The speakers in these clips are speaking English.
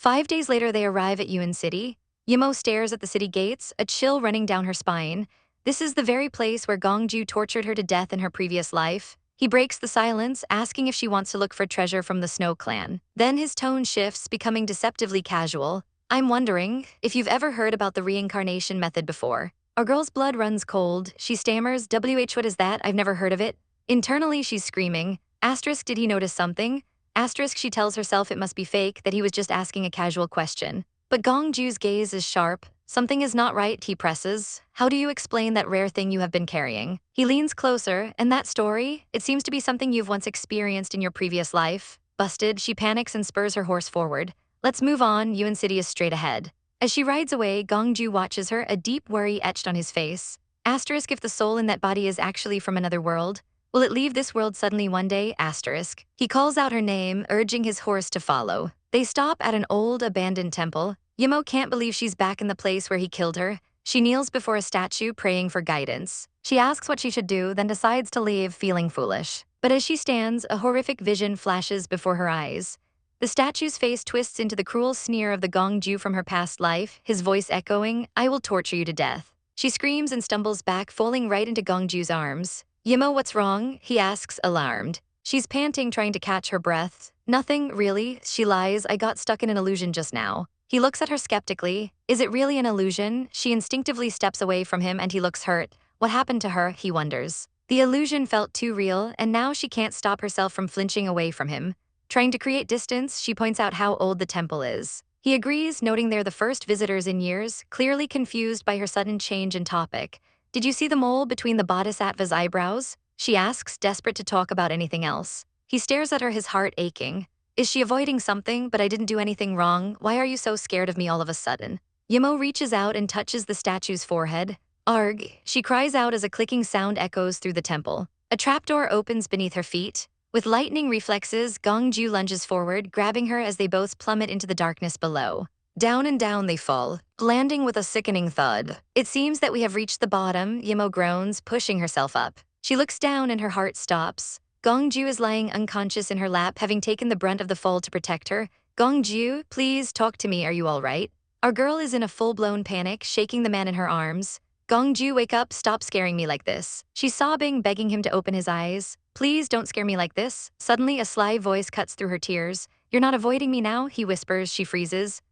5 days later, they arrive at Yuan City. Yimo stares at the city gates, a chill running down her spine. This is the very place where Gongju tortured her to death in her previous life. He breaks the silence, asking if she wants to look for treasure from the Snow Clan. Then his tone shifts, becoming deceptively casual. I'm wondering if you've ever heard about the reincarnation method before. Our girl's blood runs cold. She stammers, what is that? I've never heard of it. Internally, she's screaming. Asterisk, did he notice something? Asterisk, she tells herself it must be fake, that he was just asking a casual question. But Gongju's gaze is sharp. Something is not right, he presses. How do you explain that rare thing you have been carrying? He leans closer, and that story? It seems to be something you've once experienced in your previous life. Busted, she panics and spurs her horse forward. Let's move on, Yuan City is straight ahead. As she rides away, Gongju watches her, a deep worry etched on his face. Asterisk, if the soul in that body is actually from another world, will it leave this world suddenly one day? Asterisk. He calls out her name, urging his horse to follow. They stop at an old, abandoned temple. Yimo can't believe she's back in the place where he killed her. She kneels before a statue, praying for guidance. She asks what she should do, then decides to leave, feeling foolish. But as she stands, a horrific vision flashes before her eyes. The statue's face twists into the cruel sneer of the Gongju from her past life, his voice echoing, I will torture you to death. She screams and stumbles back, falling right into Gongju's arms. Yimo, what's wrong? He asks, alarmed. She's panting, trying to catch her breath. Nothing, really, she lies. I got stuck in an illusion just now. He looks at her skeptically. Is it really an illusion? She instinctively steps away from him and he looks hurt. What happened to her, he wonders. The illusion felt too real, and now she can't stop herself from flinching away from him. Trying to create distance, she points out how old the temple is. He agrees, noting they're the first visitors in years, clearly confused by her sudden change in topic. Did you see the mole between the bodhisattva's eyebrows? She asks, desperate to talk about anything else. He stares at her, his heart aching. Is she avoiding something? But I didn't do anything wrong. Why are you so scared of me all of a sudden? Yimo reaches out and touches the statue's forehead. Arg, she cries out as a clicking sound echoes through the temple. A trapdoor opens beneath her feet. With lightning reflexes, Gongju lunges forward, grabbing her as they both plummet into the darkness below. Down and down they fall, landing with a sickening thud. It seems that we have reached the bottom, Yimo groans, pushing herself up. She looks down and her heart stops. Gongju is lying unconscious in her lap, having taken the brunt of the fall to protect her. Gongju, please talk to me, are you all right? Our girl is in a full-blown panic, shaking the man in her arms. Gongju, wake up, stop scaring me like this. She's sobbing, begging him to open his eyes. Please don't scare me like this. Suddenly, a sly voice cuts through her tears. You're not avoiding me now, he whispers. She freezes.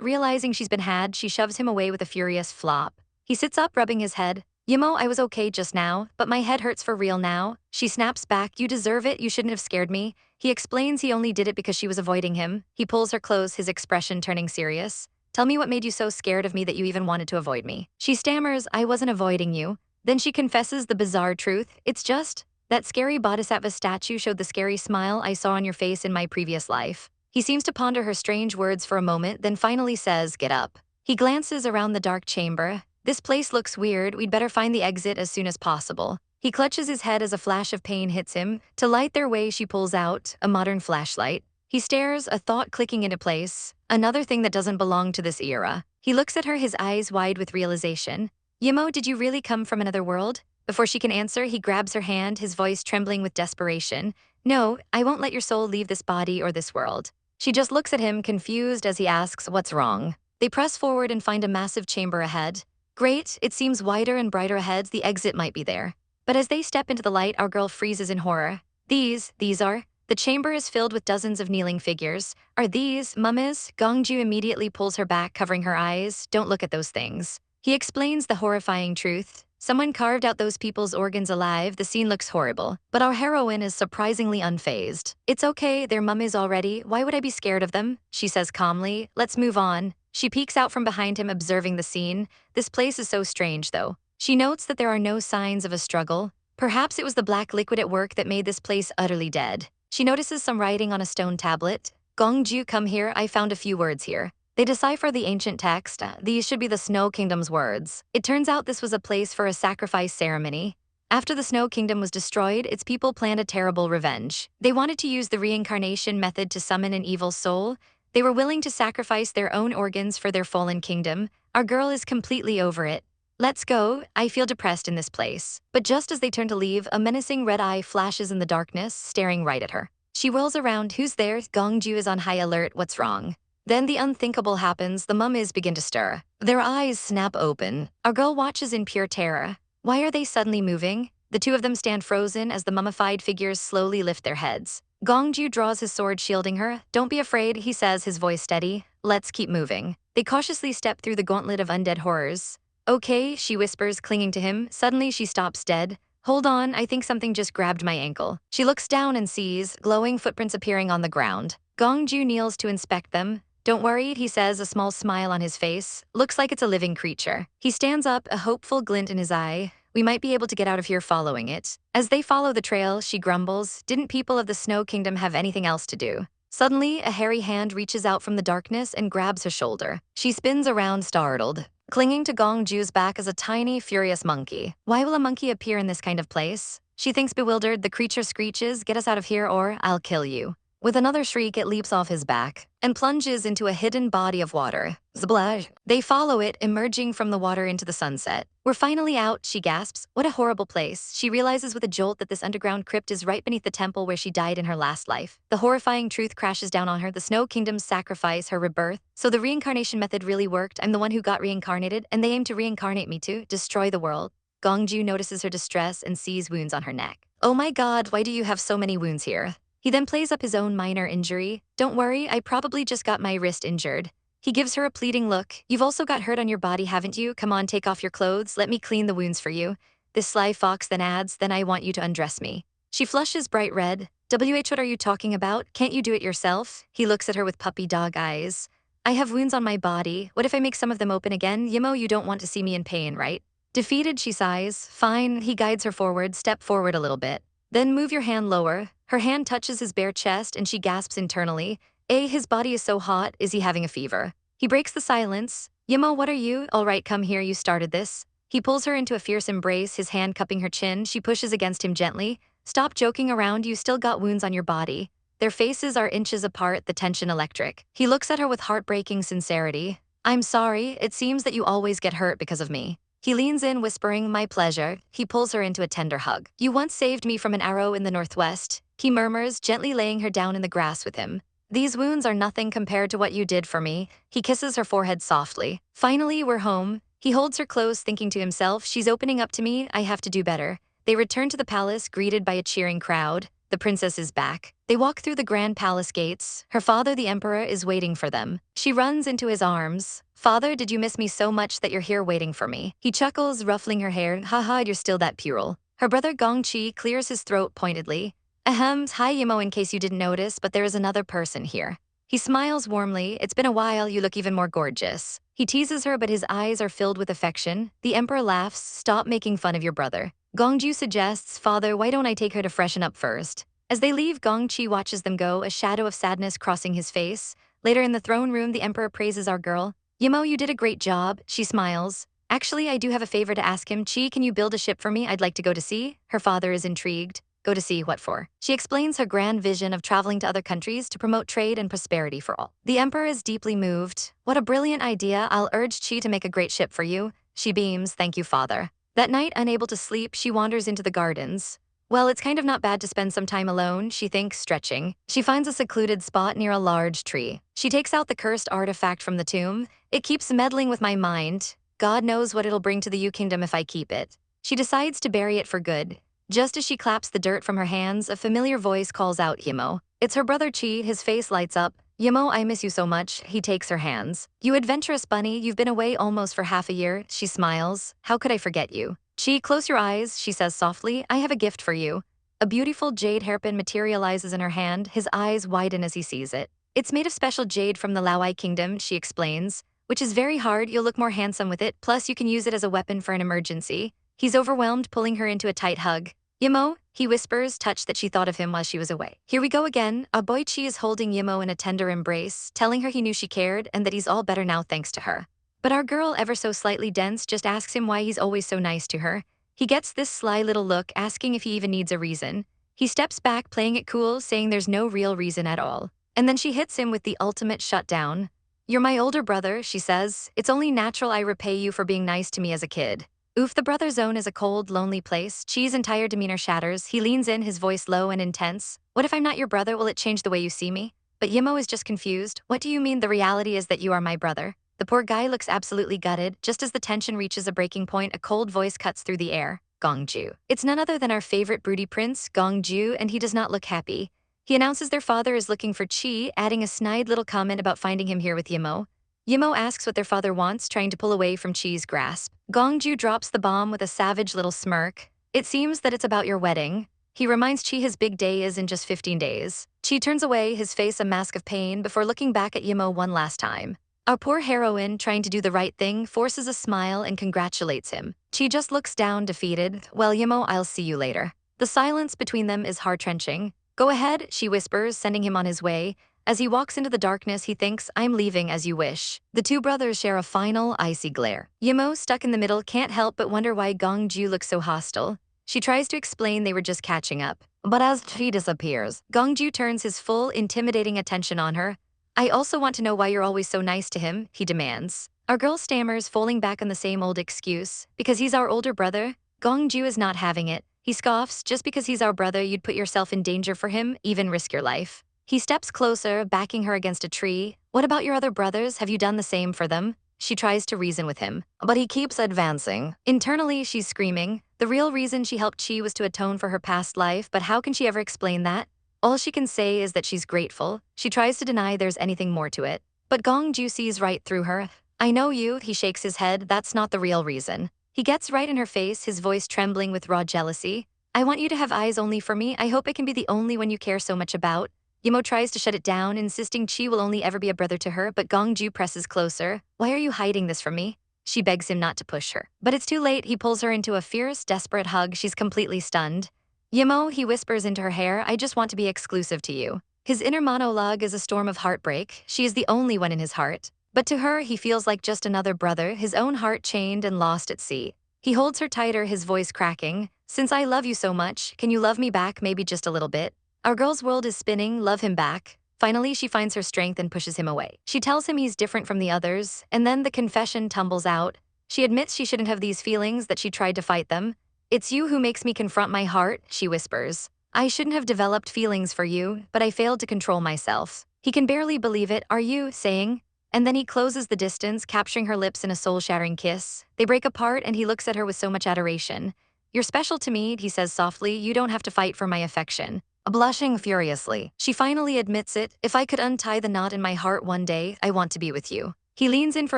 Realizing she's been had, she shoves him away with a furious flop. He sits up, rubbing his head. Yimo, I was okay just now, but my head hurts for real now. She snaps back. You deserve it, you shouldn't have scared me. He explains he only did it because she was avoiding him. He pulls her close, his expression turning serious. Tell me what made you so scared of me that you even wanted to avoid me. She stammers, I wasn't avoiding you. Then she confesses the bizarre truth. It's just that scary bodhisattva statue showed the scary smile I saw on your face in my previous life. He seems to ponder her strange words for a moment, then finally says, get up. He glances around the dark chamber. This place looks weird, we'd better find the exit as soon as possible. He clutches his head as a flash of pain hits him. To light their way, she pulls out a modern flashlight. He stares, a thought clicking into place. Another thing that doesn't belong to this era. He looks at her, his eyes wide with realization. Yimo, did you really come from another world? Before she can answer, he grabs her hand, his voice trembling with desperation. No, I won't let your soul leave this body or this world. She just looks at him, confused, as he asks, what's wrong? They press forward and find a massive chamber ahead. Great, it seems wider and brighter ahead, the exit might be there. But as they step into the light, our girl freezes in horror. These are? The chamber is filled with dozens of kneeling figures. Are these mummies? Gongju immediately pulls her back, covering her eyes. Don't look at those things. He explains the horrifying truth. Someone carved out those people's organs alive. The scene looks horrible, but our heroine is surprisingly unfazed. It's okay, they're mummies already. Why would I be scared of them? She says calmly. Let's move on. She peeks out from behind him, observing the scene. This place is so strange, though. She notes that there are no signs of a struggle. Perhaps it was the black liquid at work that made this place utterly dead. She notices some writing on a stone tablet. Gongju, come here, I found a few words here. They decipher the ancient text. These should be the Snow Kingdom's words. It turns out this was a place for a sacrifice ceremony. After the Snow Kingdom was destroyed, its people planned a terrible revenge. They wanted to use the reincarnation method to summon an evil soul. They were willing to sacrifice their own organs for their fallen kingdom. Our girl is completely over it. Let's go, I feel depressed in this place. But just as they turn to leave, a menacing red eye flashes in the darkness, staring right at her. She whirls around, who's there? Gongju is on high alert, what's wrong? Then the unthinkable happens, the mummies begin to stir. Their eyes snap open. Our girl watches in pure terror. Why are they suddenly moving? The two of them stand frozen as the mummified figures slowly lift their heads. Gong Ju draws his sword shielding her. Don't be afraid, he says, his voice steady. Let's keep moving. They cautiously step through the gauntlet of undead horrors. Okay, she whispers, clinging to him. Suddenly she stops dead. Hold on, I think something just grabbed my ankle. She looks down and sees glowing footprints appearing on the ground. Gong Ju kneels to inspect them. Don't worry, he says, a small smile on his face. Looks like it's a living creature. He stands up, a hopeful glint in his eye. We might be able to get out of here following it. As they follow the trail, she grumbles, didn't people of the Snow Kingdom have anything else to do? Suddenly, a hairy hand reaches out from the darkness and grabs her shoulder. She spins around, startled. Clinging to Gong Ju's back is a tiny, furious monkey. Why will a monkey appear in this kind of place? She thinks bewildered, the creature screeches, get us out of here or I'll kill you. With another shriek, it leaps off his back and plunges into a hidden body of water. Splash! They follow it, emerging from the water into the sunset. We're finally out, she gasps. What a horrible place. She realizes with a jolt that this underground crypt is right beneath the temple where she died in her last life. The horrifying truth crashes down on her. The Snow Kingdom's sacrifice, her rebirth. So the reincarnation method really worked. I'm the one who got reincarnated, and they aim to reincarnate me to destroy the world. Gong Ju notices her distress and sees wounds on her neck. Oh my god, why do you have so many wounds here? He then plays up his own minor injury. Don't worry, I probably just got my wrist injured. He gives her a pleading look. You've also got hurt on your body, haven't you? Come on, take off your clothes. Let me clean the wounds for you. This sly fox then adds, then I want you to undress me. She flushes bright red. What are you talking about? Can't you do it yourself? He looks at her with puppy dog eyes. I have wounds on my body. What if I make some of them open again? Yi Mo, you don't want to see me in pain, right? Defeated, she sighs. Fine, he guides her forward. Step forward a little bit. Then move your hand lower. Her hand touches his bare chest and she gasps internally. His body is so hot. Is he having a fever? He breaks the silence. Yi Mo, what are you? All right, come here, you started this. He pulls her into a fierce embrace, his hand cupping her chin. She pushes against him gently. Stop joking around, you still got wounds on your body. Their faces are inches apart, the tension electric. He looks at her with heartbreaking sincerity. I'm sorry, it seems that you always get hurt because of me. He leans in, whispering, my pleasure. He pulls her into a tender hug. You once saved me from an arrow in the northwest, he murmurs, gently laying her down in the grass with him. These wounds are nothing compared to what you did for me. He kisses her forehead softly. Finally, we're home. He holds her close, thinking to himself, she's opening up to me, I have to do better. They return to the palace, greeted by a cheering crowd. The princess is back. They walk through the grand palace gates. Her father, the emperor, is waiting for them. She runs into his arms. Father, did you miss me so much that you're here waiting for me? He chuckles, ruffling her hair. Haha, you're still that puerile. Her brother Gong Chi clears his throat pointedly. Ahem, hi Yi Mo, in case you didn't notice, but there is another person here. He smiles warmly. It's been a while, you look even more gorgeous. He teases her, but his eyes are filled with affection. The emperor laughs. Stop making fun of your brother. Gong Ju suggests, Father, why don't I take her to freshen up first? As they leave, Gong Chi watches them go, a shadow of sadness crossing his face. Later in the throne room, the emperor praises our girl. Yi Mo, you did a great job. She smiles. Actually, I do have a favor to ask him. Chi, can you build a ship for me? I'd like to go to sea. Her father is intrigued. Go to sea, what for? She explains her grand vision of traveling to other countries to promote trade and prosperity for all. The emperor is deeply moved. What a brilliant idea. I'll urge Chi to make a great ship for you. She beams, thank you, father. That night, unable to sleep, she wanders into the gardens. Well, it's kind of not bad to spend some time alone, she thinks, stretching. She finds a secluded spot near a large tree. She takes out the cursed artifact from the tomb. It keeps meddling with my mind. God knows what it'll bring to the U Kingdom if I keep it. She decides to bury it for good. Just as she claps the dirt from her hands, a familiar voice calls out Yi Mo. It's her brother Chi, his face lights up. Yi Mo, I miss you so much. He takes her hands. You adventurous bunny, you've been away almost for half a year. She smiles. How could I forget you? Chi, close your eyes, she says softly. I have a gift for you. A beautiful jade hairpin materializes in her hand. His eyes widen as he sees it. It's made of special jade from the Laowai Kingdom, she explains, which is very hard. You'll look more handsome with it. Plus, you can use it as a weapon for an emergency. He's overwhelmed, pulling her into a tight hug. Yi Mo, he whispers, touched that she thought of him while she was away. Here we go again. Our boy Chi is holding Yi Mo in a tender embrace, telling her he knew she cared and that he's all better now thanks to her. But our girl, ever so slightly dense, just asks him why he's always so nice to her. He gets this sly little look, asking if he even needs a reason. He steps back, playing it cool, saying there's no real reason at all. And then she hits him with the ultimate shutdown. You're my older brother, she says. It's only natural I repay you for being nice to me as a kid. Oof, the brother zone is a cold, lonely place. Chi's entire demeanor shatters. He leans in, his voice low and intense. What if I'm not your brother? Will it change the way you see me? But Yimo is just confused. What do you mean the reality is that you are my brother? The poor guy looks absolutely gutted. Just as the tension reaches a breaking point, a cold voice cuts through the air. Gongju. It's none other than our favorite broody prince, Gongju, and he does not look happy. He announces their father is looking for Chi, adding a snide little comment about finding him here with Yimo. Yimo asks what their father wants, trying to pull away from Chi's grasp. Gongju drops the bomb with a savage little smirk. It seems that it's about your wedding. He reminds Chi his big day is in just 15 days. Chi turns away, his face a mask of pain, before looking back at Yimo one last time. Our poor heroine, trying to do the right thing, forces a smile and congratulates him. Chi just looks down, defeated. Well, Yimo, I'll see you later. The silence between them is heart-wrenching. Go ahead, she whispers, sending him on his way. As he walks into the darkness, he thinks, I'm leaving as you wish. The two brothers share a final, icy glare. Yimo, stuck in the middle, can't help but wonder why Gongju looks so hostile. She tries to explain they were just catching up. But as Chi disappears, Gongju turns his full, intimidating attention on her. I also want to know why you're always so nice to him, he demands. Our girl stammers, falling back on the same old excuse. Because he's our older brother? Gongju is not having it. He scoffs, just because he's our brother, you'd put yourself in danger for him, even risk your life. He steps closer, backing her against a tree. What about your other brothers? Have you done the same for them? She tries to reason with him, but he keeps advancing. Internally, she's screaming. The real reason she helped Chi was to atone for her past life, but how can she ever explain that? All she can say is that she's grateful. She tries to deny there's anything more to it. But Gongju sees right through her. I know you, he shakes his head, that's not the real reason. He gets right in her face, his voice trembling with raw jealousy. I want you to have eyes only for me. I hope it can be the only one you care so much about. Yimo tries to shut it down, insisting Chi will only ever be a brother to her, but Gongju presses closer. Why are you hiding this from me? She begs him not to push her. But it's too late, he pulls her into a fierce, desperate hug. She's completely stunned. Yimo, he whispers into her hair, I just want to be exclusive to you. His inner monologue is a storm of heartbreak. She is the only one in his heart. But to her, he feels like just another brother, his own heart chained and lost at sea. He holds her tighter, his voice cracking. Since I love you so much, can you love me back maybe just a little bit? Our girl's world is spinning, love him back. Finally, she finds her strength and pushes him away. She tells him he's different from the others, and then the confession tumbles out. She admits she shouldn't have these feelings, that she tried to fight them. It's you who makes me confront my heart, she whispers. I shouldn't have developed feelings for you, but I failed to control myself. He can barely believe it, are you, saying? And then he closes the distance, capturing her lips in a soul-shattering kiss. They break apart and he looks at her with so much adoration. You're special to me, he says softly, you don't have to fight for my affection. Blushing furiously, she finally admits it. If I could untie the knot in my heart one day, I want to be with you. He leans in for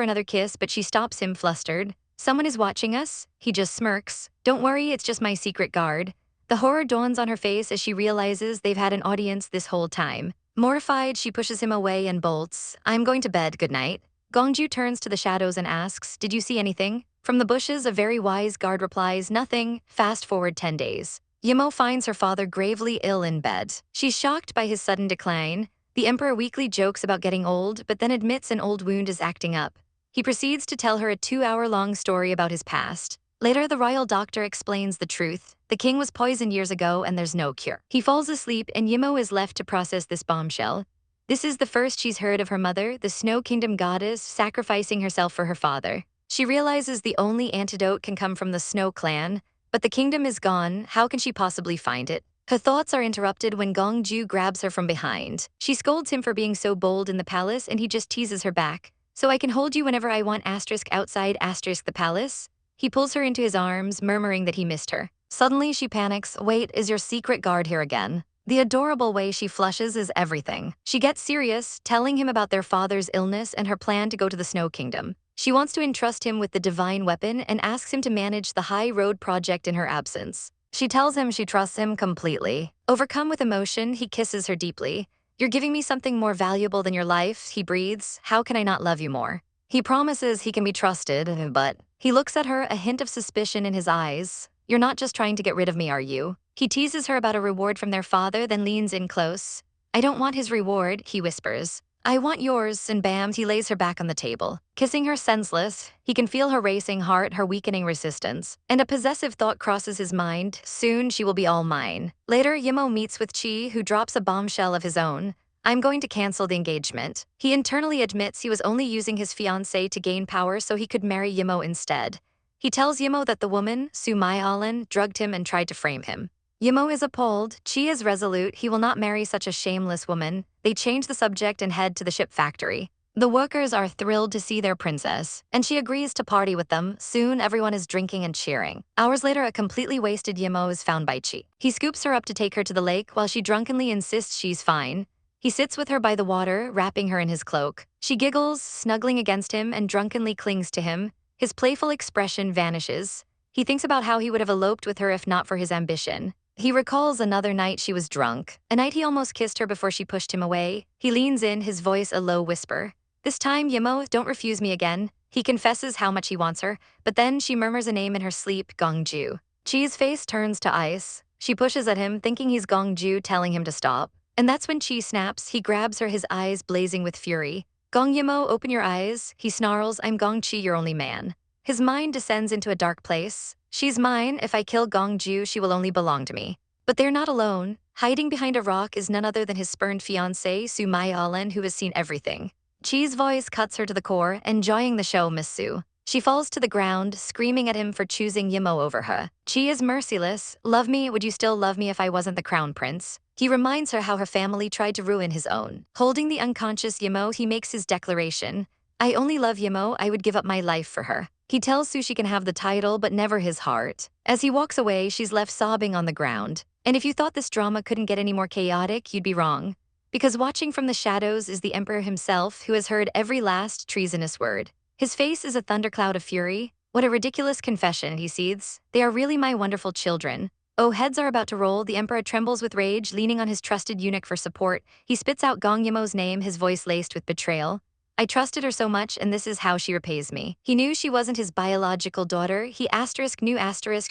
another kiss, but she stops him, flustered. Someone is watching us? He just smirks. Don't worry, it's just my secret guard. The horror dawns on her face as she realizes they've had an audience this whole time. Mortified, she pushes him away and bolts. I'm going to bed, good night. Gongju turns to the shadows and asks, did you see anything? From the bushes, a very wise guard replies, nothing. Fast forward 10 days. Yimo finds her father gravely ill in bed. She's shocked by his sudden decline. The emperor weakly jokes about getting old, but then admits an old wound is acting up. He proceeds to tell her a 2-hour-long story about his past. Later, the royal doctor explains the truth. The king was poisoned years ago and there's no cure. He falls asleep and Yimo is left to process this bombshell. This is the first she's heard of her mother, the Snow Kingdom goddess, sacrificing herself for her father. She realizes the only antidote can come from the Snow clan, but the kingdom is gone. How can she possibly find it? Her thoughts are interrupted when Gongju grabs her from behind. She scolds him for being so bold in the palace and he just teases her back. So I can hold you whenever I want outside the palace? He pulls her into his arms, murmuring that he missed her. Suddenly she panics. Wait, is your secret guard here again? The adorable way she flushes is everything. She gets serious, telling him about their father's illness and her plan to go to the Snow Kingdom. She wants to entrust him with the divine weapon and asks him to manage the High Road project in her absence. She tells him she trusts him completely. Overcome with emotion, he kisses her deeply. You're giving me something more valuable than your life, he breathes. How can I not love you more? He promises he can be trusted, but he looks at her, a hint of suspicion in his eyes. You're not just trying to get rid of me, are you? He teases her about a reward from their father, then leans in close. I don't want his reward, he whispers. I want yours, and bam, he lays her back on the table. Kissing her senseless, he can feel her racing heart, her weakening resistance. And a possessive thought crosses his mind. Soon she will be all mine. Later, Yimo meets with Chi, who drops a bombshell of his own. I'm going to cancel the engagement. He internally admits he was only using his fiancée to gain power so he could marry Yimo instead. He tells Yimo that the woman, Su Mai Alin, drugged him and tried to frame him. Yi Mo is appalled. Chi is resolute. He will not marry such a shameless woman. They change the subject and head to the ship factory. The workers are thrilled to see their princess, and she agrees to party with them. Soon, everyone is drinking and cheering. Hours later, a completely wasted Yi Mo is found by Chi. He scoops her up to take her to the lake while she drunkenly insists she's fine. He sits with her by the water, wrapping her in his cloak. She giggles, snuggling against him, and drunkenly clings to him. His playful expression vanishes. He thinks about how he would have eloped with her if not for his ambition. He recalls another night she was drunk, a night he almost kissed her before she pushed him away. He leans in, his voice a low whisper. This time, Yi Mo, don't refuse me again. He confesses how much he wants her, but then she murmurs a name in her sleep, Gong Ju. Chi's face turns to ice. She pushes at him, thinking he's Gong Ju telling him to stop. And that's when Chi snaps. He grabs her, his eyes blazing with fury. Gong Yi Mo, open your eyes. He snarls, I'm Gong Chi, your only man. His mind descends into a dark place. She's mine. If I kill Gong Ju, she will only belong to me. But they're not alone. Hiding behind a rock is none other than his spurned fiancée, Su Mai Alen, who has seen everything. Chi's voice cuts her to the core, enjoying the show, Miss Su. She falls to the ground, screaming at him for choosing Yi Mo over her. Chi is merciless. Love me, would you still love me if I wasn't the crown prince? He reminds her how her family tried to ruin his own. Holding the unconscious Yi Mo, he makes his declaration. I only love Yi Mo, I would give up my life for her. He tells Su she can have the title, but never his heart. As he walks away, she's left sobbing on the ground. And if you thought this drama couldn't get any more chaotic, you'd be wrong. Because watching from the shadows is the emperor himself, who has heard every last treasonous word. His face is a thundercloud of fury. What a ridiculous confession, he seethes. They are really my wonderful children. Oh, heads are about to roll. The emperor trembles with rage, leaning on his trusted eunuch for support. He spits out Gong Yi Mo's name, his voice laced with betrayal. I trusted her so much, and this is how she repays me. He knew she wasn't his biological daughter. He knew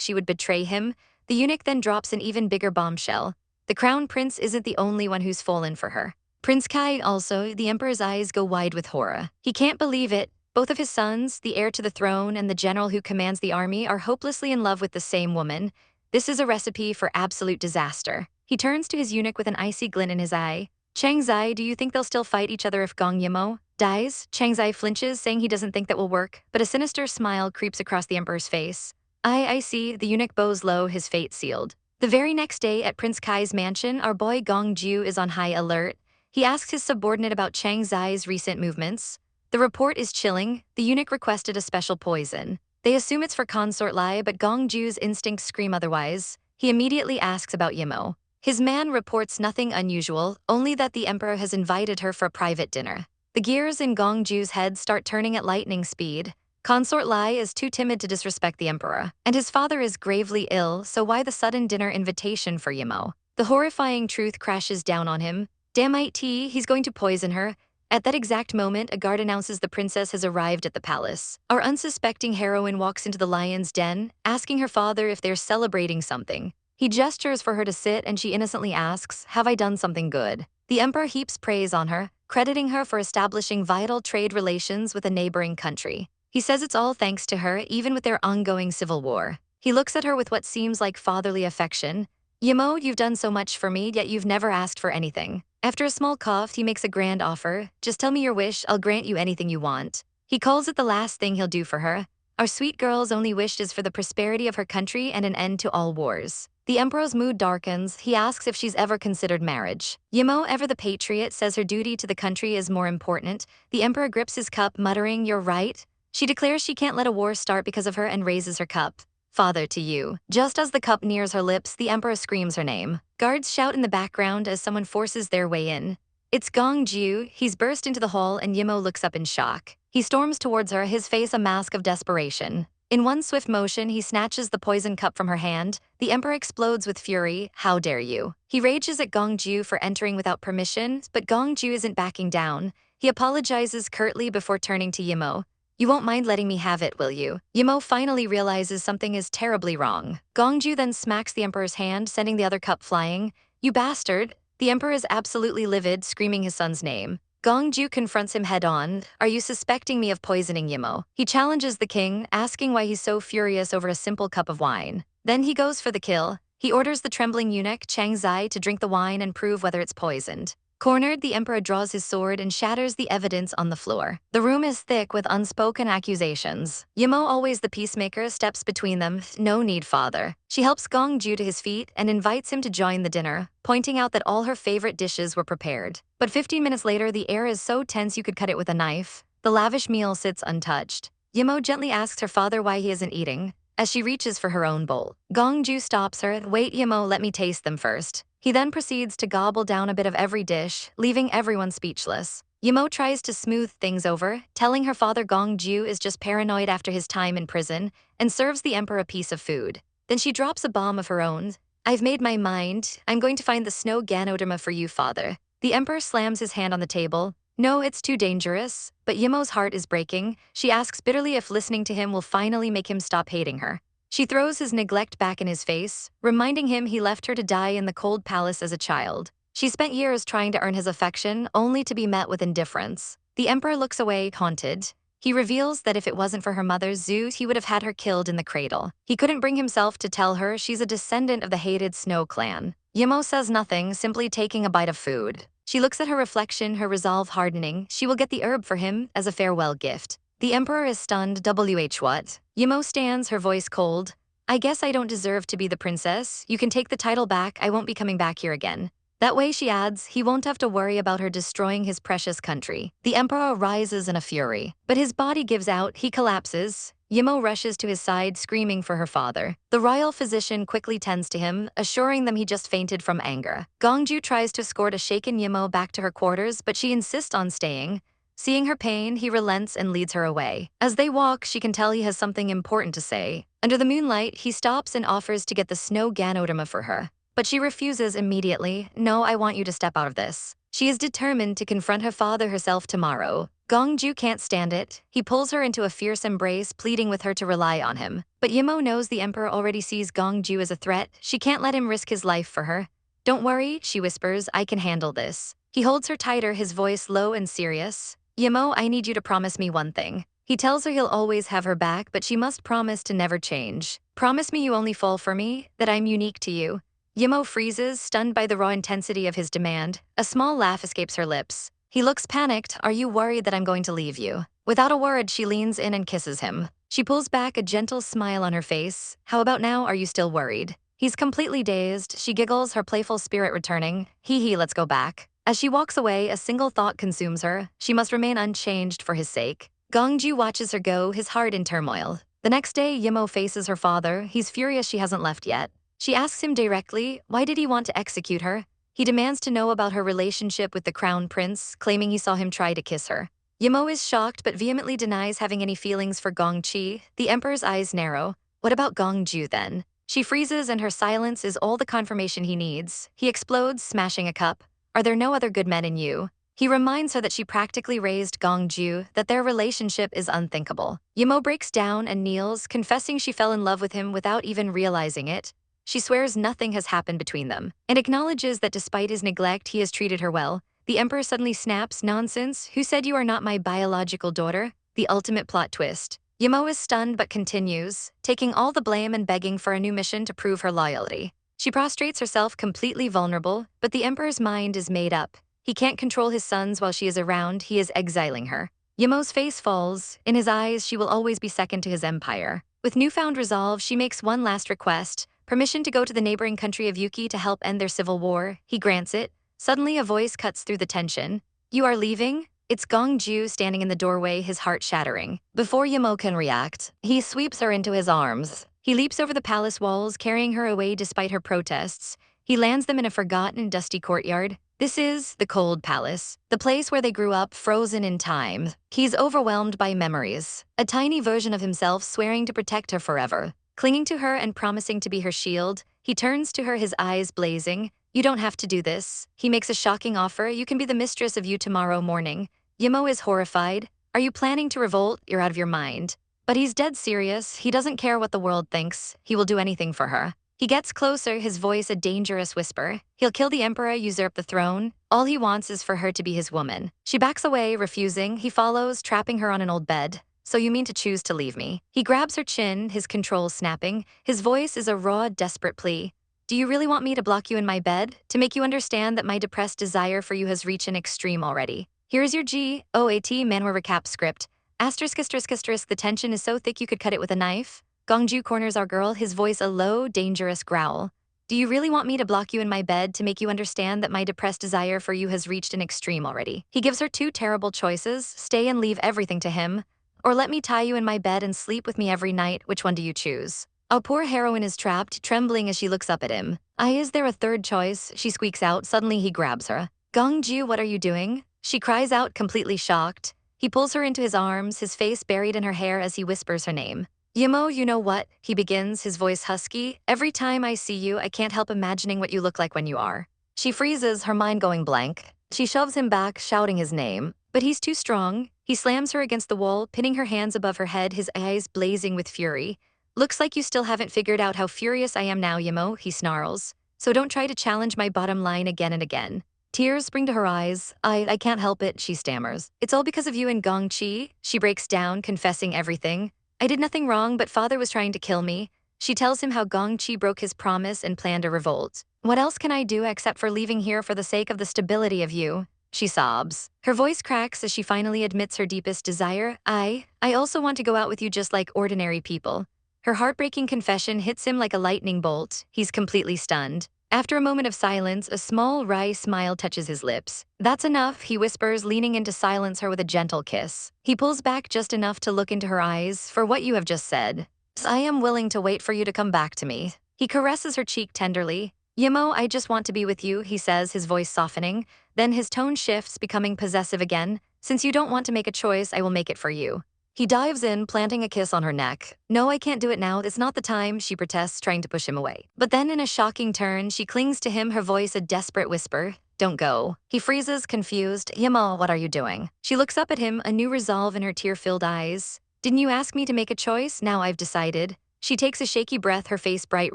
she would betray him. The eunuch then drops an even bigger bombshell. The crown prince isn't the only one who's fallen for her. Prince Kai also, the emperor's eyes go wide with horror. He can't believe it. Both of his sons, the heir to the throne and the general who commands the army, are hopelessly in love with the same woman. This is a recipe for absolute disaster. He turns to his eunuch with an icy glint in his eye. Chang Zai, do you think they'll still fight each other if Gong Yi Mo dies? Chang Zai flinches, saying he doesn't think that will work, but a sinister smile creeps across the emperor's face. I see, the eunuch bows low, his fate sealed. The very next day at Prince Kai's mansion, our boy Gong Ju is on high alert. He asks his subordinate about Chang Zai's recent movements. The report is chilling. The eunuch requested a special poison. They assume it's for consort Lai, but Gong Ju's instincts scream otherwise. He immediately asks about Yi Mo. His man reports nothing unusual, only that the emperor has invited her for a private dinner. The gears in Gong Ju's head start turning at lightning speed. Consort Lai is too timid to disrespect the emperor, and his father is gravely ill, so why the sudden dinner invitation for Yi Mo? The horrifying truth crashes down on him. Damn it, he's going to poison her. At that exact moment, a guard announces the princess has arrived at the palace. Our unsuspecting heroine walks into the lion's den, asking her father if they're celebrating something. He gestures for her to sit, and she innocently asks, have I done something good? The emperor heaps praise on her, crediting her for establishing vital trade relations with a neighboring country. He says it's all thanks to her, even with their ongoing civil war. He looks at her with what seems like fatherly affection. Yi Mo, you've done so much for me, yet you've never asked for anything. After a small cough, he makes a grand offer. Just tell me your wish, I'll grant you anything you want. He calls it the last thing he'll do for her. Our sweet girl's only wish is for the prosperity of her country and an end to all wars. The emperor's mood darkens. He asks if she's ever considered marriage. Yi Mo, ever the patriot, says her duty to the country is more important. The emperor grips his cup, muttering, you're right. She declares she can't let a war start because of her and raises her cup. Father, to you. Just as the cup nears her lips, the emperor screams her name. Guards shout in the background as someone forces their way in. It's Gong Ju. He's burst into the hall, and Yi Mo looks up in shock. He storms towards her, his face a mask of desperation. In one swift motion, he snatches the poison cup from her hand. The emperor explodes with fury. How dare you? He rages at Gong Ju for entering without permission, but Gong Ju isn't backing down. He apologizes curtly before turning to Yi Mo. You won't mind letting me have it, will you? Yi Mo finally realizes something is terribly wrong. Gong Ju then smacks the emperor's hand, sending the other cup flying. You bastard! The emperor is absolutely livid, screaming his son's name. Gong Ju confronts him head-on. Are you suspecting me of poisoning Yi Mo? He challenges the king, asking why he's so furious over a simple cup of wine. Then he goes for the kill. He orders the trembling eunuch, Chang Zai, to drink the wine and prove whether it's poisoned. Cornered, the emperor draws his sword and shatters the evidence on the floor. The room is thick with unspoken accusations. Yi Mo, always the peacemaker, steps between them. No need, father. She helps Gong Ju to his feet and invites him to join the dinner, pointing out that all her favorite dishes were prepared. But 15 minutes later, the air is so tense you could cut it with a knife. The lavish meal sits untouched. Yi Mo gently asks her father why he isn't eating, as she reaches for her own bowl. Gong Ju stops her. Wait, Yi Mo, let me taste them first. He then proceeds to gobble down a bit of every dish, leaving everyone speechless. Yi Mo tries to smooth things over, telling her father Gong Ju is just paranoid after his time in prison, and serves the emperor a piece of food. Then she drops a bomb of her own. I've made my mind. I'm going to find the snow Ganoderma for you, father. The emperor slams his hand on the table. No, it's too dangerous. But Yi Mo's heart is breaking. She asks bitterly if listening to him will finally make him stop hating her. She throws his neglect back in his face, reminding him he left her to die in the cold palace as a child. She spent years trying to earn his affection, only to be met with indifference. The emperor looks away, haunted. He reveals that if it wasn't for her mother, Zeus, he would have had her killed in the cradle. He couldn't bring himself to tell her she's a descendant of the hated Snow clan. Yi Mo says nothing, simply taking a bite of food. She looks at her reflection, her resolve hardening. She will get the herb for him as a farewell gift. The emperor is stunned. What? Yi Mo stands, her voice cold. I guess I don't deserve to be the princess. You can take the title back. I won't be coming back here again. That way, she adds, he won't have to worry about her destroying his precious country. The emperor rises in a fury, but his body gives out. He collapses. Yi Mo rushes to his side, screaming for her father. The royal physician quickly tends to him, assuring them he just fainted from anger. Gong Ju tries to escort a shaken Yi Mo back to her quarters, but she insists on staying. Seeing her pain, he relents and leads her away. As they walk, she can tell he has something important to say. Under the moonlight, he stops and offers to get the snow Ganoderma for her. But she refuses immediately. No, I want you to step out of this. She is determined to confront her father herself tomorrow. Gong Ju can't stand it. He pulls her into a fierce embrace, pleading with her to rely on him. But Yi Mo knows the emperor already sees Gong Ju as a threat. She can't let him risk his life for her. Don't worry, she whispers, I can handle this. He holds her tighter, his voice low and serious. Yi Mo, I need you to promise me one thing. He tells her he'll always have her back, but she must promise to never change. Promise me you only fall for me, that I'm unique to you. Yi Mo freezes, stunned by the raw intensity of his demand. A small laugh escapes her lips. He looks panicked. Are you worried that I'm going to leave you? Without a word, she leans in and kisses him. She pulls back, a gentle smile on her face. How about now? Are you still worried? He's completely dazed. She giggles, her playful spirit returning. Hee, let's go back. As she walks away, a single thought consumes her. She must remain unchanged for his sake. Gong Ju watches her go, his heart in turmoil. The next day, Yi Mo faces her father. He's furious she hasn't left yet. She asks him directly, why did he want to execute her? He demands to know about her relationship with the crown prince, claiming he saw him try to kiss her. Yi Mo is shocked but vehemently denies having any feelings for Gong Chi. The emperor's eyes narrow. What about Gong Ju then? She freezes, and her silence is all the confirmation he needs. He explodes, smashing a cup. Are there no other good men in you? He reminds her that she practically raised Gong Ju, that their relationship is unthinkable. Yi Mo breaks down and kneels, confessing she fell in love with him without even realizing it. She swears nothing has happened between them, and acknowledges that despite his neglect, he has treated her well. The emperor suddenly snaps, nonsense, who said you are not my biological daughter? The ultimate plot twist. Yi Mo is stunned but continues, taking all the blame and begging for a new mission to prove her loyalty. She prostrates herself, completely vulnerable, but the emperor's mind is made up. He can't control his sons while she is around. He is exiling her. Yi Mo's face falls. In his eyes, she will always be second to his empire. With newfound resolve, she makes one last request, permission to go to the neighboring country of Yuki to help end their civil war. He grants it. Suddenly, a voice cuts through the tension. You are leaving? It's Gong Ju standing in the doorway, his heart shattering. Before Yi Mo can react, he sweeps her into his arms. He leaps over the palace walls, carrying her away despite her protests. He lands them in a forgotten, dusty courtyard. This is the cold palace, the place where they grew up, frozen in time. He's overwhelmed by memories. A tiny version of himself swearing to protect her forever. Clinging to her and promising to be her shield, he turns to her, his eyes blazing. You don't have to do this. He makes a shocking offer. You can be the mistress of you tomorrow morning. Yi Mo is horrified. Are you planning to revolt? You're out of your mind. But he's dead serious. He doesn't care what the world thinks. He will do anything for her. He gets closer, his voice a dangerous whisper. He'll kill the emperor, usurp the throne. All he wants is for her to be his woman. She backs away, refusing. He follows, trapping her on an old bed. So you mean to choose to leave me? He grabs her chin, his control snapping. His voice is a raw, desperate plea. Do you really want me to block you in my bed to make you understand that my depressed desire for you has reached an extreme already? Here's your GOAT Manhwa recap script. Asterisk asterisk asterisk, the tension is so thick you could cut it with a knife. Gongju corners our girl, his voice a low, dangerous growl. Do you really want me to block you in my bed to make you understand that my depressed desire for you has reached an extreme already? He gives her two terrible choices: stay and leave everything to him, or let me tie you in my bed and sleep with me every night. Which one do you choose? Our poor heroine is trapped, trembling as she looks up at him. Is there a third choice? She squeaks out. Suddenly he grabs her. Gongju, what are you doing? She cries out, completely shocked. He pulls her into his arms, his face buried in her hair as he whispers her name. Yimo, you know what? He begins, his voice husky. Every time I see you, I can't help imagining what you look like when you are. She freezes, her mind going blank. She shoves him back, shouting his name. But he's too strong. He slams her against the wall, pinning her hands above her head, his eyes blazing with fury. Looks like you still haven't figured out how furious I am now, Yimo, he snarls. So don't try to challenge my bottom line again and again. Tears spring to her eyes. I can't help it, she stammers. It's all because of you and Gong Chi. She breaks down, confessing everything. I did nothing wrong, but father was trying to kill me. She tells him how Gong Chi broke his promise and planned a revolt. What else can I do except for leaving here for the sake of the stability of you? She sobs. Her voice cracks as she finally admits her deepest desire. I also want to go out with you just like ordinary people. Her heartbreaking confession hits him like a lightning bolt. He's completely stunned. After a moment of silence, a small wry smile touches his lips. That's enough, he whispers, leaning in to silence her with a gentle kiss. He pulls back just enough to look into her eyes. For what you have just said, I am willing to wait for you to come back to me. He caresses her cheek tenderly. Yimo, I just want to be with you, he says, his voice softening. Then his tone shifts, becoming possessive again. Since you don't want to make a choice, I will make it for you. He dives in, planting a kiss on her neck. No, I can't do it now. It's not the time, she protests, trying to push him away. But then in a shocking turn, she clings to him, her voice a desperate whisper. Don't go. He freezes, confused. Yimo, what are you doing? She looks up at him, a new resolve in her tear-filled eyes. Didn't you ask me to make a choice? Now I've decided. She takes a shaky breath, her face bright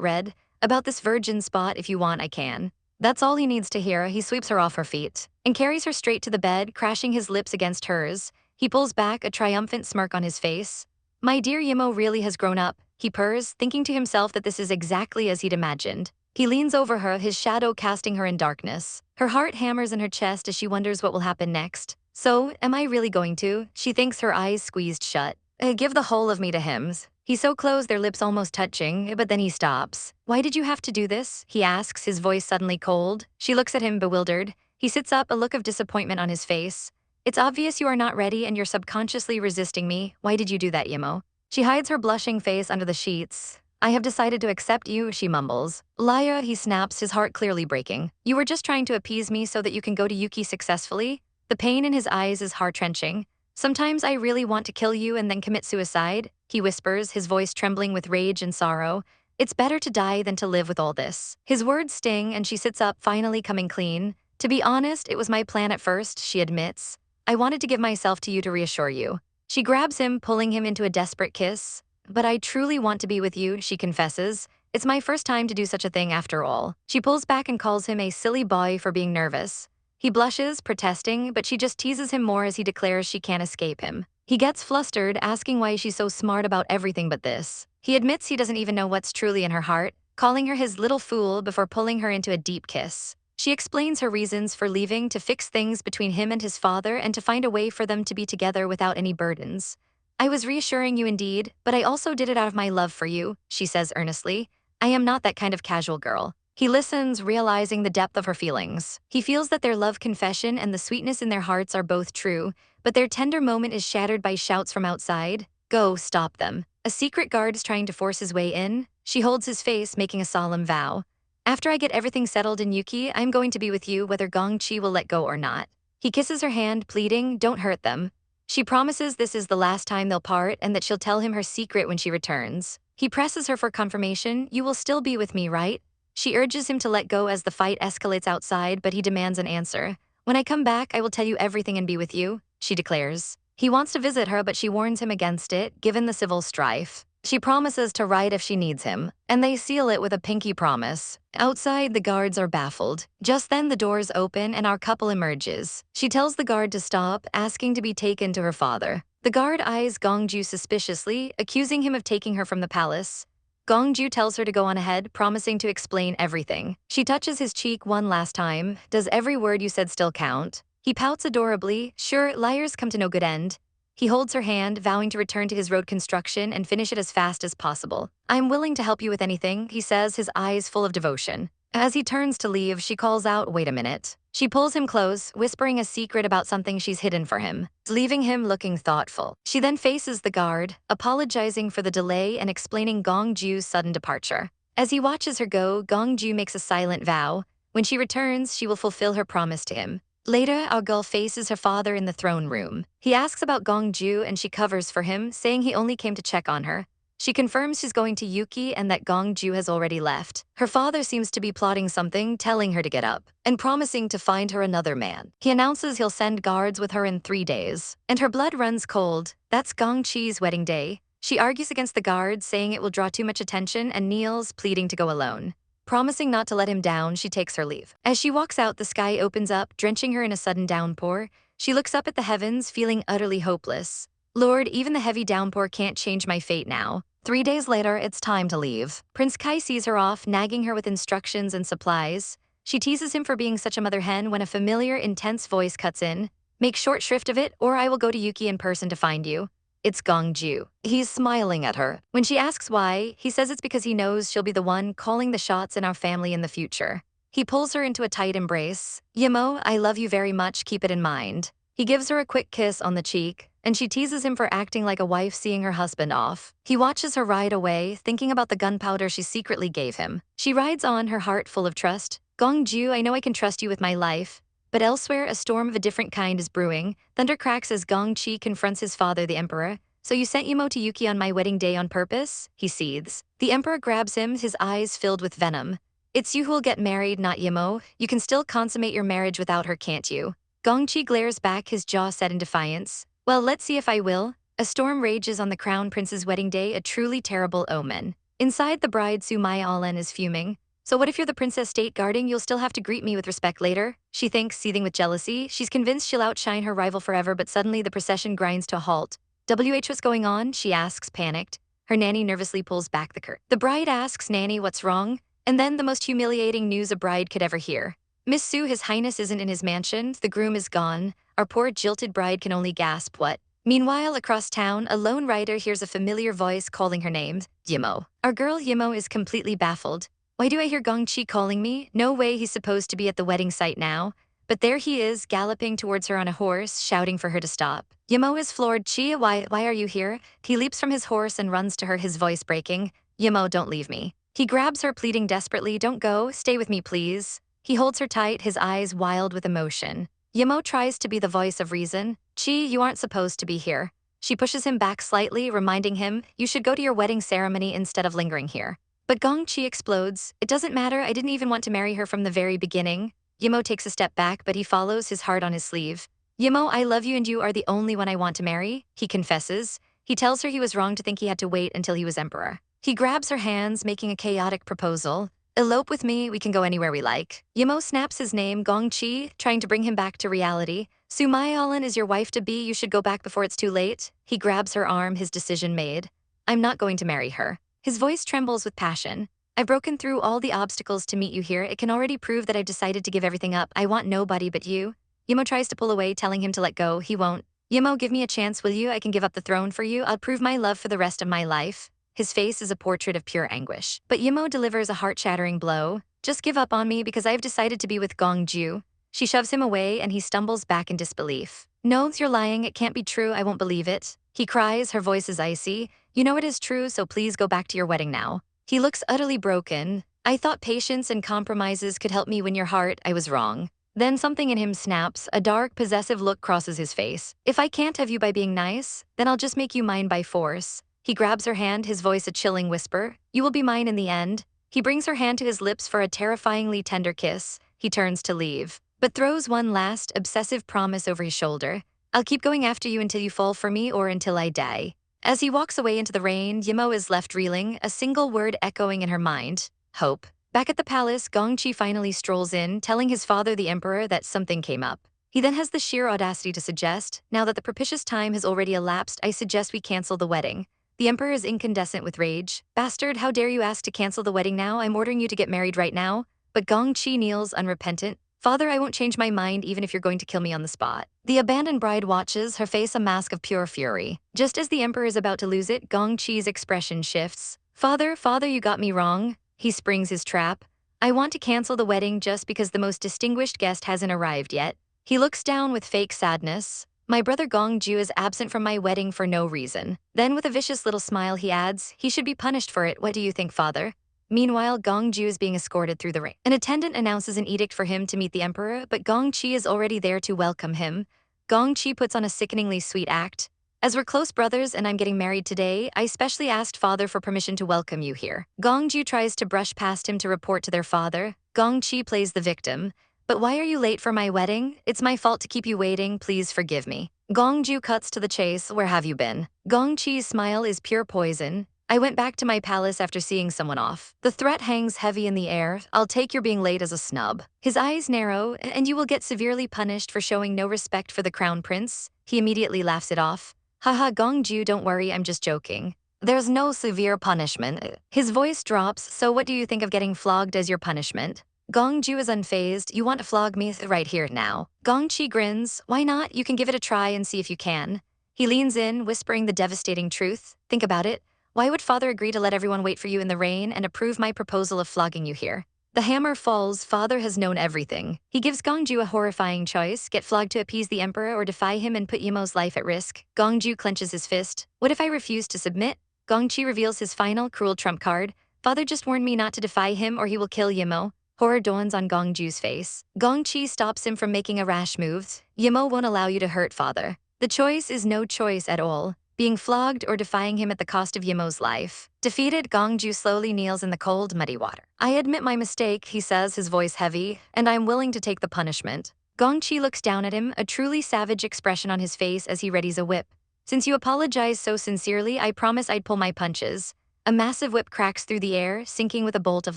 red. About this virgin spot, if you want, I can. That's all he needs to hear. He sweeps her off her feet and carries her straight to the bed, crashing his lips against hers. He pulls back, a triumphant smirk on his face. My dear Yimo really has grown up, he purrs, thinking to himself that this is exactly as he'd imagined. He leans over her, his shadow casting her in darkness. Her heart hammers in her chest as she wonders what will happen next. So, am I really going to? She thinks, her eyes squeezed shut. Give the whole of me to him. He's so close, their lips almost touching, but then he stops. Why did you have to do this? He asks, his voice suddenly cold. She looks at him, bewildered. He sits up, a look of disappointment on his face. It's obvious you are not ready and you're subconsciously resisting me. Why did you do that, Yimo? She hides her blushing face under the sheets. I have decided to accept you, she mumbles. Liar, he snaps, his heart clearly breaking. You were just trying to appease me so that you can go to Yuki successfully? The pain in his eyes is heart-wrenching. Sometimes I really want to kill you and then commit suicide, he whispers, his voice trembling with rage and sorrow. It's better to die than to live with all this. His words sting and she sits up, finally coming clean. To be honest, it was my plan at first, she admits. I wanted to give myself to you to reassure you. She grabs him, pulling him into a desperate kiss. But I truly want to be with you, she confesses. It's my first time to do such a thing after all. She pulls back and calls him a silly boy for being nervous. He blushes, protesting, but she just teases him more as he declares she can't escape him. He gets flustered, asking why she's so smart about everything but this. He admits he doesn't even know what's truly in her heart, calling her his little fool before pulling her into a deep kiss. She explains her reasons for leaving, to fix things between him and his father and to find a way for them to be together without any burdens. I was reassuring you indeed, but I also did it out of my love for you, she says earnestly. I am not that kind of casual girl. He listens, realizing the depth of her feelings. He feels that their love confession and the sweetness in their hearts are both true, but their tender moment is shattered by shouts from outside. Go, stop them. A secret guard is trying to force his way in. She holds his face, making a solemn vow. After I get everything settled in Yuki, I'm going to be with you whether Gong Chi will let go or not. He kisses her hand, pleading, don't hurt them. She promises this is the last time they'll part and that she'll tell him her secret when she returns. He presses her for confirmation. You will still be with me, right? She urges him to let go as the fight escalates outside, but he demands an answer. When I come back, I will tell you everything and be with you, she declares. He wants to visit her, but she warns him against it, given the civil strife. She promises to write if she needs him, and they seal it with a pinky promise. Outside, the guards are baffled. Just then, the doors open and our couple emerges. She tells the guard to stop, asking to be taken to her father. The guard eyes Gongju suspiciously, accusing him of taking her from the palace. Gong Ju tells her to go on ahead, promising to explain everything. She touches his cheek one last time. Does every word you said still count? He pouts adorably. Sure, liars come to no good end. He holds her hand, vowing to return to his road construction and finish it as fast as possible. I'm willing to help you with anything, he says, his eyes full of devotion. As he turns to leave, she calls out, wait a minute. She pulls him close, whispering a secret about something she's hidden for him, leaving him looking thoughtful. She then faces the guard, apologizing for the delay and explaining Gong Ju's sudden departure. As he watches her go, Gong Ju makes a silent vow. When she returns, she will fulfill her promise to him. Later, our girl faces her father in the throne room. He asks about Gong Ju and she covers for him, saying he only came to check on her. She confirms she's going to Yuki and that Gong Ju has already left. Her father seems to be plotting something, telling her to get up, and promising to find her another man. He announces he'll send guards with her in 3 days. And her blood runs cold. That's Gong Chi's wedding day. She argues against the guards, saying it will draw too much attention, and kneels, pleading to go alone. Promising not to let him down, she takes her leave. As she walks out, the sky opens up, drenching her in a sudden downpour. She looks up at the heavens, feeling utterly hopeless. Lord, even the heavy downpour can't change my fate now. 3 days later, it's time to leave. Prince Kai sees her off, nagging her with instructions and supplies. She teases him for being such a mother hen when a familiar, intense voice cuts in. Make short shrift of it, or I will go to Yuki in person to find you. It's Gong Ju. He's smiling at her. When she asks why, he says it's because he knows she'll be the one calling the shots in our family in the future. He pulls her into a tight embrace. Yi Mo, I love you very much, keep it in mind. He gives her a quick kiss on the cheek, and she teases him for acting like a wife seeing her husband off. He watches her ride away, thinking about the gunpowder she secretly gave him. She rides on, her heart full of trust. Gong Ju, I know I can trust you with my life. But elsewhere, a storm of a different kind is brewing. Thunder cracks as Gong Chi confronts his father, the emperor. So you sent Yi Mo to Yuki on my wedding day on purpose? He seethes. The emperor grabs him, his eyes filled with venom. It's you who'll get married, not Yi Mo. You can still consummate your marriage without her, can't you? Gong Chi glares back, his jaw set in defiance. Well, let's see if I will. A storm rages on the crown prince's wedding day, a truly terrible omen. Inside, the bride Su Mai Alan is fuming. So what if you're the princess state guarding? You'll still have to greet me with respect later, she thinks, seething with jealousy. She's convinced she'll outshine her rival forever, but suddenly the procession grinds to a halt. What's going on? She asks, panicked. Her nanny nervously pulls back the curtain. The bride asks Nanny what's wrong, and then the most humiliating news a bride could ever hear. Miss Su, His Highness isn't in his mansion, the groom is gone. Our poor jilted bride can only gasp, what? Meanwhile, across town, a lone rider hears a familiar voice calling her name, Yi Mo. Our girl Yi Mo is completely baffled. Why do I hear Gong Chi calling me? No way, he's supposed to be at the wedding site now. But there he is, galloping towards her on a horse, shouting for her to stop. Yi Mo is floored. Chi, why are you here? He leaps from his horse and runs to her, his voice breaking. Yi Mo, don't leave me. He grabs her, pleading desperately, don't go, stay with me, please. He holds her tight, his eyes wild with emotion. Yi Mo tries to be the voice of reason. Chi, you aren't supposed to be here. She pushes him back slightly, reminding him, you should go to your wedding ceremony instead of lingering here. But Gong Chi explodes. It doesn't matter, I didn't even want to marry her from the very beginning. Yi Mo takes a step back, but he follows, his heart on his sleeve. Yi Mo, I love you and you are the only one I want to marry, he confesses. He tells her he was wrong to think he had to wait until he was emperor. He grabs her hands, making a chaotic proposal. Elope with me, we can go anywhere we like. Yi Mo snaps his name, Gong Chi, trying to bring him back to reality. Su Mai Alan is your wife-to-be, you should go back before it's too late. He grabs her arm, his decision made. I'm not going to marry her. His voice trembles with passion. I've broken through all the obstacles to meet you here. It can already prove that I've decided to give everything up. I want nobody but you. Yi Mo tries to pull away, telling him to let go. He won't. Yi Mo, give me a chance, will you? I can give up the throne for you. I'll prove my love for the rest of my life. His face is a portrait of pure anguish. But Yi Mo delivers a heart-shattering blow. Just give up on me because I've decided to be with Gong Ju. She shoves him away and he stumbles back in disbelief. No, you're lying. It can't be true. I won't believe it. He cries, her voice is icy. You know it is true, so please go back to your wedding now. He looks utterly broken. I thought patience and compromises could help me win your heart. I was wrong. Then something in him snaps. A dark, possessive look crosses his face. If I can't have you by being nice, then I'll just make you mine by force. He grabs her hand, his voice a chilling whisper. You will be mine in the end. He brings her hand to his lips for a terrifyingly tender kiss. He turns to leave, but throws one last, obsessive promise over his shoulder. I'll keep going after you until you fall for me or until I die. As he walks away into the rain, Yi Mo is left reeling, a single word echoing in her mind. Hope. Back at the palace, Gong Chi finally strolls in, telling his father, the emperor, that something came up. He then has the sheer audacity to suggest, now that the propitious time has already elapsed, I suggest we cancel the wedding. The emperor is incandescent with rage. Bastard, how dare you ask to cancel the wedding now? I'm ordering you to get married right now. But Gong Yi kneels unrepentant. Father, I won't change my mind even if you're going to kill me on the spot. The abandoned bride watches, her face a mask of pure fury. Just as the emperor is about to lose it, Gong Yi's expression shifts. Father, you got me wrong. He springs his trap. I want to cancel the wedding just because the most distinguished guest hasn't arrived yet. He looks down with fake sadness. My brother Gong Ju is absent from my wedding for no reason. Then with a vicious little smile he adds, he should be punished for it. What do you think, father? Meanwhile, Gong Ju is being escorted through the ring. An attendant announces an edict for him to meet the emperor, but Gong Yi is already there to welcome him. Gong Yi puts on a sickeningly sweet act. As we're close brothers and I'm getting married today, I specially asked father for permission to welcome you here. Gong Ju tries to brush past him to report to their father. Gong Yi plays the victim. But why are you late for my wedding? It's my fault to keep you waiting, please forgive me. Gong Ju cuts to the chase, where have you been? Gong Yi's smile is pure poison. I went back to my palace after seeing someone off. The threat hangs heavy in the air. I'll take your being late as a snub. His eyes narrow, and you will get severely punished for showing no respect for the crown prince. He immediately laughs it off. Haha, Gong Ju, don't worry, I'm just joking. There's no severe punishment. His voice drops, so what do you think of getting flogged as your punishment? Gong Ju is unfazed. You want to flog me right here now. Gong Yi grins. Why not? You can give it a try and see if you can. He leans in, whispering the devastating truth. Think about it. Why would father agree to let everyone wait for you in the rain and approve my proposal of flogging you here? The hammer falls. Father has known everything. He gives Gong Ju a horrifying choice: get flogged to appease the emperor or defy him and put Yi Mo's life at risk. Gong Ju clenches his fist. What if I refuse to submit? Gong Yi reveals his final cruel trump card. Father just warned me not to defy him or he will kill Yi Mo. Horror dawns on Gong Ju's face. Gong Yi stops him from making a rash move. Yi Mo won't allow you to hurt father. The choice is no choice at all. Being flogged or defying him at the cost of Yi Mo's life. Defeated, Gong Ju slowly kneels in the cold, muddy water. I admit my mistake, he says, his voice heavy, and I'm willing to take the punishment. Gong Yi looks down at him, a truly savage expression on his face as he readies a whip. Since you apologize so sincerely, I promise I'd pull my punches. A massive whip cracks through the air, sinking with a bolt of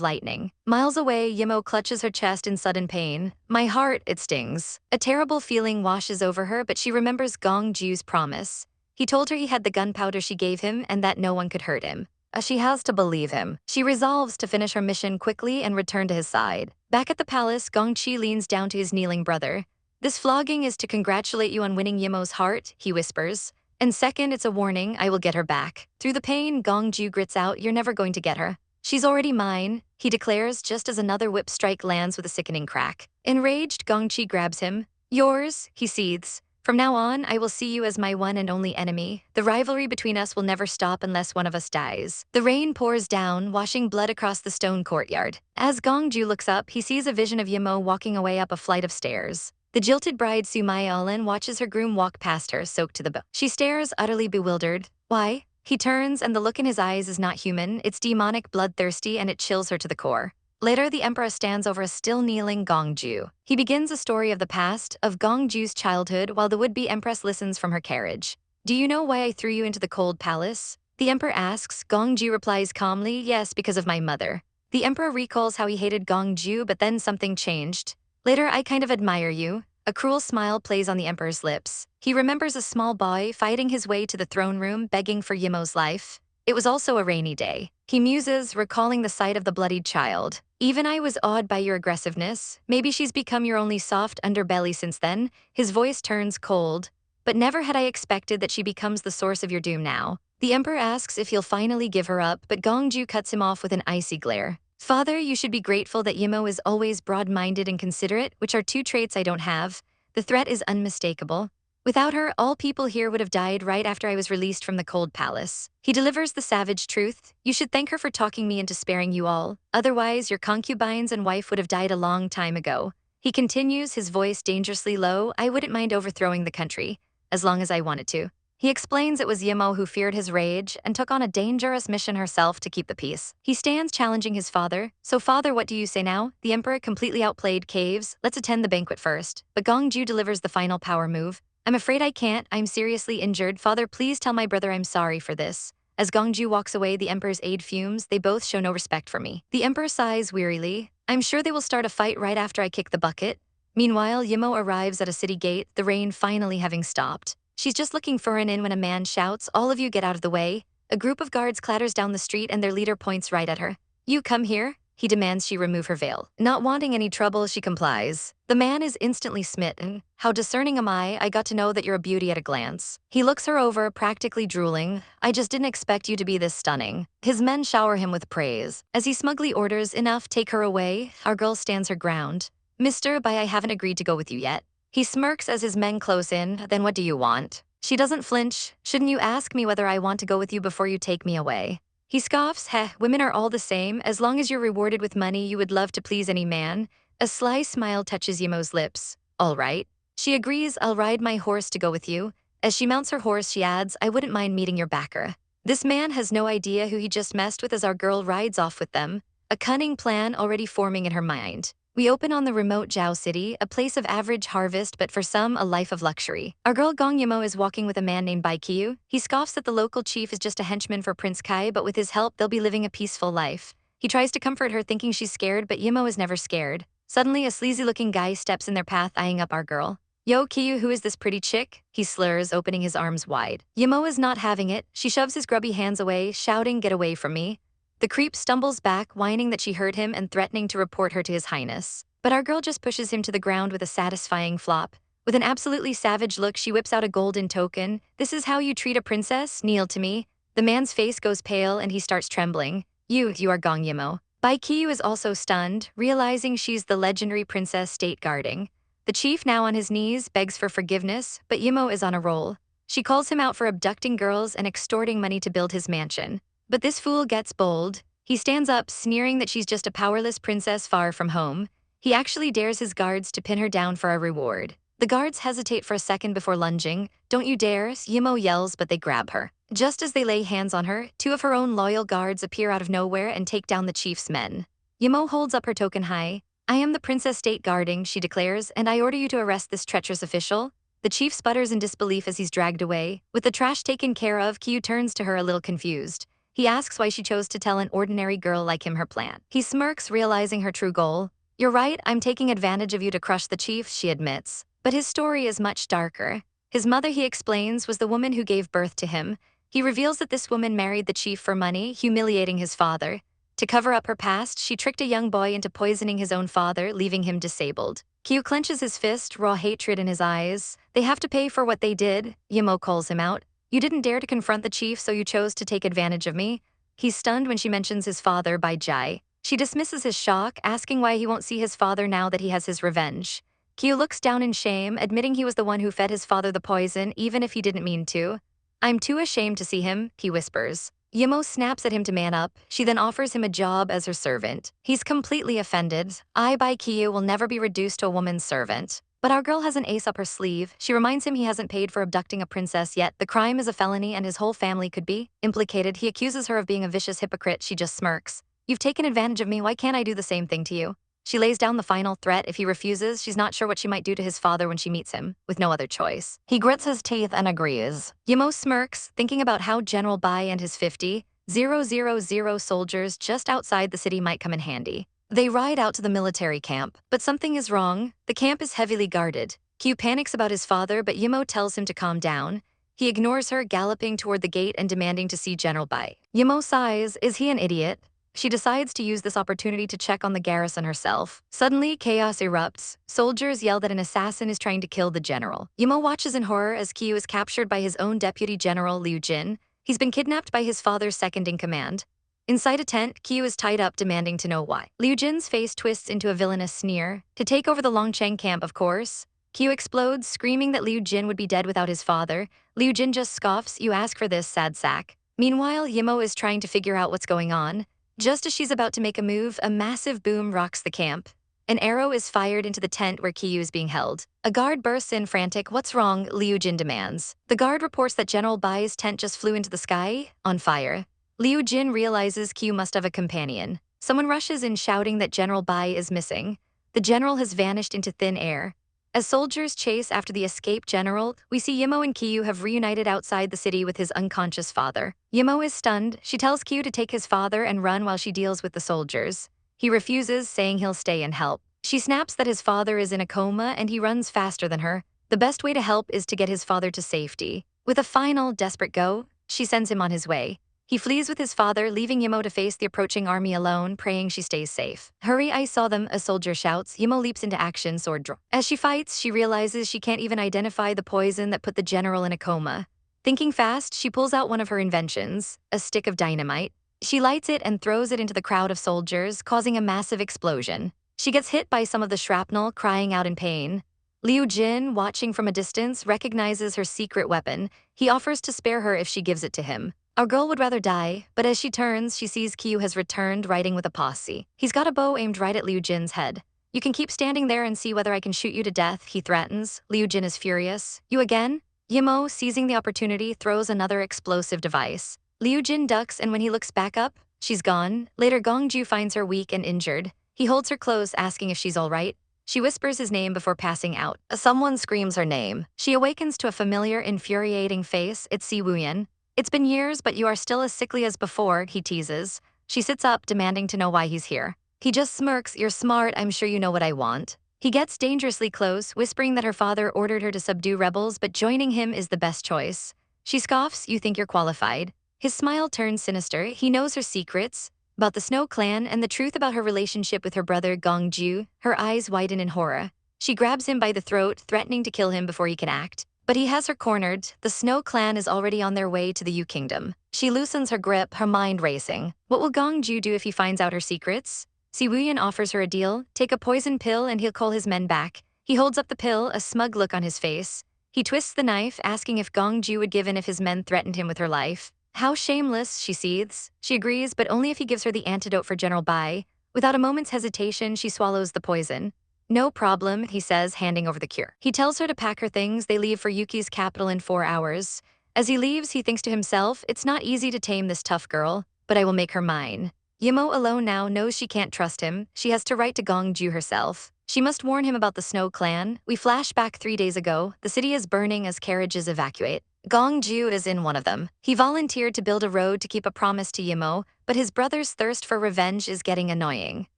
lightning. Miles away, Yi Mo clutches her chest in sudden pain. My heart, it stings. A terrible feeling washes over her, but she remembers Gong Ju's promise. He told her he had the gunpowder she gave him and that no one could hurt him. She has to believe him. She resolves to finish her mission quickly and return to his side. Back at the palace, Gong Yi leans down to his kneeling brother. This flogging is to congratulate you on winning Yi Mo's heart, he whispers. And second, it's a warning, I will get her back. Through the pain, Gong Ju grits out, you're never going to get her. She's already mine, he declares just as another whip strike lands with a sickening crack. Enraged, Gong Yi grabs him. Yours, he seethes. From now on, I will see you as my one and only enemy. The rivalry between us will never stop unless one of us dies. The rain pours down, washing blood across the stone courtyard. As Gong Ju looks up, he sees a vision of Yi Mo walking away up a flight of stairs. The jilted bride Sumai Alin watches her groom walk past her, soaked to the bone. She stares, utterly bewildered. Why? He turns, and the look in his eyes is not human. It's demonic, bloodthirsty, and it chills her to the core. Later, the emperor stands over a still kneeling Gong Ju. He begins a story of the past, of Gong Ju's childhood, while the would-be empress listens from her carriage. Do you know why I threw you into the cold palace? The emperor asks. Gong Ju replies calmly, yes, because of my mother. The emperor recalls how he hated Gong Ju, but then something changed. Later, I kind of admire you. A cruel smile plays on the emperor's lips. He remembers a small boy fighting his way to the throne room, begging for Yi Mo's life. It was also a rainy day. He muses, recalling the sight of the bloodied child. Even I was awed by your aggressiveness. Maybe she's become your only soft underbelly since then. His voice turns cold. But never had I expected that she becomes the source of your doom now. The emperor asks if he'll finally give her up, but Gong Ju cuts him off with an icy glare. Father, you should be grateful that Yi Mo is always broad-minded and considerate, which are two traits I don't have. The threat is unmistakable. Without her, all people here would have died right after I was released from the cold palace. He delivers the savage truth. You should thank her for talking me into sparing you all. Otherwise, your concubines and wife would have died a long time ago. He continues, his voice dangerously low. I wouldn't mind overthrowing the country, as long as I wanted to. He explains it was Yi Mo who feared his rage and took on a dangerous mission herself to keep the peace. He stands challenging his father. So father, what do you say now? The emperor, completely outplayed, caves. Let's attend the banquet first. But Gong Ju delivers the final power move. I'm afraid I can't. I'm seriously injured. Father, please tell my brother I'm sorry for this. As Gong Ju walks away, the emperor's aide fumes. They both show no respect for me. The emperor sighs wearily. I'm sure they will start a fight right after I kick the bucket. Meanwhile, Yi Mo arrives at a city gate, the rain finally having stopped. She's just looking for an in when a man shouts, all of you get out of the way. A group of guards clatters down the street and their leader points right at her. You come here? He demands she remove her veil. Not wanting any trouble, she complies. The man is instantly smitten. How discerning am I got to know that you're a beauty at a glance. He looks her over, practically drooling. I just didn't expect you to be this stunning. His men shower him with praise. As he smugly orders, enough, take her away, our girl stands her ground. Mister, I haven't agreed to go with you yet. He smirks as his men close in. Then what do you want? She doesn't flinch. Shouldn't you ask me whether I want to go with you before you take me away? He scoffs. Heh, women are all the same. As long as you're rewarded with money, you would love to please any man. A sly smile touches Yemo's lips. All right. She agrees. I'll ride my horse to go with you. As she mounts her horse, she adds, I wouldn't mind meeting your backer. This man has no idea who he just messed with as our girl rides off with them, a cunning plan already forming in her mind. We open on the remote Zhao City, a place of average harvest but for some a life of luxury. Our girl Gong Yi Mo is walking with a man named Bai Qiu. He scoffs that the local chief is just a henchman for Prince Kai, but with his help they'll be living a peaceful life. He tries to comfort her thinking she's scared, but Yi Mo is never scared. Suddenly a sleazy-looking guy steps in their path, eyeing up our girl. Yo, Qiu, who is this pretty chick? He slurs, opening his arms wide. Yi Mo is not having it. She shoves his grubby hands away, shouting, get away from me. The creep stumbles back, whining that she heard him and threatening to report her to his highness. But our girl just pushes him to the ground with a satisfying flop. With an absolutely savage look, she whips out a golden token. This is how you treat a princess? Kneel to me. The man's face goes pale and he starts trembling. You are Gong Yi Mo. Bai Qiu is also stunned, realizing she's the legendary princess state guarding. The chief, now on his knees, begs for forgiveness, but Yi Mo is on a roll. She calls him out for abducting girls and extorting money to build his mansion. But this fool gets bold. He stands up, sneering that she's just a powerless princess far from home. He actually dares his guards to pin her down for a reward. The guards hesitate for a second before lunging. Don't you dare, Yi Mo yells, but they grab her. Just as they lay hands on her, two of her own loyal guards appear out of nowhere and take down the chief's men. Yi Mo holds up her token high. I am the princess state guarding, she declares, and I order you to arrest this treacherous official. The chief sputters in disbelief as he's dragged away. With the trash taken care of, Qiu turns to her a little confused. He asks why she chose to tell an ordinary girl like him her plan. He smirks, realizing her true goal. You're right, I'm taking advantage of you to crush the chief, she admits. But his story is much darker. His mother, he explains, was the woman who gave birth to him. He reveals that this woman married the chief for money, humiliating his father. To cover up her past, she tricked a young boy into poisoning his own father, leaving him disabled. Qiu clenches his fist, raw hatred in his eyes. They have to pay for what they did, Yi Mo calls him out. You didn't dare to confront the chief, so you chose to take advantage of me. He's stunned when she mentions his father by Jai. She dismisses his shock, asking why he won't see his father now that he has his revenge. Qiu looks down in shame, admitting he was the one who fed his father the poison, even if he didn't mean to. I'm too ashamed to see him, he whispers. Yi Mo snaps at him to man up. She then offers him a job as her servant. He's completely offended. I, Bai Qiu, will never be reduced to a woman's servant. But our girl has an ace up her sleeve. She reminds him he hasn't paid for abducting a princess yet. The crime is a felony and his whole family could be implicated. He accuses her of being a vicious hypocrite. She just smirks. You've taken advantage of me. Why can't I do the same thing to you? She lays down the final threat. If he refuses, she's not sure what she might do to his father when she meets him, with no other choice. He grits his teeth and agrees. Yi Mo smirks, thinking about how General Bai and his 50,000 soldiers just outside the city might come in handy. They ride out to the military camp, but something is wrong. The camp is heavily guarded. Qiu panics about his father, but Yi Mo tells him to calm down. He ignores her, galloping toward the gate and demanding to see General Bai. Yi Mo sighs. Is he an idiot? She decides to use this opportunity to check on the garrison herself. Suddenly, chaos erupts. Soldiers yell that an assassin is trying to kill the general. Yi Mo watches in horror as Qiu is captured by his own deputy general, Liu Jin. He's been kidnapped by his father's second-in-command. Inside a tent, Qiu is tied up, demanding to know why. Liu Jin's face twists into a villainous sneer. To take over the Longcheng camp, of course. Qiu explodes, screaming that Liu Jin would be dead without his father. Liu Jin just scoffs. You ask for this, sad sack. Meanwhile, Yi Mo is trying to figure out what's going on. Just as she's about to make a move, a massive boom rocks the camp. An arrow is fired into the tent where Qiu is being held. A guard bursts in, frantic. What's wrong? Liu Jin demands. The guard reports that General Bai's tent just flew into the sky, on fire. Liu Jin realizes Qiu must have a companion. Someone rushes in, shouting that General Bai is missing. The general has vanished into thin air. As soldiers chase after the escaped general, we see Yi Mo and Qiu have reunited outside the city with his unconscious father. Yi Mo is stunned. She tells Qiu to take his father and run while she deals with the soldiers. He refuses, saying he'll stay and help. She snaps that his father is in a coma and he runs faster than her. The best way to help is to get his father to safety. With a final, desperate go, she sends him on his way. He flees with his father, leaving Yimo to face the approaching army alone, praying she stays safe. "Hurry, I saw them," a soldier shouts. Yimo leaps into action, sword drawn. As she fights, she realizes she can't even identify the poison that put the general in a coma. Thinking fast, she pulls out one of her inventions, a stick of dynamite. She lights it and throws it into the crowd of soldiers, causing a massive explosion. She gets hit by some of the shrapnel, crying out in pain. Liu Jin, watching from a distance, recognizes her secret weapon. He offers to spare her if she gives it to him. Our girl would rather die, but as she turns, she sees Kyu has returned, riding with a posse. He's got a bow aimed right at Liu Jin's head. "You can keep standing there and see whether I can shoot you to death," he threatens. Liu Jin is furious. "You again?" Yimo, seizing the opportunity, throws another explosive device. Liu Jin ducks, and when he looks back up, she's gone. Later, Gong Ju finds her weak and injured. He holds her close, asking if she's all right. She whispers his name before passing out. Someone screams her name. She awakens to a familiar, infuriating face. It's Si Wuyan. "It's been years, but you are still as sickly as before," he teases. She sits up, demanding to know why he's here. He just smirks. "You're smart, I'm sure you know what I want." He gets dangerously close, whispering that her father ordered her to subdue rebels, but joining him is the best choice. She scoffs. "You think you're qualified?" His smile turns sinister. He knows her secrets about the Snow Clan and the truth about her relationship with her brother Gong Ju. Her eyes widen in horror. She grabs him by the throat, threatening to kill him before he can act. But he has her cornered. The Snow Clan is already on their way to the Yu Kingdom. She loosens her grip, her mind racing. What will Gong Ju do if he finds out her secrets? Si Wuyan offers her a deal. Take a poison pill and he'll call his men back. He holds up the pill, a smug look on his face. He twists the knife, asking if Gong Ju would give in if his men threatened him with her life. "How shameless," she seethes. She agrees, but only if he gives her the antidote for General Bai. Without a moment's hesitation, she swallows the poison. "No problem," he says, handing over the cure. He tells her to pack her things. They leave for Yuki's capital in 4 hours. As he leaves, he thinks to himself, "It's not easy to tame this tough girl, but I will make her mine." Yimo, alone now, knows she can't trust him. She has to write to Gong Ju herself. She must warn him about the Snow Clan. We flash back 3 days ago. The city is burning as carriages evacuate. Gong Ju is in one of them. He volunteered to build a road to keep a promise to Yimo, but his brother's thirst for revenge is getting annoying.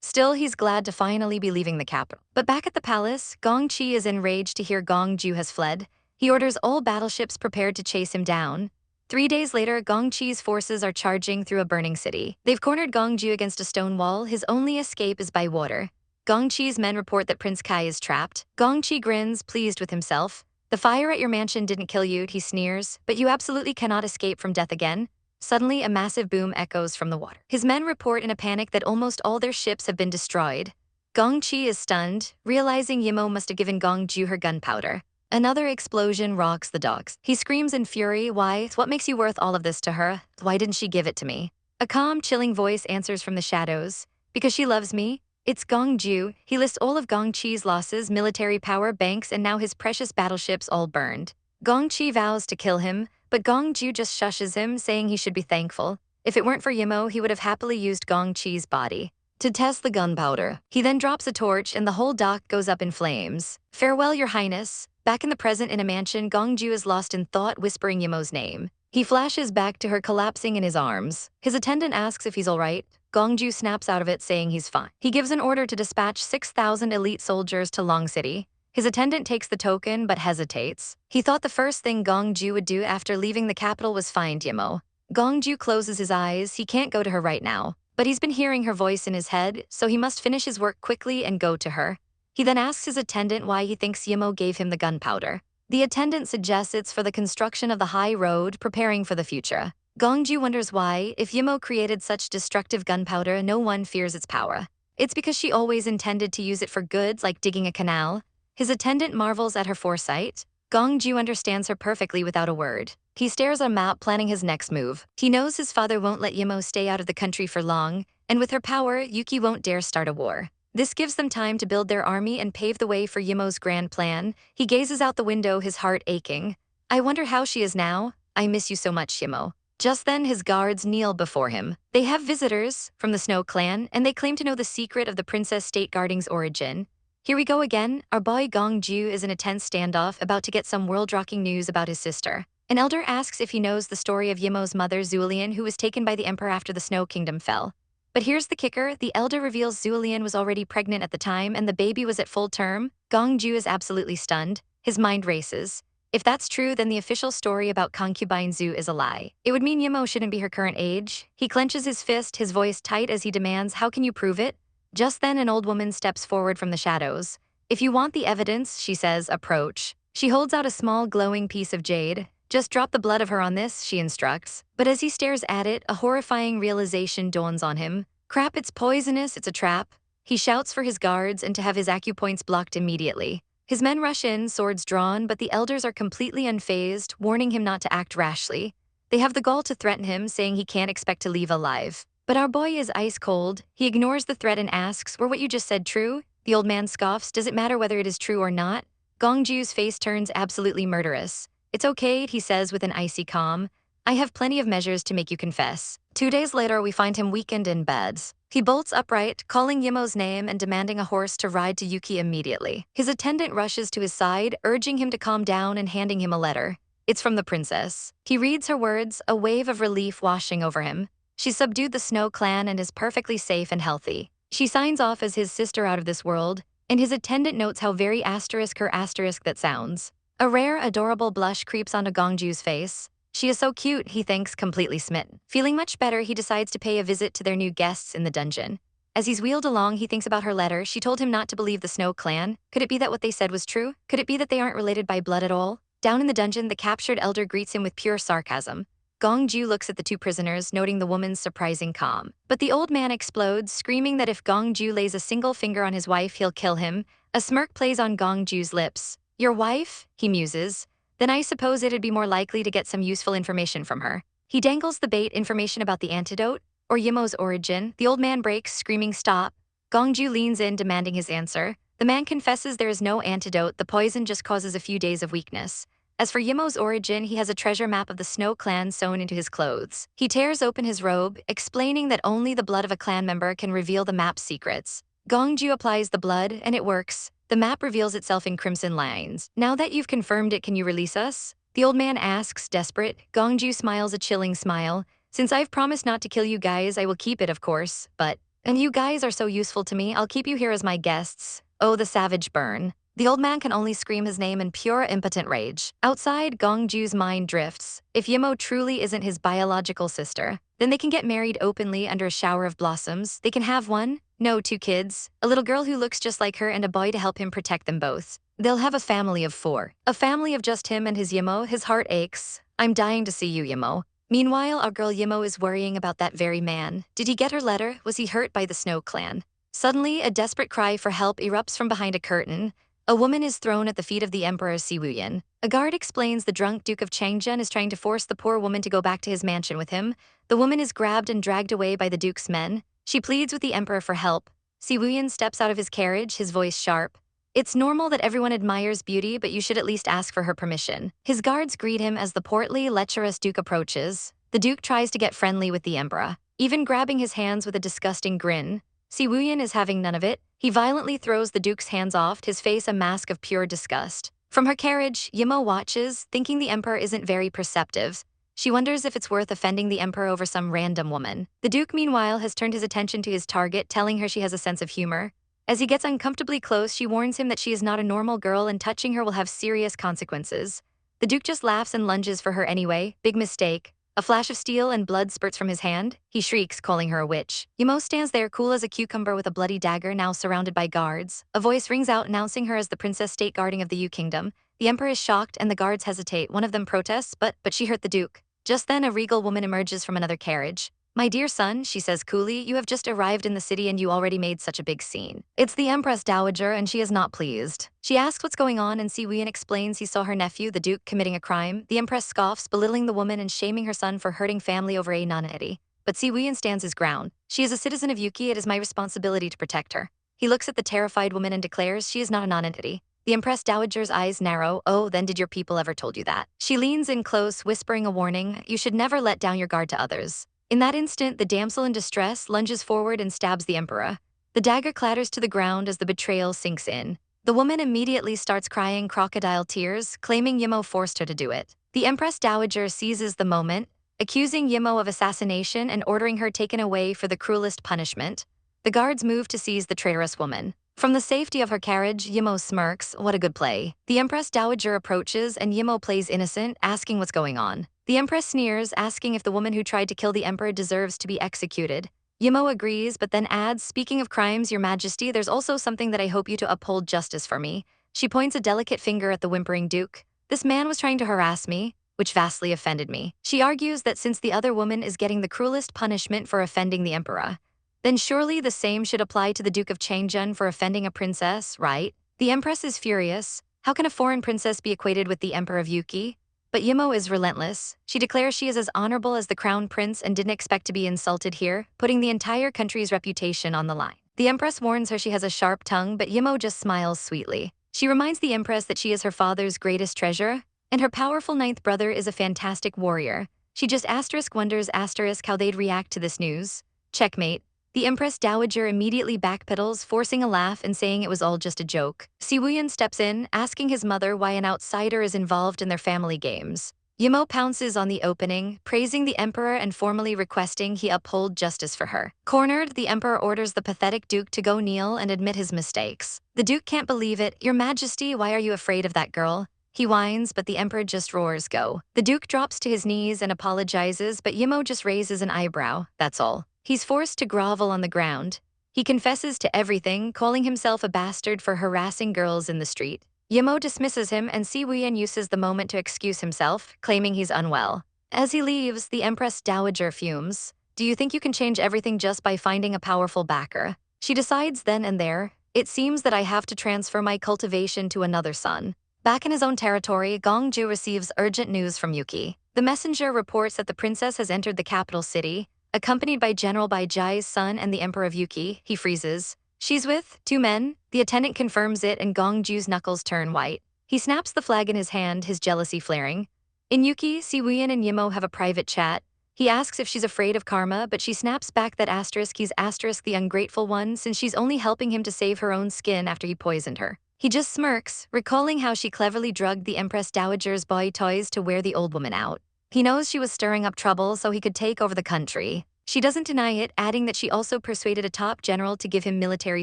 Still, he's glad to finally be leaving the capital. But back at the palace, Gong Chi is enraged to hear Gong Ju has fled. He orders all battleships prepared to chase him down. 3 days later, Gong Chi's forces are charging through a burning city. They've cornered Gong Ju against a stone wall. His only escape is by water. Gong Chi's men report that Prince Kai is trapped. Gong Chi grins, pleased with himself. "The fire at your mansion didn't kill you," he sneers, "but you absolutely cannot escape from death again." Suddenly, a massive boom echoes from the water. His men report in a panic that almost all their ships have been destroyed. Gong Chi is stunned, realizing Yimo must have given Gong Ju her gunpowder. Another explosion rocks the docks. He screams in fury, "Why? What makes you worth all of this to her? Why didn't she give it to me?" A calm, chilling voice answers from the shadows. "Because she loves me." It's Gong Ju. He lists all of Gong Chi's losses, military power, banks, and now his precious battleships all burned. Gong Chi vows to kill him, but Gong Ju just shushes him, saying he should be thankful. If it weren't for Yimo, he would have happily used Gong Chi's body to test the gunpowder. He then drops a torch and the whole dock goes up in flames. "Farewell, your highness." Back in the present in a mansion, Gong Ju is lost in thought, whispering Yimo's name. He flashes back to her collapsing in his arms. His attendant asks if he's all right. Gong Ju snaps out of it, saying he's fine. He gives an order to dispatch 6,000 elite soldiers to Long City. His attendant takes the token, but hesitates. He thought the first thing Gong Ju would do after leaving the capital was find Yimo. Gong Ju closes his eyes. He can't go to her right now, but he's been hearing her voice in his head, so he must finish his work quickly and go to her. He then asks his attendant why he thinks Yimo gave him the gunpowder. The attendant suggests it's for the construction of the high road, preparing for the future. Gong Ju wonders why, if Yimo created such destructive gunpowder, no one fears its power. It's because she always intended to use it for goods like digging a canal. His attendant marvels at her foresight. Gong Ju understands her perfectly without a word. He stares at a map, planning his next move. He knows his father won't let Yimo stay out of the country for long, and with her power, Yuki won't dare start a war. This gives them time to build their army and pave the way for Yimo's grand plan. He gazes out the window, his heart aching. "I wonder how she is now. I miss you so much, Yimo." Just then, his guards kneel before him. They have visitors from the Snow Clan, and they claim to know the secret of the Princess State Guarding's origin. Here we go again. Our boy Gong Ju is in a tense standoff, about to get some world-rocking news about his sister. An elder asks if he knows the story of Yimo's mother, Zulian, who was taken by the emperor after the Snow Kingdom fell. But here's the kicker. The elder reveals Zulian was already pregnant at the time, and the baby was at full term. Gong Ju is absolutely stunned. His mind races. If that's true, then the official story about concubine Zhu is a lie. It would mean Yimo shouldn't be her current age. He clenches his fist, his voice tight as he demands, "How can you prove it?" Just then, an old woman steps forward from the shadows. "If you want the evidence," she says, "approach." She holds out a small glowing piece of jade. "Just drop the blood of her on this," she instructs. But as he stares at it, a horrifying realization dawns on him. Crap, it's poisonous, it's a trap. He shouts for his guards and to have his acupoints blocked immediately. His men rush in, swords drawn, but the elders are completely unfazed, warning him not to act rashly. They have the gall to threaten him, saying he can't expect to leave alive. But our boy is ice cold. He ignores the threat and asks, "Were what you just said true?" The old man scoffs, "Does it matter whether it is true or not?" Gongju's face turns absolutely murderous. "It's okay," he says with an icy calm. "I have plenty of measures to make you confess." 2 days later, we find him weakened in bed. He bolts upright, calling Yimo's name and demanding a horse to ride to Yuki immediately. His attendant rushes to his side, urging him to calm down and handing him a letter. It's from the princess. He reads her words, a wave of relief washing over him. She's subdued the Snow clan and is perfectly safe and healthy. She signs off as his sister out of this world, and his attendant notes how very asterisk her asterisk that sounds. A rare, adorable blush creeps onto Gongju's face. "She is so cute," he thinks, completely smitten. Feeling much better, he decides to pay a visit to their new guests in the dungeon. As he's wheeled along, he thinks about her letter. She told him not to believe the Snow clan. Could it be that what they said was true? Could it be that they aren't related by blood at all? Down in the dungeon, the captured elder greets him with pure sarcasm. Gongju looks at the two prisoners, noting the woman's surprising calm. But the old man explodes, screaming that if Gongju lays a single finger on his wife, he'll kill him. A smirk plays on Gongju's lips. "Your wife?" he muses. "Then I suppose it'd be more likely to get some useful information from her." He dangles the bait, information about the antidote, or Yimo's origin. The old man breaks, screaming, "Stop." Gongju leans in, demanding his answer. The man confesses there is no antidote, the poison just causes a few days of weakness. As for Yimo's origin, he has a treasure map of the Snow clan sewn into his clothes. He tears open his robe, explaining that only the blood of a clan member can reveal the map's secrets. Gongju applies the blood, and it works. The map reveals itself in crimson lines. "Now that you've confirmed it, can you release us?" The old man asks, desperate. Gongju smiles a chilling smile. "Since I've promised not to kill you guys, I will keep it, of course, but... And you guys are so useful to me, I'll keep you here as my guests." Oh, the savage burn. The old man can only scream his name in pure impotent rage. Outside, Gongju's mind drifts. If Yimo truly isn't his biological sister, then they can get married openly under a shower of blossoms. They can have one, no, 2 kids, a little girl who looks just like her and a boy to help him protect them both. They'll have a family of 4. A family of just him and his Yimo. His heart aches. "I'm dying to see you, Yimo." Meanwhile, our girl Yimo is worrying about that very man. Did he get her letter? Was he hurt by the Snow clan? Suddenly, a desperate cry for help erupts from behind a curtain. A woman is thrown at the feet of the Emperor Siwuyan. A guard explains the drunk Duke of Changjun is trying to force the poor woman to go back to his mansion with him. The woman is grabbed and dragged away by the Duke's men. She pleads with the Emperor for help. Siwuyan steps out of his carriage, his voice sharp. "It's normal that everyone admires beauty, but you should at least ask for her permission." His guards greet him as the portly, lecherous Duke approaches. The Duke tries to get friendly with the Emperor, even grabbing his hands with a disgusting grin. Siwuyan is having none of it. He violently throws the Duke's hands off, his face a mask of pure disgust. From her carriage, Yimo watches, thinking the Emperor isn't very perceptive. She wonders if it's worth offending the Emperor over some random woman. The Duke, meanwhile, has turned his attention to his target, telling her she has a sense of humor. As he gets uncomfortably close, she warns him that she is not a normal girl and touching her will have serious consequences. The Duke just laughs and lunges for her anyway. Big mistake. A flash of steel and blood spurts from his hand. He shrieks, calling her a witch. Yimo stands there cool as a cucumber with a bloody dagger, now surrounded by guards. A voice rings out announcing her as the princess state guarding of the Yu Kingdom. The Emperor is shocked and the guards hesitate. One of them protests, but she hurt the Duke. Just then, a regal woman emerges from another carriage. "My dear son," she says coolly, "you have just arrived in the city and you already made such a big scene." It's the Empress Dowager and she is not pleased. She asks what's going on and Siwuyan explains he saw her nephew, the Duke, committing a crime. The Empress scoffs, belittling the woman and shaming her son for hurting family over a nonentity. But Siwuyan stands his ground. "She is a citizen of Yuki, it is my responsibility to protect her." He looks at the terrified woman and declares she is not a nonentity. The Empress Dowager's eyes narrow. "Oh, then did your people ever told you that?" She leans in close, whispering a warning. "You should never let down your guard to others." In that instant, the damsel in distress lunges forward and stabs the Emperor. The dagger clatters to the ground as the betrayal sinks in. The woman immediately starts crying crocodile tears, claiming Yimo forced her to do it. The Empress Dowager seizes the moment, accusing Yimo of assassination and ordering her taken away for the cruelest punishment. The guards move to seize the traitorous woman. From the safety of her carriage, Yimo smirks. What a good play. The Empress Dowager approaches and Yimo plays innocent, asking what's going on. The Empress sneers, asking if the woman who tried to kill the Emperor deserves to be executed. Yimo agrees, but then adds, speaking of crimes, Your Majesty, there's also something that I hope you to uphold justice for me. She points a delicate finger at the whimpering Duke. This man was trying to harass me, which vastly offended me. She argues that since the other woman is getting the cruelest punishment for offending the Emperor, then surely the same should apply to the Duke of Changjun for offending a princess, right? The Empress is furious. How can a foreign princess be equated with the Emperor of Yuki? But Yimo is relentless. She declares she is as honorable as the crown prince and didn't expect to be insulted here, putting the entire country's reputation on the line. The Empress warns her she has a sharp tongue, but Yimo just smiles sweetly. She reminds the Empress that she is her father's greatest treasure, and her powerful ninth brother is a fantastic warrior. She just wonders how they'd react to this news. Checkmate. The Empress Dowager immediately backpedals, forcing a laugh and saying it was all just a joke. Siwooyan steps in, asking his mother why an outsider is involved in their family games. Yimo pounces on the opening, praising the Emperor and formally requesting he uphold justice for her. Cornered, the Emperor orders the pathetic Duke to go kneel and admit his mistakes. The Duke can't believe it. Your Majesty, why are you afraid of that girl? He whines, but the Emperor just roars, go. The Duke drops to his knees and apologizes, but Yimo just raises an eyebrow, that's all. He's forced to grovel on the ground. He confesses to everything, calling himself a bastard for harassing girls in the street. Yimo dismisses him and Siwooyan uses the moment to excuse himself, claiming he's unwell. As he leaves, the Empress Dowager fumes. Do you think you can change everything just by finding a powerful backer? She decides then and there, it seems that I have to transfer my cultivation to another son. Back in his own territory, Gongju receives urgent news from Yuki. The messenger reports that the princess has entered the capital city. Accompanied by General Baijai's son and the Emperor of Yuki, he freezes. She's with 2 men. The attendant confirms it and Gongju's knuckles turn white. He snaps the flag in his hand, his jealousy flaring. In Yuki, Siwooyan and Yimo have a private chat. He asks if she's afraid of karma, but she snaps back that he's the ungrateful one since she's only helping him to save her own skin after he poisoned her. He just smirks, recalling how she cleverly drugged the Empress Dowager's boy toys to wear the old woman out. He knows she was stirring up trouble so he could take over the country. She doesn't deny it, adding that she also persuaded a top general to give him military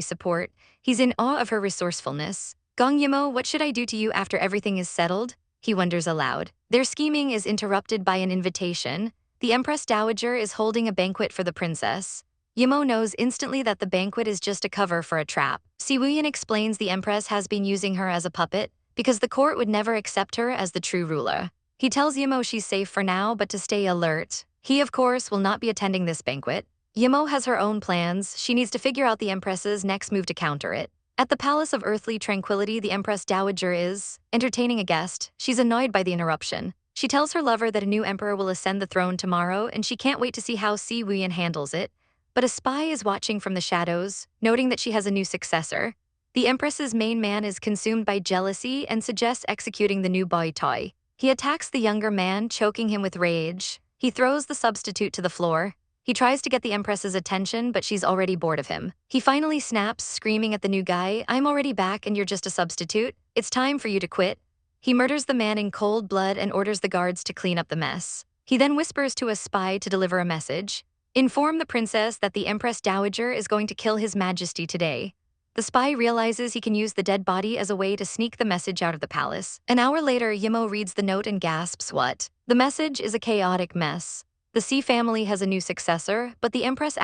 support. He's in awe of her resourcefulness. Gong Yi Mo, what should I do to you after everything is settled? He wonders aloud. Their scheming is interrupted by an invitation. The Empress Dowager is holding a banquet for the princess. Yimo knows instantly that the banquet is just a cover for a trap. Siwooyan explains the Empress has been using her as a puppet because the court would never accept her as the true ruler. He tells Yimo she's safe for now, but to stay alert. He, of course, will not be attending this banquet. Yimo has her own plans. She needs to figure out the Empress's next move to counter it. At the Palace of Earthly Tranquility, the Empress Dowager is entertaining a guest. She's annoyed by the interruption. She tells her lover that a new emperor will ascend the throne tomorrow, and she can't wait to see how Siwooyan handles it. But a spy is watching from the shadows, noting that she has a new successor. The Empress's main man is consumed by jealousy and suggests executing the new boy toy. He attacks the younger man, choking him with rage. He throws the substitute to the floor. He tries to get the Empress's attention, but she's already bored of him. He finally snaps, screaming at the new guy, I'm already back and you're just a substitute. It's time for you to quit. He murders the man in cold blood and orders the guards to clean up the mess. He then whispers to a spy to deliver a message. Inform the princess that the Empress Dowager is going to kill His Majesty today. The spy realizes he can use the dead body as a way to sneak the message out of the palace. An hour later, Yimo reads the note and gasps, what? The message is a chaotic mess. The C family has a new successor, but the Empress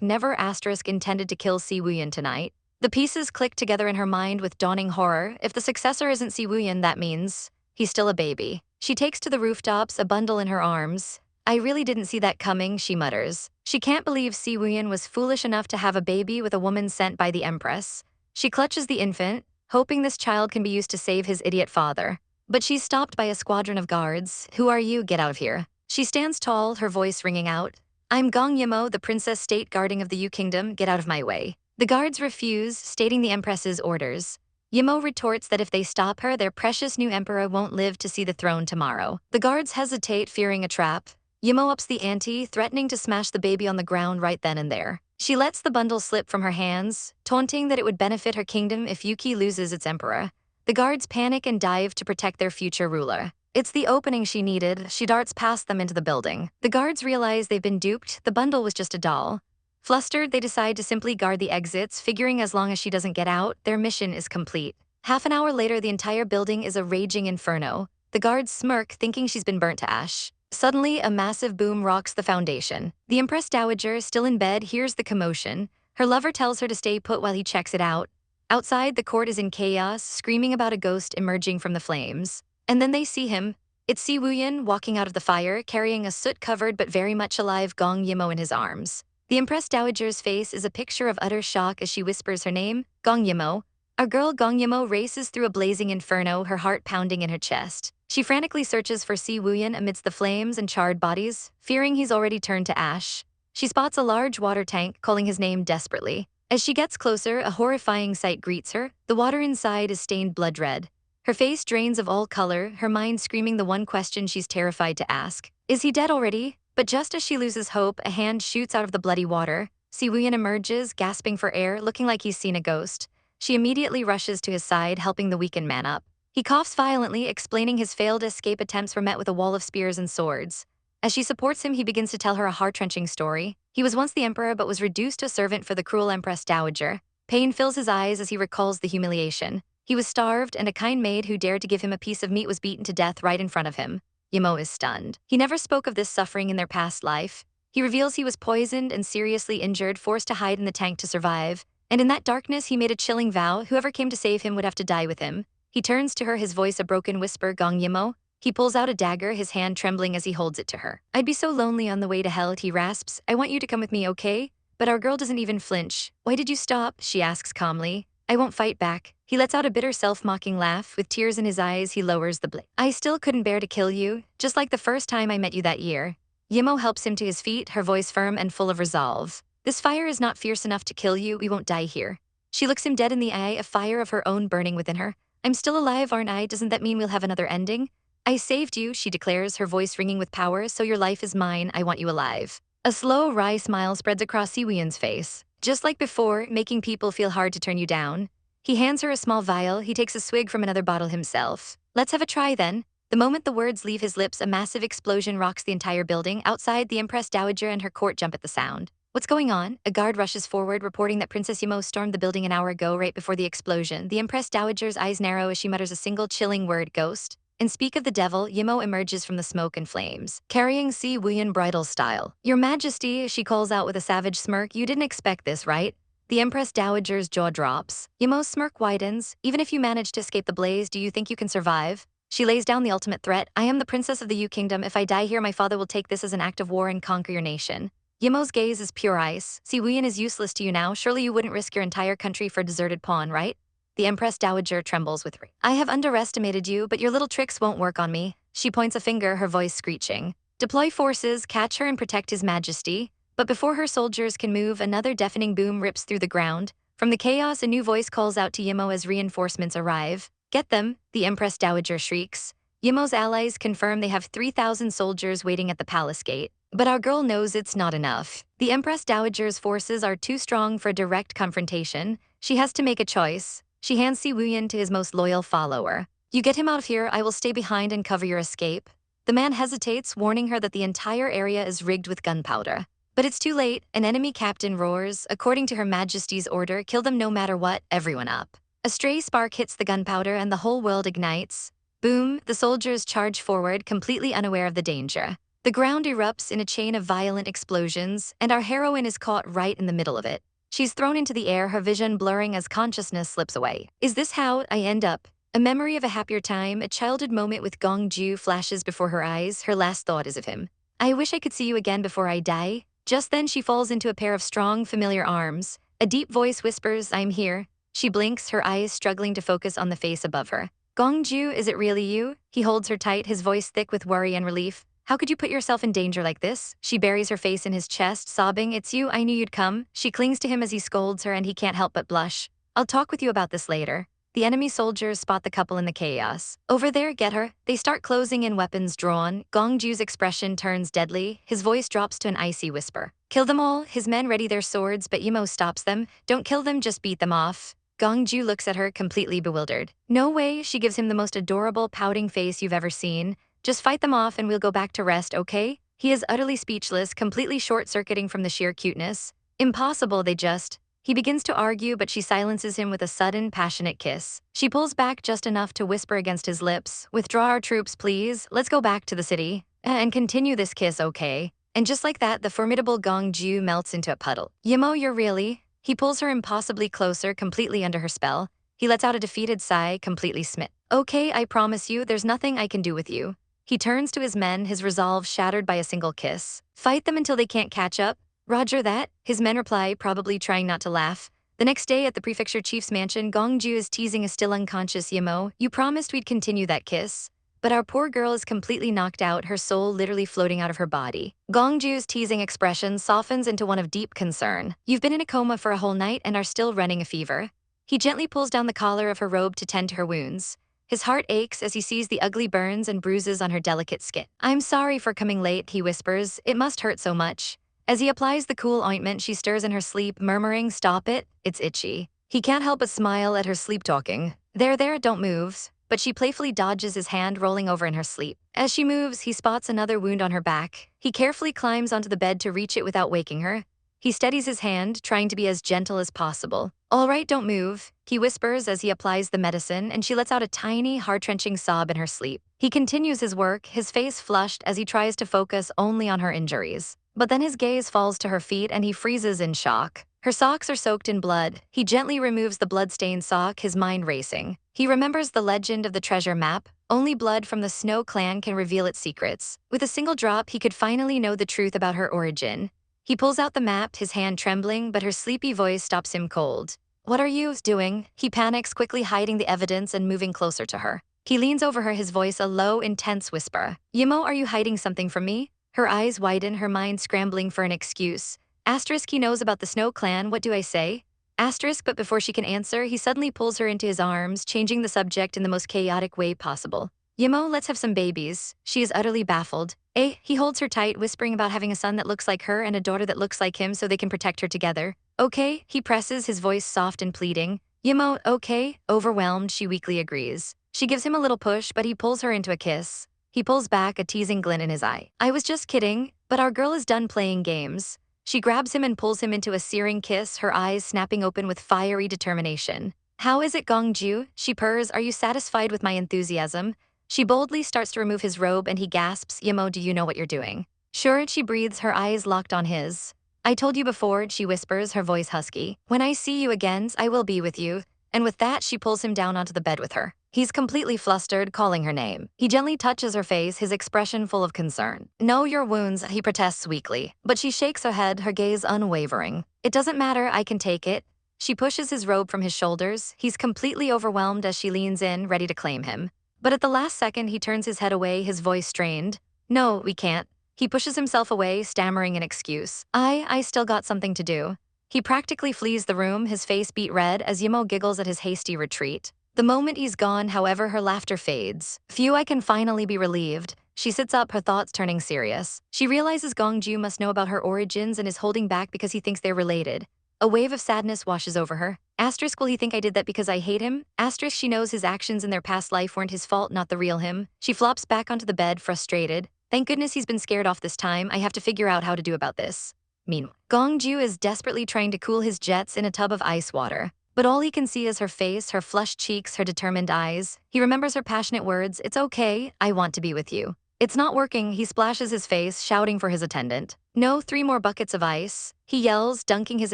never intended to kill Siwooyan tonight. The pieces click together in her mind with dawning horror. If the successor isn't Siwooyan, that means he's still a baby. She takes to the rooftops, a bundle in her arms. I really didn't see that coming, she mutters. She can't believe Siwooyan was foolish enough to have a baby with a woman sent by the Empress. She clutches the infant, hoping this child can be used to save his idiot father. But she's stopped by a squadron of guards. Who are you? Get out of here. She stands tall, her voice ringing out. I'm Gong Yi Mo, the princess state guarding of the Yu Kingdom. Get out of my way. The guards refuse, stating the Empress's orders. Yimo retorts that if they stop her, their precious new emperor won't live to see the throne tomorrow. The guards hesitate, fearing a trap. Yimo ups the ante, threatening to smash the baby on the ground right then and there. She lets the bundle slip from her hands, taunting that it would benefit her kingdom if Yuki loses its emperor. The guards panic and dive to protect their future ruler. It's the opening she needed. She darts past them into the building. The guards realize they've been duped. The bundle was just a doll. Flustered, they decide to simply guard the exits, figuring as long as she doesn't get out, their mission is complete. Half an hour later, the entire building is a raging inferno. The guards smirk, thinking she's been burnt to ash. Suddenly, a massive boom rocks the foundation. The Empress Dowager, still in bed, hears the commotion. Her lover tells her to stay put while he checks it out. Outside, the court is in chaos, screaming about a ghost emerging from the flames. And then they see him. It's Si Wuyan walking out of the fire, carrying a soot-covered but very much alive Gong Yi Mo in his arms. The Empress Dowager's face is a picture of utter shock as she whispers her name, Gong Yi Mo. Our girl Gong Yi Mo races through a blazing inferno, her heart pounding in her chest. She frantically searches for Si Wuyan amidst the flames and charred bodies, fearing he's already turned to ash. She spots a large water tank, calling his name desperately. As she gets closer, a horrifying sight greets her. The water inside is stained blood red. Her face drains of all color, her mind screaming the one question she's terrified to ask. Is he dead already? But just as she loses hope, a hand shoots out of the bloody water. Si Wuyan emerges, gasping for air, looking like he's seen a ghost. She immediately rushes to his side, helping the weakened man up. He coughs violently, explaining his failed escape attempts were met with a wall of spears and swords. As she supports him, he begins to tell her a heart-wrenching story. He was once the emperor but was reduced to a servant for the cruel Empress Dowager. Pain fills his eyes as he recalls the humiliation. He was starved, and a kind maid who dared to give him a piece of meat was beaten to death right in front of him. Yi Mo is stunned. He never spoke of this suffering in their past life. He reveals he was poisoned and seriously injured, forced to hide in the tank to survive. And in that darkness, he made a chilling vow: whoever came to save him would have to die with him. He turns to her, his voice a broken whisper, Gong Yi Mo. He pulls out a dagger, his hand trembling as he holds it to her. I'd be so lonely on the way to hell, he rasps. I want you to come with me, okay? But our girl doesn't even flinch. Why did you stop? She asks calmly. I won't fight back. He lets out a bitter self-mocking laugh. With tears in his eyes, he lowers the blade. I still couldn't bear to kill you, just like the first time I met you that year. Yi Mo helps him to his feet, her voice firm and full of resolve. This fire is not fierce enough to kill you, we won't die here. She looks him dead in the eye, a fire of her own burning within her. I'm still alive, aren't I? Doesn't that mean we'll have another ending? I saved you, she declares, her voice ringing with power, so your life is mine, I want you alive. A slow, wry smile spreads across Si Wuyan's face. Just like before, making people feel hard to turn you down. He hands her a small vial, he takes a swig from another bottle himself. Let's have a try then. The moment the words leave his lips, a massive explosion rocks the entire building. Outside, the Empress Dowager and her court jump at the sound. What's going on? A guard rushes forward, reporting that Princess Yi Mo stormed the building an hour ago, right before the explosion. The Empress Dowager's eyes narrow as she mutters a single chilling word, ghost. And speak of the devil, Yi Mo emerges from the smoke and flames, carrying Si Wuyan bridal style. Your Majesty, she calls out with a savage smirk, you didn't expect this, right? The Empress Dowager's jaw drops. Yi Mo's smirk widens. Even if you manage to escape the blaze, do you think you can survive? She lays down the ultimate threat. I am the princess of the Yu Kingdom. If I die here, my father will take this as an act of war and conquer your nation. Yi Mo's gaze is pure ice. Si Wuyan is useless to you now. Surely you wouldn't risk your entire country for a deserted pawn, right? The Empress Dowager trembles with rage. I have underestimated you, but your little tricks won't work on me. She points a finger, her voice screeching. Deploy forces, catch her and protect His Majesty. But before her soldiers can move, another deafening boom rips through the ground. From the chaos, a new voice calls out to Yi Mo as reinforcements arrive. Get them, the Empress Dowager shrieks. Yi Mo's allies confirm they have 3,000 soldiers waiting at the palace gate. But our girl knows it's not enough. The Empress Dowager's forces are too strong for a direct confrontation. She has to make a choice. She hands Si Wuyan to his most loyal follower. You get him out of here, I will stay behind and cover your escape. The man hesitates, warning her that the entire area is rigged with gunpowder. But it's too late. An enemy captain roars, according to Her Majesty's order, kill them no matter what, everyone up. A stray spark hits the gunpowder and the whole world ignites. Boom, the soldiers charge forward, completely unaware of the danger. The ground erupts in a chain of violent explosions, and our heroine is caught right in the middle of it. She's thrown into the air, her vision blurring as consciousness slips away. Is this how I end up? A memory of a happier time, a childhood moment with Gong Ju flashes before her eyes. Her last thought is of him. I wish I could see you again before I die. Just then she falls into a pair of strong, familiar arms. A deep voice whispers, I'm here. She blinks, her eyes struggling to focus on the face above her. Gong Ju, is it really you? He holds her tight, his voice thick with worry and relief. How could you put yourself in danger like this? She buries her face in his chest, sobbing, It's you, I knew you'd come. She clings to him as he scolds her and he can't help but blush. I'll talk with you about this later. The enemy soldiers spot the couple in the chaos. Over there, get her. They start closing in, weapons drawn. Gong Ju's expression turns deadly. His voice drops to an icy whisper. Kill them all. His men ready their swords, but Yi Mo stops them. Don't kill them, just beat them off. Gong Ju looks at her, completely bewildered. No way, she gives him the most adorable, pouting face you've ever seen. Just fight them off and we'll go back to rest, okay? He is utterly speechless, completely short-circuiting from the sheer cuteness. Impossible, they just. He begins to argue, but she silences him with a sudden, passionate kiss. She pulls back just enough to whisper against his lips, "Withdraw our troops, please. Let's go back to the city. And continue this kiss, okay?" And just like that, the formidable Gong Ju melts into a puddle. "Yimo, you're really?" He pulls her impossibly closer, completely under her spell. He lets out a defeated sigh, completely smitten. "Okay, I promise you, there's nothing I can do with you." He turns to his men, his resolve shattered by a single kiss. "Fight them until they can't catch up." "Roger that," his men reply, probably trying not to laugh. The next day at the prefecture chief's mansion, Gong Ju is teasing a still unconscious Yimo. "You promised we'd continue that kiss." But our poor girl is completely knocked out, her soul literally floating out of her body. Gong Ju's teasing expression softens into one of deep concern. "You've been in a coma for a whole night and are still running a fever." He gently pulls down the collar of her robe to tend to her wounds. His heart aches as he sees the ugly burns and bruises on her delicate skin. "I'm sorry for coming late," he whispers. "It must hurt so much." As he applies the cool ointment, she stirs in her sleep, murmuring, "Stop it, it's itchy." He can't help but smile at her sleep-talking. There, don't move." But she playfully dodges his hand, rolling over in her sleep. As she moves, he spots another wound on her back. He carefully climbs onto the bed to reach it without waking her. He steadies his hand, trying to be as gentle as possible. "All right, don't move," he whispers as he applies the medicine, and she lets out a tiny, heart-wrenching sob in her sleep. He continues his work, his face flushed as he tries to focus only on her injuries. But then his gaze falls to her feet and he freezes in shock. Her socks are soaked in blood. He gently removes the blood-stained sock, his mind racing. He remembers the legend of the treasure map. Only blood from the Snow Clan can reveal its secrets. With a single drop, he could finally know the truth about her origin. He pulls out the map, his hand trembling, but her sleepy voice stops him cold. "What are you doing?" He panics, quickly hiding the evidence and moving closer to her. He leans over her, his voice a low, intense whisper. "Yimo, are you hiding something from me?" Her eyes widen, her mind scrambling for an excuse. Asterisk, he knows about the Snow Clan, what do I say? Asterisk, but before she can answer, he suddenly pulls her into his arms, changing the subject in the most chaotic way possible. "Yimo, let's have some babies." She is utterly baffled. He holds her tight, whispering about having a son that looks like her and a daughter that looks like him so they can protect her together. "Okay," he presses, his voice soft and pleading. "Yimo, okay." Overwhelmed, she weakly agrees. She gives him a little push, but he pulls her into a kiss. He pulls back, a teasing glint in his eye. "I was just kidding, but our girl is done playing games." She grabs him and pulls him into a searing kiss, her eyes snapping open with fiery determination. "How is it, Gong Ju?" She purrs. "Are you satisfied with my enthusiasm?" She boldly starts to remove his robe and he gasps, "Yimo, do you know what you're doing?" "Sure," she breathes, her eyes locked on his. "I told you before," she whispers, her voice husky. "When I see you again, I will be with you." And with that, she pulls him down onto the bed with her. He's completely flustered, calling her name. He gently touches her face, his expression full of concern. "Know your wounds," he protests weakly. But she shakes her head, her gaze unwavering. "It doesn't matter, I can take it." She pushes his robe from his shoulders. He's completely overwhelmed as she leans in, ready to claim him. But at the last second, he turns his head away, his voice strained. "No, we can't." He pushes himself away, stammering an excuse. I still got something to do." He practically flees the room, his face beet red, as Yimo giggles at his hasty retreat. The moment he's gone, however, her laughter fades. "Phew, I can finally be relieved." She sits up, her thoughts turning serious. She realizes Gong Ju must know about her origins and is holding back because he thinks they're related. A wave of sadness washes over her. Asterisk, will he think I did that because I hate him? Asterisk, she knows his actions in their past life weren't his fault, not the real him. She flops back onto the bed, frustrated. Thank goodness he's been scared off this time. I have to figure out how to do about this. Meanwhile, Gong Ju is desperately trying to cool his jets in a tub of ice water. But all he can see is her face, her flushed cheeks, her determined eyes. He remembers her passionate words, "It's okay, I want to be with you." It's not working. He splashes his face, shouting for his attendant. "No, 3 more buckets of ice," he yells, dunking his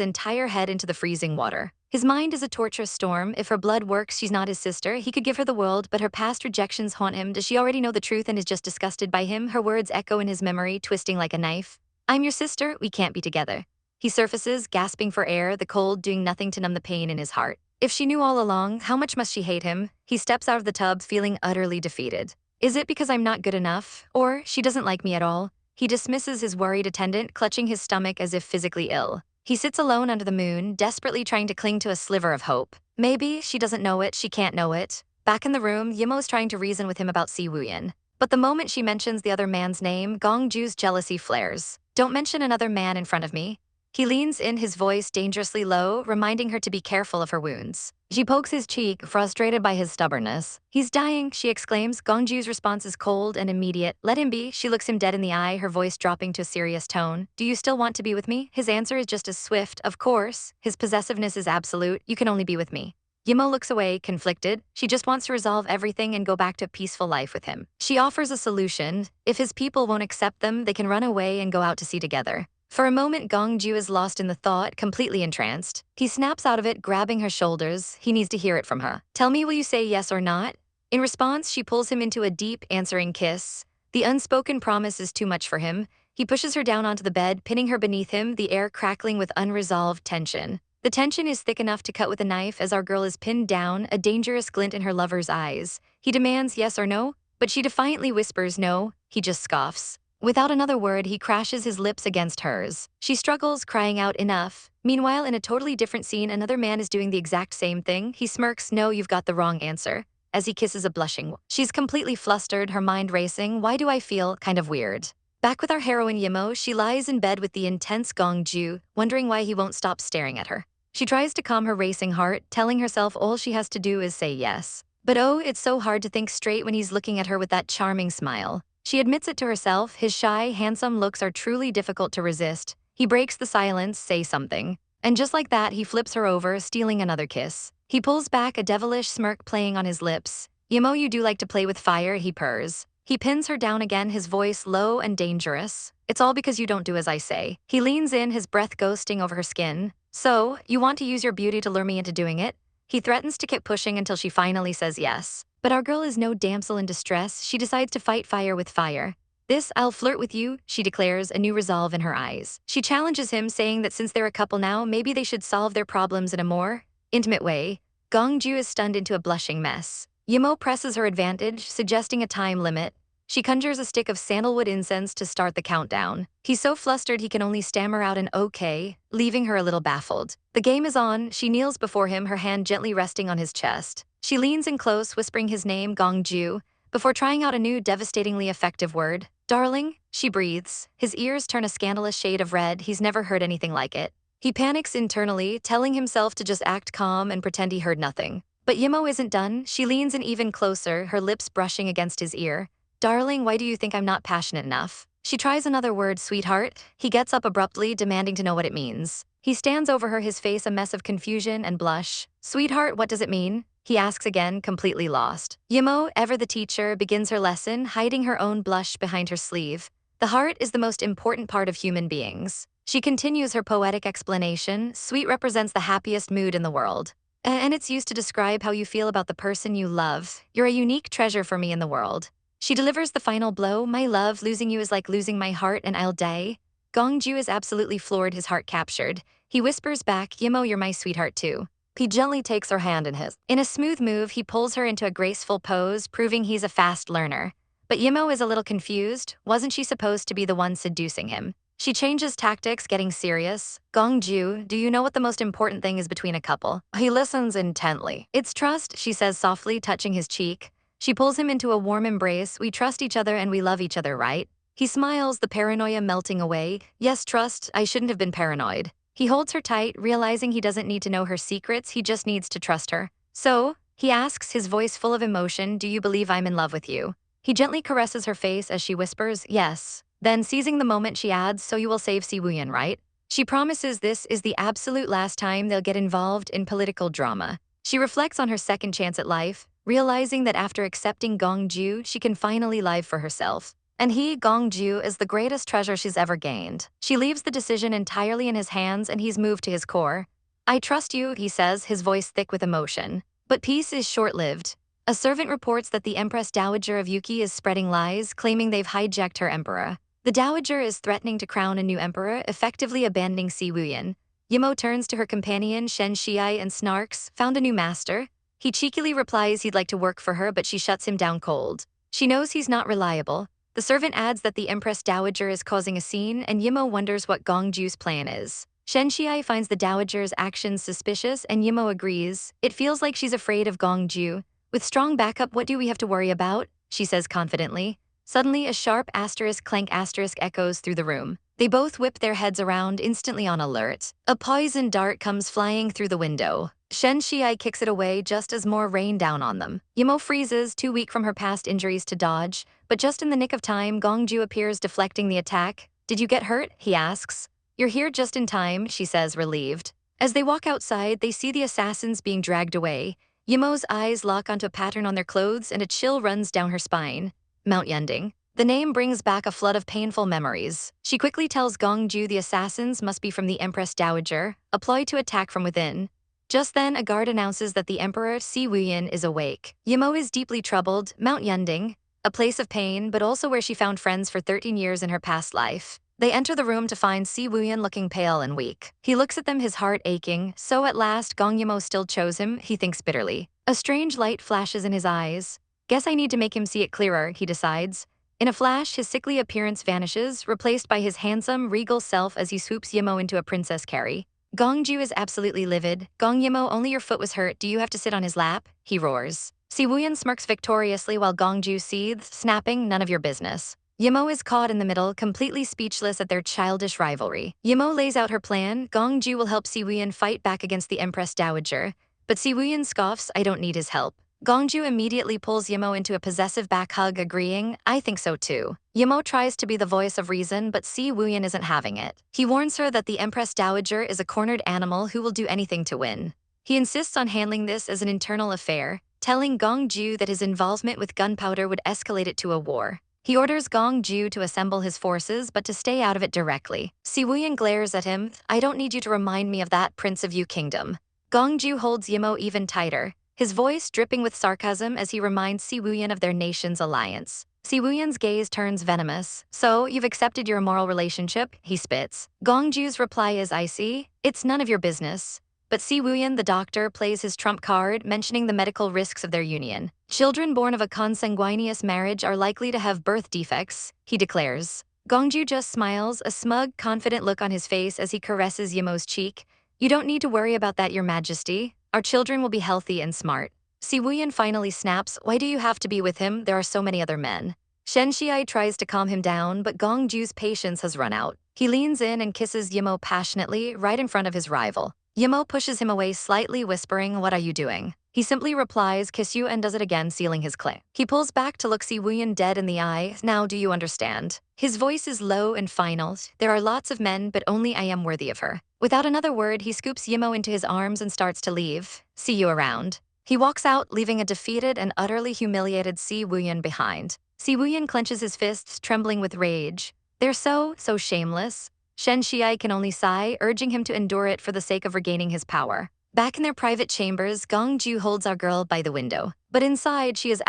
entire head into the freezing water. His mind is a torturous storm. If her blood works, she's not his sister. He could give her the world, but her past rejections haunt him. Does she already know the truth and is just disgusted by him? Her words echo in his memory, twisting like a knife. "I'm your sister, we can't be together." He surfaces, gasping for air, the cold doing nothing to numb the pain in his heart. If she knew all along, how much must she hate him? He steps out of the tub, feeling utterly defeated. Is it because I'm not good enough? Or she doesn't like me at all? He dismisses his worried attendant, clutching his stomach as if physically ill. He sits alone under the moon, desperately trying to cling to a sliver of hope. Maybe she doesn't know it, she can't know it. Back in the room, Yimo's trying to reason with him about Si Wuyan. But the moment she mentions the other man's name, Gong Ju's jealousy flares. "Don't mention another man in front of me." He leans in, his voice dangerously low, reminding her to be careful of her wounds. She pokes his cheek, frustrated by his stubbornness. He's dying, she exclaims. Gongju's response is cold and immediate. Let him be. She looks him dead in the eye, her voice dropping to a serious tone. Do you still want to be with me? His answer is just as swift. Of course. His possessiveness is absolute. You can only be with me. Yimo looks away, conflicted. She just wants to resolve everything and go back to a peaceful life with him. She offers a solution. If his people won't accept them, they can run away and go out to sea together. For a moment, Gongju is lost in the thought, completely entranced. He snaps out of it, grabbing her shoulders. He needs to hear it from her. Tell me, will you say yes or not? In response, she pulls him into a deep, answering kiss. The unspoken promise is too much for him. He pushes her down onto the bed, pinning her beneath him, the air crackling with unresolved tension. The tension is thick enough to cut with a knife as our girl is pinned down, a dangerous glint in her lover's eyes. He demands yes or no, but she defiantly whispers no. He just scoffs. Without another word, he crashes his lips against hers. She struggles, crying out, enough. Meanwhile, in a totally different scene, another man is doing the exact same thing. He smirks, no, you've got the wrong answer, as he kisses a blushing. She's completely flustered, her mind racing. Why do I feel kind of weird? Back with our heroine Yimo, she lies in bed with the intense Gongju, wondering why he won't stop staring at her. She tries to calm her racing heart, telling herself all she has to do is say yes. But oh, it's so hard to think straight when he's looking at her with that charming smile. She admits it to herself, his shy, handsome looks are truly difficult to resist. He breaks the silence, say something. And just like that, he flips her over, stealing another kiss. He pulls back, a devilish smirk playing on his lips. Yimo, you do like to play with fire, he purrs. He pins her down again, his voice low and dangerous. It's all because you don't do as I say. He leans in, his breath ghosting over her skin. So, you want to use your beauty to lure me into doing it? He threatens to keep pushing until she finally says yes. But our girl is no damsel in distress. She decides to fight fire with fire. This, I'll flirt with you, she declares, a new resolve in her eyes. She challenges him, saying that since they're a couple now, maybe they should solve their problems in a more intimate way. Gongju is stunned into a blushing mess. Yimo presses her advantage, suggesting a time limit. She conjures a stick of sandalwood incense to start the countdown. He's so flustered he can only stammer out an okay, leaving her a little baffled. The game is on. She kneels before him, her hand gently resting on his chest. She leans in close, whispering his name, Gongju, before trying out a new, devastatingly effective word. Darling, she breathes. His ears turn a scandalous shade of red. He's never heard anything like it. He panics internally, telling himself to just act calm and pretend he heard nothing. But Yimo isn't done. She leans in even closer, her lips brushing against his ear. Darling, why do you think I'm not passionate enough? She tries another word, sweetheart. He gets up abruptly, demanding to know what it means. He stands over her, his face a mess of confusion and blush. Sweetheart, what does it mean? He asks again, completely lost. Yimo, ever the teacher, begins her lesson, hiding her own blush behind her sleeve. The heart is the most important part of human beings. She continues her poetic explanation. Sweet represents the happiest mood in the world. And it's used to describe how you feel about the person you love. You're a unique treasure for me in the world. She delivers the final blow. My love, losing you is like losing my heart and I'll die. Gongju is absolutely floored, his heart captured. He whispers back, Yimo, you're my sweetheart too. He gently takes her hand in his. In a smooth move, he pulls her into a graceful pose, proving he's a fast learner. But Yimo is a little confused. Wasn't she supposed to be the one seducing him? She changes tactics, getting serious. Gongju, do you know what the most important thing is between a couple? He listens intently. It's trust, she says softly, touching his cheek. She pulls him into a warm embrace. We trust each other and we love each other, right? He smiles, the paranoia melting away. Yes, trust, I shouldn't have been paranoid. He holds her tight, realizing he doesn't need to know her secrets, he just needs to trust her. So, he asks, his voice full of emotion, do you believe I'm in love with you? He gently caresses her face as she whispers, yes. Then, seizing the moment, she adds, so you will save Si Wuyan, right? She promises this is the absolute last time they'll get involved in political drama. She reflects on her second chance at life, realizing that after accepting Gongju, she can finally live for herself. And he, Gongju, is the greatest treasure she's ever gained. She leaves the decision entirely in his hands and he's moved to his core. I trust you, he says, his voice thick with emotion. But peace is short-lived. A servant reports that the Empress Dowager of Yuki is spreading lies, claiming they've hijacked her emperor. The Dowager is threatening to crown a new emperor, effectively abandoning Si Wuyan. Yimo turns to her companion, Shen Shiai, and snarks, found a new master? He cheekily replies he'd like to work for her, but she shuts him down cold. She knows he's not reliable. The servant adds that the Empress Dowager is causing a scene, and Yimo wonders what Gongju's plan is. Shen Shiai finds the Dowager's actions suspicious, and Yimo agrees. It feels like she's afraid of Gongju. With strong backup, what do we have to worry about? She says confidently. Suddenly, a sharp asterisk clank asterisk echoes through the room. They both whip their heads around, instantly on alert. A poison dart comes flying through the window. Shen Shiai kicks it away just as more rain down on them. Yi Mo freezes, too weak from her past injuries to dodge, but just in the nick of time, Gong Ju appears, deflecting the attack. "Did you get hurt?" he asks. "You're here just in time," she says, relieved. As they walk outside, they see the assassins being dragged away. Yi Mo's eyes lock onto a pattern on their clothes, and a chill runs down her spine. Mount Yending. The name brings back a flood of painful memories. She quickly tells Gong Ju the assassins must be from the Empress Dowager, a ploy to attack from within. Just then, a guard announces that the Emperor Si Wuyan is awake. Yi Mo is deeply troubled. Mount Yending, a place of pain, but also where she found friends for 13 years in her past life. They enter the room to find Si Wuyan looking pale and weak. He looks at them, his heart aching. So at last, Gong Yi Mo still chose him, he thinks bitterly. A strange light flashes in his eyes. Guess I need to make him see it clearer, he decides. In a flash, his sickly appearance vanishes, replaced by his handsome, regal self as he swoops Yi Mo into a princess carry. Gong Ju is absolutely livid. "Gong Yi Mo, only your foot was hurt. Do you have to sit on his lap?" he roars. Si Wuyan smirks victoriously while Gong Ju seethes, snapping, "None of your business." Yi Mo is caught in the middle, completely speechless at their childish rivalry. Yi Mo lays out her plan. Gong Ju will help Si Wuyan fight back against the Empress Dowager. But Si Wuyan scoffs, "I don't need his help." Gong Ju immediately pulls Yi Mo into a possessive back hug, agreeing, "I think so too." Yi Mo tries to be the voice of reason, but Si Wuyan isn't having it. He warns her that the Empress Dowager is a cornered animal who will do anything to win. He insists on handling this as an internal affair, telling Gong Ju that his involvement with gunpowder would escalate it to a war. He orders Gong Ju to assemble his forces, but to stay out of it directly. Si Wuyan glares at him, "I don't need you to remind me of that, Prince of Yu Kingdom." Gong Ju holds Yi Mo even tighter, his voice dripping with sarcasm as he reminds Si Wuyan of their nation's alliance. Si Wuyan's gaze turns venomous. "So, you've accepted your immoral relationship?" he spits. Gong Ju's reply is icy, "It's none of your business." But Si Wuyan, the doctor, plays his trump card, mentioning the medical risks of their union. "Children born of a consanguineous marriage are likely to have birth defects," he declares. Gong Ju just smiles, a smug, confident look on his face as he caresses Yi Mo's cheek. "You don't need to worry about that, Your Majesty. Our children will be healthy and smart." Si Wuyan finally snaps, "Why do you have to be with him? There are so many other men." Shen Shiai tries to calm him down, but Gong Ju's patience has run out. He leans in and kisses Yi Mo passionately, right in front of his rival. Yi Mo pushes him away slightly, whispering, "What are you doing?" He simply replies, "Kiss you," and does it again, sealing his claim. He pulls back to look Si Wuyan dead in the eye. "Now do you understand?" His voice is low and final. "There are lots of men, but only I am worthy of her." Without another word, he scoops Yi Mo into his arms and starts to leave. "See you around." He walks out, leaving a defeated and utterly humiliated Si Wuyan behind. Si Wuyan clenches his fists, trembling with rage. They're so shameless. Shen Shiai can only sigh, urging him to endure it for the sake of regaining his power. Back in their private chambers, Gong Ju holds our girl by the window. But inside, she is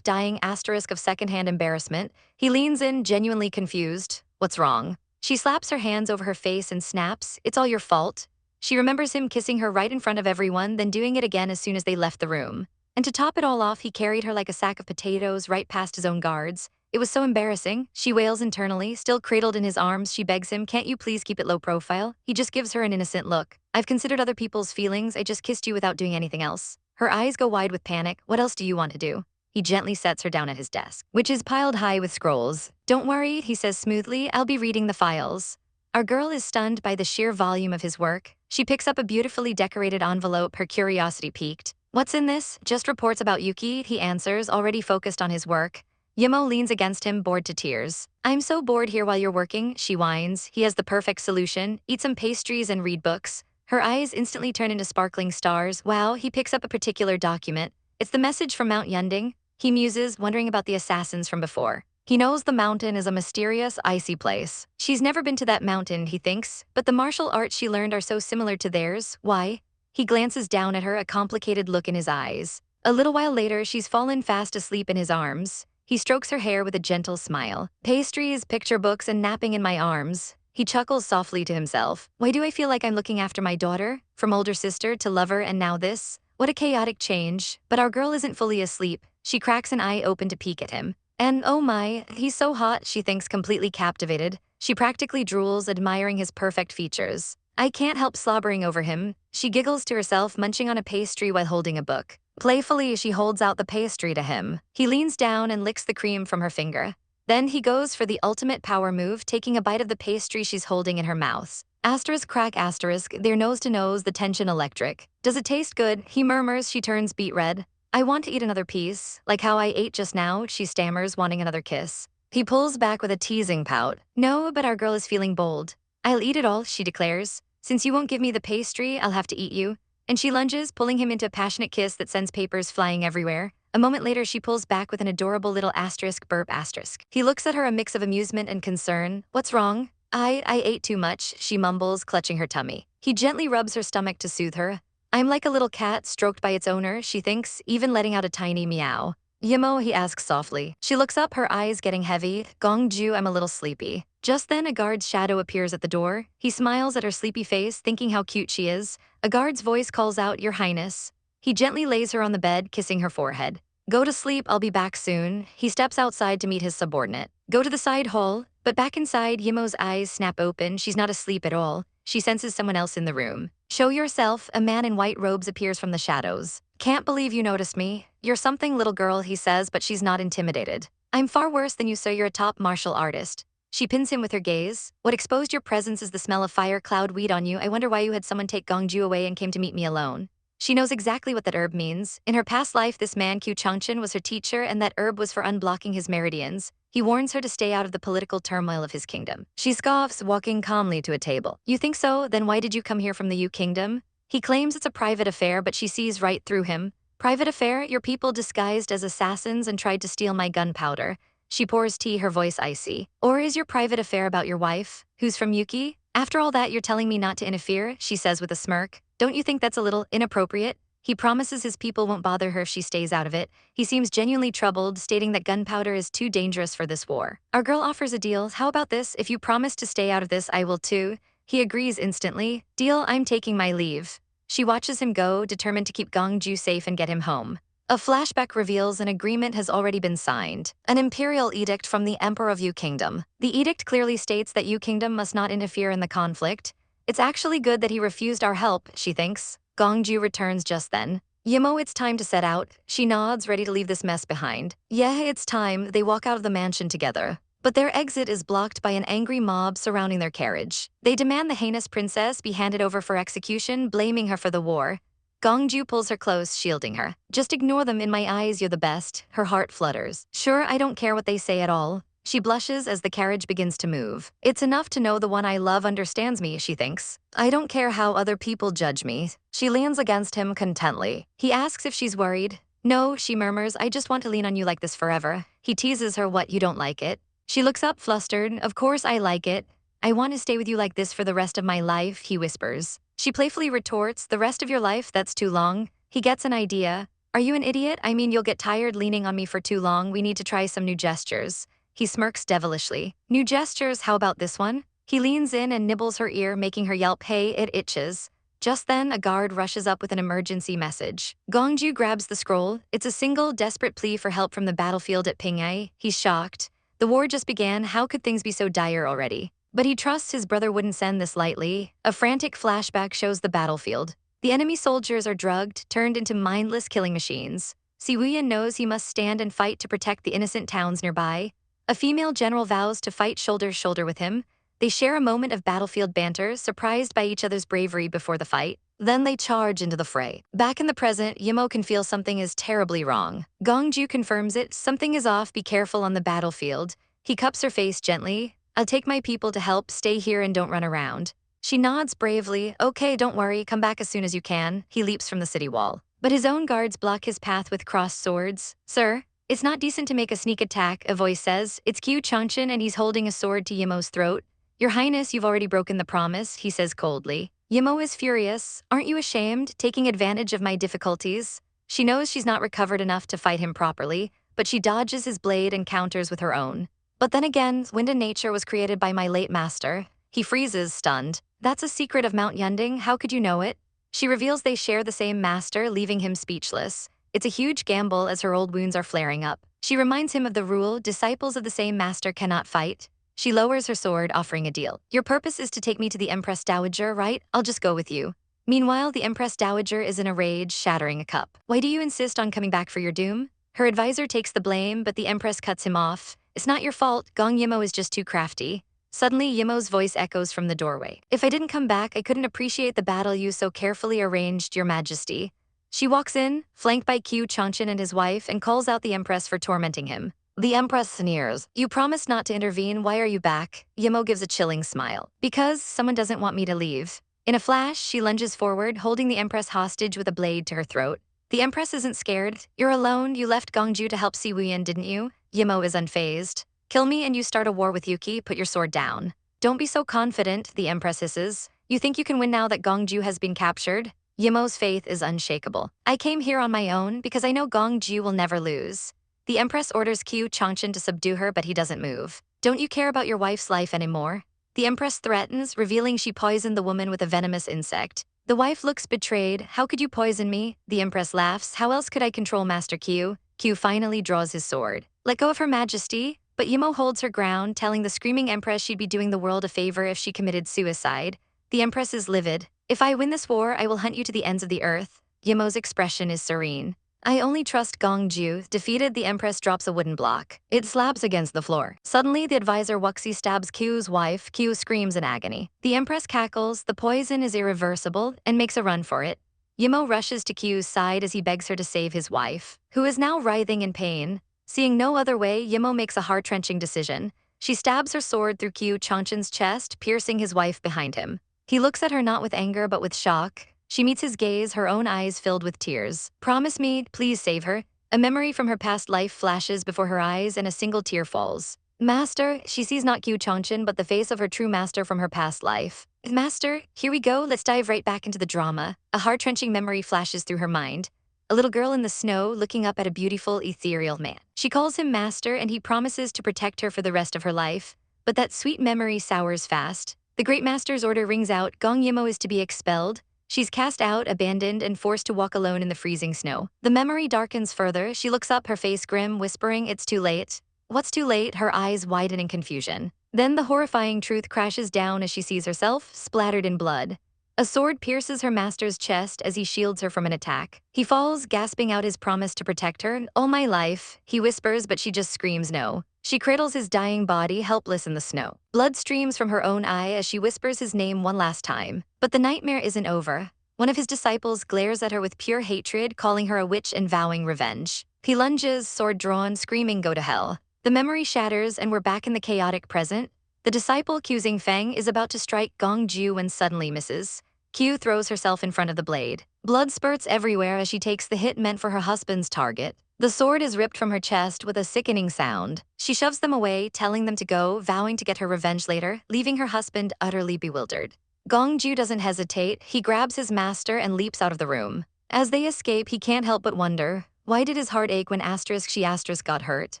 dying of secondhand embarrassment. He leans in, genuinely confused. "What's wrong?" She slaps her hands over her face and snaps, "It's all your fault." She remembers him kissing her right in front of everyone, then doing it again as soon as they left the room. And to top it all off, he carried her like a sack of potatoes right past his own guards. It was so embarrassing, she wails internally. Still cradled in his arms, she begs him, "Can't you please keep it low profile?" He just gives her an innocent look. "I've considered other people's feelings, I just kissed you without doing anything else." Her eyes go wide with panic. "What else do you want to do?" He gently sets her down at his desk, which is piled high with scrolls. "Don't worry," he says smoothly, "I'll be reading the files." Our girl is stunned by the sheer volume of his work. She picks up a beautifully decorated envelope, her curiosity piqued. "What's in this?" "Just reports about Yuki," he answers, already focused on his work. Yi Mo leans against him, bored to tears. "I'm so bored here while you're working," she whines. He has the perfect solution. "Eat some pastries and read books." Her eyes instantly turn into sparkling stars. "Wow," he picks up a particular document. It's the message from Mount Yending. He muses, wondering about the assassins from before. He knows the mountain is a mysterious, icy place. She's never been to that mountain, he thinks, but the martial arts she learned are so similar to theirs. Why? He glances down at her, a complicated look in his eyes. A little while later, she's fallen fast asleep in his arms. He strokes her hair with a gentle smile. "Pastries, picture books, and napping in my arms." He chuckles softly to himself. "Why do I feel like I'm looking after my daughter? From older sister to lover and now this? What a chaotic change." But our girl isn't fully asleep. She cracks an eye open to peek at him. And oh my, he's so hot, she thinks, completely captivated. She practically drools, admiring his perfect features. "I can't help slobbering over him." She giggles to herself, munching on a pastry while holding a book. Playfully, she holds out the pastry to him. He leans down and licks the cream from her finger. Then he goes for the ultimate power move, taking a bite of the pastry she's holding in her mouth. Asterisk crack asterisk, they're nose to nose, the tension electric. Does it taste good? He murmurs, she turns beet red. I want to eat another piece, like how I ate just now, she stammers, wanting another kiss. He pulls back with a teasing pout. No, but our girl is feeling bold. I'll eat it all, she declares. Since you won't give me the pastry, I'll have to eat you. And she lunges, pulling him into a passionate kiss that sends papers flying everywhere. A moment later, she pulls back with an adorable little asterisk burp asterisk. He looks at her, a mix of amusement and concern. What's wrong? I ate too much, she mumbles, clutching her tummy. He gently rubs her stomach to soothe her. I'm like a little cat stroked by its owner, she thinks, even letting out a tiny meow. Yimo, he asks softly. She looks up, her eyes getting heavy. Gongju, I'm a little sleepy. Just then, a guard's shadow appears at the door. He smiles at her sleepy face, thinking how cute she is. A guard's voice calls out, Your Highness. He gently lays her on the bed, kissing her forehead. Go to sleep, I'll be back soon. He steps outside to meet his subordinate. Go to the side hall. But back inside, Yimo's eyes snap open. She's not asleep at all. She senses someone else in the room. Show yourself, a man in white robes appears from the shadows. Can't believe you noticed me. You're something, little girl, he says, but she's not intimidated. I'm far worse than you, sir, you're a top martial artist. She pins him with her gaze. What exposed your presence is the smell of fire cloud weed on you. I wonder why you had someone take Gongju away and came to meet me alone. She knows exactly what that herb means. In her past life, this man, Q Changchen, was her teacher, and that herb was for unblocking his meridians. He warns her to stay out of the political turmoil of his kingdom. She scoffs, walking calmly to a table. You think so? Then why did you come here from the Yu kingdom? He claims it's a private affair, but she sees right through him. Private affair? Your people disguised as assassins and tried to steal my gunpowder. She pours tea, her voice icy. Or is your private affair about your wife, who's from Yuki? After all that, you're telling me not to interfere, she says with a smirk. Don't you think that's a little inappropriate? He promises his people won't bother her if she stays out of it. He seems genuinely troubled, stating that gunpowder is too dangerous for this war. Our girl offers a deal. How about this? If you promise to stay out of this, I will too. He agrees instantly. Deal, I'm taking my leave. She watches him go, determined to keep Gongju safe and get him home. A flashback reveals an agreement has already been signed. An imperial edict from the Emperor of Yu Kingdom. The edict clearly states that Yu Kingdom must not interfere in the conflict. It's actually good that he refused our help, she thinks. Gongju returns just then. Yimo, it's time to set out. She nods, ready to leave this mess behind. Yeah, it's time. They walk out of the mansion together. But their exit is blocked by an angry mob surrounding their carriage. They demand the heinous princess be handed over for execution, blaming her for the war. Gongju pulls her close, shielding her. Just ignore them, in my eyes, you're the best. Her heart flutters. Sure, I don't care what they say at all. She blushes as the carriage begins to move. It's enough to know the one I love understands me, she thinks. I don't care how other people judge me. She leans against him contently. He asks if she's worried. No, she murmurs, I just want to lean on you like this forever. He teases her, what, you don't like it? She looks up, flustered. Of course I like it. I want to stay with you like this for the rest of my life, he whispers. She playfully retorts, the rest of your life, that's too long. He gets an idea. Are you an idiot? I mean, you'll get tired leaning on me for too long. We need to try some new gestures. He smirks devilishly. New gestures, how about this one? He leans in and nibbles her ear, making her yelp, hey, it itches. Just then, a guard rushes up with an emergency message. Gongju grabs the scroll. It's a single, desperate plea for help from the battlefield at Pingyai. He's shocked. The war just began. How could things be so dire already? But he trusts his brother wouldn't send this lightly. A frantic flashback shows the battlefield. The enemy soldiers are drugged, turned into mindless killing machines. Siwuyan knows he must stand and fight to protect the innocent towns nearby. A female general vows to fight shoulder to shoulder with him. They share a moment of battlefield banter, surprised by each other's bravery before the fight. Then they charge into the fray. Back in the present, Yimo can feel something is terribly wrong. Gongju confirms it. Something is off, be careful on the battlefield. He cups her face gently. I'll take my people to help, stay here and don't run around. She nods bravely. Okay, don't worry, come back as soon as you can. He leaps from the city wall. But his own guards block his path with crossed swords. Sir? It's not decent to make a sneak attack, a voice says. It's Q Changchen and he's holding a sword to Yimo's throat. Your Highness, you've already broken the promise, he says coldly. Yimo is furious. Aren't you ashamed, taking advantage of my difficulties? She knows she's not recovered enough to fight him properly, but she dodges his blade and counters with her own. But then again, wind and nature was created by my late master. He freezes, stunned. That's a secret of Mount Yunding, how could you know it? She reveals they share the same master, leaving him speechless. It's a huge gamble as her old wounds are flaring up. She reminds him of the rule, disciples of the same master cannot fight. She lowers her sword, offering a deal. Your purpose is to take me to the Empress Dowager, right? I'll just go with you. Meanwhile, the Empress Dowager is in a rage, shattering a cup. Why do you insist on coming back for your doom? Her advisor takes the blame, but the Empress cuts him off. It's not your fault, Gong Yi Mo is just too crafty. Suddenly, Yi Mo's voice echoes from the doorway. If I didn't come back, I couldn't appreciate the battle you so carefully arranged, Your Majesty. She walks in, flanked by Qiu Changshan and his wife, and calls out the Empress for tormenting him. The Empress sneers. You promised not to intervene, why are you back? Yi Mo gives a chilling smile. Because someone doesn't want me to leave. In a flash, she lunges forward, holding the Empress hostage with a blade to her throat. The Empress isn't scared. You're alone, you left Gongju to help Si Wuyan, didn't you? Yi Mo is unfazed. Kill me and you start a war with Yuki, put your sword down. Don't be so confident, the Empress hisses. You think you can win now that Gongju has been captured? Yi Mo's faith is unshakable. I came here on my own because I know Gongju will never lose. The Empress orders Qiu Changshan to subdue her, but he doesn't move. Don't you care about your wife's life anymore? The Empress threatens, revealing she poisoned the woman with a venomous insect. The wife looks betrayed. How could you poison me? The Empress laughs. How else could I control Master Qiu? Qiu finally draws his sword. Let go of Her Majesty. But Yi Mo holds her ground, telling the screaming Empress she'd be doing the world a favor if she committed suicide. The Empress is livid. If I win this war, I will hunt you to the ends of the earth. Yi Mo's expression is serene. I only trust Gongju. Defeated, the Empress drops a wooden block. It slabs against the floor. Suddenly, the advisor Wuxi stabs Qiu's wife. Qiu screams in agony. The Empress cackles. The poison is irreversible and makes a run for it. Yi Mo rushes to Qiu's side as he begs her to save his wife, who is now writhing in pain. Seeing no other way, Yi Mo makes a heart-wrenching decision. She stabs her sword through Qiu Changshan's chest, piercing his wife behind him. He looks at her not with anger but with shock. She meets his gaze, her own eyes filled with tears. Promise me, please save her. A memory from her past life flashes before her eyes and a single tear falls. Master, she sees not Qiu Changshan but the face of her true master from her past life. Master, here we go, let's dive right back into the drama. A heart-wrenching memory flashes through her mind. A little girl in the snow looking up at a beautiful, ethereal man. She calls him master and he promises to protect her for the rest of her life. But that sweet memory sours fast. The great master's order rings out. Gong Yi Mo is to be expelled. She's cast out, abandoned, and forced to walk alone in the freezing snow. The memory darkens further. She looks up, her face grim, whispering, it's too late. What's too late? Her eyes widen in confusion. Then the horrifying truth crashes down as she sees herself, splattered in blood. A sword pierces her master's chest as he shields her from an attack. He falls, gasping out his promise to protect her. All my life, he whispers, but she just screams no. She cradles his dying body, helpless in the snow. Blood streams from her own eye as she whispers his name one last time. But the nightmare isn't over. One of his disciples glares at her with pure hatred, calling her a witch and vowing revenge. He lunges, sword drawn, screaming, go to hell. The memory shatters and we're back in the chaotic present. The disciple, Qiu Feng, is about to strike Gongju when suddenly misses. Qiu throws herself in front of the blade. Blood spurts everywhere as she takes the hit meant for her husband's target. The sword is ripped from her chest with a sickening sound. She shoves them away, telling them to go, vowing to get her revenge later, leaving her husband utterly bewildered. Gongju doesn't hesitate. He grabs his master and leaps out of the room. As they escape, he can't help but wonder, why did his heart ache when she got hurt?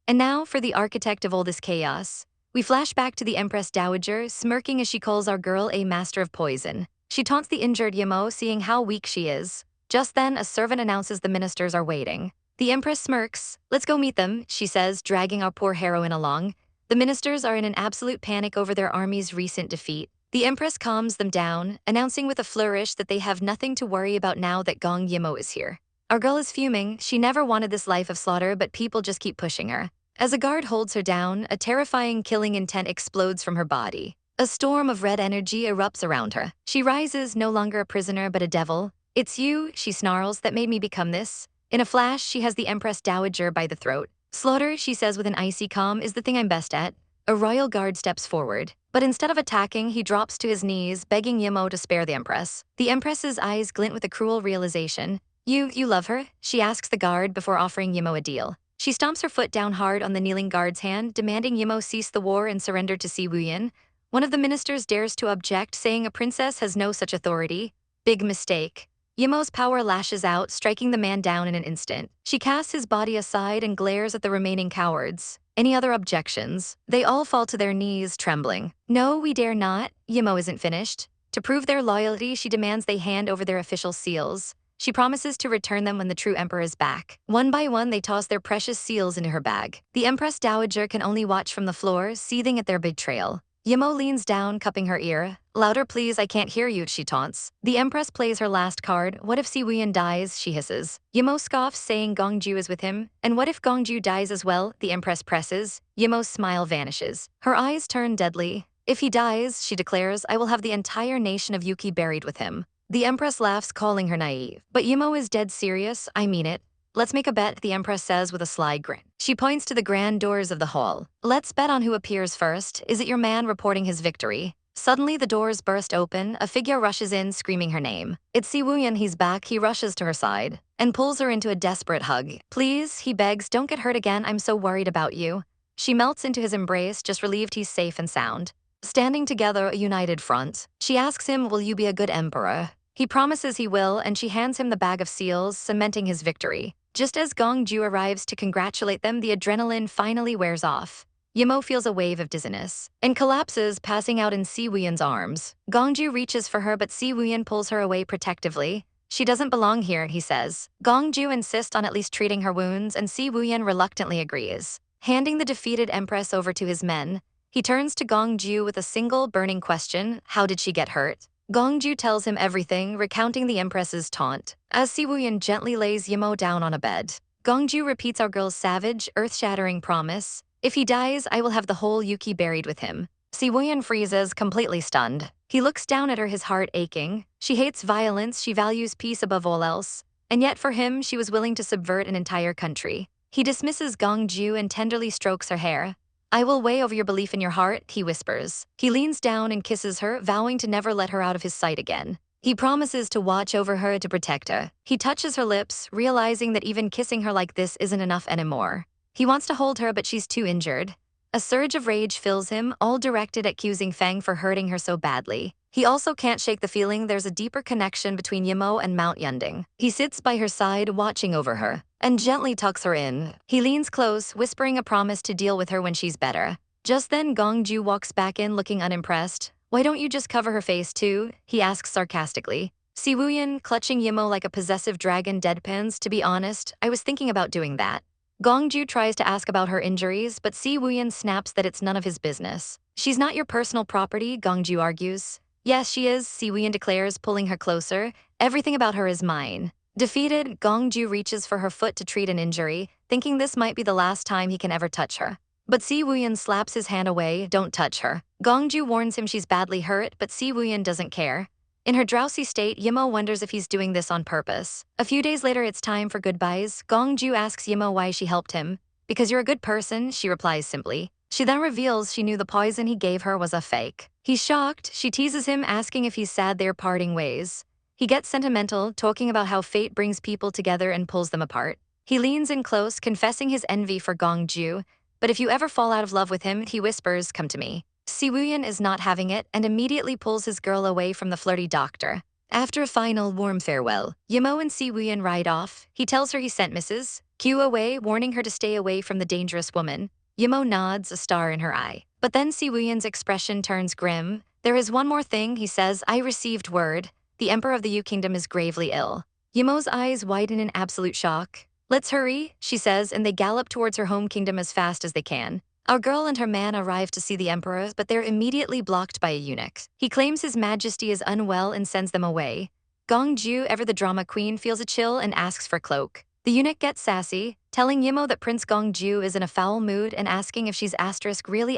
And now for the architect of all this chaos. We flash back to the Empress Dowager, smirking as she calls our girl a master of poison. She taunts the injured Yi Mo, seeing how weak she is. Just then, a servant announces the ministers are waiting. The Empress smirks. Let's go meet them, she says, dragging our poor heroine along. The ministers are in an absolute panic over their army's recent defeat. The Empress calms them down, announcing with a flourish that they have nothing to worry about now that Gong Yi Mo is here. Our girl is fuming. She never wanted this life of slaughter, but people just keep pushing her. As a guard holds her down, a terrifying killing intent explodes from her body. A storm of red energy erupts around her. She rises, no longer a prisoner but a devil. It's you, she snarls, that made me become this. In a flash, she has the Empress Dowager by the throat. Slaughter, she says with an icy calm, is the thing I'm best at. A royal guard steps forward. But instead of attacking, he drops to his knees, begging Yi Mo to spare the Empress. The Empress's eyes glint with a cruel realization. You love her? She asks the guard before offering Yi Mo a deal. She stomps her foot down hard on the kneeling guard's hand, demanding Yi Mo cease the war and surrender to Si Wuyan. One of the ministers dares to object, saying a princess has no such authority. Big mistake. Yi Mo's power lashes out, striking the man down in an instant. She casts his body aside and glares at the remaining cowards. Any other objections? They all fall to their knees, trembling. No, we dare not. Yi Mo isn't finished. To prove their loyalty, she demands they hand over their official seals. She promises to return them when the true emperor is back. One by one, they toss their precious seals into her bag. The Empress Dowager can only watch from the floor, seething at their betrayal. Yi Mo leans down, cupping her ear. Louder please, I can't hear you, she taunts. The Empress plays her last card. What if Si Wuyan dies, she hisses. Yi Mo scoffs, saying Gongju is with him. And what if Gongju dies as well, the Empress presses. Yi Mo's smile vanishes. Her eyes turn deadly. If he dies, she declares, I will have the entire nation of Yuki buried with him. The Empress laughs, calling her naive. But Yi Mo is dead serious, I mean it. Let's make a bet, the Empress says with a sly grin. She points to the grand doors of the hall. Let's bet on who appears first. Is it your man reporting his victory? Suddenly, the doors burst open. A figure rushes in, screaming her name. It's Si Wuyan, he's back. He rushes to her side and pulls her into a desperate hug. Please, he begs, don't get hurt again. I'm so worried about you. She melts into his embrace, just relieved he's safe and sound. Standing together, a united front. She asks him, will you be a good emperor? He promises he will, and she hands him the bag of seals, cementing his victory. Just as Gongju arrives to congratulate them, the adrenaline finally wears off. Yi Mo feels a wave of dizziness and collapses, passing out in Si Wuyan's arms. Gongju reaches for her, but Si Wuyan pulls her away protectively. She doesn't belong here, he says. Gongju insists on at least treating her wounds, and Si Wuyan reluctantly agrees. Handing the defeated Empress over to his men, he turns to Gongju with a single burning question: how did she get hurt? Gongju tells him everything, recounting the Empress's taunt. As Si Wuyan gently lays Yi Mo down on a bed, Gongju repeats our girl's savage, earth-shattering promise. If he dies, I will have the whole Yuki buried with him. Si Wuyan freezes, completely stunned. He looks down at her, his heart aching. She hates violence, she values peace above all else. And yet for him, she was willing to subvert an entire country. He dismisses Gongju and tenderly strokes her hair. I will weigh over your belief in your heart, he whispers. He leans down and kisses her, vowing to never let her out of his sight again. He promises to watch over her, to protect her. He touches her lips, realizing that even kissing her like this isn't enough anymore. He wants to hold her, but she's too injured. A surge of rage fills him, all directed at accusing Feng for hurting her so badly. He also can't shake the feeling there's a deeper connection between Yi Mo and Mount Yunding. He sits by her side, watching over her, and gently tucks her in. He leans close, whispering a promise to deal with her when she's better. Just then, Gongju walks back in, looking unimpressed. Why don't you just cover her face too? He asks sarcastically. Si Wuyan, clutching Yi Mo like a possessive dragon, deadpans, to be honest, I was thinking about doing that. Gongju tries to ask about her injuries, but Si Wuyan snaps that it's none of his business. She's not your personal property, Gongju argues. Yes, she is, Si Wuyan declares, pulling her closer. Everything about her is mine. Defeated, Gongju reaches for her foot to treat an injury, thinking this might be the last time he can ever touch her. But Si Wuyan slaps his hand away. Don't touch her. Gongju warns him she's badly hurt, but Si Wuyan doesn't care. In her drowsy state, Yi Mo wonders if he's doing this on purpose. A few days later, it's time for goodbyes. Gongju asks Yi Mo why she helped him. Because you're a good person, she replies simply. She then reveals she knew the poison he gave her was a fake. He's shocked. She teases him, asking if he's sad they're parting ways. He gets sentimental, talking about how fate brings people together and pulls them apart. He leans in close, confessing his envy for Gongju. But if you ever fall out of love with him, he whispers, come to me. Si Wuyan is not having it and immediately pulls his girl away from the flirty doctor. After a final warm farewell, Yi Mo and Si Wuyan ride off. He tells her he sent Mrs. Q away, warning her to stay away from the dangerous woman. Yi Mo nods, a star in her eye. But then Si Wuyan's expression turns grim. There is one more thing, he says. I received word. The Emperor of the Yu Kingdom is gravely ill. Yi Mo's eyes widen in absolute shock. Let's hurry, she says, and they gallop towards her home kingdom as fast as they can. Our girl and her man arrive to see the emperor, but they're immediately blocked by a eunuch. He claims his majesty is unwell and sends them away. Gongju, ever the drama queen, feels a chill and asks for cloak. The eunuch gets sassy, telling Yi Mo that Prince Gongju is in a foul mood and asking if she's really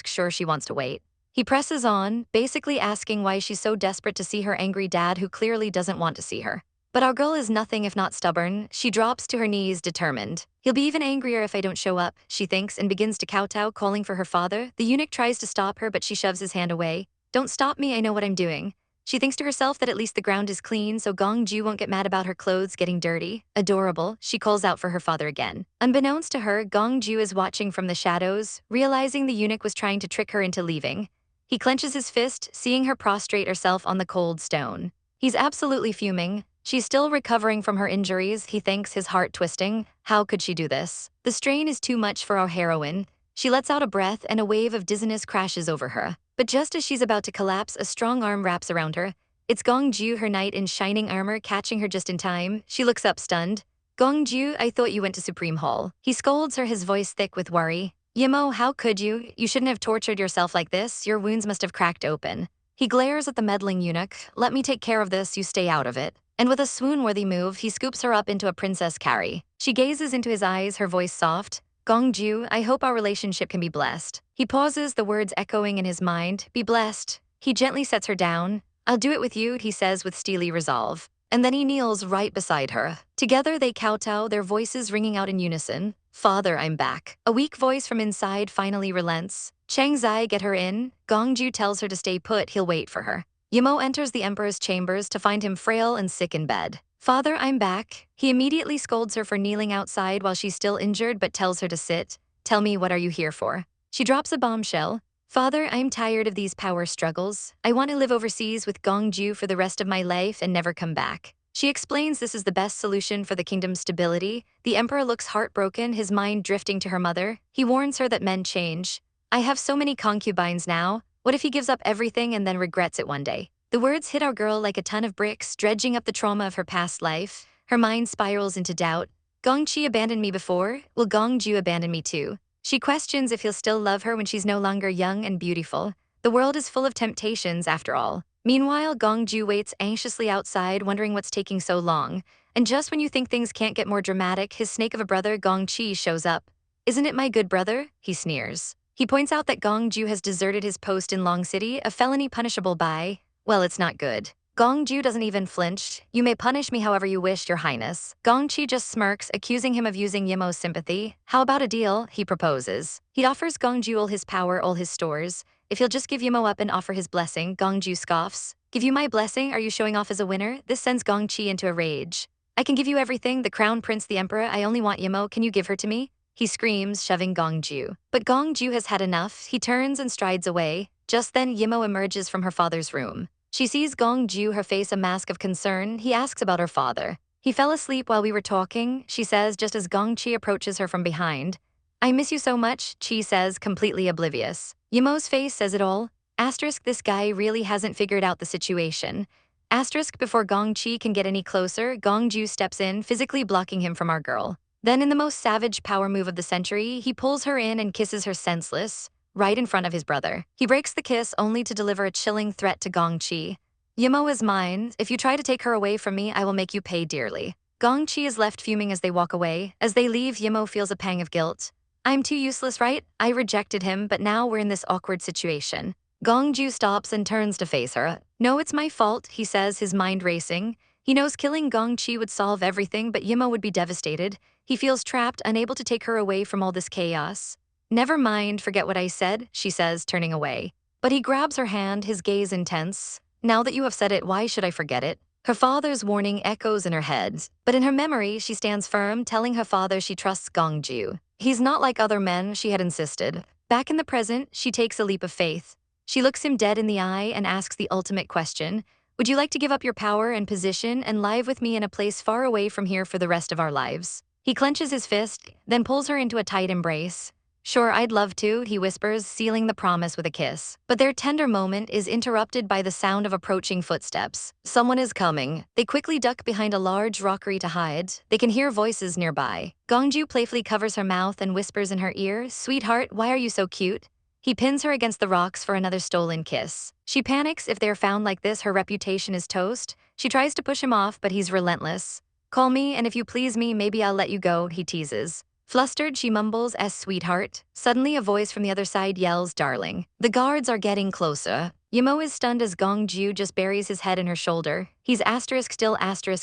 sure she wants to wait. He presses on, basically asking why she's so desperate to see her angry dad, who clearly doesn't want to see her. But our girl is nothing if not stubborn. She drops to her knees, determined. He'll be even angrier if I don't show up, she thinks, and begins to kowtow, calling for her father. The eunuch tries to stop her, but she shoves his hand away. Don't stop me, I know what I'm doing. She thinks to herself that at least the ground is clean, so Gongju won't get mad about her clothes getting dirty. Adorable, she calls out for her father again. Unbeknownst to her, Gongju is watching from the shadows, realizing the eunuch was trying to trick her into leaving. He clenches his fist, seeing her prostrate herself on the cold stone. He's absolutely fuming. She's still recovering from her injuries, he thinks, his heart twisting. How could she do this? The strain is too much for our heroine. She lets out a breath and a wave of dizziness crashes over her. But just as she's about to collapse, a strong arm wraps around her. It's Gongju, her knight in shining armor, catching her just in time. She looks up stunned. Gongju, I thought you went to Supreme Hall. He scolds her, his voice thick with worry. Yi Mo, how could you? You shouldn't have tortured yourself like this. Your wounds must have cracked open. He glares at the meddling eunuch. Let me take care of this, you stay out of it. And with a swoon-worthy move, he scoops her up into a princess carry. She gazes into his eyes, her voice soft. Gongju, I hope our relationship can be blessed. He pauses, the words echoing in his mind. Be blessed. He gently sets her down. I'll do it with you, he says with steely resolve. And then he kneels right beside her. Together they kowtow, their voices ringing out in unison. Father, I'm back. A weak voice from inside finally relents. Chang Zai, get her in. Gongju tells her to stay put, he'll wait for her. Yi Mo enters the emperor's chambers to find him frail and sick in bed. Father, I'm back. He immediately scolds her for kneeling outside while she's still injured but tells her to sit. Tell me, what are you here for? She drops a bombshell. Father, I'm tired of these power struggles. I want to live overseas with Gongju for the rest of my life and never come back. She explains this is the best solution for the kingdom's stability. The emperor looks heartbroken, his mind drifting to her mother. He warns her that men change. I have so many concubines now. What if he gives up everything and then regrets it one day? The words hit our girl like a ton of bricks, dredging up the trauma of her past life. Her mind spirals into doubt. Gongqi abandoned me before. Will Gongju abandon me too? She questions if he'll still love her when she's no longer young and beautiful. The world is full of temptations, after all. Meanwhile, Gongju waits anxiously outside, wondering what's taking so long. And just when you think things can't get more dramatic, his snake of a brother, Gongqi, shows up. Isn't it my good brother? He sneers. He points out that Gongju has deserted his post in Long City, a felony punishable by, well, it's not good. Gongju doesn't even flinch. You may punish me however you wish, your highness. Gongqi just smirks, accusing him of using Yi Mo's sympathy. How about a deal? He proposes. He offers Gongju all his power, all his stores. If he'll just give Yi Mo up and offer his blessing, Gongju scoffs. Give you my blessing? Are you showing off as a winner? This sends Gongqi into a rage. I can give you everything, the crown prince, the emperor. I only want Yi Mo. Can you give her to me? He screams, shoving Gongju. But Gongju has had enough. He turns and strides away. Just then, Yi Mo emerges from her father's room. She sees Gongju, her face a mask of concern. He asks about her father. He fell asleep while we were talking, she says just as Gongqi approaches her from behind. I miss you so much, Chi says, completely oblivious. Yi Mo's face says it all. Asterisk, this guy really hasn't figured out the situation. Asterisk, before Gongqi can get any closer, Gongju steps in, physically blocking him from our girl. Then in the most savage power move of the century, he pulls her in and kisses her senseless, right in front of his brother. He breaks the kiss only to deliver a chilling threat to Gongqi. Yi Mo is mine. If you try to take her away from me, I will make you pay dearly. Gongqi is left fuming as they walk away. As they leave, Yi Mo feels a pang of guilt. I'm too useless, right? I rejected him, but now we're in this awkward situation. Gongju stops and turns to face her. No, it's my fault, he says, his mind racing. He knows killing Gongqi would solve everything, but Yi Mo would be devastated. He feels trapped, unable to take her away from all this chaos. Never mind, forget what I said, she says, turning away. But he grabs her hand, his gaze intense. Now that you have said it, why should I forget it? Her father's warning echoes in her head, but in her memory, she stands firm, telling her father she trusts Gongju. He's not like other men, she had insisted. Back in the present, she takes a leap of faith. She looks him dead in the eye and asks the ultimate question. Would you like to give up your power and position and live with me in a place far away from here for the rest of our lives? He clenches his fist, then pulls her into a tight embrace. Sure, I'd love to, he whispers, sealing the promise with a kiss. But their tender moment is interrupted by the sound of approaching footsteps. Someone is coming. They quickly duck behind a large rockery to hide. They can hear voices nearby. Gongju playfully covers her mouth and whispers in her ear, Sweetheart, why are you so cute? He pins her against the rocks for another stolen kiss. She panics. If they're found like this, her reputation is toast. She tries to push him off, but he's relentless. Call me, and if you please me, maybe I'll let you go, he teases. Flustered, she mumbles, as sweetheart. Suddenly, a voice from the other side yells, darling. The guards are getting closer. Yi Mo is stunned as Gongju just buries his head in her shoulder. He's still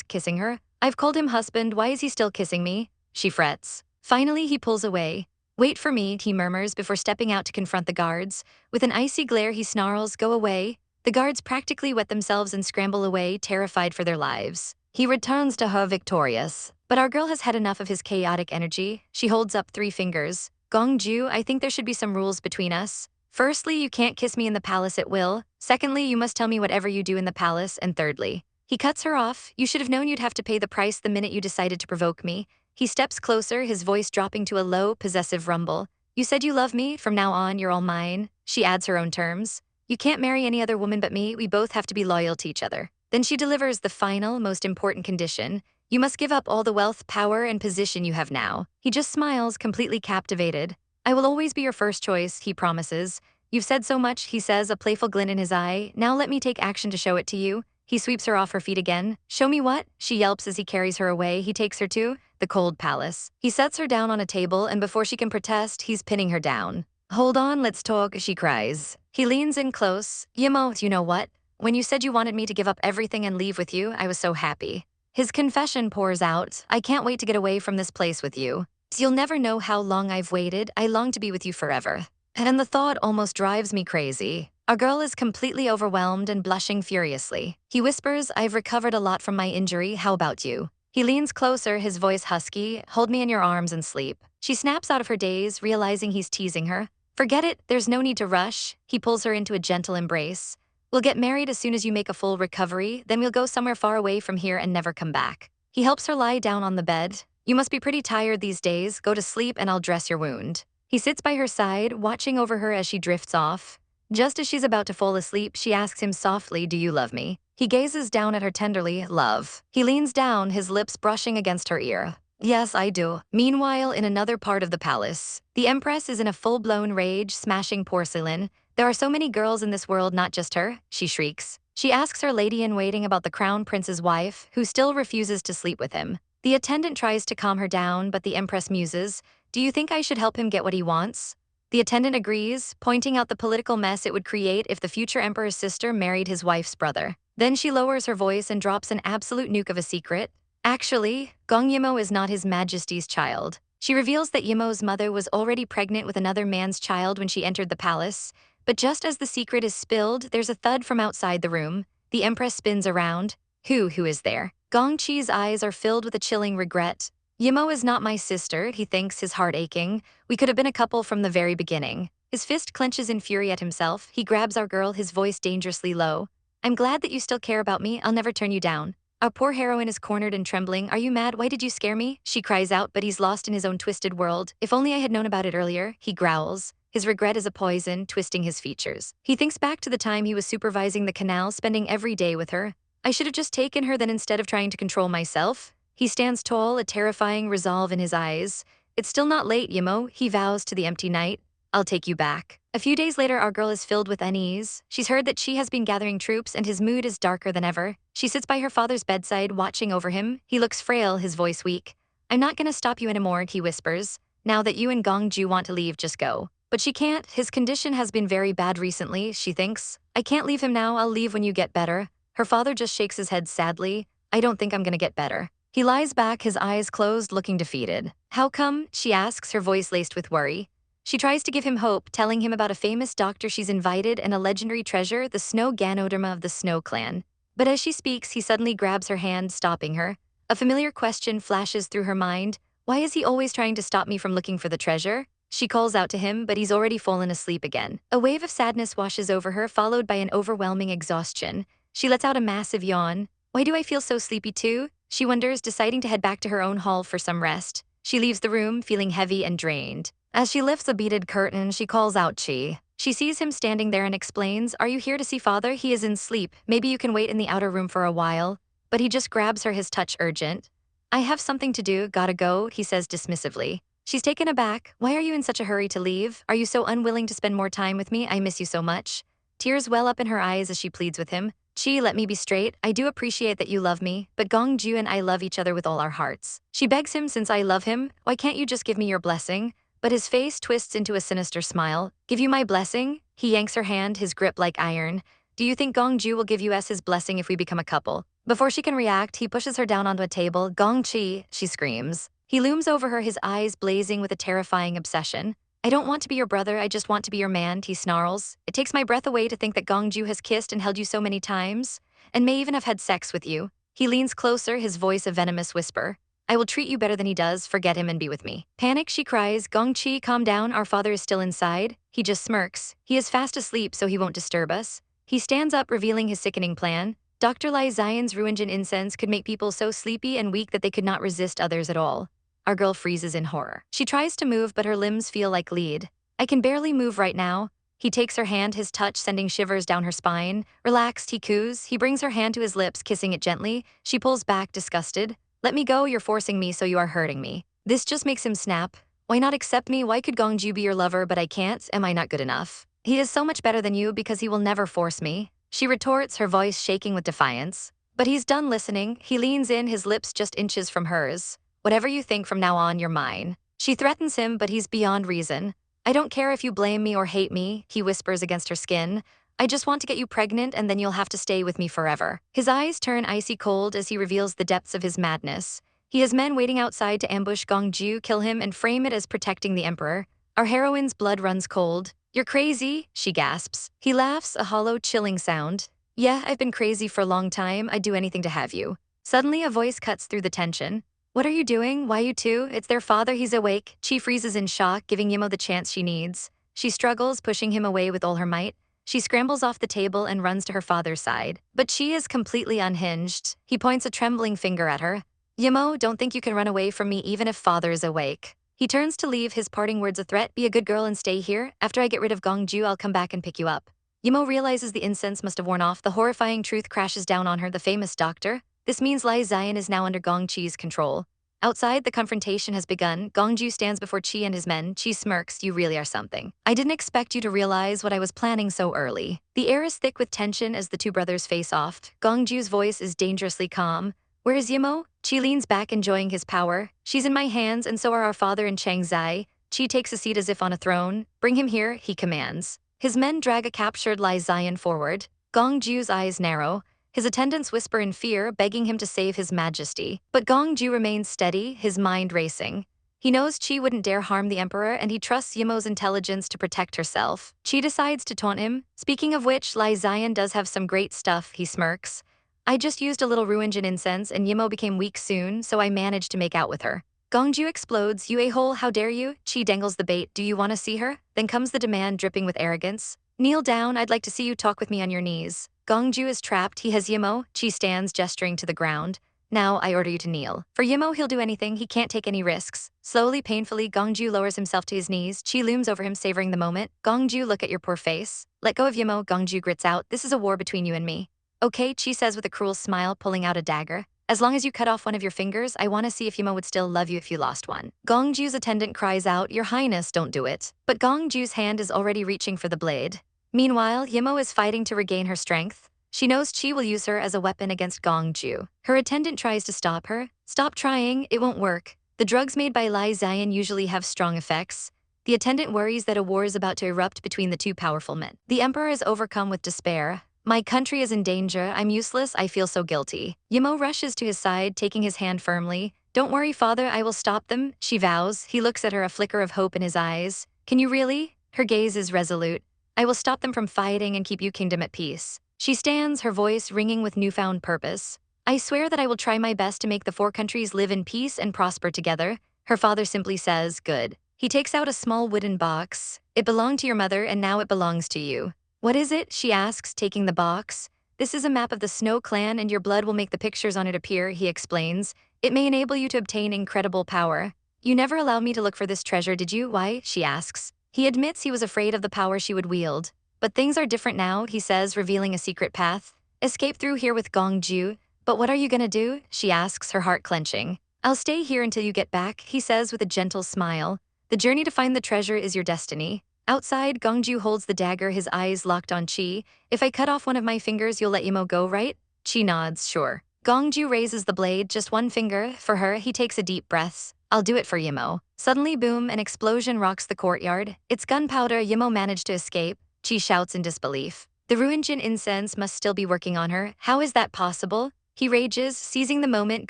kissing her. I've called him husband, why is he still kissing me? She frets. Finally, he pulls away. Wait for me, he murmurs before stepping out to confront the guards. With an icy glare, he snarls, go away. The guards practically wet themselves and scramble away, terrified for their lives. He returns to her victorious. But our girl has had enough of his chaotic energy. She holds up 3 fingers. Gongju, I think there should be some rules between us. Firstly, you can't kiss me in the palace at will. Secondly, you must tell me whatever you do in the palace. And thirdly, he cuts her off. You should have known you'd have to pay the price the minute you decided to provoke me. He steps closer, his voice dropping to a low, possessive rumble. You said you love me. From now on, you're all mine. She adds her own terms. You can't marry any other woman but me. We both have to be loyal to each other. Then she delivers the final, most important condition. You must give up all the wealth, power, and position you have now. He just smiles, completely captivated. I will always be your first choice, he promises. You've said so much, he says, a playful glint in his eye. Now let me take action to show it to you. He sweeps her off her feet again. Show me what? She yelps as he carries her away. He takes her to the cold palace. He sets her down on a table, and before she can protest, he's pinning her down. Hold on, let's talk, she cries. He leans in close. Yi Mo, you know what? When you said you wanted me to give up everything and leave with you, I was so happy. His confession pours out. I can't wait to get away from this place with you. You'll never know how long I've waited. I long to be with you forever. And the thought almost drives me crazy. Our girl is completely overwhelmed and blushing furiously. He whispers, I've recovered a lot from my injury. How about you? He leans closer, his voice husky. Hold me in your arms and sleep. She snaps out of her daze, realizing he's teasing her. Forget it, there's no need to rush. He pulls her into a gentle embrace. We'll get married as soon as you make a full recovery, then we'll go somewhere far away from here and never come back. He helps her lie down on the bed. You must be pretty tired these days. Go to sleep and I'll dress your wound. He sits by her side, watching over her as she drifts off. Just as she's about to fall asleep, she asks him softly, do you love me? He gazes down at her tenderly, love. He leans down, his lips brushing against her ear. Yes, I do. Meanwhile, in another part of the palace, the Empress is in a full-blown rage, smashing porcelain. There are so many girls in this world, not just her, she shrieks. She asks her lady-in-waiting about the crown prince's wife, who still refuses to sleep with him. The attendant tries to calm her down, but the Empress muses, do you think I should help him get what he wants? The attendant agrees, pointing out the political mess it would create if the future emperor's sister married his wife's brother. Then she lowers her voice and drops an absolute nuke of a secret. Actually, Gong Yi Mo is not His Majesty's child. She reveals that Yi Mo's mother was already pregnant with another man's child when she entered the palace. But just as the secret is spilled, there's a thud from outside the room. The Empress spins around. Who is there? Gong Chi's eyes are filled with a chilling regret. Yi Mo is not my sister, he thinks, his heart aching. We could have been a couple from the very beginning. His fist clenches in fury at himself. He grabs our girl, his voice dangerously low. I'm glad that you still care about me. I'll never turn you down. Our poor heroine is cornered and trembling. Are you mad? Why did you scare me? She cries out, but he's lost in his own twisted world. If only I had known about it earlier, he growls. His regret is a poison, twisting his features. He thinks back to the time he was supervising the canal, spending every day with her. I should have just taken her then instead of trying to control myself. He stands tall, a terrifying resolve in his eyes. It's still not late, Yi Mo, he vows to the empty night. I'll take you back. A few days later, our girl is filled with unease. She's heard that Chi has been gathering troops and his mood is darker than ever. She sits by her father's bedside, watching over him. He looks frail, his voice weak. I'm not gonna stop you anymore, he whispers. Now that you and Gong Ju want to leave, just go. But she can't. His condition has been very bad recently, she thinks. I can't leave him now. I'll leave when you get better. Her father just shakes his head sadly. I don't think I'm gonna get better. He lies back, his eyes closed, looking defeated. How come? She asks, her voice laced with worry. She tries to give him hope, telling him about a famous doctor she's invited and a legendary treasure, the Snow Ganoderma of the Snow Clan. But as she speaks, he suddenly grabs her hand, stopping her. A familiar question flashes through her mind. Why is he always trying to stop me from looking for the treasure? She calls out to him, but he's already fallen asleep again. A wave of sadness washes over her, followed by an overwhelming exhaustion. She lets out a massive yawn. Why do I feel so sleepy too? She wonders, deciding to head back to her own hall for some rest. She leaves the room, feeling heavy and drained. As she lifts a beaded curtain, she calls out Chi. She sees him standing there and explains, Are you here to see father? He is in sleep. Maybe you can wait in the outer room for a while. But he just grabs her, his touch urgent. I have something to do, gotta go, he says dismissively. She's taken aback. Why are you in such a hurry to leave? Are you so unwilling to spend more time with me? I miss you so much. Tears well up in her eyes as she pleads with him. Chi, let me be straight. I do appreciate that you love me, but Gong Ju and I love each other with all our hearts. She begs him, since I love him, why can't you just give me your blessing? But his face twists into a sinister smile. Give you my blessing? He yanks her hand, his grip like iron. Do you think Gong Ju will give us his blessing if we become a couple? Before she can react, he pushes her down onto a table. Gong Chi, she screams. He looms over her, his eyes blazing with a terrifying obsession. I don't want to be your brother, I just want to be your man, he snarls. It takes my breath away to think that Gong Ju has kissed and held you so many times, and may even have had sex with you. He leans closer, his voice a venomous whisper. I will treat you better than he does, forget him and be with me. Panic, she cries, Gong Chi, calm down, our father is still inside. He just smirks. He is fast asleep, so he won't disturb us. He stands up, revealing his sickening plan. Dr. Lai Zion's Ruinjin incense could make people so sleepy and weak that they could not resist others at all. Our girl freezes in horror. She tries to move, but her limbs feel like lead. I can barely move right now. He takes her hand, his touch sending shivers down her spine. Relaxed, he coos. He brings her hand to his lips, kissing it gently. She pulls back, disgusted. Let me go, you're forcing me, so you are hurting me. This just makes him snap. Why not accept me? Why could Gongju be your lover but I can't? Am I not good enough? He is so much better than you because he will never force me. She retorts, her voice shaking with defiance. But he's done listening. He leans in, his lips just inches from hers. Whatever you think from now on, you're mine. She threatens him, but he's beyond reason. I don't care if you blame me or hate me, he whispers against her skin. I just want to get you pregnant and then you'll have to stay with me forever. His eyes turn icy cold as he reveals the depths of his madness. He has men waiting outside to ambush Gongju, kill him, and frame it as protecting the emperor. Our heroine's blood runs cold. You're crazy, she gasps. He laughs, a hollow, chilling sound. Yeah, I've been crazy for a long time. I'd do anything to have you. Suddenly, a voice cuts through the tension. What are you doing? Why you two? It's their father, he's awake. Chi freezes in shock, giving Yimo the chance she needs. She struggles, pushing him away with all her might. She scrambles off the table and runs to her father's side. But Chi is completely unhinged. He points a trembling finger at her. Yimo, don't think you can run away from me even if father is awake. He turns to leave, his parting words a threat. Be a good girl and stay here. After I get rid of Gongju, I'll come back and pick you up. Yimo realizes the incense must have worn off. The horrifying truth crashes down on her, the famous doctor. This means Lai Zion is now under Gong Chi's control. Outside, the confrontation has begun. Gongju stands before Chi and his men. Chi smirks, you really are something. I didn't expect you to realize what I was planning so early. The air is thick with tension as the two brothers face off. Gongju's voice is dangerously calm. Where is Yimo? Chi leans back, enjoying his power. She's in my hands, and so are our father and Chang Zai. Chi takes a seat as if on a throne. Bring him here, he commands. His men drag a captured Lai Zion forward. Gongju's eyes narrow. His attendants whisper in fear, begging him to save his majesty. But Gongju remains steady, his mind racing. He knows Chi wouldn't dare harm the emperor, and he trusts Yimo's intelligence to protect herself. Chi decides to taunt him. Speaking of which, Lai Zion does have some great stuff, he smirks. I just used a little Ruinjin incense and Yimo became weak soon, so I managed to make out with her. Gongju explodes. You a-hole, how dare you? Chi dangles the bait. Do you want to see her? Then comes the demand, dripping with arrogance. Kneel down, I'd like to see you talk with me on your knees. Gongju is trapped, he has Yimo. Chi stands, gesturing to the ground. Now, I order you to kneel. For Yimo, he'll do anything, he can't take any risks. Slowly, painfully, Gongju lowers himself to his knees. Chi looms over him, savoring the moment. Gongju, look at your poor face. Let go of Yimo, Gongju grits out. This is a war between you and me. Okay, Chi says with a cruel smile, pulling out a dagger. As long as you cut off one of your fingers, I want to see if Yimo would still love you if you lost one. Gongju's attendant cries out, Your Highness, don't do it. But Gongju's hand is already reaching for the blade. Meanwhile, Yimo is fighting to regain her strength. She knows Chi will use her as a weapon against Gongju. Her attendant tries to stop her. Stop trying, it won't work. The drugs made by Lai Zion usually have strong effects. The attendant worries that a war is about to erupt between the two powerful men. The emperor is overcome with despair. My country is in danger, I'm useless, I feel so guilty. Yimo rushes to his side, taking his hand firmly. Don't worry, father, I will stop them, she vows. He looks at her, a flicker of hope in his eyes. Can you really? Her gaze is resolute. I will stop them from fighting and keep your kingdom at peace. She stands, her voice ringing with newfound purpose. I swear that I will try my best to make the four countries live in peace and prosper together. Her father simply says, good. He takes out a small wooden box. It belonged to your mother and now it belongs to you. What is it? She asks, taking the box. This is a map of the Snow Clan and your blood will make the pictures on it appear, he explains. It may enable you to obtain incredible power. You never allowed me to look for this treasure, did you? Why? She asks. He admits he was afraid of the power she would wield. But things are different now, he says, revealing a secret path. Escape through here with Gongju. But what are you gonna do? She asks, her heart clenching. I'll stay here until you get back, he says with a gentle smile. The journey to find the treasure is your destiny. Outside, Gongju holds the dagger, his eyes locked on Chi. If I cut off one of my fingers, you'll let Yimo go, right? Chi nods, sure. Gongju raises the blade, just one finger. For her, he takes a deep breath. I'll do it for Yimo. Suddenly, boom, an explosion rocks the courtyard. It's gunpowder. Yimo managed to escape. Chi shouts in disbelief. The Ruinjin incense must still be working on her. How is that possible? He rages. Seizing the moment,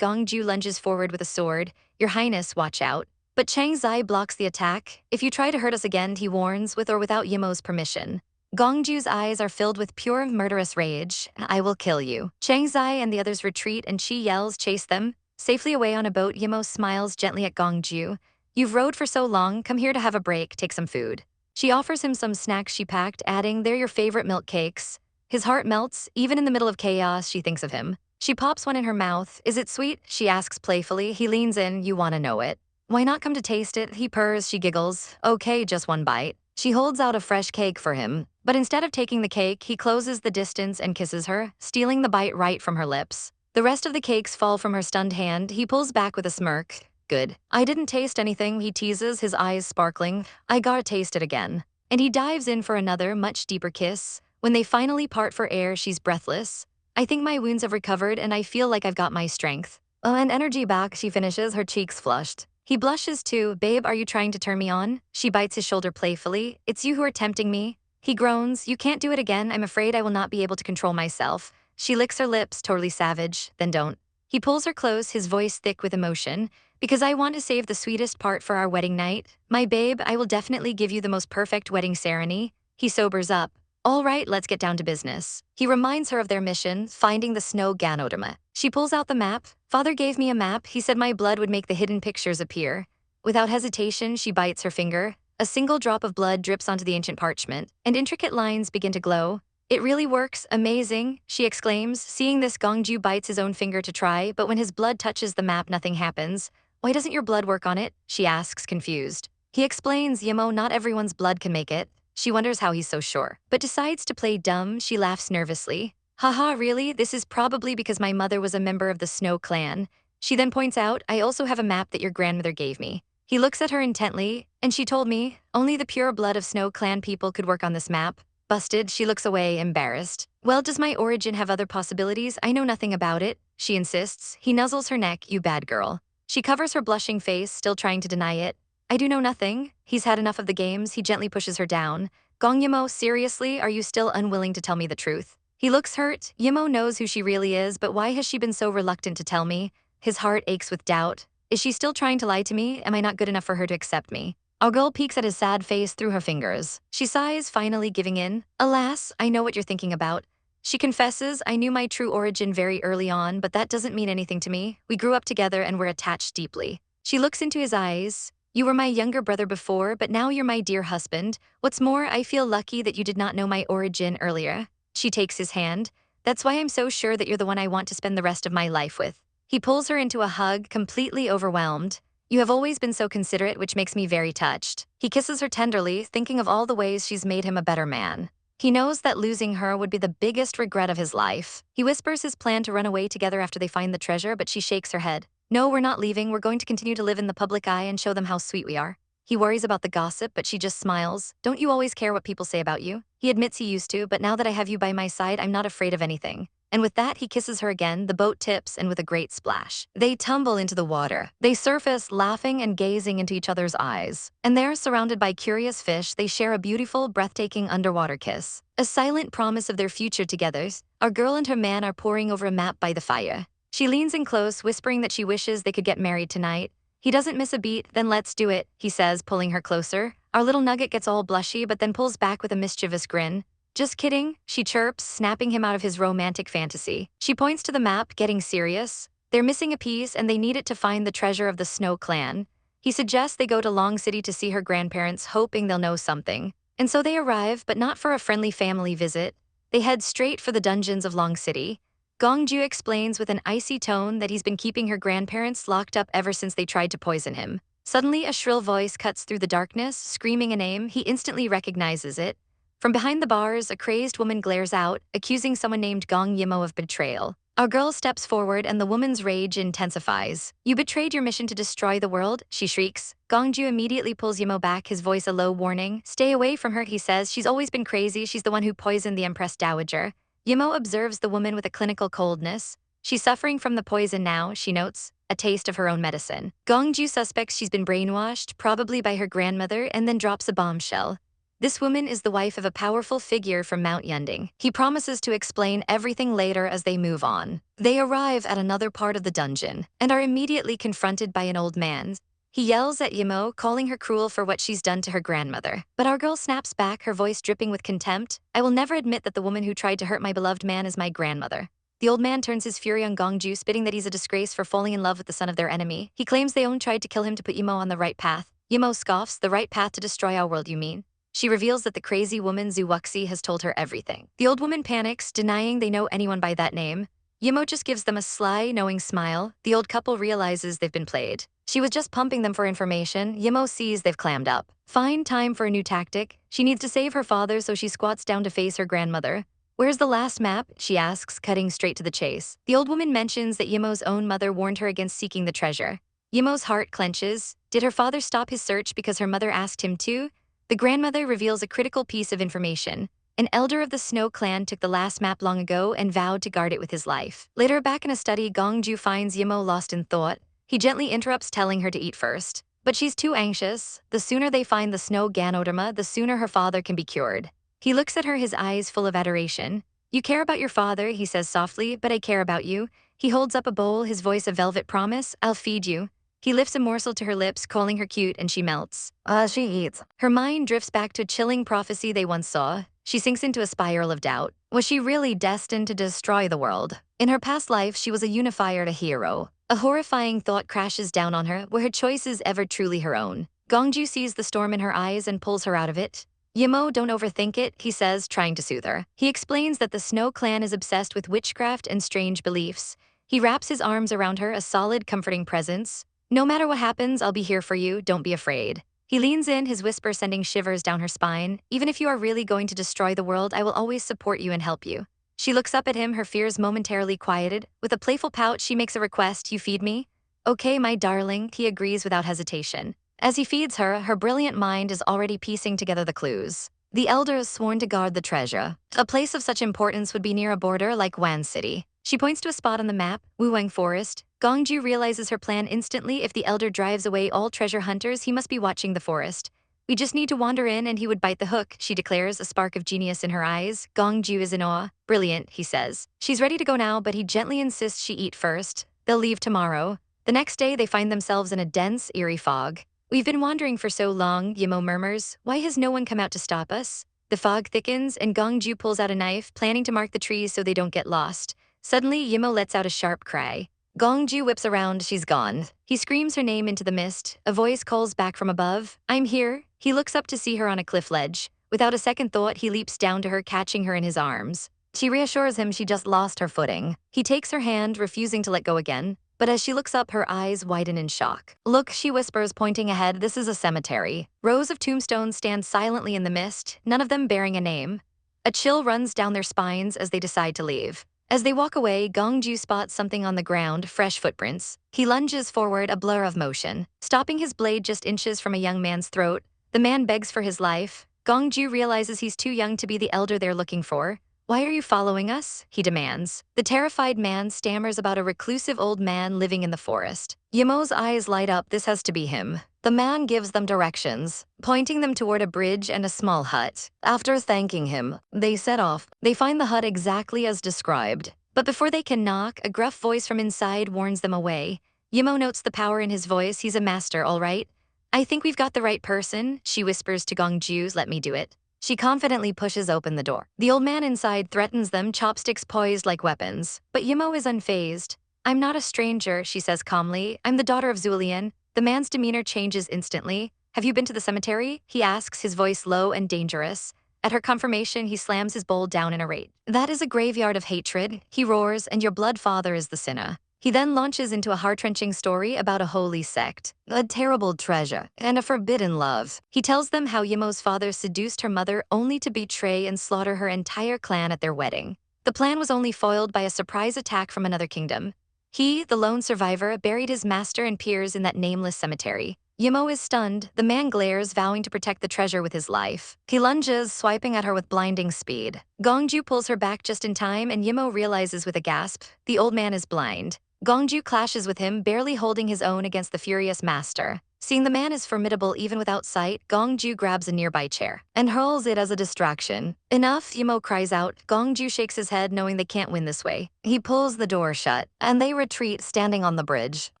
Gongju lunges forward with a sword. Your Highness, watch out. But Chang Zai blocks the attack. If you try to hurt us again, he warns, with or without Yimo's permission. Gongju's eyes are filled with pure murderous rage. I will kill you. Chang Zai and the others retreat and Chi yells, chase them. Safely away on a boat, Yimo smiles gently at Gongju. You've rode for so long, come here to have a break, take some food. She offers him some snacks she packed, adding, they're your favorite milk cakes. His heart melts. Even in the middle of chaos, she thinks of him. She pops one in her mouth. Is it sweet? She asks playfully. He leans in, you want to know it. Why not come to taste it? He purrs, she giggles. Okay, just one bite. She holds out a fresh cake for him, but instead of taking the cake, he closes the distance and kisses her, stealing the bite right from her lips. The rest of the cakes fall from her stunned hand. He pulls back with a smirk. Good. I didn't taste anything, he teases, his eyes sparkling. I gotta taste it again. And he dives in for another, much deeper kiss. When they finally part for air, she's breathless. I think my wounds have recovered and I feel like I've got my strength. And energy back, she finishes, her cheeks flushed. He blushes too. Babe, are you trying to turn me on? She bites his shoulder playfully. It's you who are tempting me. He groans. You can't do it again. I'm afraid I will not be able to control myself. She licks her lips, totally savage. Then don't. He pulls her close, his voice thick with emotion. Because I want to save the sweetest part for our wedding night. My babe, I will definitely give you the most perfect wedding ceremony. He sobers up. All right, let's get down to business. He reminds her of their mission, finding the snow Ganoderma. She pulls out the map. Father gave me a map. He said my blood would make the hidden pictures appear. Without hesitation, she bites her finger. A single drop of blood drips onto the ancient parchment, and intricate lines begin to glow. It really works, amazing, she exclaims. Seeing this, Gongju bites his own finger to try, but when his blood touches the map, nothing happens. Why doesn't your blood work on it? She asks, confused. He explains, Yemo, not everyone's blood can make it. She wonders how he's so sure, but decides to play dumb. She laughs nervously. Haha, really? This is probably because my mother was a member of the Snow clan. She then points out, I also have a map that your grandmother gave me. He looks at her intently, and she told me, only the pure blood of Snow clan people could work on this map. Busted, she looks away, embarrassed. Well, does my origin have other possibilities? I know nothing about it, she insists. He nuzzles her neck, you bad girl. She covers her blushing face, still trying to deny it. I do know nothing. He's had enough of the games. He gently pushes her down. Gong Yi Mo, seriously, are you still unwilling to tell me the truth? He looks hurt. Yi Mo knows who she really is, but why has she been so reluctant to tell me? His heart aches with doubt. Is she still trying to lie to me? Am I not good enough for her to accept me? Our girl peeks at his sad face through her fingers. She sighs, finally giving in. Alas, I know what you're thinking about. She confesses, I knew my true origin very early on, but that doesn't mean anything to me. We grew up together and were attached deeply. She looks into his eyes. You were my younger brother before, but now you're my dear husband. What's more, I feel lucky that you did not know my origin earlier. She takes his hand. That's why I'm so sure that you're the one I want to spend the rest of my life with. He pulls her into a hug, completely overwhelmed. You have always been so considerate, which makes me very touched. He kisses her tenderly, thinking of all the ways she's made him a better man. He knows that losing her would be the biggest regret of his life. He whispers his plan to run away together after they find the treasure, but she shakes her head. No, we're not leaving. We're going to continue to live in the public eye and show them how sweet we are. He worries about the gossip, but she just smiles. Don't you always care what people say about you? He admits he used to, but now that I have you by my side, I'm not afraid of anything. And with that, he kisses her again. The boat tips, and with a great splash, they tumble into the water. They surface, laughing and gazing into each other's eyes. And there, surrounded by curious fish, they share a beautiful, breathtaking underwater kiss. A silent promise of their future together. Our girl and her man are poring over a map by the fire. She leans in close, whispering that she wishes they could get married tonight. He doesn't miss a beat. Then let's do it, he says, pulling her closer. Our little nugget gets all blushy, but then pulls back with a mischievous grin. Just kidding, she chirps, snapping him out of his romantic fantasy. She points to the map, getting serious. They're missing a piece, and they need it to find the treasure of the Snow clan. He suggests they go to Long City to see her grandparents, hoping they'll know something. And so they arrive, but not for a friendly family visit. They head straight for the dungeons of Long City. Gongju explains with an icy tone that he's been keeping her grandparents locked up ever since they tried to poison him. Suddenly, a shrill voice cuts through the darkness, screaming a name. He instantly recognizes it. From behind the bars, a crazed woman glares out, accusing someone named Gong Yi Mo of betrayal. Our girl steps forward and the woman's rage intensifies. You betrayed your mission to destroy the world, she shrieks. Gongju immediately pulls Yi Mo back, his voice a low warning. Stay away from her, he says. She's always been crazy. She's the one who poisoned the Empress Dowager. Yi Mo observes the woman with a clinical coldness. She's suffering from the poison now, she notes, a taste of her own medicine. Gongju suspects she's been brainwashed, probably by her grandmother, and then drops a bombshell. This woman is the wife of a powerful figure from Mount Yunding. He promises to explain everything later as they move on. They arrive at another part of the dungeon and are immediately confronted by an old man. He yells at Yi Mo, calling her cruel for what she's done to her grandmother. But our girl snaps back, her voice dripping with contempt. I will never admit that the woman who tried to hurt my beloved man is my grandmother. The old man turns his fury on Gongju, spitting that he's a disgrace for falling in love with the son of their enemy. He claims they own tried to kill him to put Yi Mo on the right path. Yi Mo scoffs, the right path to destroy our world, you mean? She reveals that the crazy woman Zhu Wuxi has told her everything. The old woman panics, denying they know anyone by that name. Yi Mo just gives them a sly, knowing smile. The old couple realizes they've been played. She was just pumping them for information. Yi Mo sees they've clammed up. Fine, time for a new tactic. She needs to save her father, so she squats down to face her grandmother. Where's the last map? She asks, cutting straight to the chase. The old woman mentions that Yi Mo's own mother warned her against seeking the treasure. Yimo's heart clenches. Did her father stop his search because her mother asked him to? The grandmother reveals a critical piece of information. An elder of the Snow clan took the last map long ago and vowed to guard it with his life. Later, back in a study, Gong Ju finds Yimo lost in thought. He gently interrupts, telling her to eat first. But she's too anxious. The sooner they find the Snow Ganoderma, the sooner her father can be cured. He looks at her, his eyes full of adoration. You care about your father, he says softly, but I care about you. He holds up a bowl, his voice a velvet promise. I'll feed you. He lifts a morsel to her lips, calling her cute, and she melts. She eats. Her mind drifts back to a chilling prophecy they once saw. She sinks into a spiral of doubt. Was she really destined to destroy the world? In her past life, she was a unifier, a hero. A horrifying thought crashes down on her. Were her choices ever truly her own? Gongju sees the storm in her eyes and pulls her out of it. Yimo, don't overthink it, he says, trying to soothe her. He explains that the Snow clan is obsessed with witchcraft and strange beliefs. He wraps his arms around her, a solid, comforting presence. No matter what happens, I'll be here for you, don't be afraid. He leans in, his whisper sending shivers down her spine. Even if you are really going to destroy the world, I will always support you and help you. She looks up at him, her fears momentarily quieted. With a playful pout, she makes a request, you feed me? Okay, my darling, he agrees without hesitation. As he feeds her, her brilliant mind is already piecing together the clues. The elder is sworn to guard the treasure. A place of such importance would be near a border like Wan City. She points to a spot on the map, Wuwang Forest. Gongju realizes her plan instantly. If the elder drives away all treasure hunters, he must be watching the forest. We just need to wander in and he would bite the hook, she declares, a spark of genius in her eyes. Gongju is in awe. Brilliant, he says. She's ready to go now, but he gently insists she eat first. They'll leave tomorrow. The next day, they find themselves in a dense, eerie fog. We've been wandering for so long, Yimo murmurs. Why has no one come out to stop us? The fog thickens, and Gongju pulls out a knife, planning to mark the trees so they don't get lost. Suddenly, Yimo lets out a sharp cry. Gongju whips around, she's gone. He screams her name into the mist. A voice calls back from above. I'm here. He looks up to see her on a cliff ledge. Without a second thought, he leaps down to her, catching her in his arms. She reassures him she just lost her footing. He takes her hand, refusing to let go again. But as she looks up, her eyes widen in shock. Look, she whispers, pointing ahead, this is a cemetery. Rows of tombstones stand silently in the mist, none of them bearing a name. A chill runs down their spines as they decide to leave. As they walk away, Gongju spots something on the ground, fresh footprints. He lunges forward, a blur of motion, stopping his blade just inches from a young man's throat. The man begs for his life. Gongju realizes he's too young to be the elder they're looking for. Why are you following us? He demands. The terrified man stammers about a reclusive old man living in the forest. Yimo's eyes light up, this has to be him. The man gives them directions, pointing them toward a bridge and a small hut. After thanking him, they set off. They find the hut exactly as described. But before they can knock, a gruff voice from inside warns them away. Yimo notes the power in his voice. He's a master, all right? I think we've got the right person, she whispers to Gongju, let me do it. She confidently pushes open the door. The old man inside threatens them, chopsticks poised like weapons. But Yimo is unfazed. I'm not a stranger, she says calmly. I'm the daughter of Zulian. The man's demeanor changes instantly. Have you been to the cemetery? He asks, his voice low and dangerous. At her confirmation, he slams his bowl down in a rage. That is a graveyard of hatred, he roars, and your blood father is the sinner. He then launches into a heart-wrenching story about a holy sect, a terrible treasure, and a forbidden love. He tells them how Yimo's father seduced her mother only to betray and slaughter her entire clan at their wedding. The plan was only foiled by a surprise attack from another kingdom. He, the lone survivor, buried his master and peers in that nameless cemetery. Yimo is stunned. The man glares, vowing to protect the treasure with his life. He lunges, swiping at her with blinding speed. Gongju pulls her back just in time, and Yimo realizes with a gasp, the old man is blind. Gongju clashes with him, barely holding his own against the furious master. Seeing the man is formidable even without sight, Gongju grabs a nearby chair and hurls it as a distraction. Enough, Yimo cries out. Gongju shakes his head, knowing they can't win this way. He pulls the door shut, and they retreat, standing on the bridge.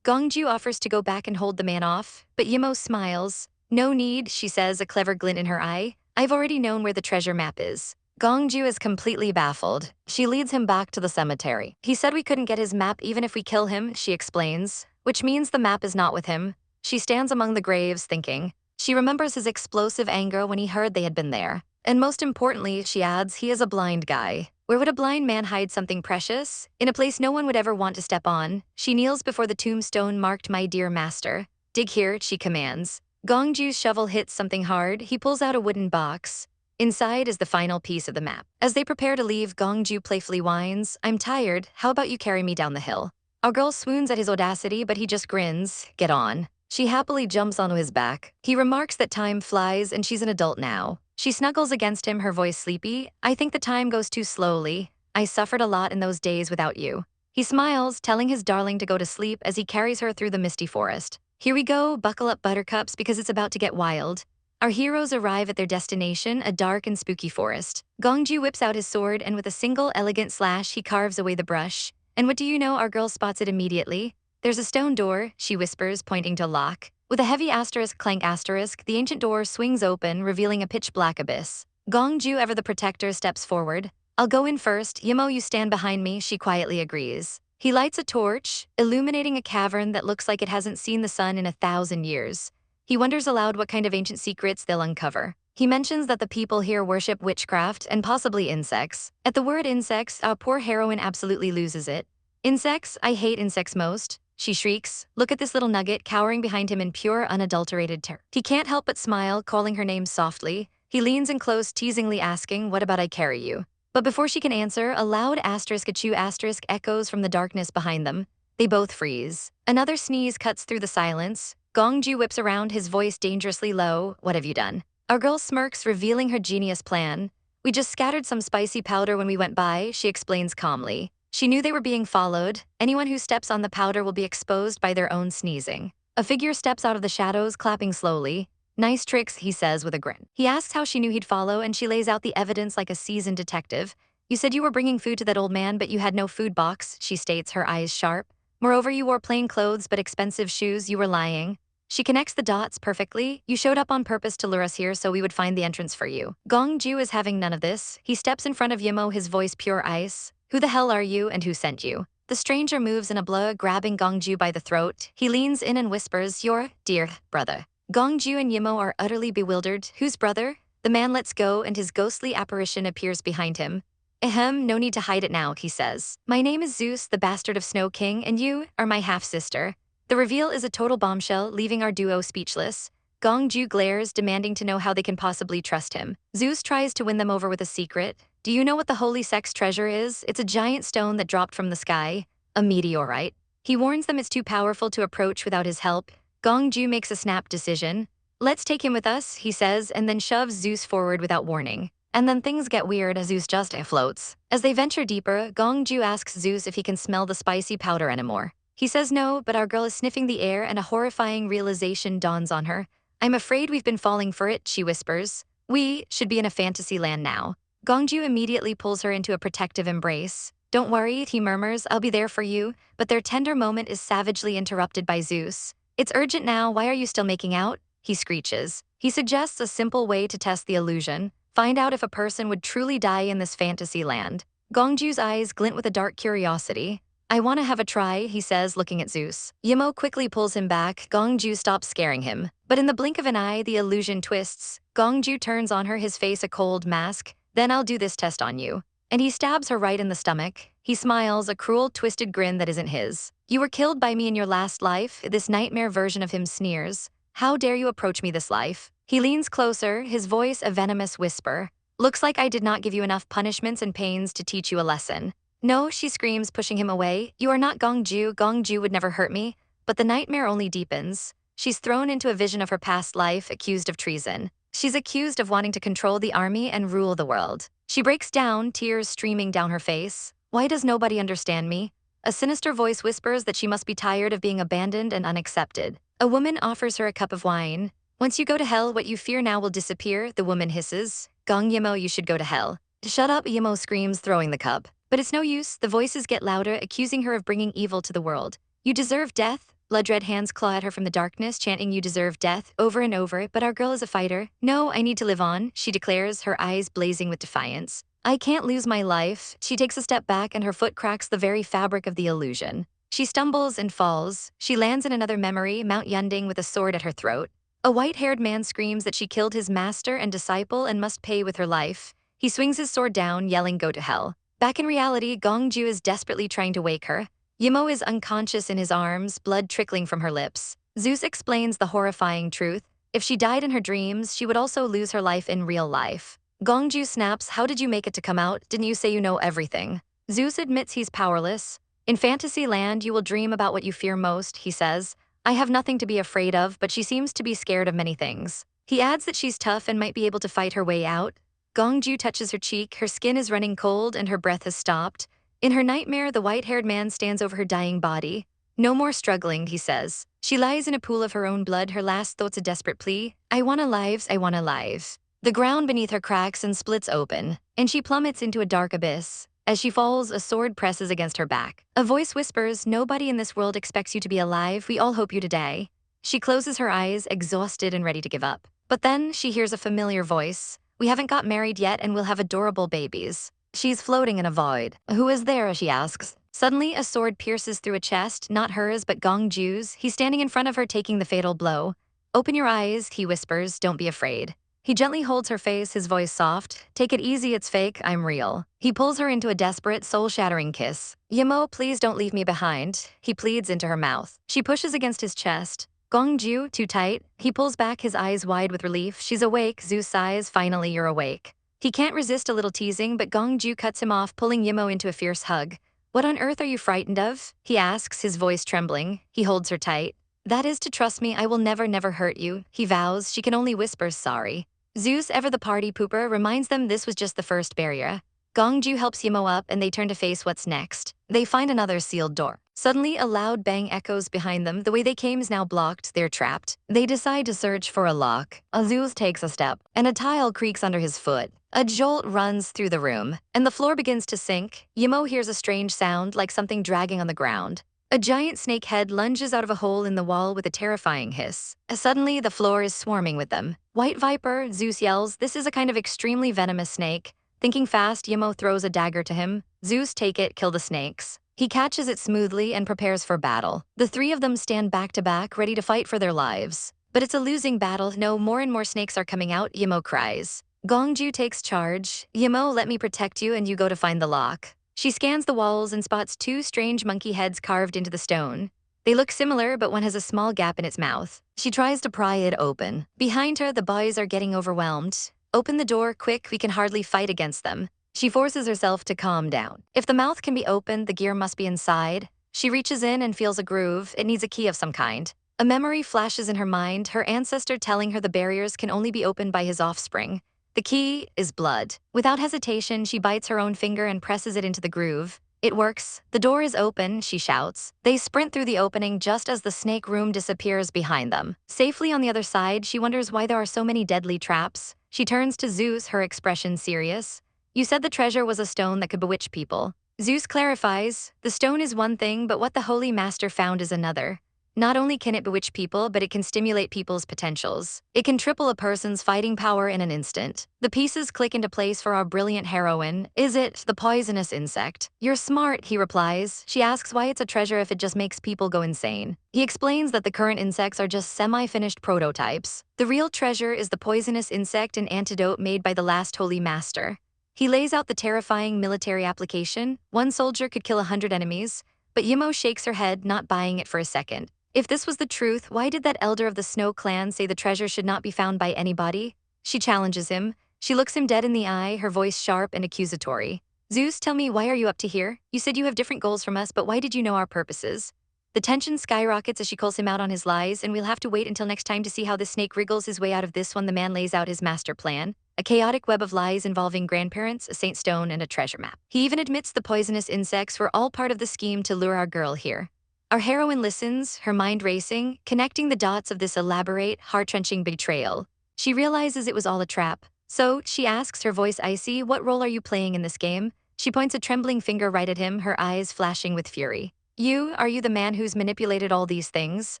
Gongju offers to go back and hold the man off, but Yimo smiles. No need, she says, a clever glint in her eye. I've already known where the treasure map is. Gongju is completely baffled. She leads him back to the cemetery. He said we couldn't get his map even if we kill him, she explains, which means the map is not with him. She stands among the graves, thinking. She remembers his explosive anger when he heard they had been there. And most importantly, she adds, he is a blind guy. Where would a blind man hide something precious? In a place no one would ever want to step on. She kneels before the tombstone marked my dear master. Dig here, she commands. Gongju's shovel hits something hard. He pulls out a wooden box. Inside is the final piece of the map. As they prepare to leave, Gongju playfully whines, I'm tired, how about you carry me down the hill? Our girl swoons at his audacity, but he just grins. Get on. She happily jumps onto his back. He remarks that time flies and she's an adult now. She snuggles against him, her voice sleepy. I think the time goes too slowly. I suffered a lot in those days without you. He smiles, telling his darling to go to sleep as he carries her through the misty forest. Here we go, buckle up buttercups because it's about to get wild. Our heroes arrive at their destination, a dark and spooky forest. Gong Yi whips out his sword and with a single elegant slash he carves away the brush. And what do you know, our girl spots it immediately. There's a stone door, she whispers, pointing to lock. With a heavy asterisk clank asterisk, the ancient door swings open, revealing a pitch-black abyss. Gong Yi, ever the protector, steps forward. I'll go in first. Yi Mo, you stand behind me, she quietly agrees. He lights a torch, illuminating a cavern that looks like it hasn't seen the sun in 1,000 years. He wonders aloud what kind of ancient secrets they'll uncover. He mentions that the people here worship witchcraft and possibly insects. At the word insects, our poor heroine absolutely loses it. Insects? I hate insects most, she shrieks. Look at this little nugget cowering behind him in pure, unadulterated terror. He can't help but smile, calling her name softly. He leans in close, teasingly asking, what about I carry you? But before she can answer, a loud asterisk achoo asterisk echoes from the darkness behind them. They both freeze. Another sneeze cuts through the silence. Gong Yi whips around, his voice dangerously low. What have you done? Our girl smirks, revealing her genius plan. We just scattered some spicy powder when we went by, she explains calmly. She knew they were being followed. Anyone who steps on the powder will be exposed by their own sneezing. A figure steps out of the shadows, clapping slowly. Nice tricks, he says with a grin. He asks how she knew he'd follow, and she lays out the evidence like a seasoned detective. You said you were bringing food to that old man, but you had no food box, she states, her eyes sharp. Moreover, you wore plain clothes but expensive shoes. You were lying. She connects the dots perfectly. You showed up on purpose to lure us here so we would find the entrance for you. Gong Yi is having none of this. He steps in front of Yi Mo, his voice pure ice. Who the hell are you and who sent you? The stranger moves in a blur, grabbing Gong Yi by the throat. He leans in and whispers, your dear brother. Gong Yi and Yi Mo are utterly bewildered. Whose brother? The man lets go and his ghostly apparition appears behind him. Ahem, no need to hide it now, he says. My name is Zeus, the bastard of Snow King, and you are my half-sister. The reveal is a total bombshell, leaving our duo speechless. Gong Yi glares, demanding to know how they can possibly trust him. Zeus tries to win them over with a secret. Do you know what the holy sex treasure is? It's a giant stone that dropped from the sky. A meteorite. He warns them it's too powerful to approach without his help. Gong Yi makes a snap decision. Let's take him with us, he says, and then shoves Zeus forward without warning. And then things get weird as Zeus just floats. As they venture deeper, Gong Yi asks Zeus if he can smell the spicy powder anymore. He says no, but our girl is sniffing the air and a horrifying realization dawns on her. I'm afraid we've been falling for it, she whispers. We should be in a fantasy land now. Gong Yi immediately pulls her into a protective embrace. Don't worry, he murmurs, I'll be there for you, but their tender moment is savagely interrupted by Zeus. It's urgent now, why are you still making out? He screeches. He suggests a simple way to test the illusion. Find out if a person would truly die in this fantasy land. Gong Yi's eyes glint with a dark curiosity. I want to have a try, he says, looking at Zeus. Yi Mo quickly pulls him back. Gong Yi stops scaring him. But in the blink of an eye, the illusion twists. Gong Yi turns on her, his face a cold mask. Then I'll do this test on you. And he stabs her right in the stomach. He smiles, a cruel, twisted grin that isn't his. You were killed by me in your last life, this nightmare version of him sneers. How dare you approach me this life? He leans closer, his voice a venomous whisper. Looks like I did not give you enough punishments and pains to teach you a lesson. No, she screams, pushing him away. You are not Gong Yi. Gong Yi would never hurt me. But the nightmare only deepens. She's thrown into a vision of her past life, accused of treason. She's accused of wanting to control the army and rule the world. She breaks down, tears streaming down her face. Why does nobody understand me? A sinister voice whispers that she must be tired of being abandoned and unaccepted. A woman offers her a cup of wine. Once you go to hell, what you fear now will disappear, the woman hisses. Gong Yi Mo, you should go to hell. Shut up, Yi Mo screams, throwing the cup. But it's no use, the voices get louder, accusing her of bringing evil to the world. You deserve death. Blood-red hands claw at her from the darkness, chanting you deserve death over and over, but our girl is a fighter. No, I need to live on, she declares, her eyes blazing with defiance. I can't lose my life. She takes a step back and her foot cracks the very fabric of the illusion. She stumbles and falls. She lands in another memory, Mount Yunding with a sword at her throat. A white-haired man screams that she killed his master and disciple and must pay with her life. He swings his sword down, yelling go to hell. Back in reality, Gong Yi is desperately trying to wake her. Yi Mo is unconscious in his arms, blood trickling from her lips. Zeus explains the horrifying truth. If she died in her dreams, she would also lose her life in real life. Gong Yi snaps, how did you make it to come out? Didn't you say you know everything? Zeus admits he's powerless. In fantasy land, you will dream about what you fear most, he says. I have nothing to be afraid of, but she seems to be scared of many things. He adds that she's tough and might be able to fight her way out. Gongju touches her cheek, her skin is running cold and her breath has stopped. In her nightmare, the white-haired man stands over her dying body. No more struggling, he says. She lies in a pool of her own blood, her last thoughts a desperate plea. I want lives, I want lives. The ground beneath her cracks and splits open, and she plummets into a dark abyss. As she falls, a sword presses against her back. A voice whispers, nobody in this world expects you to be alive, we all hope you to die. She closes her eyes, exhausted and ready to give up. But then she hears a familiar voice. We haven't got married yet and we'll have adorable babies. She's floating in a void. Who is there, she asks. Suddenly, a sword pierces through a chest, not hers but Gongju's. He's standing in front of her taking the fatal blow. Open your eyes, he whispers, don't be afraid. He gently holds her face, his voice soft. Take it easy, it's fake, I'm real. He pulls her into a desperate, soul-shattering kiss. Yi Mo, please don't leave me behind, he pleads into her mouth. She pushes against his chest. Gongju, too tight. He pulls back, his eyes wide with relief. She's awake, Zhu sighs, finally you're awake. He can't resist a little teasing, but Gongju cuts him off, pulling Yi Mo into a fierce hug. What on earth are you frightened of? He asks, his voice trembling. He holds her tight. That is to trust me, I will never hurt you, he vows. She can only whisper sorry. Zeus, ever the party pooper, reminds them this was just the first barrier. Gongju helps Yi Mo up and they turn to face what's next. They find another sealed door. Suddenly, a loud bang echoes behind them. The way they came is now blocked. They're trapped. They decide to search for a lock. Zeus takes a step, and a tile creaks under his foot. A jolt runs through the room, and the floor begins to sink. Yi Mo hears a strange sound, like something dragging on the ground. A giant snake head lunges out of a hole in the wall with a terrifying hiss. Suddenly, the floor is swarming with them. White Viper, Zeus yells, this is a kind of extremely venomous snake. Thinking fast, Yi Mo throws a dagger to him. Zeus, take it, kill the snakes. He catches it smoothly and prepares for battle. The three of them stand back to back, ready to fight for their lives. But it's a losing battle. No, more and more snakes are coming out, Yi Mo cries. Gongju takes charge. Yi Mo, let me protect you and you go to find the lock. She scans the walls and spots two strange monkey heads carved into the stone. They look similar, but one has a small gap in its mouth. She tries to pry it open. Behind her, the boys are getting overwhelmed. Open the door, quick, we can hardly fight against them. She forces herself to calm down. If the mouth can be opened, the gear must be inside. She reaches in and feels a groove. It needs a key of some kind. A memory flashes in her mind, her ancestor telling her the barriers can only be opened by his offspring. The key is blood. Without hesitation, she bites her own finger and presses it into the groove. It works. The door is open, she shouts. They sprint through the opening just as the snake room disappears behind them. Safely on the other side, she wonders why there are so many deadly traps. She turns to Zeus, her expression serious. You said the treasure was a stone that could bewitch people. Zeus clarifies, the stone is one thing, but what the Holy Master found is another. Not only can it bewitch people, but it can stimulate people's potentials. It can triple a person's fighting power in an instant. The pieces click into place for our brilliant heroine. Is it the poisonous insect? You're smart, he replies. She asks why it's a treasure if it just makes people go insane. He explains that the current insects are just semi-finished prototypes. The real treasure is the poisonous insect, an antidote made by the last Holy Master. He lays out the terrifying military application. One soldier could kill 100 enemies, but Yi Mo shakes her head, not buying it for a second. If this was the truth, why did that elder of the Snow clan say the treasure should not be found by anybody? She challenges him. She looks him dead in the eye, her voice sharp and accusatory. Zeus, tell me, why are you up to here? You said you have different goals from us, but why did you know our purposes? The tension skyrockets as she calls him out on his lies, and we'll have to wait until next time to see how this snake wriggles his way out of this one. The man lays out his master plan. A chaotic web of lies involving grandparents, a saint stone, and a treasure map. He even admits the poisonous insects were all part of the scheme to lure our girl here. Our heroine listens, her mind racing, connecting the dots of this elaborate, heart-wrenching betrayal. She realizes it was all a trap. So, she asks, her voice icy, what role are you playing in this game? She points a trembling finger right at him, her eyes flashing with fury. Are you the man who's manipulated all these things?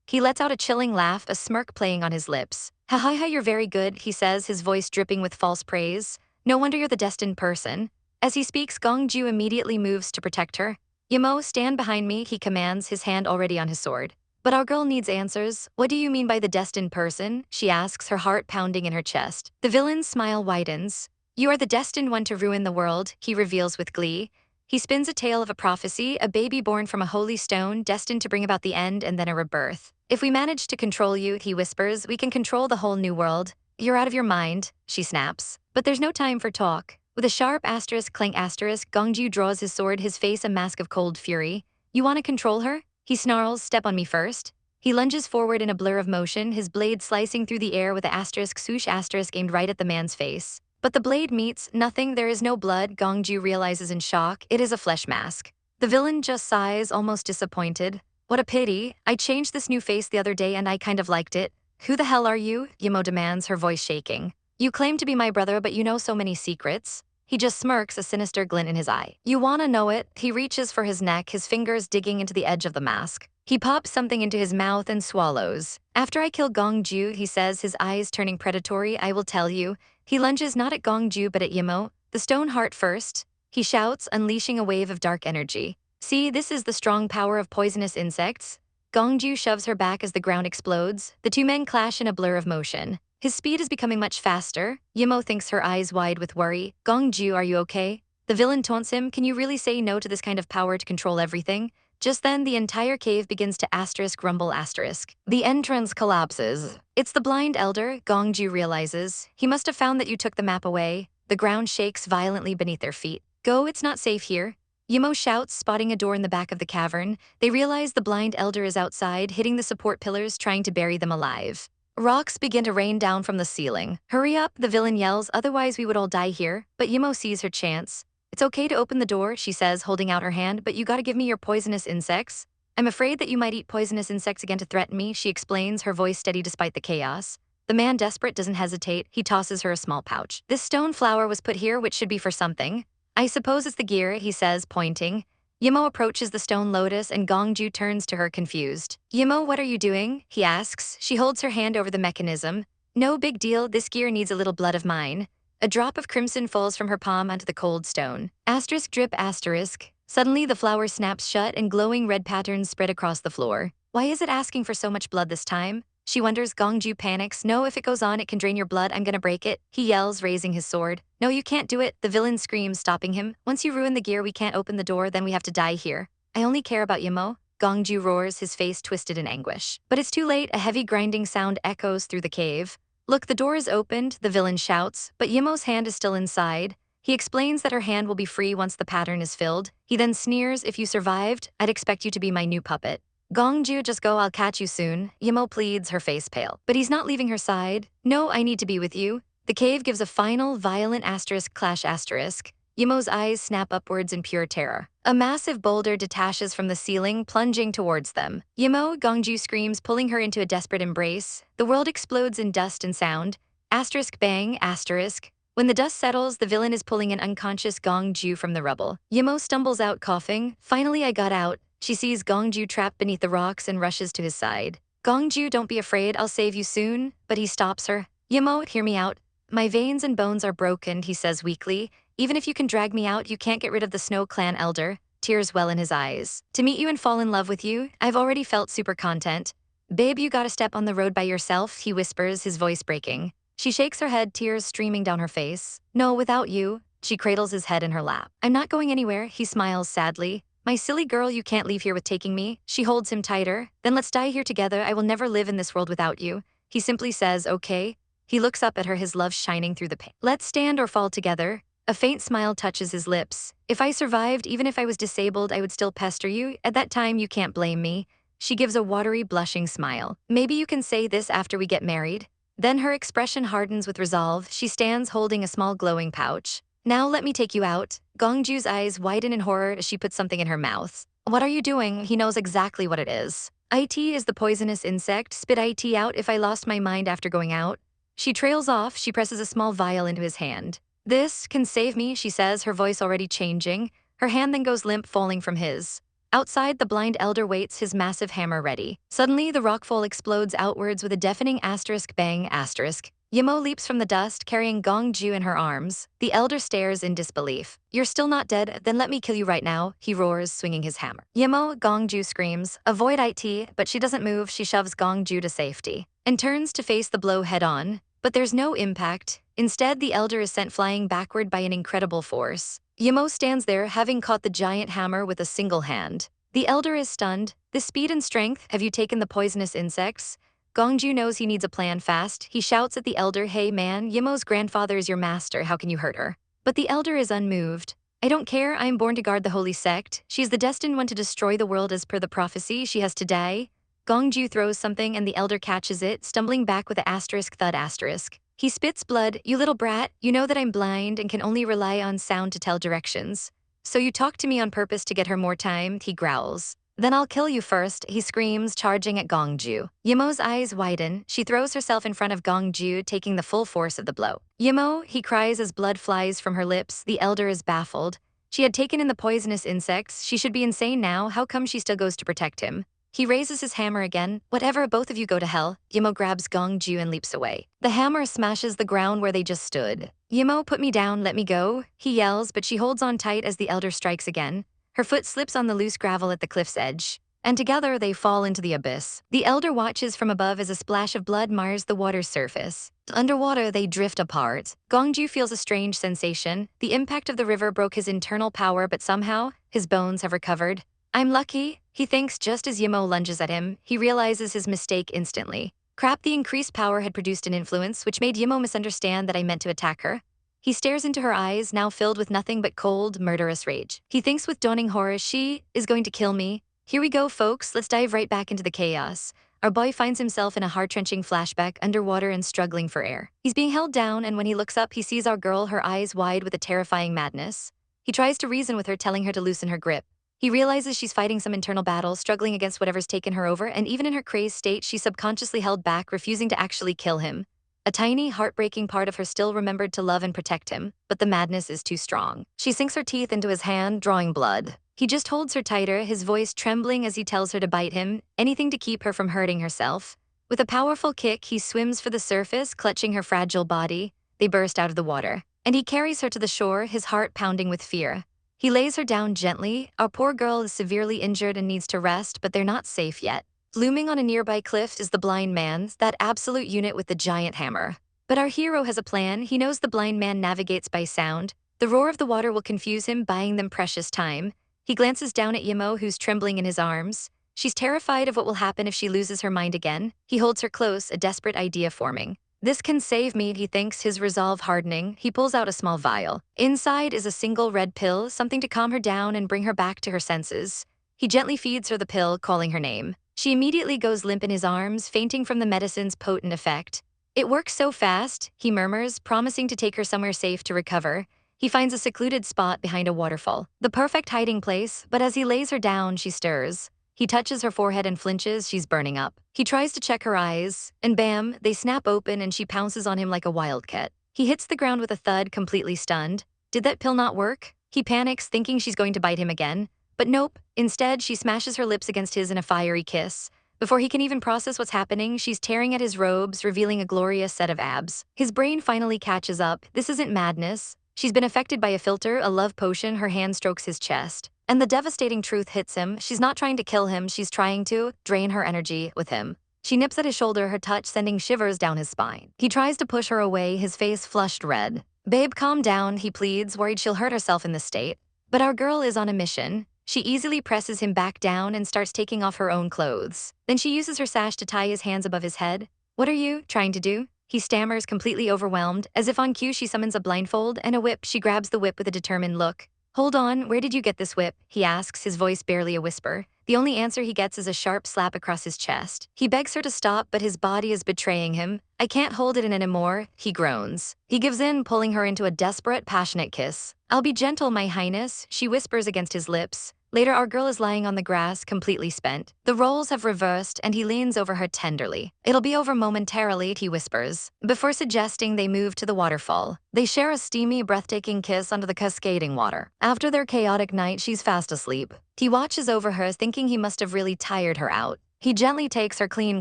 He lets out a chilling laugh, a smirk playing on his lips. Ha ha ha, you're very good, he says, his voice dripping with false praise. No wonder you're the destined person. As he speaks, Gongju immediately moves to protect her. Yi Mo, stand behind me, he commands, his hand already on his sword. But our girl needs answers. What do you mean by the destined person? She asks, her heart pounding in her chest. The villain's smile widens. You are the destined one to ruin the world, he reveals with glee. He spins a tale of a prophecy, a baby born from a holy stone, destined to bring about the end and then a rebirth. If we manage to control you, he whispers, we can control the whole new world. You're out of your mind, she snaps. But there's no time for talk. With a sharp asterisk, clang asterisk, Gongju draws his sword, his face a mask of cold fury. You want to control her? He snarls, step on me first. He lunges forward in a blur of motion, his blade slicing through the air with a asterisk swoosh asterisk aimed right at the man's face. But the blade meets nothing, there is no blood, Gongju realizes in shock, it is a flesh mask. The villain just sighs, almost disappointed. What a pity, I changed this new face the other day and I kind of liked it. Who the hell are you? Yi Mo demands, her voice shaking. You claim to be my brother but you know so many secrets. He just smirks, a sinister glint in his eye. You wanna know it? He reaches for his neck, his fingers digging into the edge of the mask. He pops something into his mouth and swallows. After I kill Gongju, he says, his eyes turning predatory, I will tell you. He lunges not at Gongju but at Yi Mo. The stone heart first. He shouts, unleashing a wave of dark energy. See, this is the strong power of poisonous insects. Gongju shoves her back as the ground explodes. The two men clash in a blur of motion. His speed is becoming much faster. Yi Mo thinks, her eyes wide with worry. Gongju, are you okay? The villain taunts him, can you really say no to this kind of power to control everything? Just then, the entire cave begins to asterisk rumble asterisk. The entrance collapses. It's the blind elder, Gongju realizes. He must have found that you took the map away. The ground shakes violently beneath their feet. Go, it's not safe here. Yi Mo shouts, spotting a door in the back of the cavern. They realize the blind elder is outside, hitting the support pillars, trying to bury them alive. Rocks begin to rain down from the ceiling. Hurry up, the villain yells, otherwise we would all die here. But Yi Mo sees her chance. It's okay to open the door, she says, holding out her hand, but you gotta give me your poisonous insects. I'm afraid that you might eat poisonous insects again to threaten me, she explains, her voice steady despite the chaos. The man, desperate, doesn't hesitate. He tosses her a small pouch. This stone flower was put here, which should be for something. I suppose it's the gear, he says, pointing. Yi Mo approaches the stone lotus and Gongju turns to her confused. Yi Mo, what are you doing? He asks. She holds her hand over the mechanism. No big deal, this gear needs a little blood of mine. A drop of crimson falls from her palm onto the cold stone. Asterisk drip asterisk. Suddenly the flower snaps shut and glowing red patterns spread across the floor. Why is it asking for so much blood this time? She wonders. Gongju panics. No, if it goes on, it can drain your blood. I'm gonna break it. He yells, raising his sword. No, you can't do it. The villain screams, stopping him. Once you ruin the gear, we can't open the door, then we have to die here. I only care about Yi Mo. Gongju roars, his face twisted in anguish. But it's too late. A heavy grinding sound echoes through the cave. Look, the door is opened, the villain shouts, but Yi Mo's hand is still inside. He explains that her hand will be free once the pattern is filled. He then sneers, if you survived, I'd expect you to be my new puppet. Gongju, just go, I'll catch you soon. Yi Mo pleads, her face pale. But he's not leaving her side. No, I need to be with you. The cave gives a final, violent asterisk clash asterisk. Yi Mo's eyes snap upwards in pure terror. A massive boulder detaches from the ceiling, plunging towards them. Yi Mo, Gongju screams, pulling her into a desperate embrace. The world explodes in dust and sound. Asterisk bang, asterisk. When the dust settles, the villain is pulling an unconscious Gongju from the rubble. Yi Mo stumbles out, coughing. Finally, I got out. She sees Gongju trapped beneath the rocks and rushes to his side. Gongju, don't be afraid, I'll save you soon. But he stops her. Yi Mo, hear me out. My veins and bones are broken, he says weakly. Even if you can drag me out, you can't get rid of the Snow Clan elder. Tears well in his eyes. To meet you and fall in love with you, I've already felt super content. Babe, you gotta step on the road by yourself, he whispers, his voice breaking. She shakes her head, tears streaming down her face. No, without you. She cradles his head in her lap. I'm not going anywhere, he smiles sadly. My silly girl, you can't leave here with taking me. She holds him tighter. Then let's die here together. I will never live in this world without you. He simply says, okay. He looks up at her, his love shining through the pain. Let's stand or fall together. A faint smile touches his lips. If I survived, even if I was disabled, I would still pester you. At that time, you can't blame me. She gives a watery, blushing smile. Maybe you can say this after we get married. Then her expression hardens with resolve. She stands holding a small glowing pouch. Now let me take you out. Gongju's eyes widen in horror as she puts something in her mouth. What are you doing? He knows exactly what it is. It is the poisonous insect. Spit it out if I lost my mind after going out. She trails off. She presses a small vial into his hand. This can save me, she says, her voice already changing. Her hand then goes limp, falling from his. Outside, the blind elder waits, his massive hammer ready. Suddenly, the rockfall explodes outwards with a deafening asterisk bang asterisk. Yi Mo leaps from the dust, carrying Gongju in her arms. The elder stares in disbelief. You're still not dead, then let me kill you right now, he roars, swinging his hammer. Yi Mo, Gongju screams. Avoid it, but she doesn't move. She shoves Gongju to safety and turns to face the blow head-on. But there's no impact. Instead, the elder is sent flying backward by an incredible force. Yi Mo stands there, having caught the giant hammer with a single hand. The elder is stunned. The speed and strength, have you taken the poisonous insects? Gongju knows he needs a plan fast. He shouts at the elder, hey man, Yi Mo's grandfather is your master, how can you hurt her? But the elder is unmoved. I don't care, I am born to guard the holy sect. She is the destined one to destroy the world as per the prophecy. She has to die. Gong Ju throws something and the elder catches it, stumbling back with a asterisk thud asterisk. He spits blood. You little brat, you know that I'm blind and can only rely on sound to tell directions. So you talk to me on purpose to get her more time, he growls. Then I'll kill you first, he screams, charging at Gong Ju. Yimo's eyes widen. She throws herself in front of Gong Ju, taking the full force of the blow. Yimo, he cries as blood flies from her lips. The elder is baffled. She had taken in the poisonous insects. She should be insane now. How come she still goes to protect him? He raises his hammer again. Whatever, both of you go to hell. Yimo grabs Gong Ju and leaps away. The hammer smashes the ground where they just stood. Yimo, put me down, let me go, he yells, but she holds on tight as the elder strikes again. Her foot slips on the loose gravel at the cliff's edge, and together they fall into the abyss. The elder watches from above as a splash of blood mars the water's surface. Underwater, they drift apart. Gong Ju feels a strange sensation. The impact of the river broke his internal power, but somehow, his bones have recovered. I'm lucky, he thinks just as Yimo lunges at him. He realizes his mistake instantly. Crap, the increased power had produced an influence which made Yimo misunderstand that I meant to attack her. He stares into her eyes, now filled with nothing but cold, murderous rage. He thinks with dawning horror, she is going to kill me. Here we go, folks, let's dive right back into the chaos. Our boy finds himself in a heart-wrenching flashback, underwater and struggling for air. He's being held down, and when he looks up, he sees our girl, her eyes wide with a terrifying madness. He tries to reason with her, telling her to loosen her grip. He realizes she's fighting some internal battle, struggling against whatever's taken her over, and even in her crazed state, she's subconsciously held back, refusing to actually kill him. A tiny, heartbreaking part of her still remembered to love and protect him, but the madness is too strong. She sinks her teeth into his hand, drawing blood. He just holds her tighter, his voice trembling as he tells her to bite him, anything to keep her from hurting herself. With a powerful kick, he swims for the surface, clutching her fragile body. They burst out of the water, and he carries her to the shore, his heart pounding with fear. He lays her down gently. Our poor girl is severely injured and needs to rest, but they're not safe yet. Looming on a nearby cliff is the blind man, that absolute unit with the giant hammer. But our hero has a plan. He knows the blind man navigates by sound. The roar of the water will confuse him, buying them precious time. He glances down at Yimo, who's trembling in his arms. She's terrified of what will happen if she loses her mind again. He holds her close, a desperate idea forming. This can save me, he thinks, his resolve hardening. He pulls out a small vial. Inside is a single red pill, something to calm her down and bring her back to her senses. He gently feeds her the pill, calling her name. She immediately goes limp in his arms, fainting from the medicine's potent effect. It works so fast, he murmurs, promising to take her somewhere safe to recover. He finds a secluded spot behind a waterfall, the perfect hiding place, but as he lays her down, she stirs. He touches her forehead and flinches. She's burning up. He tries to check her eyes, and bam, they snap open and she pounces on him like a wildcat. He hits the ground with a thud, completely stunned. Did that pill not work? He panics, thinking she's going to bite him again. But nope, instead she smashes her lips against his in a fiery kiss. Before he can even process what's happening, she's tearing at his robes, revealing a glorious set of abs. His brain finally catches up. This isn't madness. She's been affected by a filter, a love potion. Her hand strokes his chest. And the devastating truth hits him. She's not trying to kill him, she's trying to drain her energy with him. She nips at his shoulder, her touch sending shivers down his spine. He tries to push her away, his face flushed red. Babe, calm down, he pleads, worried she'll hurt herself in this state. But our girl is on a mission. She easily presses him back down and starts taking off her own clothes. Then she uses her sash to tie his hands above his head. What are you trying to do? He stammers, completely overwhelmed. As if on cue, she summons a blindfold and a whip. She grabs the whip with a determined look. Hold on, where did you get this whip? He asks, his voice barely a whisper. The only answer he gets is a sharp slap across his chest. He begs her to stop, but his body is betraying him. I can't hold it in anymore, he groans. He gives in, pulling her into a desperate, passionate kiss. I'll be gentle, my highness, she whispers against his lips. Later, our girl is lying on the grass, completely spent. The roles have reversed, and he leans over her tenderly. It'll be over momentarily, he whispers, before suggesting they move to the waterfall. They share a steamy, breathtaking kiss under the cascading water. After their chaotic night, she's fast asleep. He watches over her, thinking he must have really tired her out. He gently takes her clean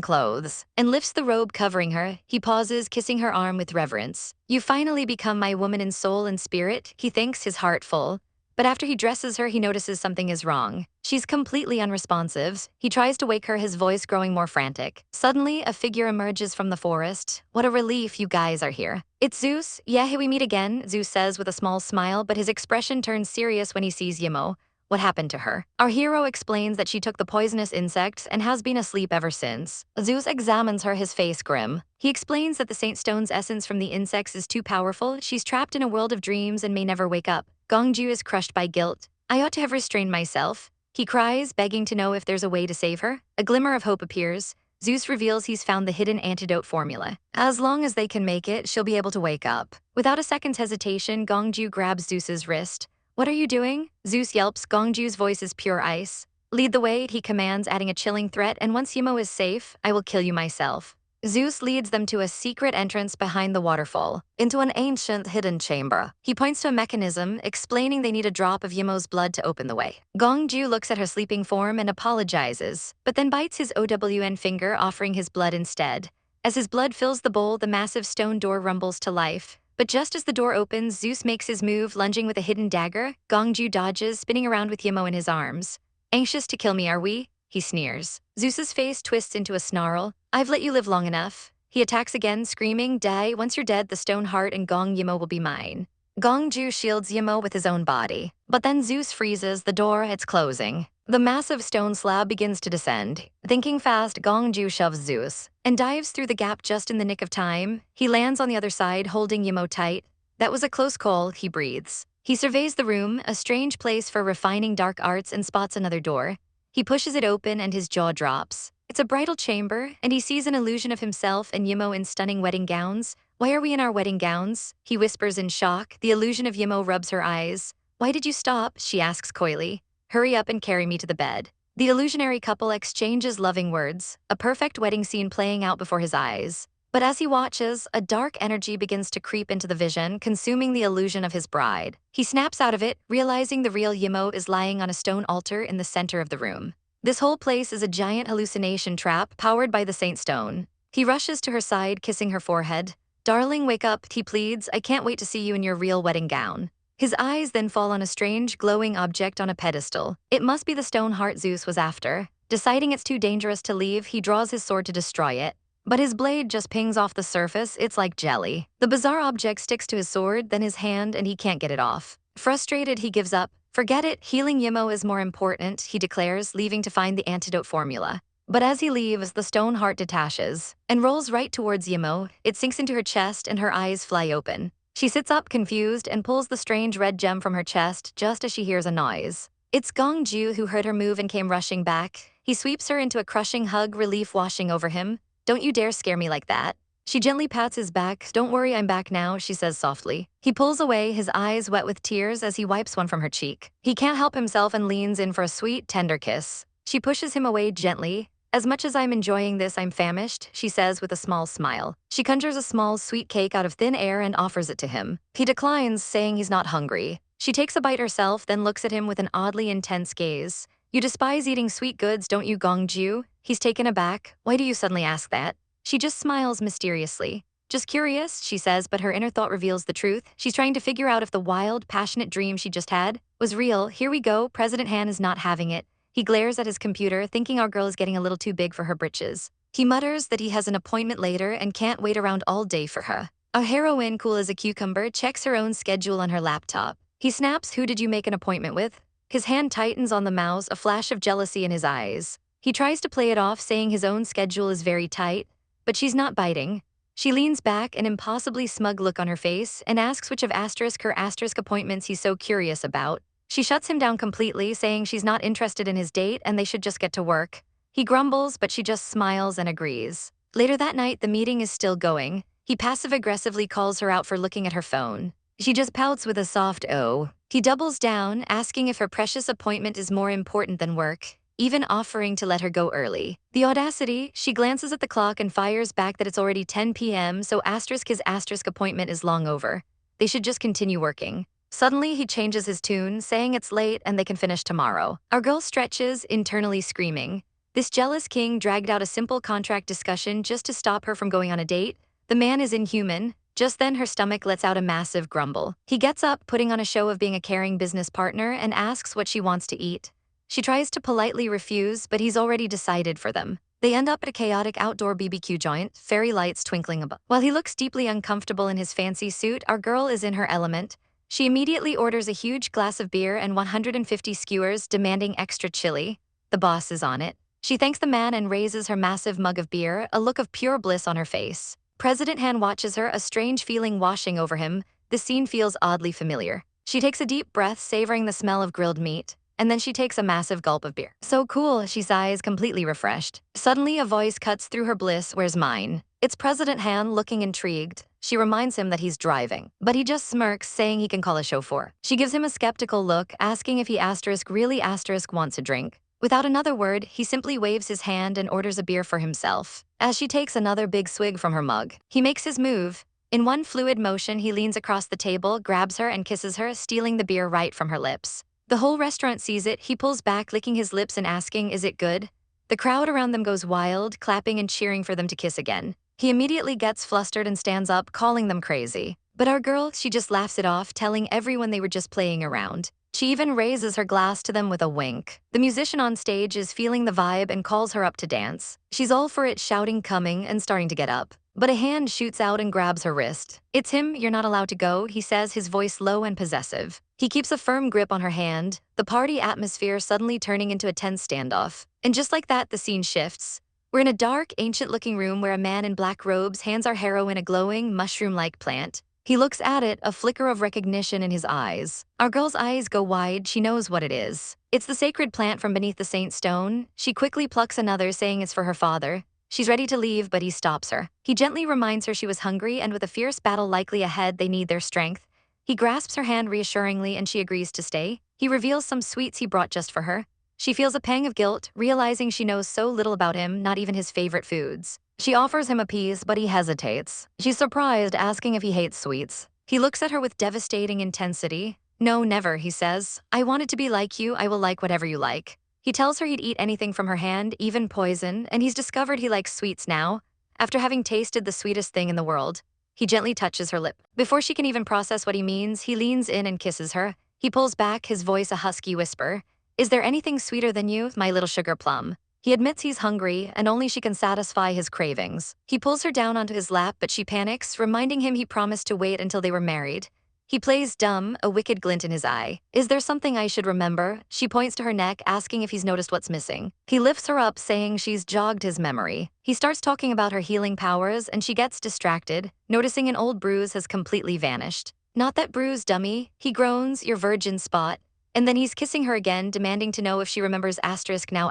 clothes and lifts the robe covering her. He pauses, kissing her arm with reverence. You finally become my woman in soul and spirit, he thinks, his heart full. But after he dresses her, he notices something is wrong. She's completely unresponsive. He tries to wake her, his voice growing more frantic. Suddenly, a figure emerges from the forest. What a relief you guys are here. It's Zeus. Yeah, here we meet again, Zeus says with a small smile, but his expression turns serious when he sees Yimo. What happened to her? Our hero explains that she took the poisonous insects and has been asleep ever since. Zeus examines her, his face grim. He explains that the Saint Stone's essence from the insects is too powerful. She's trapped in a world of dreams and may never wake up. Gongju is crushed by guilt. I ought to have restrained myself. He cries, begging to know if there's a way to save her. A glimmer of hope appears. Zeus reveals he's found the hidden antidote formula. As long as they can make it, she'll be able to wake up. Without a second's hesitation, Gongju grabs Zeus's wrist. What are you doing? Zeus yelps. Gongju's voice is pure ice. Lead the way, he commands, adding a chilling threat, and once Yimo is safe, I will kill you myself. Zeus leads them to a secret entrance behind the waterfall, into an ancient hidden chamber. He points to a mechanism, explaining they need a drop of Yimo's blood to open the way. Gongju looks at her sleeping form and apologizes, but then bites his OWN finger, offering his blood instead. As his blood fills the bowl, the massive stone door rumbles to life. But just as the door opens, Zeus makes his move, lunging with a hidden dagger. Gongju dodges, spinning around with Yimo in his arms. Anxious to kill me, are we? He sneers. Zeus's face twists into a snarl. I've let you live long enough. He attacks again, screaming, Die, once you're dead, the stone heart and Gong Yi Mo will be mine. Gongju shields Yi Mo with his own body. But then Zeus freezes the door, it's closing. The massive stone slab begins to descend. Thinking fast, Gongju shoves Zeus and dives through the gap just in the nick of time. He lands on the other side, holding Yi Mo tight. That was a close call, he breathes. He surveys the room, a strange place for refining dark arts, and spots another door. He pushes it open and his jaw drops. It's a bridal chamber, and he sees an illusion of himself and Yimo in stunning wedding gowns. Why are we in our wedding gowns? He whispers in shock. The illusion of Yimo rubs her eyes. Why did you stop? She asks coyly. Hurry up and carry me to the bed. The illusionary couple exchanges loving words, a perfect wedding scene playing out before his eyes. But as he watches, a dark energy begins to creep into the vision, consuming the illusion of his bride. He snaps out of it, realizing the real Yimo is lying on a stone altar in the center of the room. This whole place is a giant hallucination trap powered by the Saint Stone. He rushes to her side, kissing her forehead. Darling, wake up, he pleads. I can't wait to see you in your real wedding gown. His eyes then fall on a strange, glowing object on a pedestal. It must be the stone heart Zeus was after. Deciding it's too dangerous to leave, he draws his sword to destroy it. But his blade just pings off the surface, it's like jelly. The bizarre object sticks to his sword, then his hand, and he can't get it off. Frustrated, he gives up. Forget it, healing Yimo is more important, he declares, leaving to find the antidote formula. But as he leaves, the stone heart detaches and rolls right towards Yimo. It sinks into her chest and her eyes fly open. She sits up confused and pulls the strange red gem from her chest just as she hears a noise. It's Gongju, who heard her move and came rushing back. He sweeps her into a crushing hug, relief washing over him. Don't you dare scare me like that. She gently pats his back. Don't worry, I'm back now, she says softly. He pulls away, his eyes wet with tears as he wipes one from her cheek. He can't help himself and leans in for a sweet, tender kiss. She pushes him away gently. As much as I'm enjoying this, I'm famished, she says with a small smile. She conjures a small, sweet cake out of thin air and offers it to him. He declines, saying he's not hungry. She takes a bite herself, then looks at him with an oddly intense gaze. You despise eating sweet goods, don't you, Gongju? He's taken aback. Why do you suddenly ask that? She just smiles mysteriously. Just curious, she says, but her inner thought reveals the truth. She's trying to figure out if the wild, passionate dream she just had was real. Here we go, President Han is not having it. He glares at his computer, thinking our girl is getting a little too big for her britches. He mutters that he has an appointment later and can't wait around all day for her. Our heroine, cool as a cucumber, checks her own schedule on her laptop. He snaps, who did you make an appointment with? His hand tightens on the mouse, a flash of jealousy in his eyes. He tries to play it off, saying his own schedule is very tight. But she's not biting. She leans back, an impossibly smug look on her face, and asks which of her asterisk appointments he's so curious about. She shuts him down completely, saying she's not interested in his date and they should just get to work. He grumbles, but she just smiles and agrees. Later that night, the meeting is still going. He passive-aggressively calls her out for looking at her phone. She just pouts with a soft "oh." He doubles down, asking if her precious appointment is more important than work, even offering to let her go early. The audacity, she glances at the clock and fires back that it's already 10 p.m., so his asterisk appointment is long over. They should just continue working. Suddenly, he changes his tune, saying it's late and they can finish tomorrow. Our girl stretches, internally screaming. This jealous king dragged out a simple contract discussion just to stop her from going on a date. The man is inhuman. Just then, her stomach lets out a massive grumble. He gets up, putting on a show of being a caring business partner, and asks what she wants to eat. She tries to politely refuse, but he's already decided for them. They end up at a chaotic outdoor BBQ joint, fairy lights twinkling above. While he looks deeply uncomfortable in his fancy suit, our girl is in her element. She immediately orders a huge glass of beer and 150 skewers, demanding extra chili. The boss is on it. She thanks the man and raises her massive mug of beer, a look of pure bliss on her face. President Han watches her, a strange feeling washing over him. The scene feels oddly familiar. She takes a deep breath, savoring the smell of grilled meat, and then she takes a massive gulp of beer. So cool, she sighs, completely refreshed. Suddenly, a voice cuts through her bliss. Where's mine? It's President Han, looking intrigued. She reminds him that he's driving, but he just smirks, saying he can call a chauffeur. She gives him a skeptical look, asking if he really wants a drink. Without another word, he simply waves his hand and orders a beer for himself. As she takes another big swig from her mug, he makes his move. In one fluid motion, he leans across the table, grabs her, and kisses her, stealing the beer right from her lips. The whole restaurant sees it. He pulls back, licking his lips and asking, "Is it good?" The crowd around them goes wild, clapping and cheering for them to kiss again. He immediately gets flustered and stands up, calling them crazy. But our girl, she just laughs it off, telling everyone they were just playing around. She even raises her glass to them with a wink. The musician on stage is feeling the vibe and calls her up to dance. She's all for it, shouting, coming, and starting to get up. But a hand shoots out and grabs her wrist. "It's him, you're not allowed to go," he says, his voice low and possessive. He keeps a firm grip on her hand, the party atmosphere suddenly turning into a tense standoff. And just like that, the scene shifts. We're in a dark, ancient-looking room where a man in black robes hands our heroine a glowing, mushroom-like plant. He looks at it, a flicker of recognition in his eyes. Our girl's eyes go wide. She knows what it is. It's the sacred plant from beneath the saint stone. She quickly plucks another, saying it's for her father. She's ready to leave, but he stops her. He gently reminds her she was hungry, and with a fierce battle likely ahead, they need their strength. He grasps her hand reassuringly, and she agrees to stay. He reveals some sweets he brought just for her. She feels a pang of guilt, realizing she knows so little about him, not even his favorite foods. She offers him a piece, but he hesitates. She's surprised, asking if he hates sweets. He looks at her with devastating intensity. "No, never," he says. "I wanted to be like you. I will like whatever you like." He tells her he'd eat anything from her hand, even poison, and he's discovered he likes sweets now. After having tasted the sweetest thing in the world, he gently touches her lip. Before she can even process what he means, he leans in and kisses her. He pulls back, his voice a husky whisper. "Is there anything sweeter than you, my little sugar plum?" He admits he's hungry, and only she can satisfy his cravings. He pulls her down onto his lap, but she panics, reminding him he promised to wait until they were married. He plays dumb, a wicked glint in his eye. "Is there something I should remember?" She points to her neck, asking if he's noticed what's missing. He lifts her up, saying she's jogged his memory. He starts talking about her healing powers, and she gets distracted, noticing an old bruise has completely vanished. "Not that bruise, dummy," he groans, "your virgin spot." And then he's kissing her again, demanding to know if she remembers now.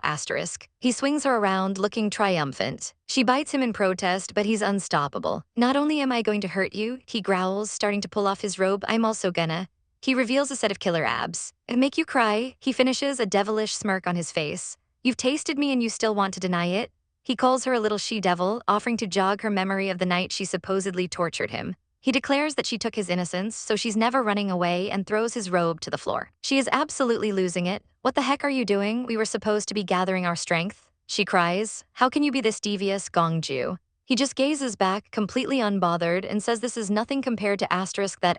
He swings her around, looking triumphant. She bites him in protest, but he's unstoppable. "Not only am I going to hurt you," he growls, starting to pull off his robe, "I'm also gonna." He reveals a set of killer abs. "And make you cry," he finishes, a devilish smirk on his face. "You've tasted me and you still want to deny it?" He calls her a little she-devil, offering to jog her memory of the night she supposedly tortured him. He declares that she took his innocence, so she's never running away, and throws his robe to the floor. She is absolutely losing it. "What the heck are you doing? We were supposed to be gathering our strength," she cries. "How can you be this devious, Gong Ju?" He just gazes back, completely unbothered, and says this is nothing compared to that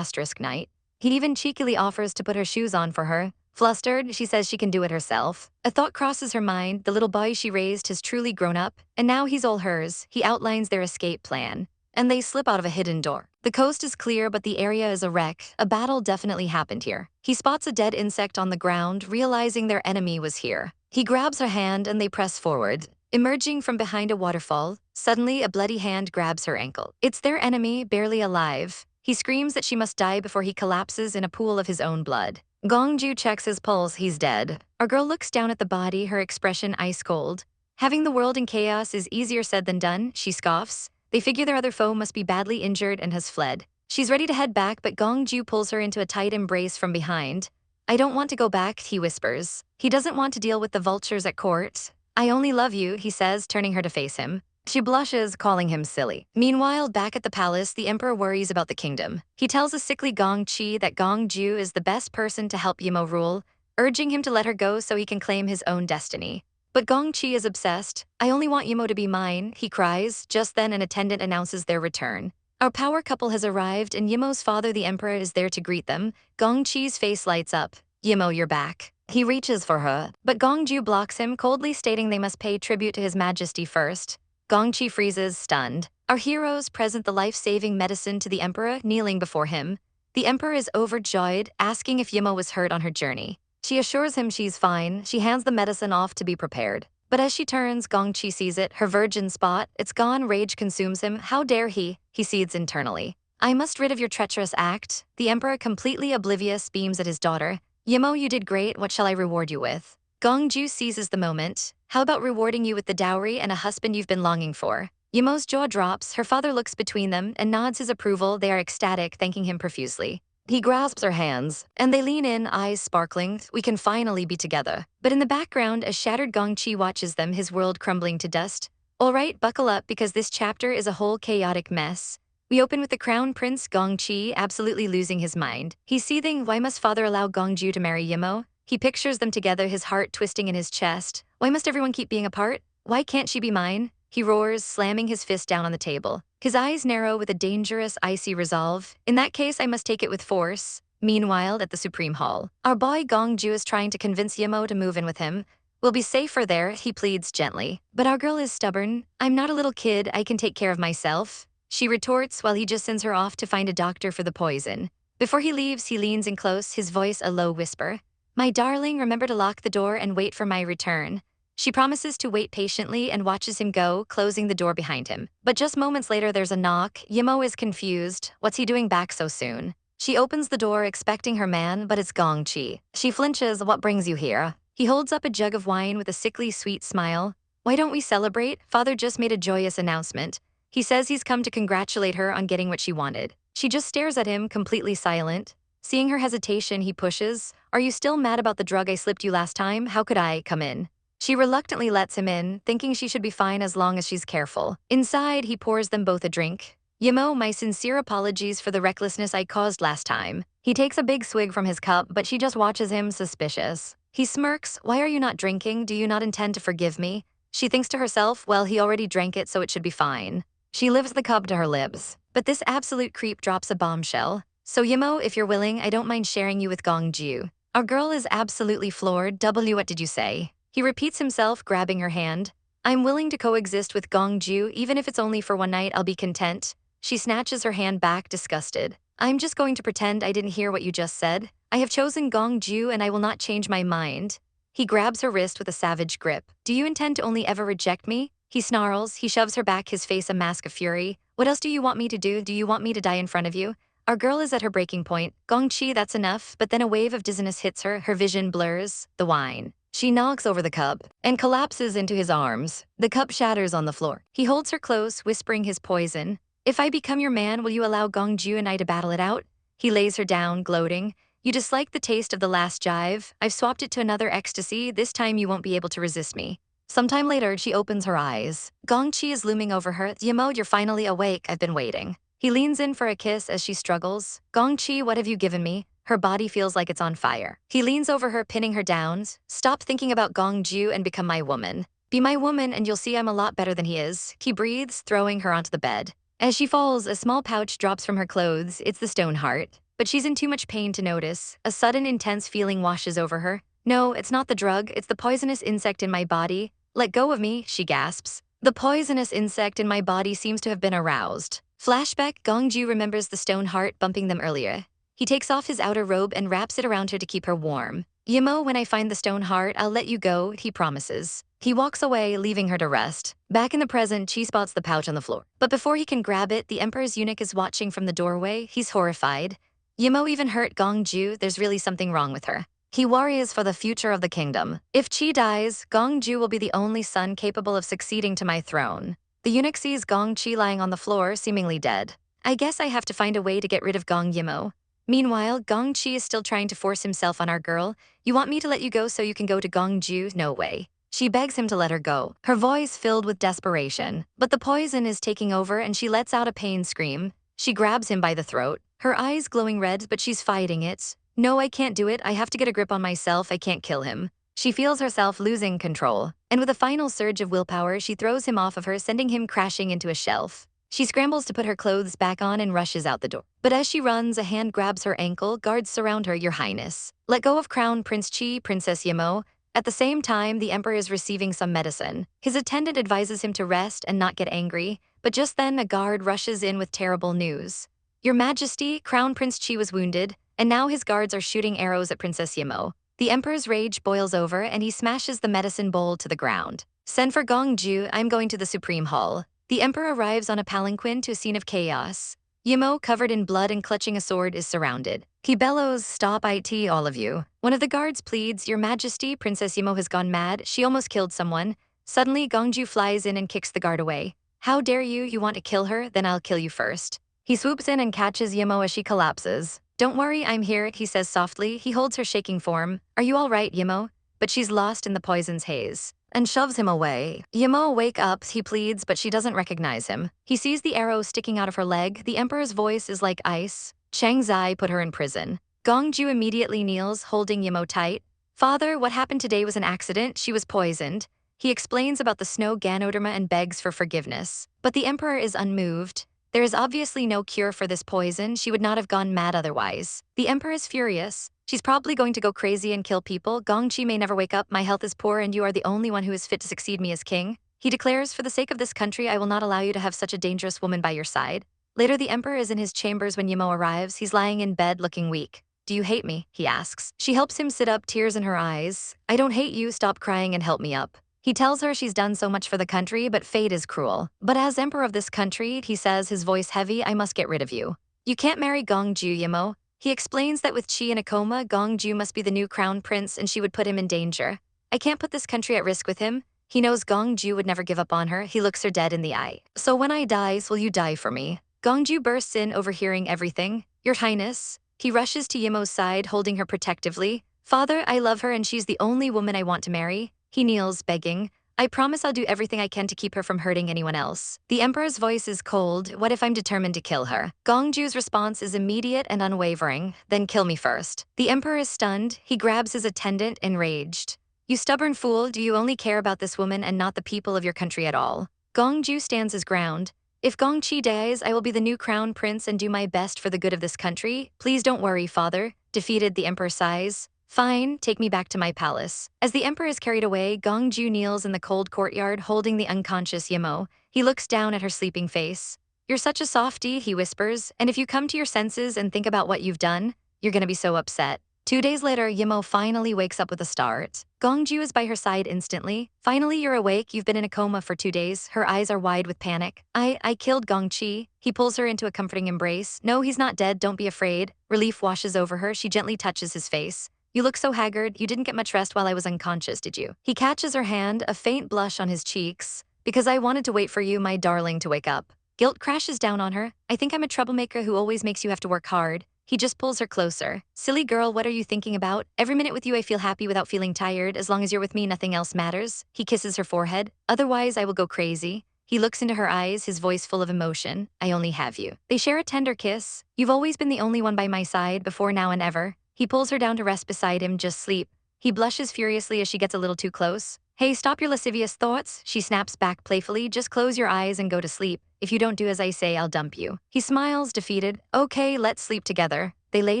night. He even cheekily offers to put her shoes on for her. Flustered, she says she can do it herself. A thought crosses her mind. The little boy she raised has truly grown up, and now he's all hers. He outlines their escape plan, and they slip out of a hidden door. The coast is clear, but the area is a wreck. A battle definitely happened here. He spots a dead insect on the ground, realizing their enemy was here. He grabs her hand and they press forward. Emerging from behind a waterfall, suddenly a bloody hand grabs her ankle. It's their enemy, barely alive. He screams that she must die before he collapses in a pool of his own blood. Gong Ju checks his pulse. He's dead. Our girl looks down at the body, her expression ice cold. "Having the world in chaos is easier said than done," she scoffs. They figure their other foe must be badly injured and has fled. She's ready to head back, but Gong Ju pulls her into a tight embrace from behind. "I don't want to go back," he whispers. He doesn't want to deal with the vultures at court. "I only love you," he says, turning her to face him. She blushes, calling him silly. Meanwhile, back at the palace, the emperor worries about the kingdom. He tells a sickly Gong Chi that Gong Ju is the best person to help Yi Mo rule, urging him to let her go so he can claim his own destiny. But Gong Chi is obsessed. "I only want Yi Mo to be mine," he cries. Just then an attendant announces their return. Our power couple has arrived, and Yi Mo's father, the emperor, is there to greet them. Gong Chi's face lights up. "Yi Mo, you're back." He reaches for her, but Gong Ju blocks him, coldly stating they must pay tribute to his majesty first. Gong Chi freezes, stunned. Our heroes present the life-saving medicine to the emperor, kneeling before him. The emperor is overjoyed, asking if Yi Mo was hurt on her journey. She assures him she's fine. She hands the medicine off to be prepared. But as she turns, Gong Chi sees it, her virgin spot. It's gone. Rage consumes him. How dare he? He seethes internally. I must rid of your treacherous act. The emperor, completely oblivious, beams at his daughter. Yimo, you did great. What shall I reward you with? Gong Ju seizes the moment. How about rewarding you with the dowry and a husband you've been longing for? Yimo's jaw drops. Her father looks between them and nods his approval. They are ecstatic, thanking him profusely. He grasps her hands, and they lean in, eyes sparkling. We can finally be together. But in the background, a shattered Gong Chi watches them, his world crumbling to dust. All right, buckle up because this chapter is a whole chaotic mess. We open with the crown prince Gong Chi absolutely losing his mind. He's seething. Why must father allow Gong Ju to marry Yimo? He pictures them together, his heart twisting in his chest. Why must everyone keep being apart? Why can't she be mine? He roars, slamming his fist down on the table. His eyes narrow with a dangerous, icy resolve. In that case, I must take it with force. Meanwhile, at the Supreme Hall, our boy Gong Ju is trying to convince Yimo to move in with him. We'll be safer there, he pleads gently. But our girl is stubborn. I'm not a little kid, I can take care of myself. She retorts while he just sends her off to find a doctor for the poison. Before he leaves, he leans in close, his voice a low whisper. My darling, remember to lock the door and wait for my return. She promises to wait patiently and watches him go, closing the door behind him. But just moments later, there's a knock. Yimo is confused. What's he doing back so soon? She opens the door, expecting her man, but it's Gong Chi. She flinches. What brings you here? He holds up a jug of wine with a sickly sweet smile. Why don't we celebrate? Father just made a joyous announcement. He says he's come to congratulate her on getting what she wanted. She just stares at him, completely silent. Seeing her hesitation, he pushes. Are you still mad about the drug I slipped you last time? How could I come in? She reluctantly lets him in, thinking she should be fine as long as she's careful. Inside, he pours them both a drink. Yimo, my sincere apologies for the recklessness I caused last time. He takes a big swig from his cup, but she just watches him, suspicious. He smirks. Why are you not drinking? Do you not intend to forgive me? She thinks to herself, well, he already drank it, so it should be fine. She lifts the cup to her lips. But this absolute creep drops a bombshell. So Yimo, if you're willing, I don't mind sharing you with Gong Ju. Our girl is absolutely floored. What did you say? He repeats himself, grabbing her hand. I'm willing to coexist with Gong Ju, even if it's only for one night, I'll be content. She snatches her hand back, disgusted. I'm just going to pretend I didn't hear what you just said. I have chosen Gong Ju and I will not change my mind. He grabs her wrist with a savage grip. Do you intend to only ever reject me? He snarls. He shoves her back, his face a mask of fury. What else do you want me to do? Do you want me to die in front of you? Our girl is at her breaking point. Gong Chi, that's enough. But then a wave of dizziness hits her. Her vision blurs. The wine. She knocks over the cup and collapses into his arms. The cup shatters on the floor. He holds her close, whispering his poison. If I become your man, will you allow Gong Ju and I to battle it out? He lays her down, gloating. You dislike the taste of the last jive. I've swapped it to another ecstasy. This time you won't be able to resist me. Sometime later, she opens her eyes. Gong Chi is looming over her. Yimo, you're finally awake. I've been waiting. He leans in for a kiss as she struggles. Gong Chi, what have you given me? Her body feels like it's on fire. He leans over her, pinning her down. Stop thinking about Gong Ju and become my woman. Be my woman and you'll see I'm a lot better than he is. He breathes, throwing her onto the bed. As she falls, a small pouch drops from her clothes. It's the stone heart. But she's in too much pain to notice. A sudden, intense feeling washes over her. No, it's not the drug. It's the poisonous insect in my body. Let go of me, she gasps. The poisonous insect in my body seems to have been aroused. Flashback, Gong Ju remembers the stone heart bumping them earlier. He takes off his outer robe and wraps it around her to keep her warm. Yimo, when I find the stone heart, I'll let you go, he promises. He walks away, leaving her to rest. Back in the present, she spots the pouch on the floor. But before he can grab it, the emperor's eunuch is watching from the doorway. He's horrified. Yimo even hurt Gong Ju. There's really something wrong with her. He worries for the future of the kingdom. If Chi dies, Gong Ju will be the only son capable of succeeding to my throne. The eunuch sees Gong Chi lying on the floor, seemingly dead. I guess I have to find a way to get rid of Gong Yimo. Meanwhile, Gong Chi is still trying to force himself on our girl. You want me to let you go so you can go to Gong Ju? No way. She begs him to let her go, her voice filled with desperation. But the poison is taking over and she lets out a pain scream. She grabs him by the throat, her eyes glowing red, but she's fighting it. No, I can't do it. I have to get a grip on myself. I can't kill him. She feels herself losing control. And with a final surge of willpower, she throws him off of her, sending him crashing into a shelf. She scrambles to put her clothes back on and rushes out the door. But as she runs, a hand grabs her ankle. Guards surround her. Your Highness. Let go of Crown Prince Chi, Princess Yimo. At the same time, the emperor is receiving some medicine. His attendant advises him to rest and not get angry. But just then, a guard rushes in with terrible news. Your Majesty, Crown Prince Chi was wounded, and now his guards are shooting arrows at Princess Yimo. The emperor's rage boils over and he smashes the medicine bowl to the ground. Send for Gong Ju. I'm going to the Supreme Hall. The emperor arrives on a palanquin to a scene of chaos. Yi Mo, covered in blood and clutching a sword, is surrounded. He bellows, "Stop it, all of you." One of the guards pleads, "Your Majesty, Princess Yi Mo has gone mad. She almost killed someone." Suddenly, Gong Ju flies in and kicks the guard away. "How dare you? You want to kill her? Then I'll kill you first." He swoops in and catches Yi Mo as she collapses. "Don't worry, I'm here," he says softly. He holds her shaking form. "Are you all right, Yi Mo?" But she's lost in the poison's haze and shoves him away. Yi Mo, wake up, he pleads, but she doesn't recognize him. He sees the arrow sticking out of her leg. The emperor's voice is like ice. "Chang Zai put her in prison." Gong Ju immediately kneels, holding Yi Mo tight. "Father, what happened today was an accident. She was poisoned." He explains about the snow Ganoderma and begs for forgiveness. But the emperor is unmoved. There is obviously no cure for this poison. She would not have gone mad otherwise. The emperor is furious. "She's probably going to go crazy and kill people. Gongchi may never wake up. My health is poor and you are the only one who is fit to succeed me as king." He declares, "For the sake of this country, I will not allow you to have such a dangerous woman by your side." Later, the emperor is in his chambers when Yi Mo arrives. He's lying in bed looking weak. "Do you hate me?" he asks. She helps him sit up, tears in her eyes. "I don't hate you. Stop crying and help me up." He tells her she's done so much for the country, but fate is cruel. "But as emperor of this country," he says, his voice heavy, "I must get rid of you. You can't marry Gong Ju, Yi Mo." He explains that with Chi in a coma, Gong Ju must be the new crown prince and she would put him in danger. "I can't put this country at risk with him." He knows Gong Ju would never give up on her. He looks her dead in the eye. "So when I die, will you die for me?" Gong Ju bursts in, overhearing everything. "Your Highness." He rushes to Yi Mo's side, holding her protectively. "Father, I love her and she's the only woman I want to marry." He kneels, begging. "I promise I'll do everything I can to keep her from hurting anyone else." The emperor's voice is cold. "What if I'm determined to kill her?" Gong Ju's response is immediate and unwavering. "Then kill me first." The emperor is stunned. He grabs his attendant, enraged. "You stubborn fool, do you only care about this woman and not the people of your country at all?" Gong Ju stands his ground. "If Gong Chi dies, I will be the new crown prince and do my best for the good of this country. Please don't worry, father." Defeated, the emperor sighs. "Fine, take me back to my palace." As the emperor is carried away, Gong Ju kneels in the cold courtyard, holding the unconscious Yi Mo. He looks down at her sleeping face. "You're such a softie," he whispers, "and if you come to your senses and think about what you've done, you're gonna be so upset." 2 days later, Yi Mo finally wakes up with a start. Gong Ju is by her side instantly. "Finally, you're awake. You've been in a coma for 2 days." Her eyes are wide with panic. I killed Gong Chi." He pulls her into a comforting embrace. "No, he's not dead. Don't be afraid." Relief washes over her. She gently touches his face. "You look so haggard. You didn't get much rest while I was unconscious, did you?" He catches her hand, a faint blush on his cheeks. "Because I wanted to wait for you, my darling, to wake up." Guilt crashes down on her. "I think I'm a troublemaker who always makes you have to work hard." He just pulls her closer. "Silly girl, what are you thinking about? Every minute with you I feel happy without feeling tired. As long as you're with me, nothing else matters." He kisses her forehead. "Otherwise, I will go crazy." He looks into her eyes, his voice full of emotion. "I only have you." They share a tender kiss. "You've always been the only one by my side, before, now, and ever." He pulls her down to rest beside him. "Just sleep." He blushes furiously as she gets a little too close. "Hey, stop your lascivious thoughts," she snaps back playfully. "Just close your eyes and go to sleep. If you don't do as I say, I'll dump you." He smiles, defeated. "Okay, let's sleep together." They lay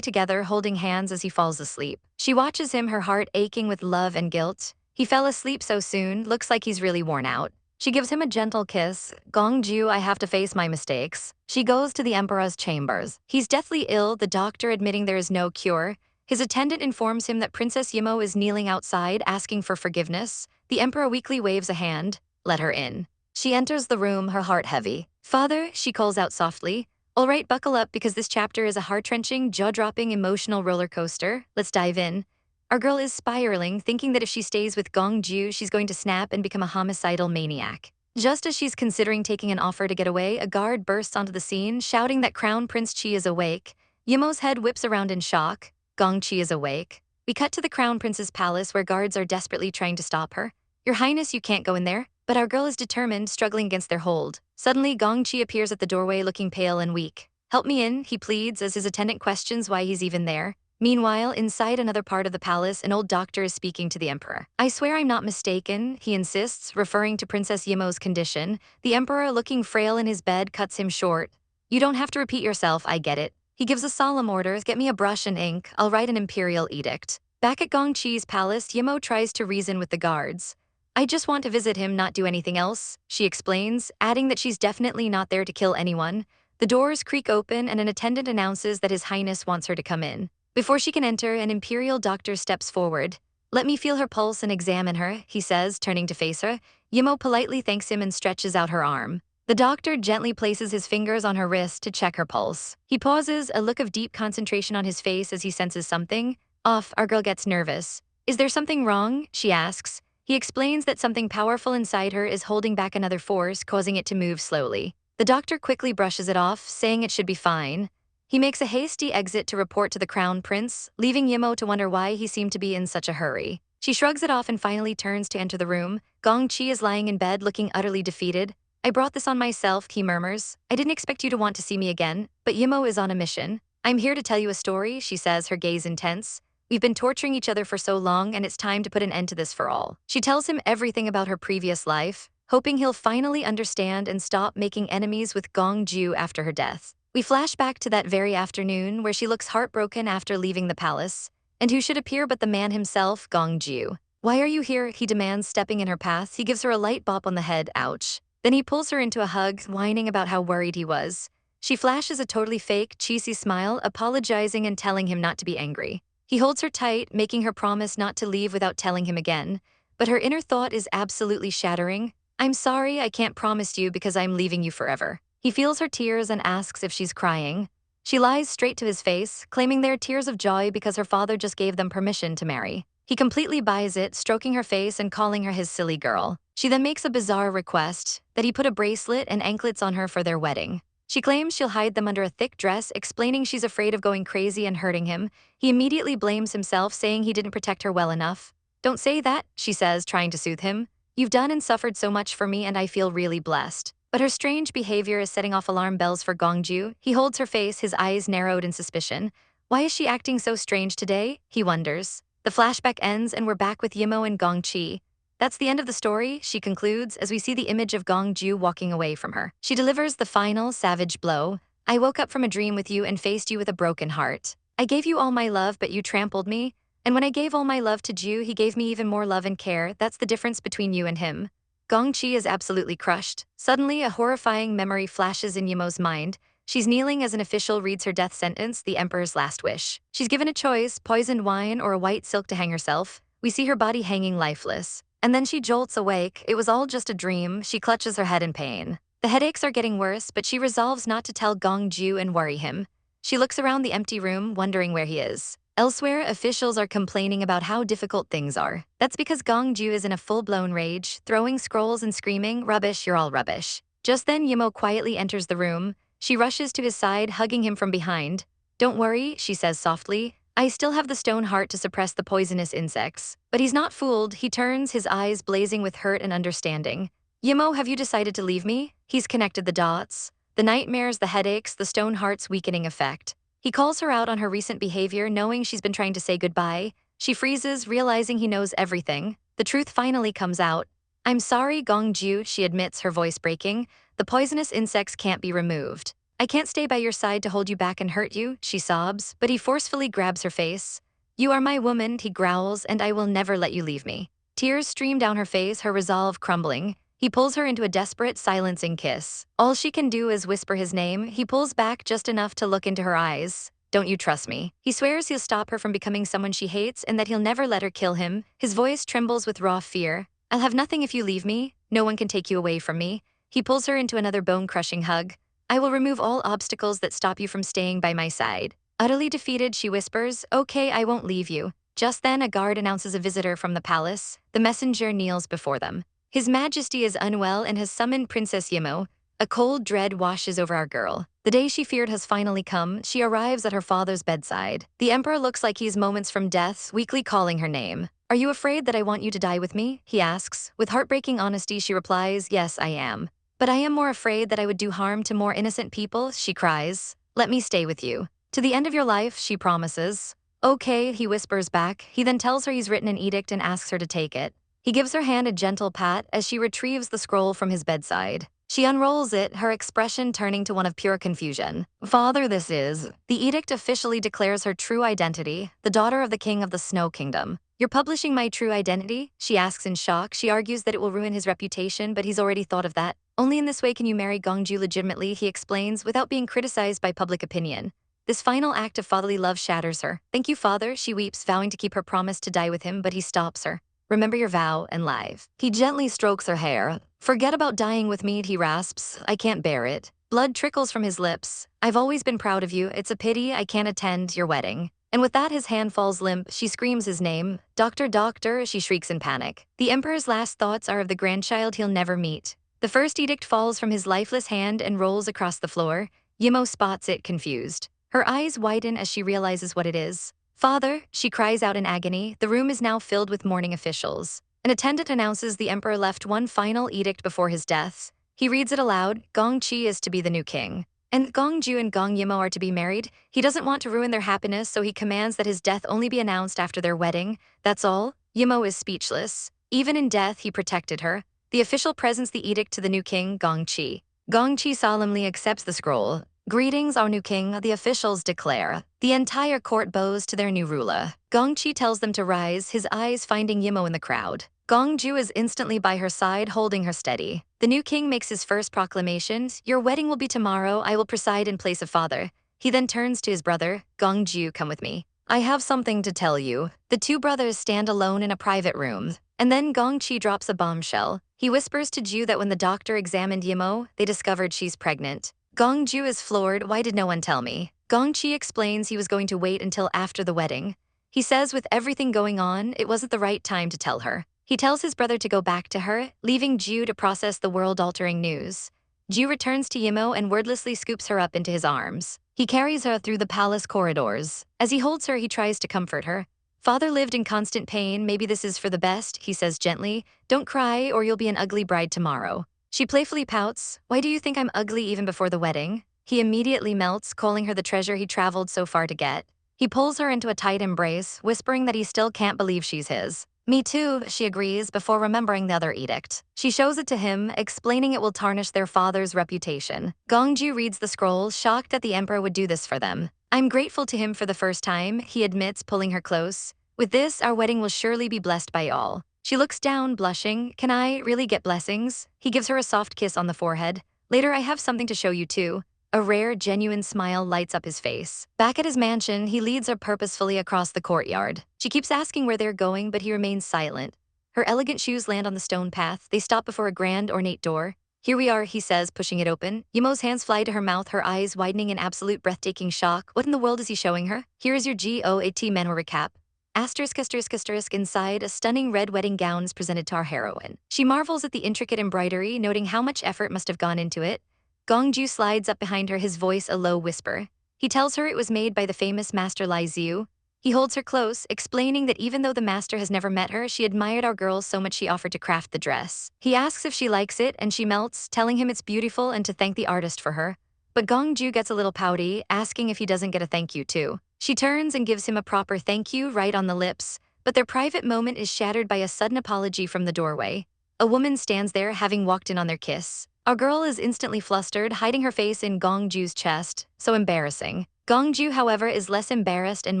together, holding hands as he falls asleep. She watches him, her heart aching with love and guilt. He fell asleep so soon, looks like he's really worn out. She gives him a gentle kiss. "Gong Ju, I have to face my mistakes." She goes to the emperor's chambers. He's deathly ill, the doctor admitting there is no cure. His attendant informs him that Princess Yi Mo is kneeling outside, asking for forgiveness. The emperor weakly waves a hand. "Let her in." She enters the room, her heart heavy. "Father," she calls out softly. "All right, buckle up because this chapter is a heart-wrenching, jaw-dropping, emotional roller coaster. Let's dive in." Our girl is spiraling, thinking that if she stays with Gong Ju, she's going to snap and become a homicidal maniac. Just as she's considering taking an offer to get away, a guard bursts onto the scene, shouting that Crown Prince Chi is awake. Yi Mo's head whips around in shock. Gong Chi is awake. We cut to the Crown Prince's palace where guards are desperately trying to stop her. "Your Highness, you can't go in there." But our girl is determined, struggling against their hold. Suddenly, Gong Chi appears at the doorway looking pale and weak. "Help me in," he pleads as his attendant questions why he's even there. Meanwhile, inside another part of the palace, an old doctor is speaking to the emperor. "I swear I'm not mistaken," he insists, referring to Princess Yi Mo's condition. The emperor, looking frail in his bed, cuts him short. "You don't have to repeat yourself, I get it." He gives a solemn order. "Get me a brush and ink. I'll write an imperial edict." Back at Gong Chi's palace, Yi Mo tries to reason with the guards. "I just want to visit him, not do anything else," she explains, adding that she's definitely not there to kill anyone. The doors creak open and an attendant announces that His Highness wants her to come in. Before she can enter, an imperial doctor steps forward. "Let me feel her pulse and examine her," he says, turning to face her. Yi Mo politely thanks him and stretches out her arm. The doctor gently places his fingers on her wrist to check her pulse. He pauses, a look of deep concentration on his face as he senses something off. Our girl gets nervous. Is there something wrong? She asks. He explains that something powerful inside her is holding back another force, causing it to move slowly. The doctor quickly brushes it off, saying it should be fine. He makes a hasty exit to report to the crown prince, leaving Yi Mo to wonder why he seemed to be in such a hurry. She shrugs it off and finally turns to enter the room. Gong Yi is lying in bed looking utterly defeated. I brought this on myself, he murmurs. I didn't expect you to want to see me again, but Yi Mo is on a mission. I'm here to tell you a story, she says, her gaze intense. We've been torturing each other for so long and it's time to put an end to this for all. She tells him everything about her previous life, hoping he'll finally understand and stop making enemies with Gong Ju after her death. We flash back to that very afternoon where she looks heartbroken after leaving the palace. And who should appear but the man himself, Gong Ju. Why are you here? He demands, stepping in her path. He gives her a light bop on the head, ouch. Then he pulls her into a hug, whining about how worried he was. She flashes a totally fake, cheesy smile, apologizing and telling him not to be angry. He holds her tight, making her promise not to leave without telling him again. But her inner thought is absolutely shattering. I'm sorry, I can't promise you because I'm leaving you forever. He feels her tears and asks if she's crying. She lies straight to his face, claiming they're tears of joy because her father just gave them permission to marry. He completely buys it, stroking her face and calling her his silly girl. She then makes a bizarre request, that he put a bracelet and anklets on her for their wedding. She claims she'll hide them under a thick dress, explaining she's afraid of going crazy and hurting him. He immediately blames himself, saying he didn't protect her well enough. Don't say that, she says, trying to soothe him. You've done and suffered so much for me and I feel really blessed. But her strange behavior is setting off alarm bells for Gong Ju. He holds her face, his eyes narrowed in suspicion. Why is she acting so strange today? He wonders. The flashback ends and we're back with Yi Mo and Gong Yi. That's the end of the story, she concludes, as we see the image of Gong Ju walking away from her. She delivers the final, savage blow. I woke up from a dream with you and faced you with a broken heart. I gave you all my love, but you trampled me. And when I gave all my love to Ju, he gave me even more love and care. That's the difference between you and him. Gong Yi is absolutely crushed. Suddenly, a horrifying memory flashes in Yi Mo's mind. She's kneeling as an official reads her death sentence, the emperor's last wish. She's given a choice, poisoned wine or a white silk to hang herself. We see her body hanging lifeless. And then she jolts awake. It was all just a dream. She clutches her head in pain. The headaches are getting worse, but she resolves not to tell Gong Ju and worry him. She looks around the empty room, wondering where he is. Elsewhere, officials are complaining about how difficult things are. That's because Gong Ju is in a full-blown rage, throwing scrolls and screaming, "Rubbish, you're all rubbish." Just then, Yi Mo quietly enters the room. She rushes to his side, hugging him from behind. Don't worry, she says softly. I still have the stone heart to suppress the poisonous insects. But he's not fooled. He turns, his eyes blazing with hurt and understanding. Yi Mo, have you decided to leave me? He's connected the dots. The nightmares, the headaches, the stone heart's weakening effect. He calls her out on her recent behavior, knowing she's been trying to say goodbye. She freezes, realizing he knows everything. The truth finally comes out. I'm sorry, Gong Ju, she admits, her voice breaking. The poisonous insects can't be removed. I can't stay by your side to hold you back and hurt you, she sobs, but he forcefully grabs her face. You are my woman, he growls, and I will never let you leave me. Tears stream down her face, her resolve crumbling. He pulls her into a desperate, silencing kiss. All she can do is whisper his name. He pulls back just enough to look into her eyes. Don't you trust me? He swears he'll stop her from becoming someone she hates and that he'll never let her kill him. His voice trembles with raw fear. I'll have nothing if you leave me. No one can take you away from me. He pulls her into another bone-crushing hug. I will remove all obstacles that stop you from staying by my side. Utterly defeated, she whispers, okay, I won't leave you. Just then, a guard announces a visitor from the palace. The messenger kneels before them. His Majesty is unwell and has summoned Princess Yi Mo. A cold dread washes over our girl. The day she feared has finally come. She arrives at her father's bedside. The emperor looks like he's moments from death, weakly calling her name. Are you afraid that I want you to die with me? He asks. With heartbreaking honesty, she replies, yes, I am. But I am more afraid that I would do harm to more innocent people, she cries. Let me stay with you. To the end of your life, she promises. Okay, he whispers back. He then tells her he's written an edict and asks her to take it. He gives her hand a gentle pat as she retrieves the scroll from his bedside. She unrolls it, her expression turning to one of pure confusion. Father, this is. The edict officially declares her true identity, the daughter of the king of the Snow Kingdom. You're publishing my true identity? She asks in shock. She argues that it will ruin his reputation, but he's already thought of that. Only in this way can you marry Gongju legitimately, he explains, without being criticized by public opinion. This final act of fatherly love shatters her. Thank you, father, she weeps, vowing to keep her promise to die with him, but he stops her. Remember your vow and live. He gently strokes her hair. Forget about dying with me, he rasps. I can't bear it. Blood trickles from his lips. I've always been proud of you. It's a pity I can't attend your wedding. And with that, his hand falls limp. She screams his name. Doctor, doctor, she shrieks in panic. The emperor's last thoughts are of the grandchild he'll never meet. The first edict falls from his lifeless hand and rolls across the floor. Yi Mo spots it, confused. Her eyes widen as she realizes what it is. Father, she cries out in agony. The room is now filled with mourning officials. An attendant announces the emperor left one final edict before his death. He reads it aloud. Gong Qi is to be the new king. And Gong Ju and Gong Yi Mo are to be married. He doesn't want to ruin their happiness, so he commands that his death only be announced after their wedding. That's all. Yi Mo is speechless. Even in death, he protected her. The official presents the edict to the new king, Gong Qi. Gong Qi solemnly accepts the scroll. Greetings, our new king, the officials declare. The entire court bows to their new ruler. Gong Qi tells them to rise, his eyes finding Yi Mo in the crowd. Gong Ju is instantly by her side, holding her steady. The new king makes his first proclamation. Your wedding will be tomorrow. I will preside in place of father. He then turns to his brother. Gong Ju, come with me. I have something to tell you. The two brothers stand alone in a private room. And then Gong Qi drops a bombshell. He whispers to Ju that when the doctor examined Yi Mo, they discovered she's pregnant. Gong Ju is floored. Why did no one tell me? Gong Qi explains he was going to wait until after the wedding. He says with everything going on, it wasn't the right time to tell her. He tells his brother to go back to her, leaving Ju to process the world-altering news. Ju returns to Yi Mo and wordlessly scoops her up into his arms. He carries her through the palace corridors. As he holds her, he tries to comfort her. Father lived in constant pain. Maybe this is for the best, he says gently. Don't cry or you'll be an ugly bride tomorrow. She playfully pouts. Why do you think I'm ugly even before the wedding? He immediately melts, calling her the treasure he traveled so far to get. He pulls her into a tight embrace, whispering that he still can't believe she's his. Me too, she agrees before remembering the other edict. She shows it to him, explaining it will tarnish their father's reputation. Gongju reads the scroll, shocked that the emperor would do this for them. I'm grateful to him for the first time, he admits, pulling her close. With this, our wedding will surely be blessed by all. She looks down, blushing. Can I really get blessings? He gives her a soft kiss on the forehead. Later, I have something to show you too. A rare, genuine smile lights up his face. Back at his mansion, he leads her purposefully across the courtyard. She keeps asking where they're going, but he remains silent. Her elegant shoes land on the stone path. They stop before a grand, ornate door. Here we are, he says, pushing it open. Yi Mo's hands fly to her mouth, her eyes widening in absolute breathtaking shock. What in the world is he showing her? Here is your GOAT Manhwa recap. ******. Inside, a stunning red wedding gown is presented to our heroine. She marvels at the intricate embroidery, noting how much effort must have gone into it. Gongju slides up behind her, his voice a low whisper. He tells her it was made by the famous master Lai Ziu. He holds her close, explaining that even though the master has never met her, she admired our girl so much she offered to craft the dress. He asks if she likes it, and she melts, telling him it's beautiful and to thank the artist for her. But Gongju gets a little pouty, asking if he doesn't get a thank you too. She turns and gives him a proper thank you right on the lips, but their private moment is shattered by a sudden apology from the doorway. A woman stands there, having walked in on their kiss. Our girl is instantly flustered, hiding her face in Gongju's chest. So embarrassing. Gongju, however, is less embarrassed and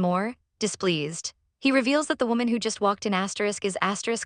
more displeased. He reveals that the woman who just walked in is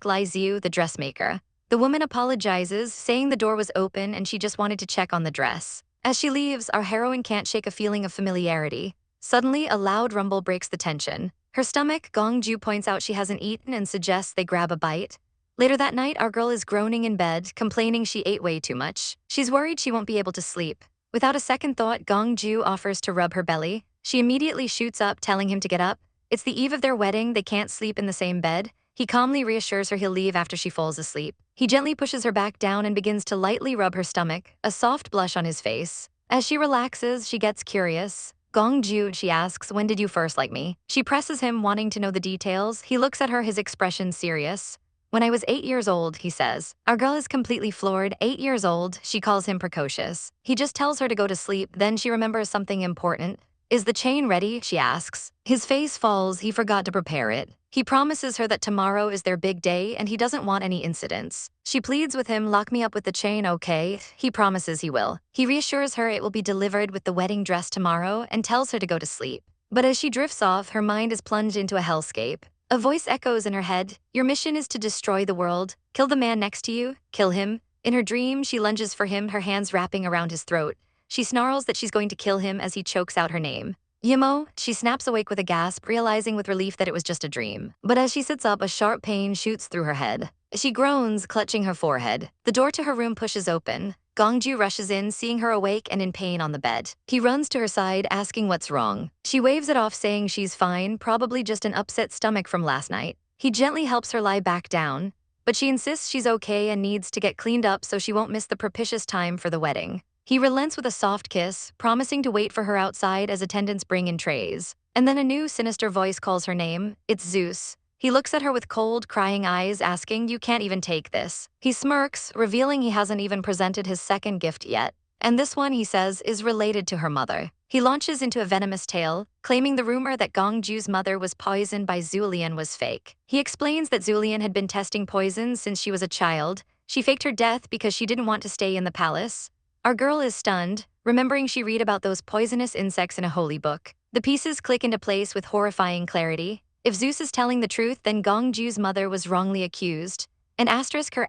Lai Ziu, the dressmaker. The woman apologizes, saying the door was open and she just wanted to check on the dress. As she leaves, our heroine can't shake a feeling of familiarity. Suddenly, a loud rumble breaks the tension. Her stomach, Gongju points out she hasn't eaten and suggests they grab a bite. Later that night, our girl is groaning in bed, complaining she ate way too much. She's worried she won't be able to sleep. Without a second thought, Gongju offers to rub her belly. She immediately shoots up, telling him to get up. It's the eve of their wedding, they can't sleep in the same bed. He calmly reassures her he'll leave after she falls asleep. He gently pushes her back down and begins to lightly rub her stomach, a soft blush on his face. As she relaxes, she gets curious. Gongju, she asks, when did you first like me? She presses him, wanting to know the details. He looks at her, his expression serious. When I was 8 years old, he says. Our girl is completely floored. 8 years old, she calls him precocious. He just tells her to go to sleep, then she remembers something important. Is the chain ready? She asks. His face falls, he forgot to prepare it. He promises her that tomorrow is their big day and he doesn't want any incidents. She pleads with him, lock me up with the chain, okay? He promises he will. He reassures her it will be delivered with the wedding dress tomorrow and tells her to go to sleep. But as she drifts off, her mind is plunged into a hellscape. A voice echoes in her head. Your mission is to destroy the world. Kill the man next to you. Kill him. In her dream, she lunges for him, her hands wrapping around his throat. She snarls that she's going to kill him as he chokes out her name. Yi Mo, she snaps awake with a gasp, realizing with relief that it was just a dream. But as she sits up, a sharp pain shoots through her head. She groans, clutching her forehead. The door to her room pushes open. Gong Ju rushes in, seeing her awake and in pain on the bed. He runs to her side, asking what's wrong. She waves it off, saying she's fine, probably just an upset stomach from last night. He gently helps her lie back down, but she insists she's okay and needs to get cleaned up so she won't miss the propitious time for the wedding. He relents with a soft kiss, promising to wait for her outside as attendants bring in trays. And then a new sinister voice calls her name. It's Zeus. He looks at her with cold, crying eyes, asking, "You can't even take this." He smirks, revealing he hasn't even presented his second gift yet. And this one, he says, is related to her mother. He launches into a venomous tale, claiming the rumor that Gong Ju's mother was poisoned by Zulian was fake. He explains that Zulian had been testing poison since she was a child. She faked her death because she didn't want to stay in the palace. Our girl is stunned, remembering she read about those poisonous insects in a holy book. The pieces click into place with horrifying clarity. If Zeus is telling the truth, then Gong Ju's mother was wrongly accused, and her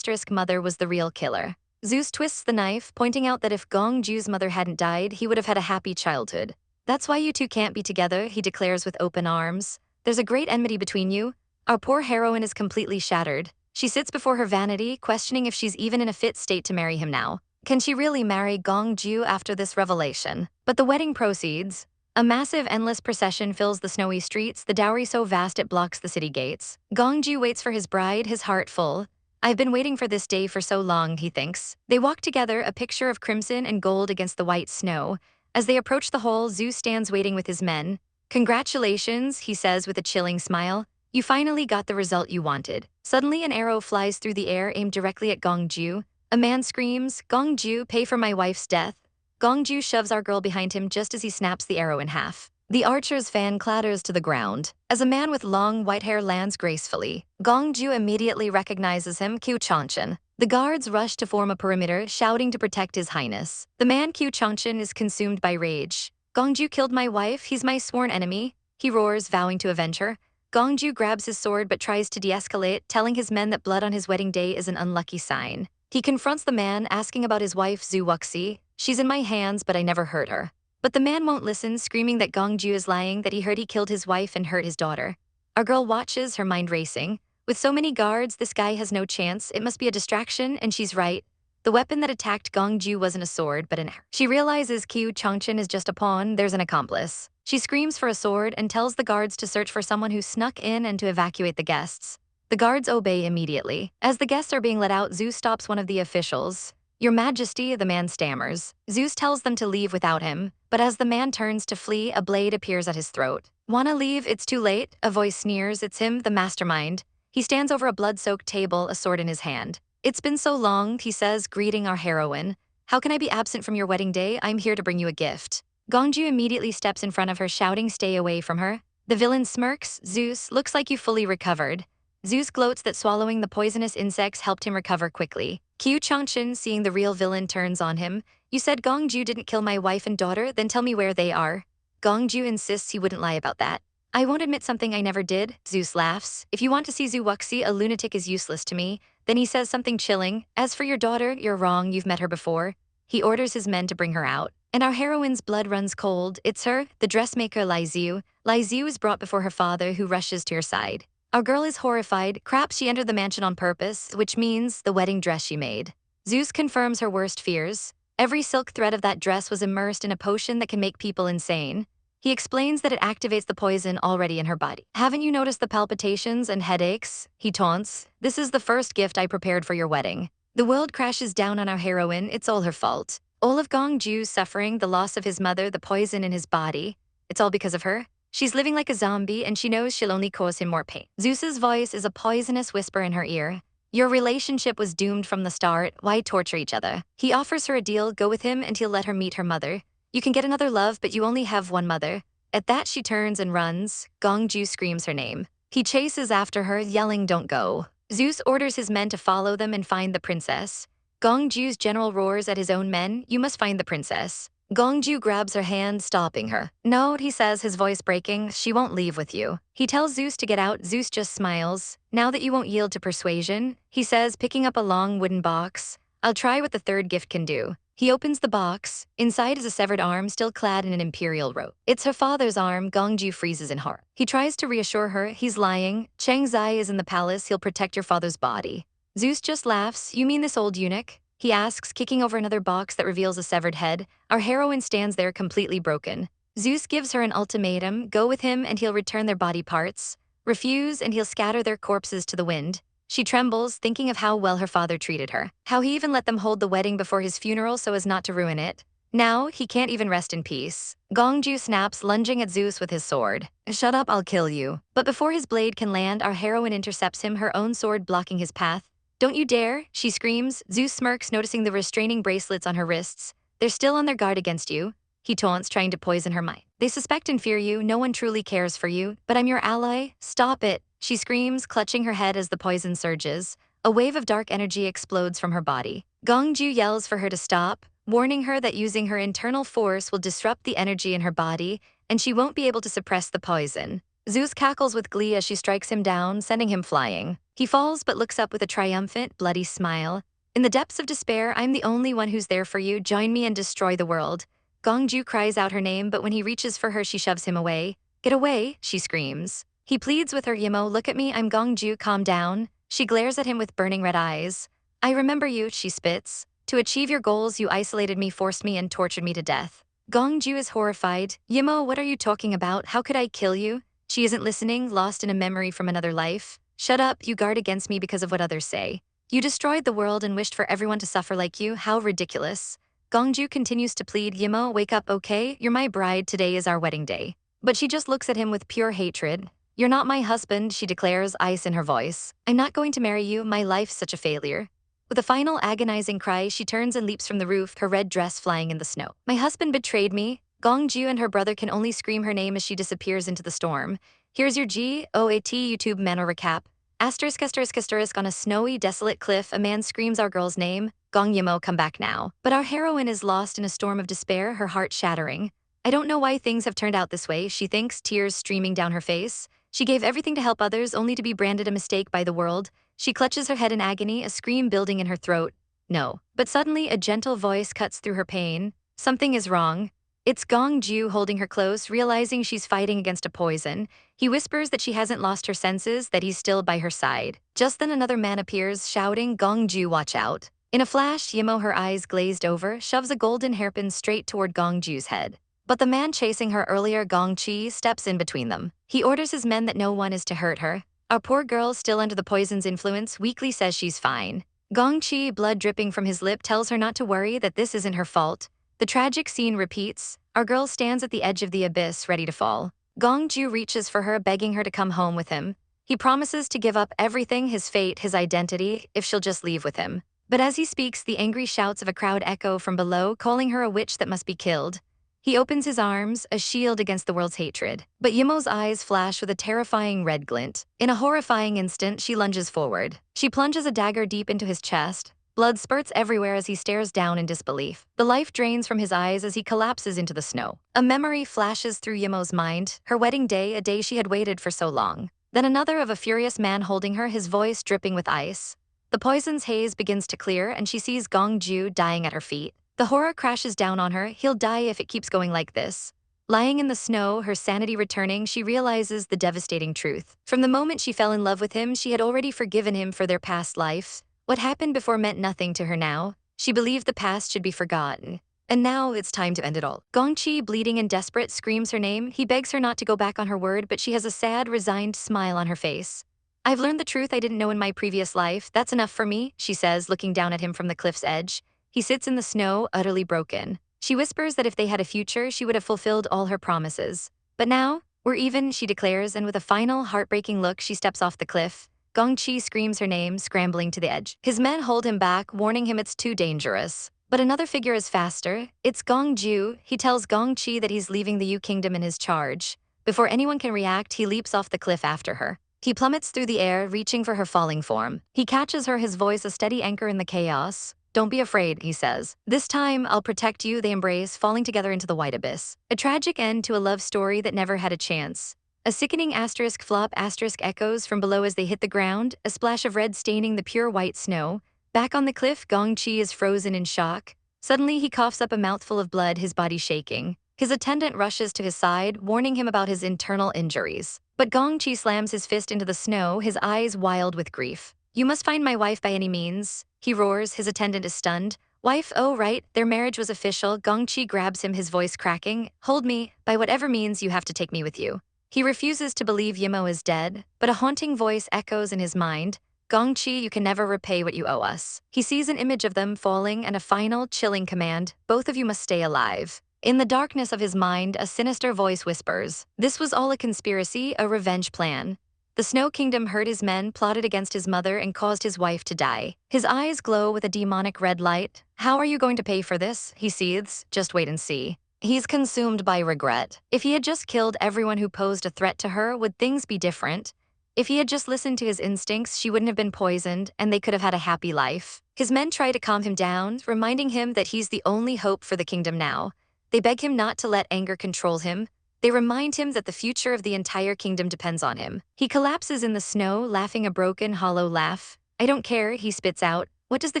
mother was the real killer. Zeus twists the knife, pointing out that if Gong Ju's mother hadn't died, he would have had a happy childhood. "That's why you two can't be together," he declares with open arms. "There's a great enmity between you." Our poor heroine is completely shattered. She sits before her vanity, questioning if she's even in a fit state to marry him now. Can she really marry Gong Ju after this revelation? But the wedding proceeds. A massive, endless procession fills the snowy streets, the dowry so vast it blocks the city gates. Gong Ju waits for his bride, his heart full. "I've been waiting for this day for so long," he thinks. They walk together, a picture of crimson and gold against the white snow. As they approach the hall, Zeus stands waiting with his men. "Congratulations," he says with a chilling smile. "You finally got the result you wanted." Suddenly, an arrow flies through the air, aimed directly at Gong Ju. A man screams, "Gong Ju, pay for my wife's death." Gong Ju shoves our girl behind him just as he snaps the arrow in half. The archer's fan clatters to the ground. As a man with long white hair lands gracefully, Gong Ju immediately recognizes him, Qiu Changchen. The guards rush to form a perimeter, shouting to protect his highness. The man Qiu Changchen is consumed by rage. "Gong Ju killed my wife, he's my sworn enemy," he roars, vowing to avenge her. Gong Ju grabs his sword but tries to de-escalate, telling his men that blood on his wedding day is an unlucky sign. He confronts the man, asking about his wife, Zhu Wuxi. "She's in my hands, but I never hurt her." But the man won't listen, screaming that Gong Ju is lying, that he heard he killed his wife and hurt his daughter. Our girl watches, her mind racing. With so many guards, this guy has no chance. It must be a distraction, and she's right. The weapon that attacked Gong Ju wasn't a sword, but an arrow. She realizes Qiu Changchen is just a pawn, there's an accomplice. She screams for a sword and tells the guards to search for someone who snuck in and to evacuate the guests. The guards obey immediately. As the guests are being let out, Zeus stops one of the officials. "Your Majesty," the man stammers. Zeus tells them to leave without him, but as the man turns to flee, a blade appears at his throat. "Wanna leave? It's too late," a voice sneers. It's him, the mastermind. He stands over a blood-soaked table, a sword in his hand. "It's been so long," he says, greeting our heroine. "How can I be absent from your wedding day? I'm here to bring you a gift." Gongju immediately steps in front of her, shouting, "Stay away from her." The villain smirks. "Zeus, looks like you fully recovered." Zeus gloats that swallowing the poisonous insects helped him recover quickly. Qiu Changchen, seeing the real villain, turns on him. "You said Gong Ju didn't kill my wife and daughter, then tell me where they are." Gong Ju insists he wouldn't lie about that. "I won't admit something I never did." Zeus laughs. "If you want to see Zhu Wuxi, a lunatic is useless to me." Then he says something chilling. "As for your daughter, you're wrong, you've met her before." He orders his men to bring her out. And our heroine's blood runs cold. It's her, the dressmaker Lai Xiu. Lai Xiu is brought before her father, who rushes to her side. Our girl is horrified. Crap, she entered the mansion on purpose, which means the wedding dress she made. Zeus confirms her worst fears. Every silk thread of that dress was immersed in a potion that can make people insane. He explains that it activates the poison already in her body. "Haven't you noticed the palpitations and headaches?" He taunts. "This is the first gift I prepared for your wedding." The world crashes down on our heroine. It's all her fault. All of Gong Ju's suffering, the loss of his mother, the poison in his body. It's all because of her. She's living like a zombie, and she knows she'll only cause him more pain. Zeus's voice is a poisonous whisper in her ear. "Your relationship was doomed from the start. Why torture each other?" He offers her a deal. Go with him and he'll let her meet her mother. "You can get another love, but you only have one mother." At that, she turns and runs. Gong Ju screams her name. He chases after her, yelling, "Don't go." Zeus orders his men to follow them and find the princess. Gong Ju's general roars at his own men, "You must find the princess." Gong Ju grabs her hand, stopping her. "No," he says, his voice breaking, "she won't leave with you." He tells Zeus to get out. Zeus just smiles. "Now that you won't yield to persuasion," he says, picking up a long wooden box, "I'll try what the third gift can do." He opens the box. Inside is a severed arm still clad in an imperial robe. It's her father's arm. Gong Ju freezes in horror. He tries to reassure her. He's lying. Chang Zai is in the palace. He'll protect your father's body. Zeus just laughs. You mean this old eunuch? He asks, kicking over another box that reveals a severed head. Our heroine stands there completely broken. Zeus gives her an ultimatum. Go with him and he'll return their body parts. Refuse and he'll scatter their corpses to the wind. She trembles, thinking of how well her father treated her. How he even let them hold the wedding before his funeral so as not to ruin it. Now, he can't even rest in peace. Gong Ju snaps, lunging at Zeus with his sword. Shut up, I'll kill you. But before his blade can land, our heroine intercepts him, her own sword blocking his path. Don't you dare, she screams. Zeus smirks, noticing the restraining bracelets on her wrists. They're still on their guard against you. He taunts, trying to poison her mind. They suspect and fear you. No one truly cares for you. But I'm your ally. Stop it. She screams, clutching her head as the poison surges. A wave of dark energy explodes from her body. Gong Ju yells for her to stop, warning her that using her internal force will disrupt the energy in her body, and she won't be able to suppress the poison. Zeus cackles with glee as she strikes him down, sending him flying. He falls but looks up with a triumphant, bloody smile. In the depths of despair, I'm the only one who's there for you. Join me and destroy the world. Gong Ju cries out her name, but when he reaches for her, she shoves him away. Get away, she screams. He pleads with her, Yi Mo, look at me, I'm Gong Ju, calm down. She glares at him with burning red eyes. I remember you, she spits. To achieve your goals, you isolated me, forced me, and tortured me to death. Gong Ju is horrified. Yi Mo, what are you talking about? How could I kill you? She isn't listening, lost in a memory from another life. Shut up, you guard against me because of what others say. You destroyed the world and wished for everyone to suffer like you, how ridiculous. Gong Ju continues to plead, Yi Mo, wake up, okay? You're my bride, today is our wedding day. But she just looks at him with pure hatred. You're not my husband, she declares, ice in her voice. I'm not going to marry you, my life's such a failure. With a final agonizing cry, she turns and leaps from the roof, her red dress flying in the snow. My husband betrayed me. Gong Ju and her brother can only scream her name as she disappears into the storm. Here's your GOAT YouTube Manhwa recap. ***** On a snowy, desolate cliff, a man screams our girl's name. Gong Yi Mo, come back now. But our heroine is lost in a storm of despair, her heart shattering. I don't know why things have turned out this way, she thinks, tears streaming down her face. She gave everything to help others, only to be branded a mistake by the world. She clutches her head in agony, a scream building in her throat. No. But suddenly, a gentle voice cuts through her pain. Something is wrong. It's Gong Ju holding her close, realizing she's fighting against a poison. He whispers that she hasn't lost her senses, that he's still by her side. Just then another man appears, shouting, Gong Ju, watch out. In a flash, Yi Mo, her eyes glazed over, shoves a golden hairpin straight toward Gong Ju's head. But the man chasing her earlier, Gong Chi, steps in between them. He orders his men that no one is to hurt her. Our poor girl, still under the poison's influence, weakly says she's fine. Gong Chi, blood dripping from his lip, tells her not to worry, that this isn't her fault. The tragic scene repeats. Our girl stands at the edge of the abyss, ready to fall. Gong Ju reaches for her, begging her to come home with him. He promises to give up everything, his fate, his identity, if she'll just leave with him. But as he speaks, the angry shouts of a crowd echo from below, calling her a witch that must be killed. He opens his arms, a shield against the world's hatred. But Yi Mo's eyes flash with a terrifying red glint. In a horrifying instant, she lunges forward. She plunges a dagger deep into his chest. Blood spurts everywhere as he stares down in disbelief. The life drains from his eyes as he collapses into the snow. A memory flashes through Yi Mo's mind, her wedding day, a day she had waited for so long. Then another of a furious man holding her, his voice dripping with ice. The poison's haze begins to clear and she sees Gong Ju dying at her feet. The horror crashes down on her. He'll die if it keeps going like this. Lying in the snow, her sanity returning, she realizes the devastating truth. From the moment she fell in love with him, she had already forgiven him for their past life. What happened before meant nothing to her now. She believed the past should be forgotten. And now it's time to end it all. Gong Chi, bleeding and desperate, screams her name. He begs her not to go back on her word, but she has a sad, resigned smile on her face. I've learned the truth I didn't know in my previous life. That's enough for me, she says, looking down at him from the cliff's edge. He sits in the snow, utterly broken. She whispers that if they had a future, she would have fulfilled all her promises. But now, we're even, she declares, and with a final, heartbreaking look, she steps off the cliff. Gong Chi screams her name, scrambling to the edge. His men hold him back, warning him it's too dangerous. But another figure is faster. It's Gong Ju. He tells Gong Chi that he's leaving the Yu Kingdom in his charge. Before anyone can react, he leaps off the cliff after her. He plummets through the air, reaching for her falling form. He catches her, his voice a steady anchor in the chaos. Don't be afraid, he says. This time, I'll protect you, they embrace, falling together into the white abyss. A tragic end to a love story that never had a chance. A sickening asterisk flop asterisk echoes from below as they hit the ground, a splash of red staining the pure white snow. Back on the cliff, Gong Chi is frozen in shock. Suddenly, he coughs up a mouthful of blood, his body shaking. His attendant rushes to his side, warning him about his internal injuries. But Gong Yi slams his fist into the snow, his eyes wild with grief. "You must find my wife by any means," he roars. His attendant is stunned. "Wife, oh right, their marriage was official." Gong Yi grabs him, his voice cracking. "Hold me, by whatever means you have to take me with you." He refuses to believe Yi Mo is dead, but a haunting voice echoes in his mind. "Gong Yi, you can never repay what you owe us." He sees an image of them falling and a final, chilling command: "Both of you must stay alive." In the darkness of his mind, a sinister voice whispers, "This was all a conspiracy, a revenge plan." The Snow Kingdom heard his men, plotted against his mother, and caused his wife to die. His eyes glow with a demonic red light. "How are you going to pay for this?" he seethes. "Just wait and see." He's consumed by regret. If he had just killed everyone who posed a threat to her, would things be different? If he had just listened to his instincts, she wouldn't have been poisoned, and they could have had a happy life. His men try to calm him down, reminding him that he's the only hope for the kingdom now. They beg him not to let anger control him. They remind him that the future of the entire kingdom depends on him. He collapses in the snow, laughing a broken, hollow laugh. "I don't care," he spits out. "What does the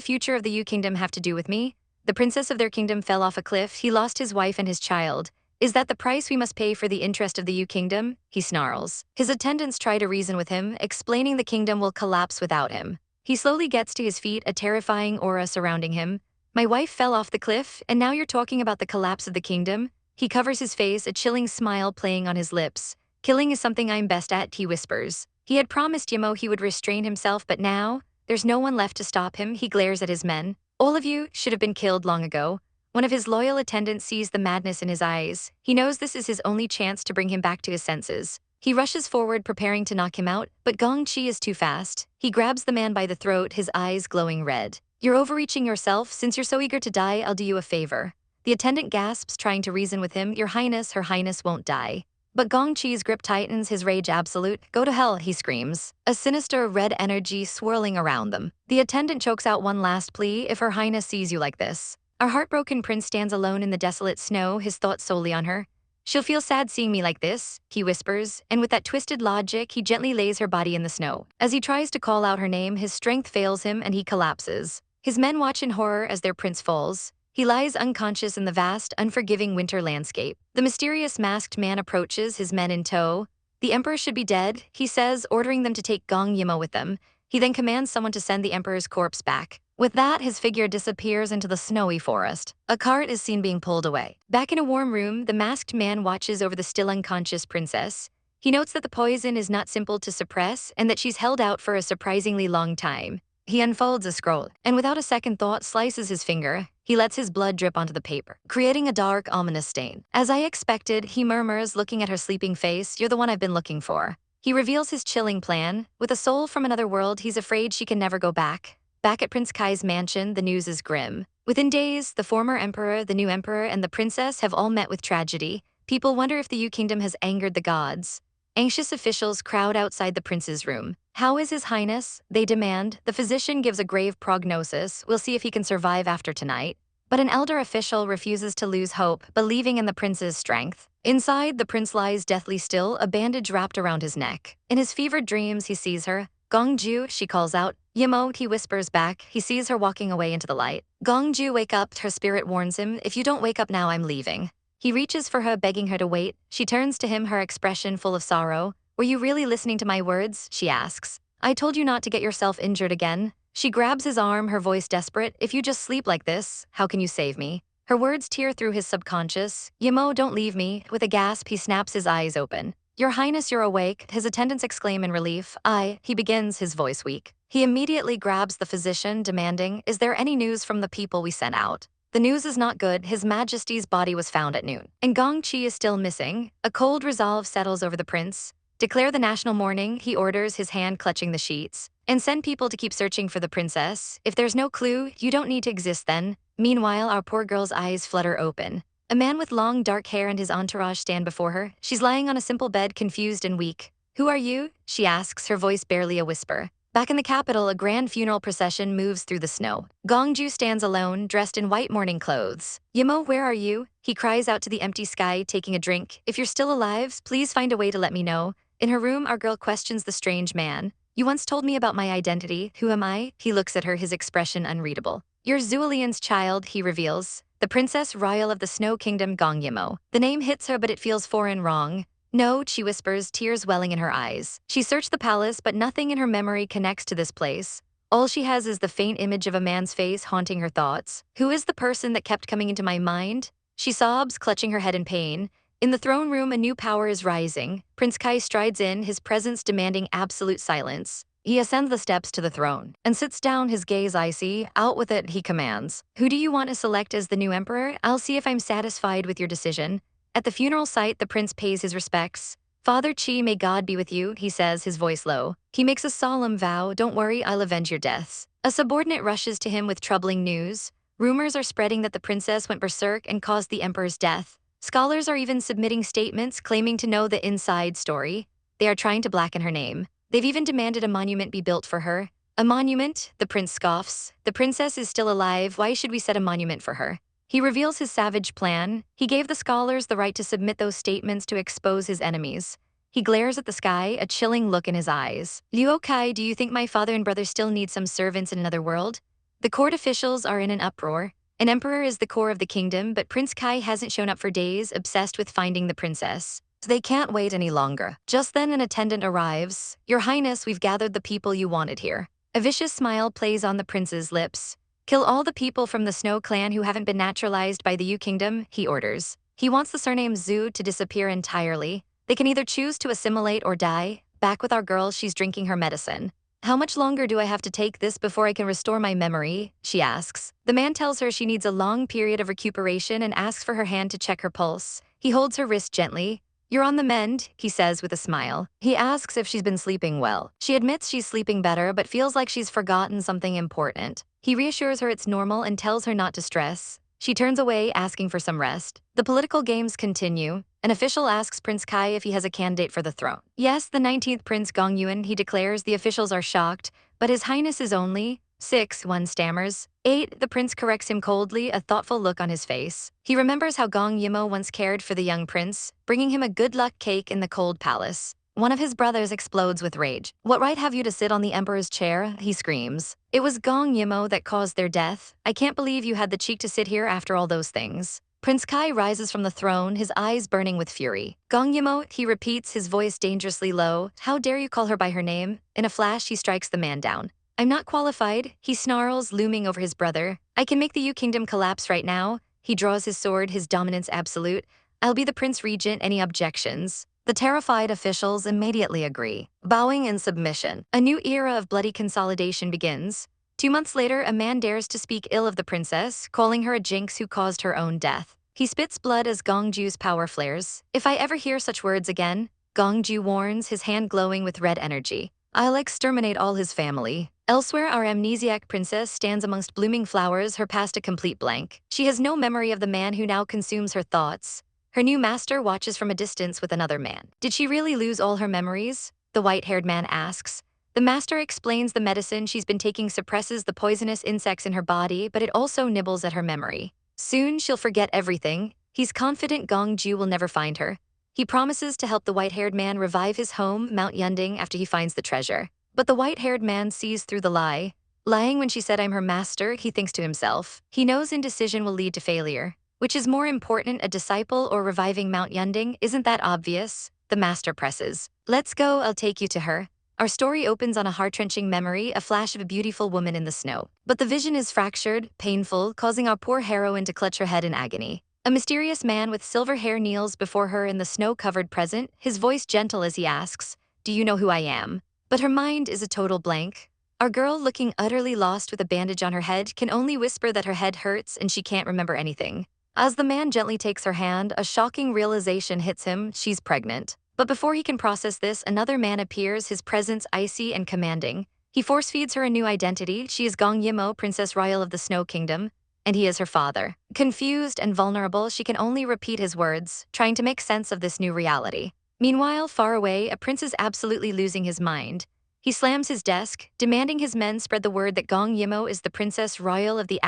future of the Yu kingdom have to do with me? The princess of their kingdom fell off a cliff. He lost his wife and his child. Is that the price we must pay for the interest of the Yu kingdom?" He snarls. His attendants try to reason with him, explaining the kingdom will collapse without him. He slowly gets to his feet, a terrifying aura surrounding him. "My wife fell off the cliff, and now you're talking about the collapse of the kingdom?" He covers his face, a chilling smile playing on his lips. "Killing is something I'm best at," he whispers. He had promised Yi Mo he would restrain himself, but now, there's no one left to stop him. He glares at his men. "All of you should have been killed long ago." One of his loyal attendants sees the madness in his eyes. He knows this is his only chance to bring him back to his senses. He rushes forward, preparing to knock him out, but Gong Yi is too fast. He grabs the man by the throat, his eyes glowing red. "You're overreaching yourself. Since you're so eager to die, I'll do you a favor." The attendant gasps, trying to reason with him. "Your Highness, Her Highness won't die." But Gong Yi's grip tightens, his rage absolute. "Go to hell," he screams, a sinister red energy swirling around them. The attendant chokes out one last plea: "If Her Highness sees you like this." Our heartbroken prince stands alone in the desolate snow, his thoughts solely on her. "She'll feel sad seeing me like this," he whispers, and with that twisted logic, he gently lays her body in the snow. As he tries to call out her name, his strength fails him and he collapses. His men watch in horror as their prince falls. He lies unconscious in the vast, unforgiving winter landscape. The mysterious masked man approaches, his men in tow. "The emperor should be dead," he says, ordering them to take Gong Yi Mo with them. He then commands someone to send the emperor's corpse back. With that, his figure disappears into the snowy forest. A cart is seen being pulled away. Back in a warm room, the masked man watches over the still unconscious princess. He notes that the poison is not simple to suppress and that she's held out for a surprisingly long time. He unfolds a scroll, and without a second thought slices his finger. He lets his blood drip onto the paper, creating a dark, ominous stain. "As I expected," he murmurs, looking at her sleeping face. "You're the one I've been looking for." He reveals his chilling plan. With a soul from another world, he's afraid she can never go back. Back at Prince Kai's mansion, the news is grim. Within days, the former emperor, the new emperor, and the princess have all met with tragedy. People wonder if the Yu Kingdom has angered the gods. Anxious officials crowd outside the prince's room. "How is His Highness?" they demand. The physician gives a grave prognosis. "We'll see if he can survive after tonight." But an elder official refuses to lose hope, believing in the prince's strength. Inside, the prince lies deathly still, a bandage wrapped around his neck. In his fevered dreams, he sees her. "Gong Ju," she calls out. "Yi Mo," he whispers back. He sees her walking away into the light. "Gong Ju, wake up," her spirit warns him. "If you don't wake up now, I'm leaving." He reaches for her, begging her to wait. She turns to him, her expression full of sorrow. "Were you really listening to my words?" she asks. "I told you not to get yourself injured again." She grabs his arm, her voice desperate. "If you just sleep like this, how can you save me?" Her words tear through his subconscious. "Yi Mo, don't leave me." With a gasp, he snaps his eyes open. "Your Highness, you're awake," his attendants exclaim in relief. He begins, his voice weak. He immediately grabs the physician, demanding, "Is there any news from the people we sent out?" The news is not good. His Majesty's body was found at noon, and Gong Yi is still missing. A cold resolve settles over the prince. "Declare the national mourning," he orders, his hand clutching the sheets. "And send people to keep searching for the princess. If there's no clue, you don't need to exist then." Meanwhile, our poor girl's eyes flutter open. A man with long dark hair and his entourage stand before her. She's lying on a simple bed, confused and weak. "Who are you?" she asks, her voice barely a whisper. Back in the capital, a grand funeral procession moves through the snow. Gong Ju stands alone, dressed in white mourning clothes. "Yi Mo, where are you?" he cries out to the empty sky, taking a drink. "If you're still alive, please find a way to let me know." In her room, our girl questions the strange man. "You once told me about my identity. Who am I?" He looks at her, his expression unreadable. "You're Zulian's child," he reveals. "The Princess Royal of the Snow Kingdom, Gong Yi Mo." The name hits her, but it feels foreign, wrong. "No," she whispers, tears welling in her eyes. She searched the palace, but nothing in her memory connects to this place. All she has is the faint image of a man's face haunting her thoughts. "Who is the person that kept coming into my mind?" She sobs, clutching her head in pain. In the throne room, a new power is rising. Prince Kai strides in, his presence demanding absolute silence. He ascends the steps to the throne and sits down, his gaze icy. "Out with it," he commands. "Who do you want to select as the new emperor? I'll see if I'm satisfied with your decision." At the funeral site, the prince pays his respects. "Father Qi, may God be with you," he says, his voice low. He makes a solemn vow, "Don't worry, I'll avenge your deaths." A subordinate rushes to him with troubling news. Rumors are spreading that the princess went berserk and caused the emperor's death. Scholars are even submitting statements claiming to know the inside story. They are trying to blacken her name. They've even demanded a monument be built for her. "A monument?" the prince scoffs. "The princess is still alive, why should we set a monument for her?" He reveals his savage plan. He gave the scholars the right to submit those statements to expose his enemies. He glares at the sky, a chilling look in his eyes. "Liu Kai, do you think my father and brother still need some servants in another world?" The court officials are in an uproar. An emperor is the core of the kingdom, but Prince Kai hasn't shown up for days, obsessed with finding the princess. They can't wait any longer. Just then an attendant arrives. "Your Highness, we've gathered the people you wanted here." A vicious smile plays on the prince's lips. "Kill all the people from the Snow clan who haven't been naturalized by the Yu Kingdom," he orders. He wants the surname Zhu to disappear entirely. They can either choose to assimilate or die. "Back with our girl, she's drinking her medicine." "How much longer do I have to take this before I can restore my memory?" she asks. The man tells her she needs a long period of recuperation and asks for her hand to check her pulse. He holds her wrist gently. "You're on the mend," he says with a smile. He asks if she's been sleeping well. She admits she's sleeping better, but feels like she's forgotten something important. He reassures her it's normal and tells her not to stress. She turns away, asking for some rest. The political games continue. An official asks Prince Kai if he has a candidate for the throne. "Yes, the 19th Prince Gong Yuan," he declares. The officials are shocked. "But His Highness is only 6, one stammers. 8, the prince corrects him coldly, a thoughtful look on his face. He remembers how Gong Yi Mo once cared for the young prince, bringing him a good luck cake in the cold palace. One of his brothers explodes with rage. "What right have you to sit on the emperor's chair?" he screams. "It was Gong Yi Mo that caused their death. I can't believe you had the cheek to sit here after all those things." Prince Kai rises from the throne, his eyes burning with fury. "Gong Yi Mo," he repeats, his voice dangerously low. "How dare you call her by her name?" In a flash, he strikes the man down. "I'm not qualified," he snarls, looming over his brother. "I can make the Yu Kingdom collapse right now." He draws his sword, his dominance absolute. "I'll be the Prince Regent, any objections?" The terrified officials immediately agree, bowing in submission. A new era of bloody consolidation begins. 2 months later, a man dares to speak ill of the princess, calling her a jinx who caused her own death. He spits blood as Gongju's power flares. "If I ever hear such words again," Gongju warns, his hand glowing with red energy, "I'll exterminate all his family." Elsewhere, our amnesiac princess stands amongst blooming flowers, her past a complete blank. She has no memory of the man who now consumes her thoughts. Her new master watches from a distance with another man. "Did she really lose all her memories?" the white-haired man asks. The master explains the medicine she's been taking suppresses the poisonous insects in her body, but it also nibbles at her memory. Soon she'll forget everything. He's confident Gongju will never find her. He promises to help the white-haired man revive his home, Mount Yunding, after he finds the treasure. But the white-haired man sees through the lie. Lying when she said "I'm her master," he thinks to himself. He knows indecision will lead to failure. Which is more important, a disciple or reviving Mount Yunding? Isn't that obvious? The master presses. "Let's go, I'll take you to her." Our story opens on a heart-wrenching memory, a flash of a beautiful woman in the snow. But the vision is fractured, painful, causing our poor heroine to clutch her head in agony. A mysterious man with silver hair kneels before her in the snow-covered present, his voice gentle as he asks, "Do you know who I am?" But her mind is a total blank. Our girl, looking utterly lost with a bandage on her head, can only whisper that her head hurts and she can't remember anything. As the man gently takes her hand, a shocking realization hits him: she's pregnant. But before he can process this, another man appears, his presence icy and commanding. He force-feeds her a new identity. She is Gong Yi Mo, Princess Royal of the Snow Kingdom, and he is her father. Confused and vulnerable, she can only repeat his words, trying to make sense of this new reality. Meanwhile, far away, a prince is absolutely losing his mind. He slams his desk, demanding his men spread the word that Gong Yi Mo is the Princess Royal of the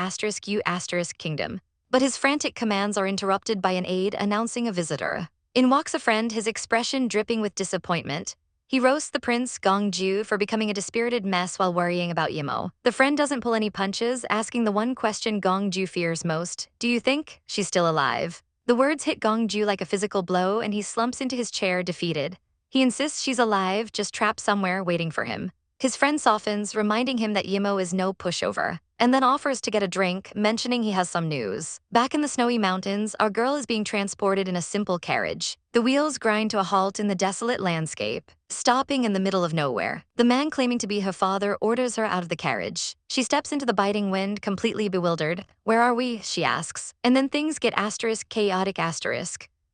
*U* Kingdom. But his frantic commands are interrupted by an aide announcing a visitor. In walks a friend, his expression dripping with disappointment. He roasts the prince Gong Ju for becoming a dispirited mess while worrying about Yimo. The friend doesn't pull any punches, asking the one question Gong Ju fears most: do you think she's still alive? The words hit Gong Ju like a physical blow, and he slumps into his chair, defeated. He insists she's alive, just trapped somewhere waiting for him. His friend softens, reminding him that Yimo is no pushover, and then offers to get a drink, mentioning he has some news. Back in the snowy mountains, our girl is being transported in a simple carriage. The wheels grind to a halt in the desolate landscape, stopping in the middle of nowhere. The man claiming to be her father orders her out of the carriage. She steps into the biting wind, completely bewildered. Where are we? She asks. And then things get chaotic.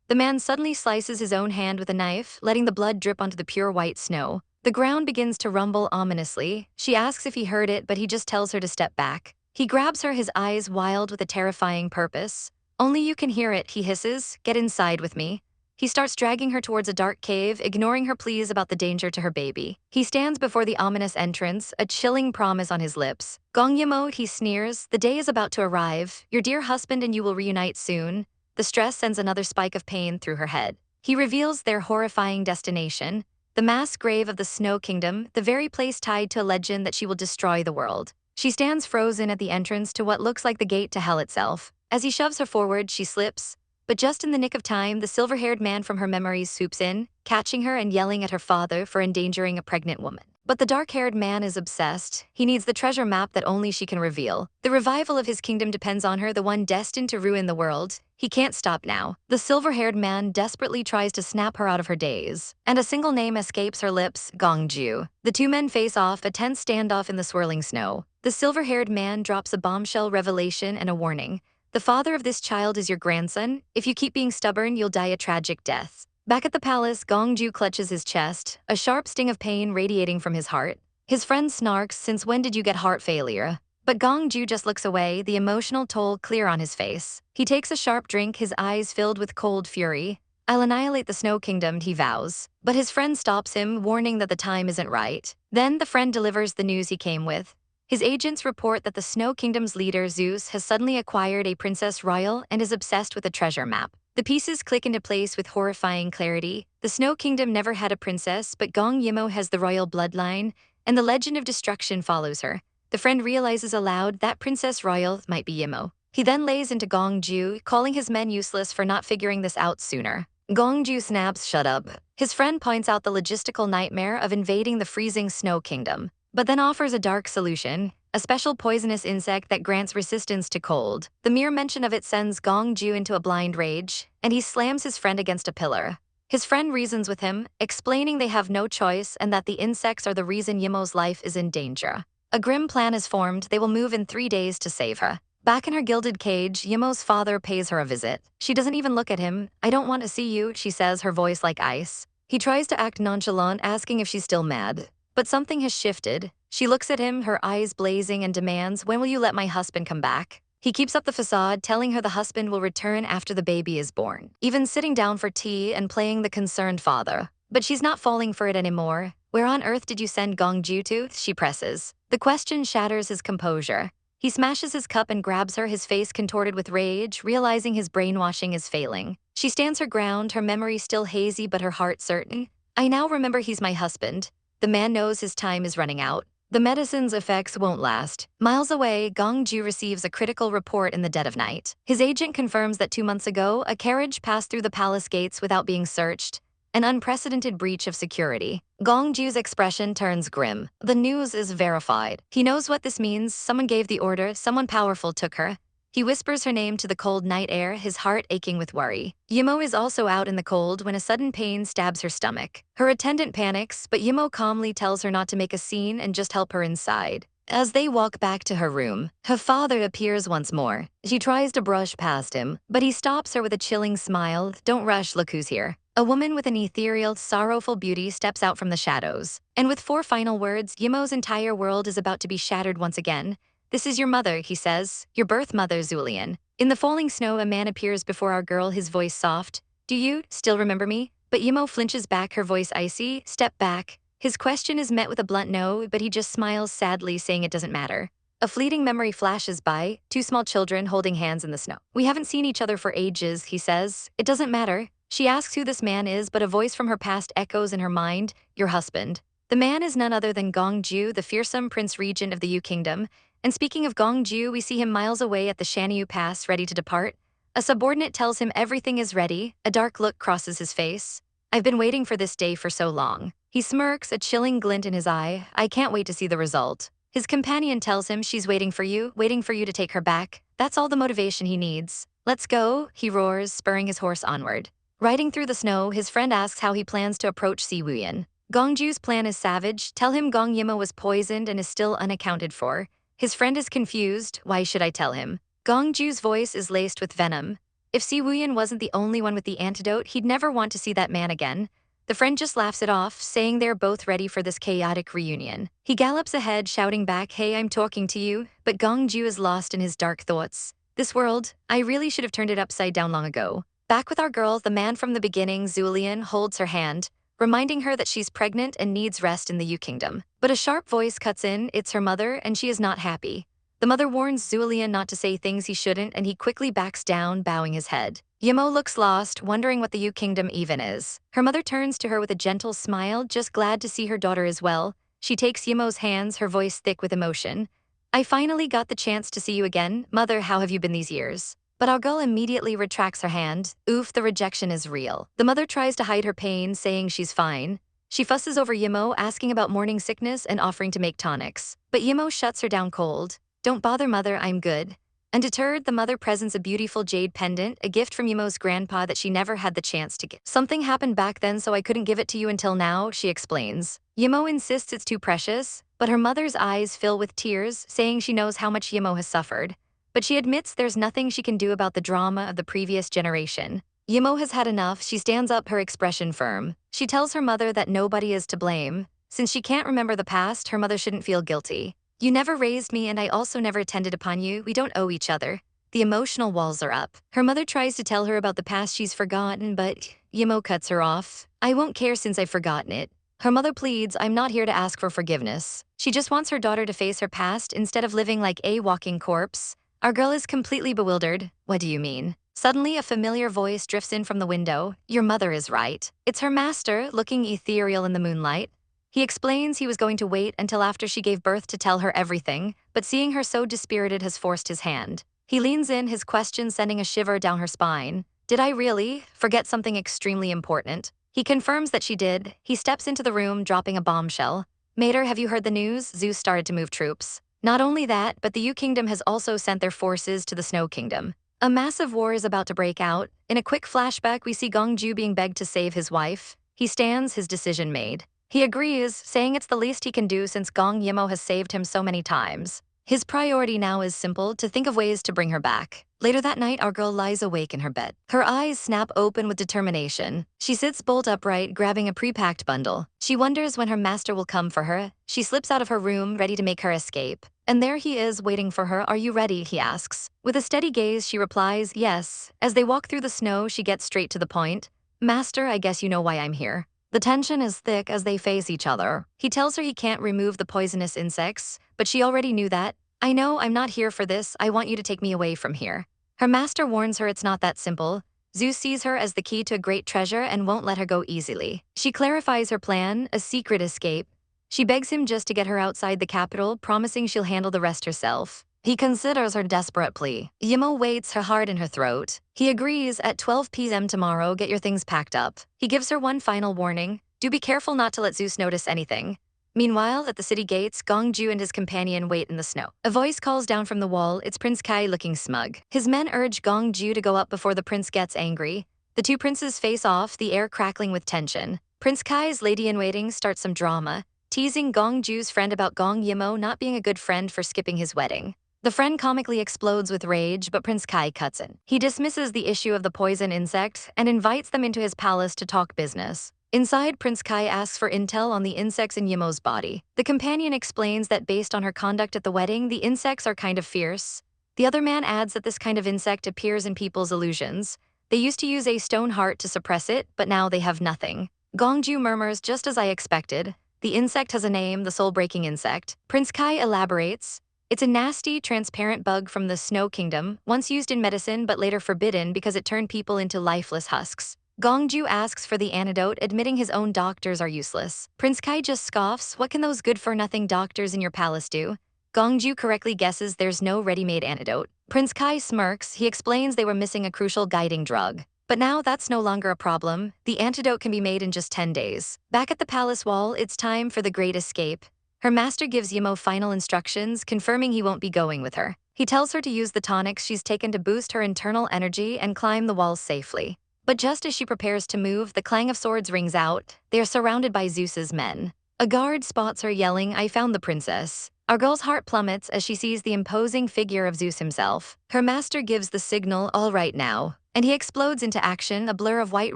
The man suddenly slices his own hand with a knife, letting the blood drip onto the pure white snow. The ground begins to rumble ominously. She asks if he heard it, but he just tells her to step back. He grabs her, his eyes wild with a terrifying purpose. Only you can hear it, he hisses. Get inside with me. He starts dragging her towards a dark cave, ignoring her pleas about the danger to her baby. He stands before the ominous entrance, a chilling promise on his lips. Gong Yi Mo, he sneers, the day is about to arrive. Your dear husband and you will reunite soon. The stress sends another spike of pain through her head. He reveals their horrifying destination: the mass grave of the Snow Kingdom, the very place tied to a legend that she will destroy the world. She stands frozen at the entrance to what looks like the gate to hell itself. As he shoves her forward, she slips. But just in the nick of time, the silver-haired man from her memories swoops in, catching her and yelling at her father for endangering a pregnant woman. But the dark-haired man is obsessed. He needs the treasure map that only she can reveal. The revival of his kingdom depends on her, the one destined to ruin the world. He can't stop now. The silver-haired man desperately tries to snap her out of her daze, and a single name escapes her lips: Gong Ju. The two men face off, a tense standoff in the swirling snow. The silver-haired man drops a bombshell revelation and a warning. The father of this child is your grandson. If you keep being stubborn, you'll die a tragic death. Back at the palace, Gong Ju clutches his chest, a sharp sting of pain radiating from his heart. His friend snarks, since when did you get heart failure? But Gong Ju just looks away, the emotional toll clear on his face. He takes a sharp drink, his eyes filled with cold fury. I'll annihilate the Snow Kingdom, he vows. But his friend stops him, warning that the time isn't right. Then the friend delivers the news he came with. His agents report that the Snow Kingdom's leader, Zeus, has suddenly acquired a princess royal and is obsessed with a treasure map. The pieces click into place with horrifying clarity. The Snow Kingdom never had a princess, but Gong Yi Mo has the royal bloodline, and the legend of destruction follows her. The friend realizes aloud that Princess Royal might be Yi Mo. He then lays into Gong Ju, calling his men useless for not figuring this out sooner. Gong Ju snaps, shut up. His friend points out the logistical nightmare of invading the freezing Snow Kingdom, but then offers a dark solution: a special poisonous insect that grants resistance to cold. The mere mention of it sends Gong Ju into a blind rage, and he slams his friend against a pillar. His friend reasons with him, explaining they have no choice and that the insects are the reason Yimo's life is in danger. A grim plan is formed. They will move in 3 days to save her. Back in her gilded cage, Yimo's father pays her a visit. She doesn't even look at him. I don't want to see you, she says, her voice like ice. He tries to act nonchalant, asking if she's still mad. But something has shifted. She looks at him, her eyes blazing, and demands, when will you let my husband come back? He keeps up the facade, telling her the husband will return after the baby is born, even sitting down for tea and playing the concerned father. But she's not falling for it anymore. Where on earth did you send Gong Ju to? She presses. The question shatters his composure. He smashes his cup and grabs her, his face contorted with rage, realizing his brainwashing is failing. She stands her ground, her memory still hazy but her heart certain. I now remember he's my husband. The man knows his time is running out. The medicine's effects won't last. Miles away, Gong Ju receives a critical report in the dead of night. His agent confirms that 2 months ago, a carriage passed through the palace gates without being searched. An unprecedented breach of security. Gong Ju's expression turns grim. The news is verified. He knows what this means. Someone gave the order. Someone powerful took her. He whispers her name to the cold night air, his heart aching with worry. Yi Mo is also out in the cold when a sudden pain stabs her stomach. Her attendant panics, but Yi Mo calmly tells her not to make a scene and just help her inside. As they walk back to her room, her father appears once more. She tries to brush past him, but he stops her with a chilling smile. Don't rush, look who's here. A woman with an ethereal, sorrowful beauty steps out from the shadows. And with 4 final words, Yi Mo's entire world is about to be shattered once again. This is your mother, he says. Your birth mother, Zulian. In the falling snow, a man appears before our girl, his voice soft. Do you still remember me? But Yi Mo flinches back, her voice icy. Step back. His question is met with a blunt no, but he just smiles sadly, saying it doesn't matter. A fleeting memory flashes by, 2 small children holding hands in the snow. We haven't seen each other for ages, he says. It doesn't matter. She asks who this man is, but a voice from her past echoes in her mind, your husband. The man is none other than Gong Ju, the fearsome prince regent of the Yu Kingdom. And speaking of Gong Ju, we see him miles away at the Shanyu Pass, ready to depart. A subordinate tells him everything is ready. A dark look crosses his face. I've been waiting for this day for so long. He smirks, a chilling glint in his eye. I can't wait to see the result. His companion tells him she's waiting for you to take her back. That's all the motivation he needs. Let's go, he roars, spurring his horse onward. Riding through the snow, his friend asks how he plans to approach Si Wuyan. Gongju's plan is savage. Tell him Gong Yi Mo was poisoned and is still unaccounted for. His friend is confused. Why should I tell him? Gongju's voice is laced with venom. If Si Wuyan wasn't the only one with the antidote, he'd never want to see that man again. The friend just laughs it off, saying they're both ready for this chaotic reunion. He gallops ahead, shouting back, hey, I'm talking to you, but Gongju is lost in his dark thoughts. This world, I really should have turned it upside down long ago. Back with our girl, the man from the beginning, Zulian, holds her hand, reminding her that she's pregnant and needs rest in the Yu Kingdom. But a sharp voice cuts in, it's her mother, and she is not happy. The mother warns Zulian not to say things he shouldn't, and he quickly backs down, bowing his head. Yi Mo looks lost, wondering what the Yu Kingdom even is. Her mother turns to her with a gentle smile, just glad to see her daughter as well. She takes Yi Mo's hands, her voice thick with emotion. I finally got the chance to see you again. Mother, how have you been these years? But our girl immediately retracts her hand. Oof, the rejection is real. The mother tries to hide her pain, saying she's fine. She fusses over Yi Mo, asking about morning sickness and offering to make tonics. But Yi Mo shuts her down cold. Don't bother, mother, I'm good. Undeterred, the mother presents a beautiful jade pendant, a gift from Yi Mo's grandpa that she never had the chance to get. Something happened back then, so I couldn't give it to you until now, she explains. Yi Mo insists it's too precious, but her mother's eyes fill with tears, saying she knows how much Yi Mo has suffered. But she admits there's nothing she can do about the drama of the previous generation. Yi Mo has had enough. She stands up, her expression firm. She tells her mother that nobody is to blame. Since she can't remember the past, her mother shouldn't feel guilty. You never raised me, and I also never attended upon you. We don't owe each other. The emotional walls are up. Her mother tries to tell her about the past she's forgotten, but Yi Mo cuts her off. I won't care since I've forgotten it. Her mother pleads, I'm not here to ask for forgiveness. She just wants her daughter to face her past instead of living like a walking corpse. Our girl is completely bewildered. What do you mean? Suddenly, a familiar voice drifts in from the window. Your mother is right. It's her master, looking ethereal in the moonlight. He explains he was going to wait until after she gave birth to tell her everything, but seeing her so dispirited has forced his hand. He leans in, his question sending a shiver down her spine. Did I really forget something extremely important? He confirms that she did. He steps into the room, dropping a bombshell. Mater, have you heard the news? Zeus started to move troops. Not only that, but the Yu Kingdom has also sent their forces to the Snow Kingdom. A massive war is about to break out. In a quick flashback, we see Gong Ju being begged to save his wife. He stands, his decision made. He agrees, saying it's the least he can do since Gong Yi Mo has saved him so many times. His priority now is simple, to think of ways to bring her back. Later that night, our girl lies awake in her bed. Her eyes snap open with determination. She sits bolt upright, grabbing a pre-packed bundle. She wonders when her master will come for her. She slips out of her room, ready to make her escape. And there he is, waiting for her. Are you ready? He asks. With a steady gaze, she replies, yes. As they walk through the snow, she gets straight to the point. Master, I guess you know why I'm here. The tension is thick as they face each other. He tells her he can't remove the poisonous insects, but she already knew that. I know, I'm not here for this. I want you to take me away from here. Her master warns her it's not that simple. Zeus sees her as the key to a great treasure and won't let her go easily. She clarifies her plan, a secret escape. She begs him just to get her outside the capital, promising she'll handle the rest herself. He considers her desperate plea. Yi Mo waits, her heart in her throat. He agrees, at 12 p.m. tomorrow, get your things packed up. He gives her one final warning. Do be careful not to let Zeus notice anything. Meanwhile, at the city gates, Gong Ju and his companion wait in the snow. A voice calls down from the wall. It's Prince Kai, looking smug. His men urge Gong Ju to go up before the prince gets angry. The two princes face off, the air crackling with tension. Prince Kai's lady-in-waiting starts some drama, teasing Gong Ju's friend about Gong Yi Mo not being a good friend for skipping his wedding. The friend comically explodes with rage, but Prince Kai cuts in. He dismisses the issue of the poison insect and invites them into his palace to talk business. Inside, Prince Kai asks for intel on the insects in Yi Mo's body. The companion explains that based on her conduct at the wedding, the insects are kind of fierce. The other man adds that this kind of insect appears in people's illusions. They used to use a stone heart to suppress it, but now they have nothing. Gong Ju murmurs, just as I expected. The insect has a name, the soul-breaking insect. Prince Kai elaborates. It's a nasty, transparent bug from the Snow Kingdom, once used in medicine but later forbidden because it turned people into lifeless husks. Gongju asks for the antidote, admitting his own doctors are useless. Prince Kai just scoffs, what can those good-for-nothing doctors in your palace do? Gongju correctly guesses there's no ready-made antidote. Prince Kai smirks, he explains they were missing a crucial guiding drug. But now that's no longer a problem. The antidote can be made in just 10 days. Back at the palace wall, it's time for the great escape. Her master gives Yi Mo final instructions, confirming he won't be going with her. He tells her to use the tonics she's taken to boost her internal energy and climb the walls safely. But just as she prepares to move, the clang of swords rings out. They are surrounded by Zeus's men. A guard spots her yelling, I found the princess. Our girl's heart plummets as she sees the imposing figure of Zeus himself. Her master gives the signal, all right now, and he explodes into action, a blur of white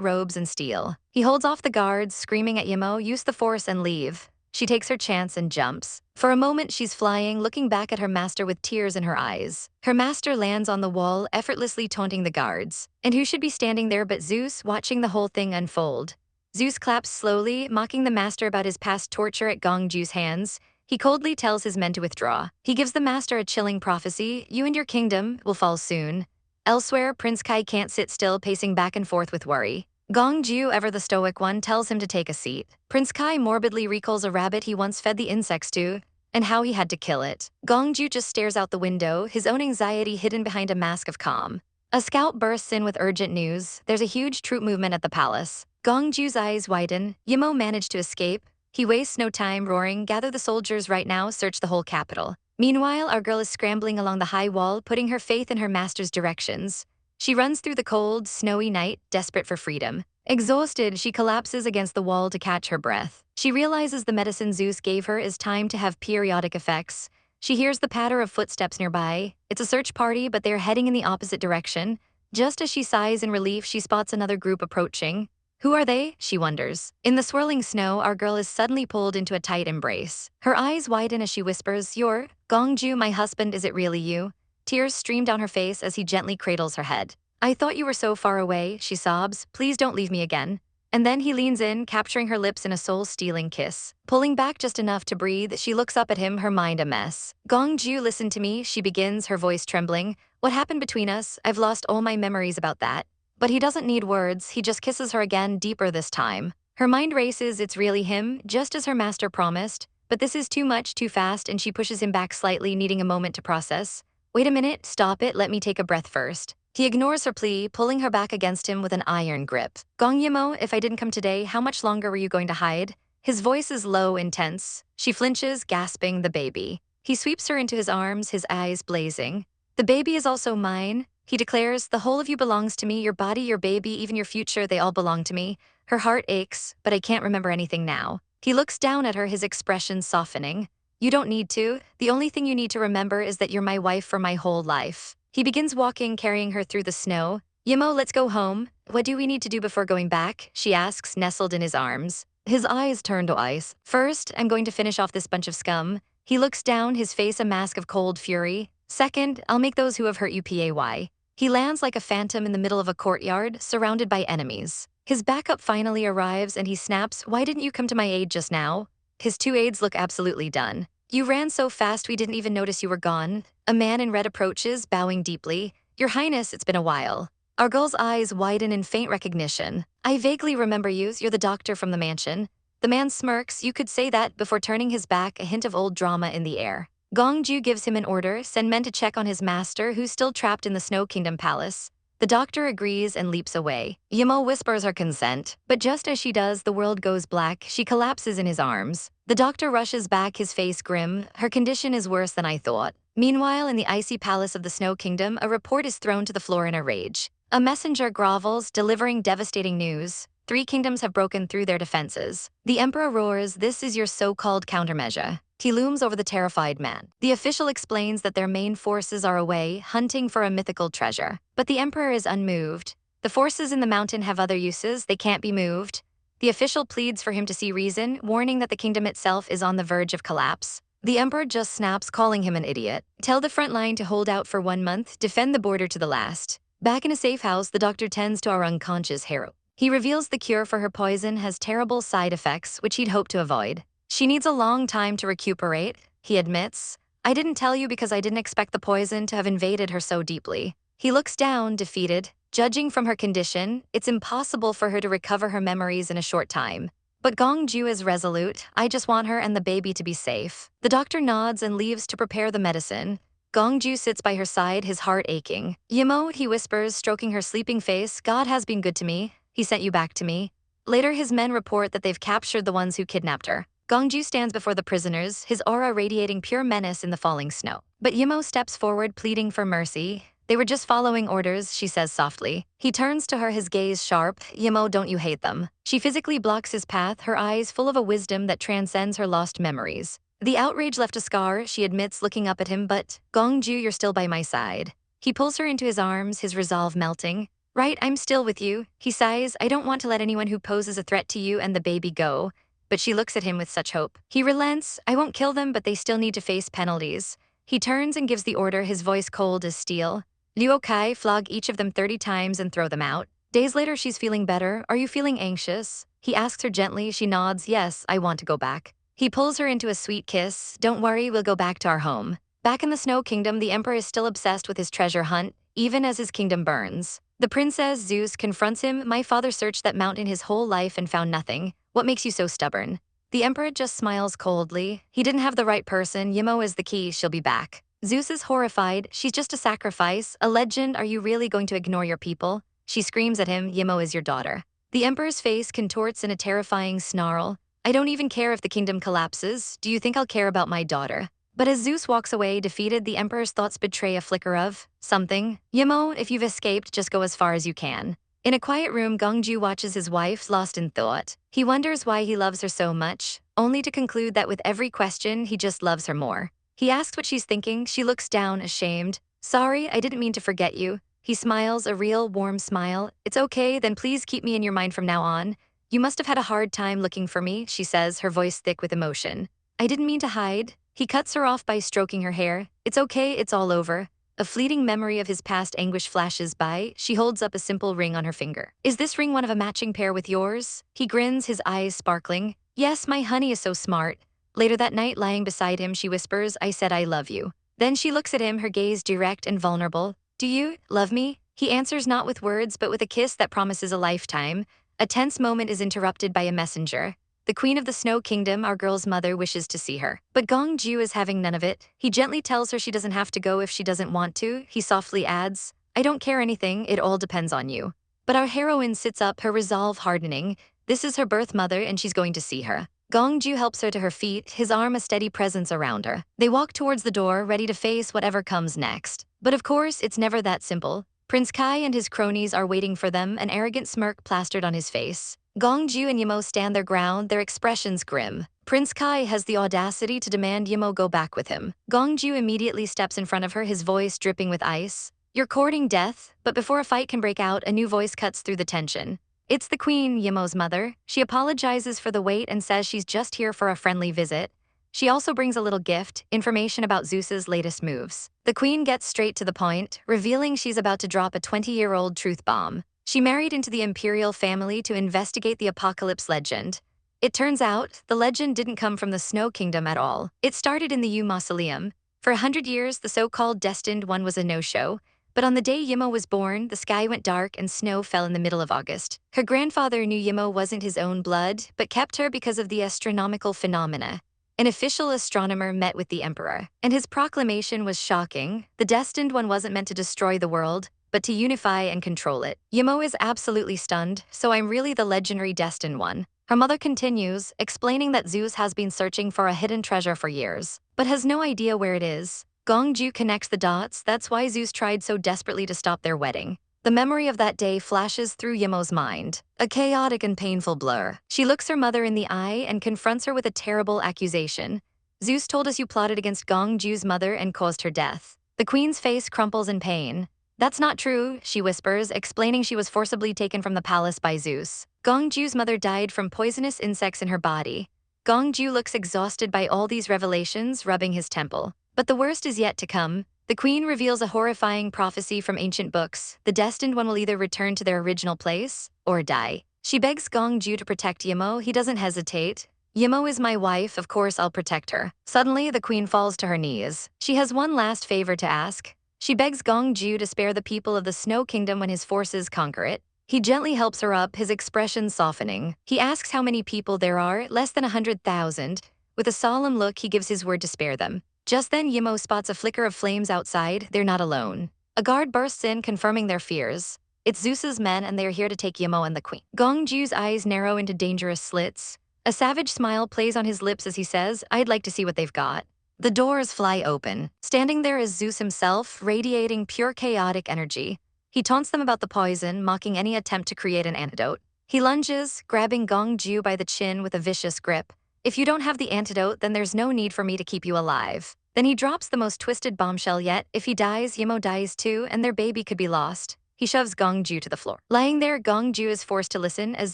robes and steel. He holds off the guards, screaming at Yi Mo, use the force and leave. She takes her chance and jumps. For a moment, she's flying, looking back at her master with tears in her eyes. Her master lands on the wall, effortlessly taunting the guards. And who should be standing there but Zeus, watching the whole thing unfold? Zeus claps slowly, mocking the master about his past torture at Gongju's hands. He coldly tells his men to withdraw. He gives the master a chilling prophecy, you and your kingdom will fall soon. Elsewhere, Prince Kai can't sit still, pacing back and forth with worry. Gongju, ever the stoic one, tells him to take a seat. Prince Kai morbidly recalls a rabbit he once fed the insects to, and how he had to kill it. Gongju just stares out the window, his own anxiety hidden behind a mask of calm. A scout bursts in with urgent news. There's a huge troop movement at the palace. Gongju's eyes widen. Yi Mo managed to escape. He wastes no time, roaring, gather the soldiers right now, search the whole capital. Meanwhile, our girl is scrambling along the high wall, putting her faith in her master's directions. She runs through the cold, snowy night, desperate for freedom. Exhausted, she collapses against the wall to catch her breath. She realizes the medicine Zeus gave her is timed to have periodic effects. She hears the patter of footsteps nearby. It's a search party, but they're heading in the opposite direction. Just as she sighs in relief, she spots another group approaching. Who are they? She wonders. In the swirling snow, our girl is suddenly pulled into a tight embrace. Her eyes widen as she whispers, You're Gongju, my husband, is it really you? Tears stream down her face as he gently cradles her head. I thought you were so far away, she sobs. Please don't leave me again. And then he leans in, capturing her lips in a soul-stealing kiss. Pulling back just enough to breathe, she looks up at him, her mind a mess. Gongju, listen to me, she begins, her voice trembling. What happened between us? I've lost all my memories about that. But he doesn't need words, he just kisses her again, deeper this time. Her mind races, it's really him, just as her master promised. But this is too much, too fast, and she pushes him back slightly, needing a moment to process. Wait a minute, stop it, let me take a breath first. He ignores her plea, pulling her back against him with an iron grip. Gong Yi Mo, if I didn't come today, how much longer were you going to hide? His voice is low, intense. She flinches, gasping, the baby. He sweeps her into his arms, his eyes blazing. The baby is also mine, he declares. The whole of you belongs to me, your body, your baby, even your future, they all belong to me. Her heart aches, but I can't remember anything now. He looks down at her, his expression softening. You don't need to. The only thing you need to remember is that you're my wife for my whole life. He begins walking, carrying her through the snow. Yi Mo, let's go home. What do we need to do before going back? She asks, nestled in his arms. His eyes turn to ice. First, I'm going to finish off this bunch of scum. He looks down, his face a mask of cold fury. Second, I'll make those who have hurt you pay. He lands like a phantom in the middle of a courtyard, surrounded by enemies. His backup finally arrives and he snaps, why didn't you come to my aid just now? His two aides look absolutely done. You ran so fast we didn't even notice you were gone. A man in red approaches, bowing deeply. Your Highness, it's been a while. Our girl's eyes widen in faint recognition. I vaguely remember you, you're the doctor from the mansion. The man smirks, you could say that, before turning his back, a hint of old drama in the air. Gongju gives him an order, send men to check on his master who's still trapped in the Snow Kingdom Palace. The doctor agrees and leaps away. Yi Mo whispers her consent, but just as she does, the world goes black, she collapses in his arms. The doctor rushes back, his face grim. Her condition is worse than I thought. Meanwhile, in the icy palace of the Snow Kingdom, a report is thrown to the floor in a rage. A messenger grovels, delivering devastating news. 3 kingdoms have broken through their defenses. The emperor roars, this is your so-called countermeasure. He looms over the terrified man. The official explains that their main forces are away, hunting for a mythical treasure. But the emperor is unmoved. The forces in the mountain have other uses, they can't be moved. The official pleads for him to see reason, warning that the kingdom itself is on the verge of collapse. The emperor just snaps, calling him an idiot. Tell the front line to hold out for 1 month, defend the border to the last. Back in a safe house, the doctor tends to our unconscious hero. He reveals the cure for her poison has terrible side effects, which he'd hoped to avoid. She needs a long time to recuperate, he admits. I didn't tell you because I didn't expect the poison to have invaded her so deeply. He looks down, defeated. Judging from her condition, it's impossible for her to recover her memories in a short time. But Gong Ju is resolute. I just want her and the baby to be safe. The doctor nods and leaves to prepare the medicine. Gong Ju sits by her side, his heart aching. Yi Mo, he whispers, stroking her sleeping face, God has been good to me. He sent you back to me. Later, his men report that they've captured the ones who kidnapped her. Gong Ju stands before the prisoners, his aura radiating pure menace in the falling snow. But Yi Mo steps forward, pleading for mercy. They were just following orders, she says softly. He turns to her, his gaze sharp. Yi Mo, don't you hate them? She physically blocks his path, her eyes full of a wisdom that transcends her lost memories. The outrage left a scar, she admits, looking up at him, but Gong Ju, you're still by my side. He pulls her into his arms, his resolve melting. Right, I'm still with you. He sighs, I don't want to let anyone who poses a threat to you and the baby go. But she looks at him with such hope. He relents, I won't kill them, but they still need to face penalties. He turns and gives the order, his voice cold as steel. Luo Kai, flog each of them 30 times and throw them out. Days later, she's feeling better. Are you feeling anxious? He asks her gently. She nods, yes, I want to go back. He pulls her into a sweet kiss. Don't worry, we'll go back to our home. Back in the Snow Kingdom, the Emperor is still obsessed with his treasure hunt, even as his kingdom burns. The princess, Zeus, confronts him. My father searched that mountain his whole life and found nothing. What makes you so stubborn? The Emperor just smiles coldly. He didn't have the right person. Yi Mo is the key. She'll be back. Zeus is horrified. She's just a sacrifice, a legend. Are you really going to ignore your people? She screams at him. Yi Mo is your daughter. The Emperor's face contorts in a terrifying snarl. I don't even care if the kingdom collapses. Do you think I'll care about my daughter? But as Zeus walks away defeated, the Emperor's thoughts betray a flicker of something. Yi Mo, if you've escaped, just go as far as you can. In a quiet room, Gong Ju watches his wife, lost in thought. He wonders why he loves her so much, only to conclude that with every question, he just loves her more. He asks what she's thinking. She looks down, ashamed. Sorry, I didn't mean to forget you. He smiles, a real, warm smile. It's okay, then please keep me in your mind from now on. You must have had a hard time looking for me, she says, her voice thick with emotion. I didn't mean to hide. He cuts her off by stroking her hair. It's okay, it's all over. A fleeting memory of his past anguish flashes by. She holds up a simple ring on her finger. Is this ring one of a matching pair with yours? He grins, his eyes sparkling. Yes, my honey is so smart. Later that night, lying beside him, she whispers, I said I love you. Then she looks at him, her gaze direct and vulnerable. Do you love me? He answers not with words, but with a kiss that promises a lifetime. A tense moment is interrupted by a messenger. The Queen of the Snow Kingdom, our girl's mother, wishes to see her. But Gong Ju is having none of it. He gently tells her she doesn't have to go if she doesn't want to. He softly adds, I don't care anything, it all depends on you. But our heroine sits up, her resolve hardening. This is her birth mother and she's going to see her. Gong Ju helps her to her feet, his arm a steady presence around her. They walk towards the door, ready to face whatever comes next. But of course, it's never that simple. Prince Kai and his cronies are waiting for them, an arrogant smirk plastered on his face. Gong Ju and Yi Mo stand their ground, their expressions grim. Prince Kai has the audacity to demand Yi Mo go back with him. Gong Ju immediately steps in front of her, his voice dripping with ice. You're courting death, but before a fight can break out, a new voice cuts through the tension. It's the Queen, Yi Mo's mother. She apologizes for the wait and says she's just here for a friendly visit. She also brings a little gift, information about Zeus's latest moves. The Queen gets straight to the point, revealing she's about to drop a 20-year-old truth bomb. She married into the imperial family to investigate the apocalypse legend. It turns out, the legend didn't come from the Snow Kingdom at all. It started in the Yu Mausoleum. For 100 years, the so-called destined one was a no-show. But on the day Yi Mo was born, the sky went dark and snow fell in the middle of August. Her grandfather knew Yi Mo wasn't his own blood, but kept her because of the astronomical phenomena. An official astronomer met with the emperor, and his proclamation was shocking. The destined one wasn't meant to destroy the world, but to unify and control it. Yi Mo is absolutely stunned, so I'm really the legendary destined one. Her mother continues, explaining that Zeus has been searching for a hidden treasure for years, but has no idea where it is. Gong Ju connects the dots, that's why Zeus tried so desperately to stop their wedding. The memory of that day flashes through Yi Mo's mind, a chaotic and painful blur. She looks her mother in the eye and confronts her with a terrible accusation. Zeus told us you plotted against Gong Ju's mother and caused her death. The queen's face crumples in pain. That's not true, she whispers, explaining she was forcibly taken from the palace by Zeus. Gong Ju's mother died from poisonous insects in her body. Gong Ju looks exhausted by all these revelations, rubbing his temple. But the worst is yet to come. The queen reveals a horrifying prophecy from ancient books. The destined one will either return to their original place or die. She begs Gong Ju to protect Yi Mo. He doesn't hesitate. Yi Mo is my wife, of course I'll protect her. Suddenly, the queen falls to her knees. She has one last favor to ask. She begs Gong Ju to spare the people of the Snow Kingdom when his forces conquer it. He gently helps her up, his expression softening. He asks how many people there are, less than 100,000. With a solemn look, he gives his word to spare them. Just then, Yi Mo spots a flicker of flames outside. They're not alone. A guard bursts in, confirming their fears. It's Zeus's men, and they are here to take Yi Mo and the queen. Gong Ju's eyes narrow into dangerous slits. A savage smile plays on his lips as he says, "I'd like to see what they've got." The doors fly open. Standing there is Zeus himself, radiating pure chaotic energy. He taunts them about the poison, mocking any attempt to create an antidote. He lunges, grabbing Gong Ju by the chin with a vicious grip. "If you don't have the antidote, then there's no need for me to keep you alive." Then he drops the most twisted bombshell yet. If he dies, Yi Mo dies too, and their baby could be lost. He shoves Gong Ju to the floor. Lying there, Gong Ju is forced to listen as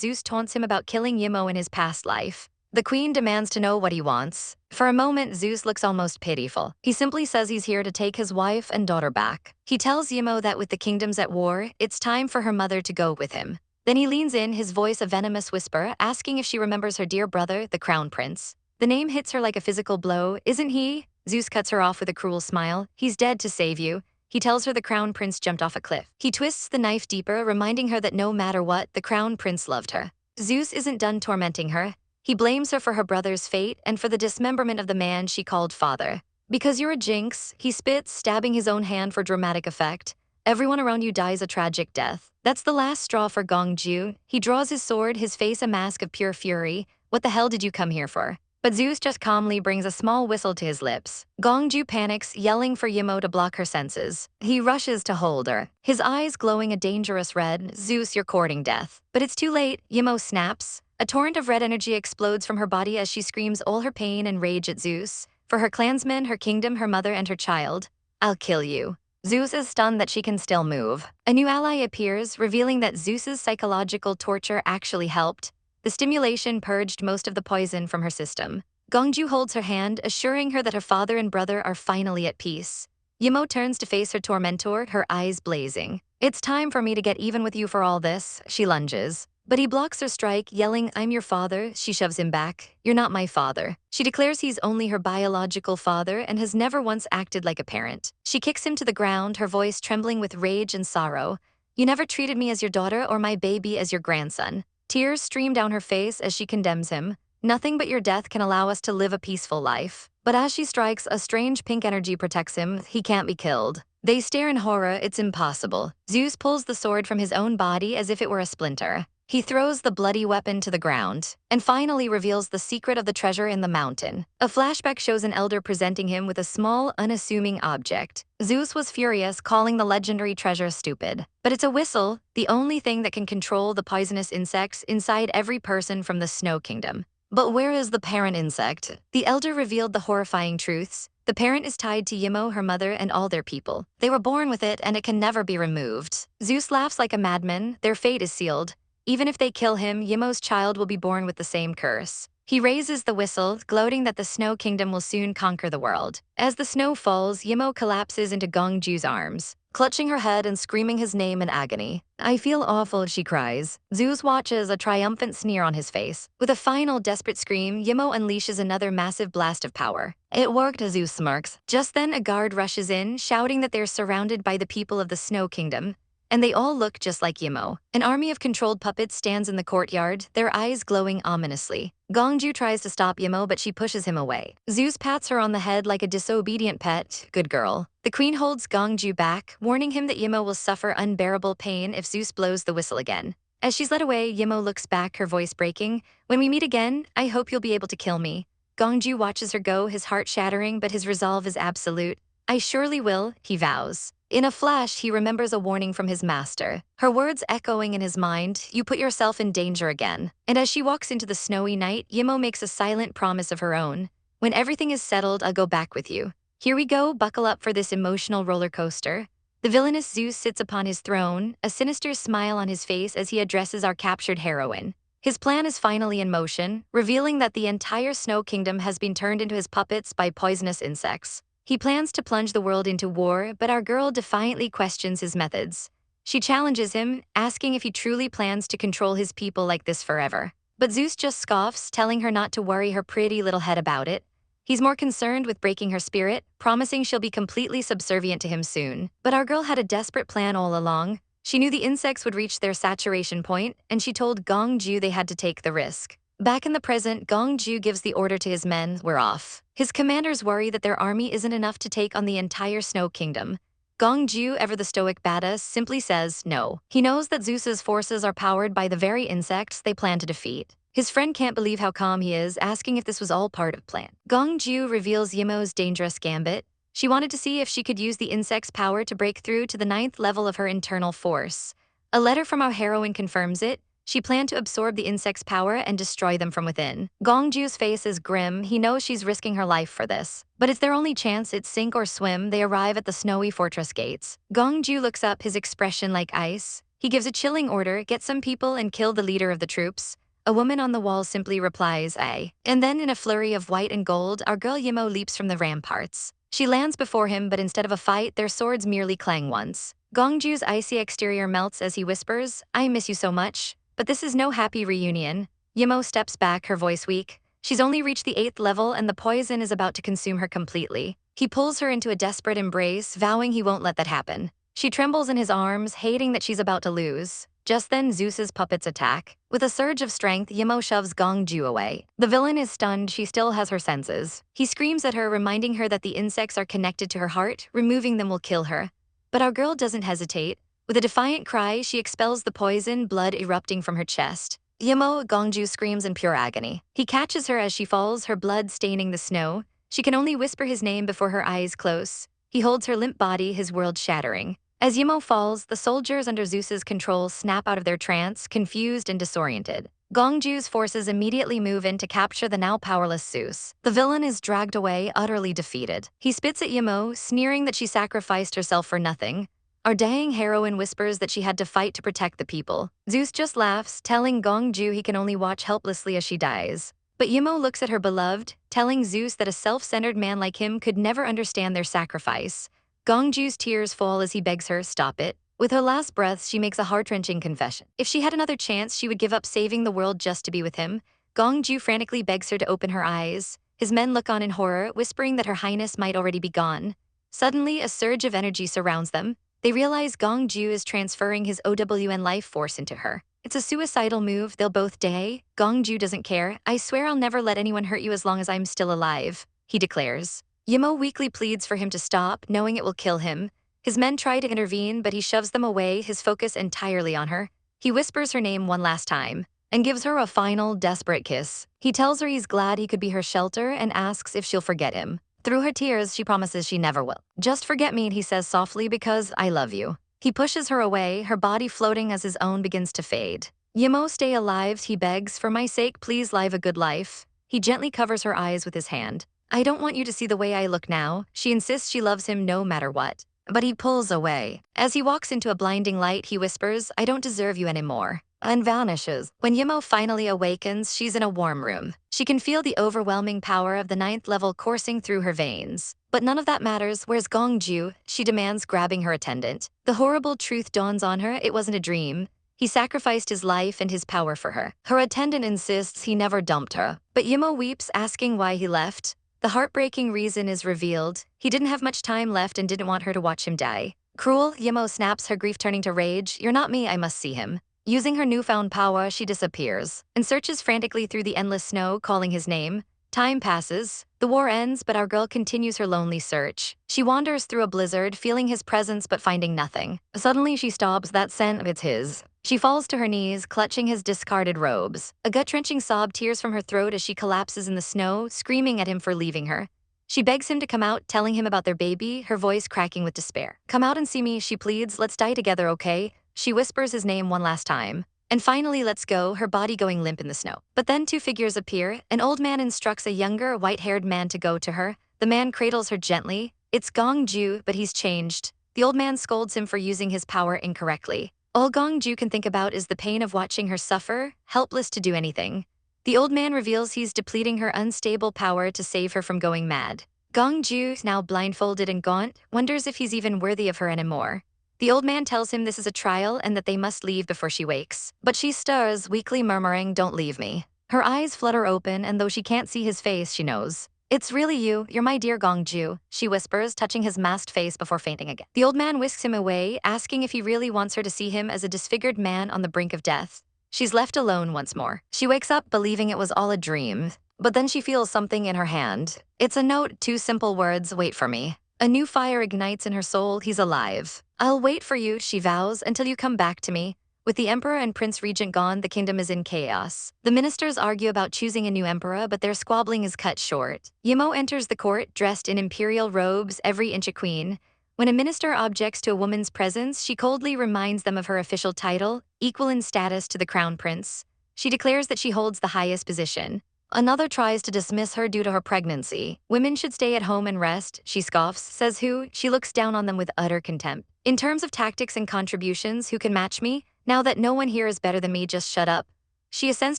Zeus taunts him about killing Yi Mo in his past life. The queen demands to know what he wants. For a moment, Zeus looks almost pitiful. He simply says he's here to take his wife and daughter back. He tells Yi Mo that with the kingdoms at war, it's time for her mother to go with him. Then he leans in, his voice a venomous whisper, asking if she remembers her dear brother, the crown prince. The name hits her like a physical blow. "Isn't he?" Zeus cuts her off with a cruel smile. "He's dead to save you." He tells her the crown prince jumped off a cliff. He twists the knife deeper, reminding her that no matter what, the crown prince loved her. Zeus isn't done tormenting her. He blames her for her brother's fate and for the dismemberment of the man she called father. "Because you're a jinx," he spits, stabbing his own hand for dramatic effect. "Everyone around you dies a tragic death." That's the last straw for Gong Ju. He draws his sword, his face a mask of pure fury. "What the hell did you come here for?" But Zeus just calmly brings a small whistle to his lips. Gong Ju panics, yelling for Yi Mo to block her senses. He rushes to hold her, his eyes glowing a dangerous red. "Zeus, you're courting death." But it's too late. Yi Mo snaps. A torrent of red energy explodes from her body as she screams all her pain and rage at Zeus. For her clansmen, her kingdom, her mother, and her child. "I'll kill you." Zeus is stunned that she can still move. A new ally appears, revealing that Zeus's psychological torture actually helped. The stimulation purged most of the poison from her system. Gong Ju holds her hand, assuring her that her father and brother are finally at peace. Yi Mo turns to face her tormentor, her eyes blazing. "It's time for me to get even with you for all this," she lunges. But he blocks her strike, yelling, "I'm your father." She shoves him back. "You're not my father." She declares he's only her biological father and has never once acted like a parent. She kicks him to the ground, her voice trembling with rage and sorrow. "You never treated me as your daughter or my baby as your grandson." Tears stream down her face as she condemns him. "Nothing but your death can allow us to live a peaceful life." But as she strikes, a strange pink energy protects him. He can't be killed. They stare in horror. It's impossible. Zeus pulls the sword from his own body as if it were a splinter. He throws the bloody weapon to the ground, and finally reveals the secret of the treasure in the mountain. A flashback shows an elder presenting him with a small, unassuming object. Zeus was furious, calling the legendary treasure stupid. But it's a whistle, the only thing that can control the poisonous insects inside every person from the Snow Kingdom. But where is the parent insect? The elder revealed the horrifying truths. The parent is tied to Yi Mo, her mother, and all their people. They were born with it, and it can never be removed. Zeus laughs like a madman. Their fate is sealed. Even if they kill him, Yi Mo's child will be born with the same curse. He raises the whistle, gloating that the Snow Kingdom will soon conquer the world. As the snow falls, Yi Mo collapses into Gong Ju's arms, clutching her head and screaming his name in agony. "I feel awful," she cries. Zeus watches, a triumphant sneer on his face. With a final desperate scream, Yi Mo unleashes another massive blast of power. "It worked," Zeus smirks. Just then, a guard rushes in, shouting that they're surrounded by the people of the Snow Kingdom. And they all look just like Yi Mo. An army of controlled puppets stands in the courtyard, their eyes glowing ominously. Gong Ju tries to stop Yi Mo, but she pushes him away. Zeus pats her on the head like a disobedient pet. "Good girl." The queen holds Gong Ju back, warning him that Yi Mo will suffer unbearable pain if Zeus blows the whistle again. As she's led away, Yi Mo looks back, her voice breaking. "When we meet again, I hope you'll be able to kill me." Gong Ju watches her go, his heart shattering, but his resolve is absolute. "I surely will," he vows. In a flash, he remembers a warning from his master, her words echoing in his mind, "You put yourself in danger again." And as she walks into the snowy night, Yi Mo makes a silent promise of her own. "When everything is settled, I'll go back with you." Here we go, buckle up for this emotional roller coaster. The villainous Zeus sits upon his throne, a sinister smile on his face as he addresses our captured heroine. His plan is finally in motion, revealing that the entire Snow Kingdom has been turned into his puppets by poisonous insects. He plans to plunge the world into war, but our girl defiantly questions his methods. She challenges him, asking if he truly plans to control his people like this forever. But Zeus just scoffs, telling her not to worry her pretty little head about it. He's more concerned with breaking her spirit, promising she'll be completely subservient to him soon. But our girl had a desperate plan all along. She knew the insects would reach their saturation point, and she told Gong Ju they had to take the risk. Back in the present, Gong Ju gives the order to his men, we're off. His commanders worry that their army isn't enough to take on the entire Snow Kingdom. Gong Ju, ever the stoic badass, simply says no. He knows that Zeus's forces are powered by the very insects they plan to defeat. His friend can't believe how calm he is, asking if this was all part of the plan. Gong Ju reveals Yi Mo's dangerous gambit. She wanted to see if she could use the insect's power to break through to the 9th level of her internal force. A letter from our heroine confirms it. She planned to absorb the insect's power and destroy them from within. Gong Ju's face is grim. He knows she's risking her life for this. But it's their only chance. It's sink or swim. They arrive at the snowy fortress gates. Gong Ju looks up, his expression like ice. He gives a chilling order, get some people and kill the leader of the troops. A woman on the wall simply replies, aye. And then in a flurry of white and gold, our girl Yi Mo leaps from the ramparts. She lands before him, but instead of a fight, their swords merely clang once. Gong Ju's icy exterior melts as he whispers, I miss you so much. But this is no happy reunion. Yi Mo steps back, her voice weak. She's only reached the 8th level and the poison is about to consume her completely. He pulls her into a desperate embrace, vowing he won't let that happen. She trembles in his arms, hating that she's about to lose. Just then, Zeus's puppets attack. With a surge of strength, Yi Mo shoves Gong Ju away. The villain is stunned. She still has her senses. He screams at her, reminding her that the insects are connected to her heart. Removing them will kill her. But our girl doesn't hesitate. With a defiant cry, she expels the poison, blood erupting from her chest. Yi Mo, Gong Ju screams in pure agony. He catches her as she falls, her blood staining the snow. She can only whisper his name before her eyes close. He holds her limp body, his world shattering. As Yi Mo falls, the soldiers under Zeus's control snap out of their trance, confused and disoriented. Gong Ju's forces immediately move in to capture the now powerless Zeus. The villain is dragged away, utterly defeated. He spits at Yi Mo, sneering that she sacrificed herself for nothing. Our dang heroine whispers that she had to fight to protect the people. Zeus just laughs, telling Gong Ju he can only watch helplessly as she dies. But Yi Mo looks at her beloved, telling Zeus that a self-centered man like him could never understand their sacrifice. Gong Ju's tears fall as he begs her, stop it. With her last breaths, she makes a heart-wrenching confession. If she had another chance, she would give up saving the world just to be with him. Gong Ju frantically begs her to open her eyes. His men look on in horror, whispering that her highness might already be gone. Suddenly, a surge of energy surrounds them. They realize Gong Ju is transferring his OWN life force into her. It's a suicidal move, they'll both die. Gong Ju doesn't care. I swear I'll never let anyone hurt you as long as I'm still alive, he declares. Yi Mo weakly pleads for him to stop, knowing it will kill him. His men try to intervene, but he shoves them away, his focus entirely on her. He whispers her name one last time, and gives her a final, desperate kiss. He tells her he's glad he could be her shelter and asks if she'll forget him. Through her tears, she promises she never will. Just forget me, he says softly, because I love you. He pushes her away, her body floating as his own begins to fade. Yi Mo, stay alive, he begs. For my sake, please live a good life. He gently covers her eyes with his hand. I don't want you to see the way I look now. She insists she loves him no matter what. But he pulls away. As he walks into a blinding light, he whispers, I don't deserve you anymore, and vanishes. When Yi Mo finally awakens, she's in a warm room. She can feel the overwhelming power of the 9th level coursing through her veins. But none of that matters. Where's Gong Ju? She demands, grabbing her attendant. The horrible truth dawns on her. It wasn't a dream. He sacrificed his life and his power for her. Her attendant insists he never dumped her. But Yi Mo weeps, asking why he left. The heartbreaking reason is revealed. He didn't have much time left and didn't want her to watch him die. Cruel, Yi Mo snaps, her grief turning to rage. You're not me, I must see him. Using her newfound power, she disappears and searches frantically through the endless snow, calling his name. Time passes. The war ends, but our girl continues her lonely search. She wanders through a blizzard, feeling his presence but finding nothing. Suddenly she stops, that scent, it's his. She falls to her knees, clutching his discarded robes. A gut-wrenching sob tears from her throat as she collapses in the snow, screaming at him for leaving her. She begs him to come out, telling him about their baby, her voice cracking with despair. Come out and see me, she pleads. Let's die together, okay? She whispers his name one last time. And finally, let's go, her body going limp in the snow. But then two figures appear. An old man instructs a younger, white-haired man to go to her. The man cradles her gently. It's Gong Ju, but he's changed. The old man scolds him for using his power incorrectly. All Gong Ju can think about is the pain of watching her suffer, helpless to do anything. The old man reveals he's depleting her unstable power to save her from going mad. Gong Ju, now blindfolded and gaunt, wonders if he's even worthy of her anymore. The old man tells him this is a trial and that they must leave before she wakes. But she stirs, weakly murmuring, don't leave me. Her eyes flutter open, and though she can't see his face, she knows. It's really you. You're my dear Gongju, she whispers, touching his masked face before fainting again. The old man whisks him away, asking if he really wants her to see him as a disfigured man on the brink of death. She's left alone once more. She wakes up believing it was all a dream, but then she feels something in her hand. It's a note, two simple words, wait for me. A new fire ignites in her soul, he's alive. I'll wait for you, she vows, until you come back to me. With the emperor and prince regent gone, the kingdom is in chaos. The ministers argue about choosing a new emperor, but their squabbling is cut short. Yi Mo enters the court, dressed in imperial robes, every inch a queen. When a minister objects to a woman's presence, she coldly reminds them of her official title, equal in status to the crown prince. She declares that she holds the highest position. Another tries to dismiss her due to her pregnancy. Women should stay at home and rest, she scoffs. Says who? She looks down on them with utter contempt. In terms of tactics and contributions, who can match me? Now that no one here is better than me, just shut up. She ascends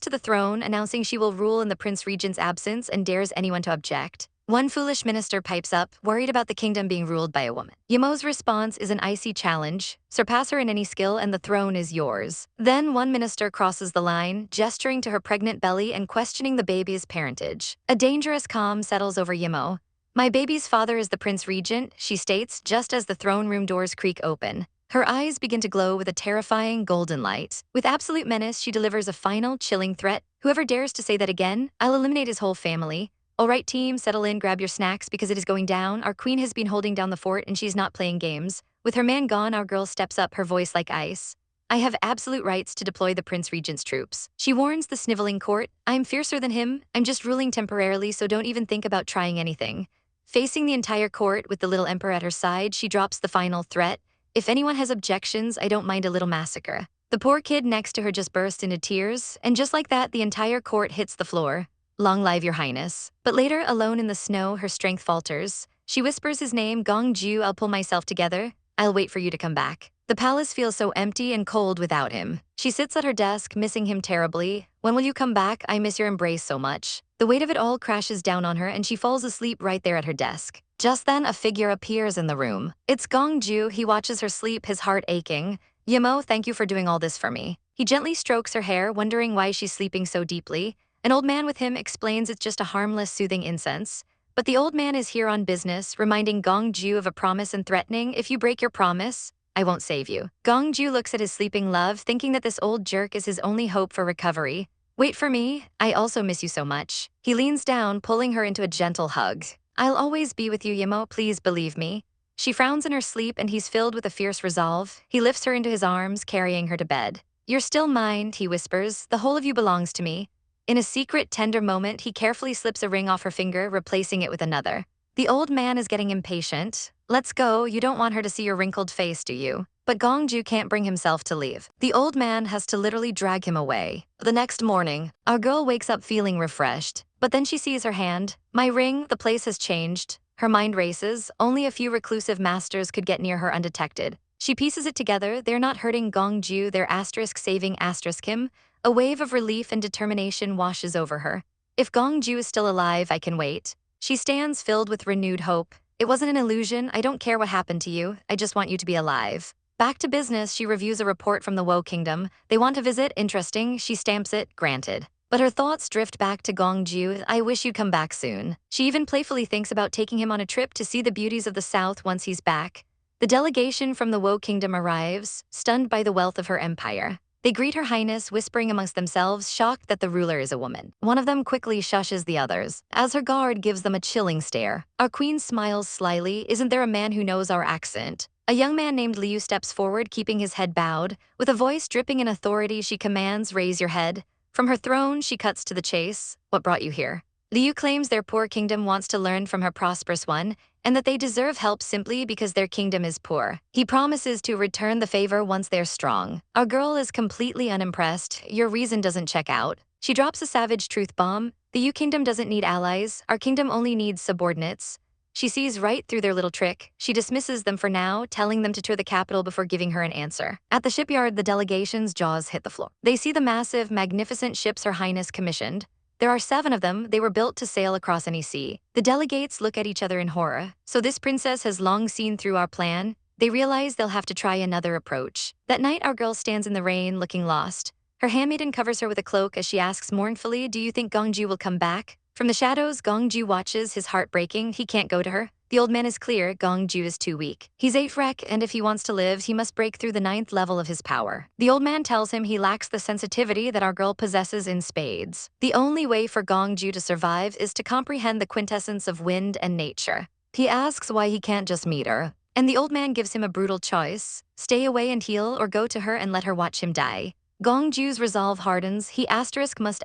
to the throne, announcing she will rule in the prince regent's absence and dares anyone to object. One foolish minister pipes up, worried about the kingdom being ruled by a woman. Yi Mo's response is an icy challenge. Surpass her in any skill and the throne is yours. Then one minister crosses the line, gesturing to her pregnant belly and questioning the baby's parentage. A dangerous calm settles over Yi Mo. My baby's father is the prince regent, she states, just as the throne room doors creak open. Her eyes begin to glow with a terrifying golden light. With absolute menace, she delivers a final, chilling threat. Whoever dares to say that again, I'll eliminate his whole family. All right, team, settle in, grab your snacks because it is going down. Our queen has been holding down the fort and she's not playing games. With her man gone, our girl steps up, her voice like ice. I have absolute rights to deploy the Prince Regent's troops. She warns the sniveling court, I'm fiercer than him. I'm just ruling temporarily, so don't even think about trying anything. Facing the entire court with the little emperor at her side, she drops the final threat. If anyone has objections, I don't mind a little massacre. The poor kid next to her just burst into tears, and just like that, the entire court hits the floor. Long live your highness. But later, alone in the snow, her strength falters. She whispers his name, Gongju, I'll pull myself together. I'll wait for you to come back. The palace feels so empty and cold without him. She sits at her desk, missing him terribly. When will you come back? I miss your embrace so much. The weight of it all crashes down on her and she falls asleep right there at her desk. Just then, a figure appears in the room. It's Gongju. He watches her sleep, his heart aching. Yi Mo, thank you for doing all this for me. He gently strokes her hair, wondering why she's sleeping so deeply. An old man with him explains it's just a harmless, soothing incense. But the old man is here on business, reminding Gongju of a promise and threatening, if you break your promise, I won't save you. Gongju looks at his sleeping love, thinking that this old jerk is his only hope for recovery. Wait for me, I also miss you so much. He leans down, pulling her into a gentle hug. I'll always be with you, Yi Mo, please believe me. She frowns in her sleep and he's filled with a fierce resolve. He lifts her into his arms, carrying her to bed. You're still mine, he whispers, the whole of you belongs to me. In a secret, tender moment, he carefully slips a ring off her finger, replacing it with another. The old man is getting impatient. Let's go, you don't want her to see your wrinkled face, do you? But Gongju can't bring himself to leave. The old man has to literally drag him away. The next morning, our girl wakes up feeling refreshed. But then she sees her hand. My ring, the place has changed. Her mind races. Only a few reclusive masters could get near her undetected. She pieces it together. They're not hurting Gongju, they're saving him. A wave of relief and determination washes over her. If Gongju is still alive, I can wait. She stands filled with renewed hope. It wasn't an illusion. I don't care what happened to you. I just want you to be alive. Back to business, she reviews a report from the Wo Kingdom. They want to visit, interesting. She stamps it, granted. But her thoughts drift back to Gongju. I wish you'd come back soon. She even playfully thinks about taking him on a trip to see the beauties of the South once he's back. The delegation from the Wo Kingdom arrives, stunned by the wealth of her empire. They greet her highness, whispering amongst themselves, shocked that the ruler is a woman. One of them quickly shushes the others, as her guard gives them a chilling stare. Our queen smiles slyly. Isn't there a man who knows our accent? A young man named Liu steps forward, keeping his head bowed. With a voice dripping in authority, she commands, raise your head. From her throne, she cuts to the chase. What brought you here? Liu claims their poor kingdom wants to learn from her prosperous one, and that they deserve help simply because their kingdom is poor. He promises to return the favor once they're strong. Our girl is completely unimpressed. Your reason doesn't check out. She drops a savage truth bomb. The Yu kingdom doesn't need allies. Our kingdom only needs subordinates. She sees right through their little trick. She dismisses them for now, telling them to tour the capital before giving her an answer. At the shipyard, the delegation's jaws hit the floor. They see the massive, magnificent ships Her Highness commissioned. There are 7 of them. They were built to sail across any sea. The delegates look at each other in horror. So this princess has long seen through our plan. They realize they'll have to try another approach. That night, our girl stands in the rain, looking lost. Her handmaiden covers her with a cloak as she asks mournfully, do you think Gongju will come back? From the shadows, Gong Ju watches, his heart breaking. He can't go to her. The old man is clear, Gong Ju is too weak. He's a wreck, and if he wants to live, he must break through the 9th level of his power. The old man tells him he lacks the sensitivity that our girl possesses in spades. The only way for Gong Ju to survive is to comprehend the quintessence of wind and nature. He asks why he can't just meet her, and the old man gives him a brutal choice: stay away and heal, or go to her and let her watch him die. Gong Ju's resolve hardens. He must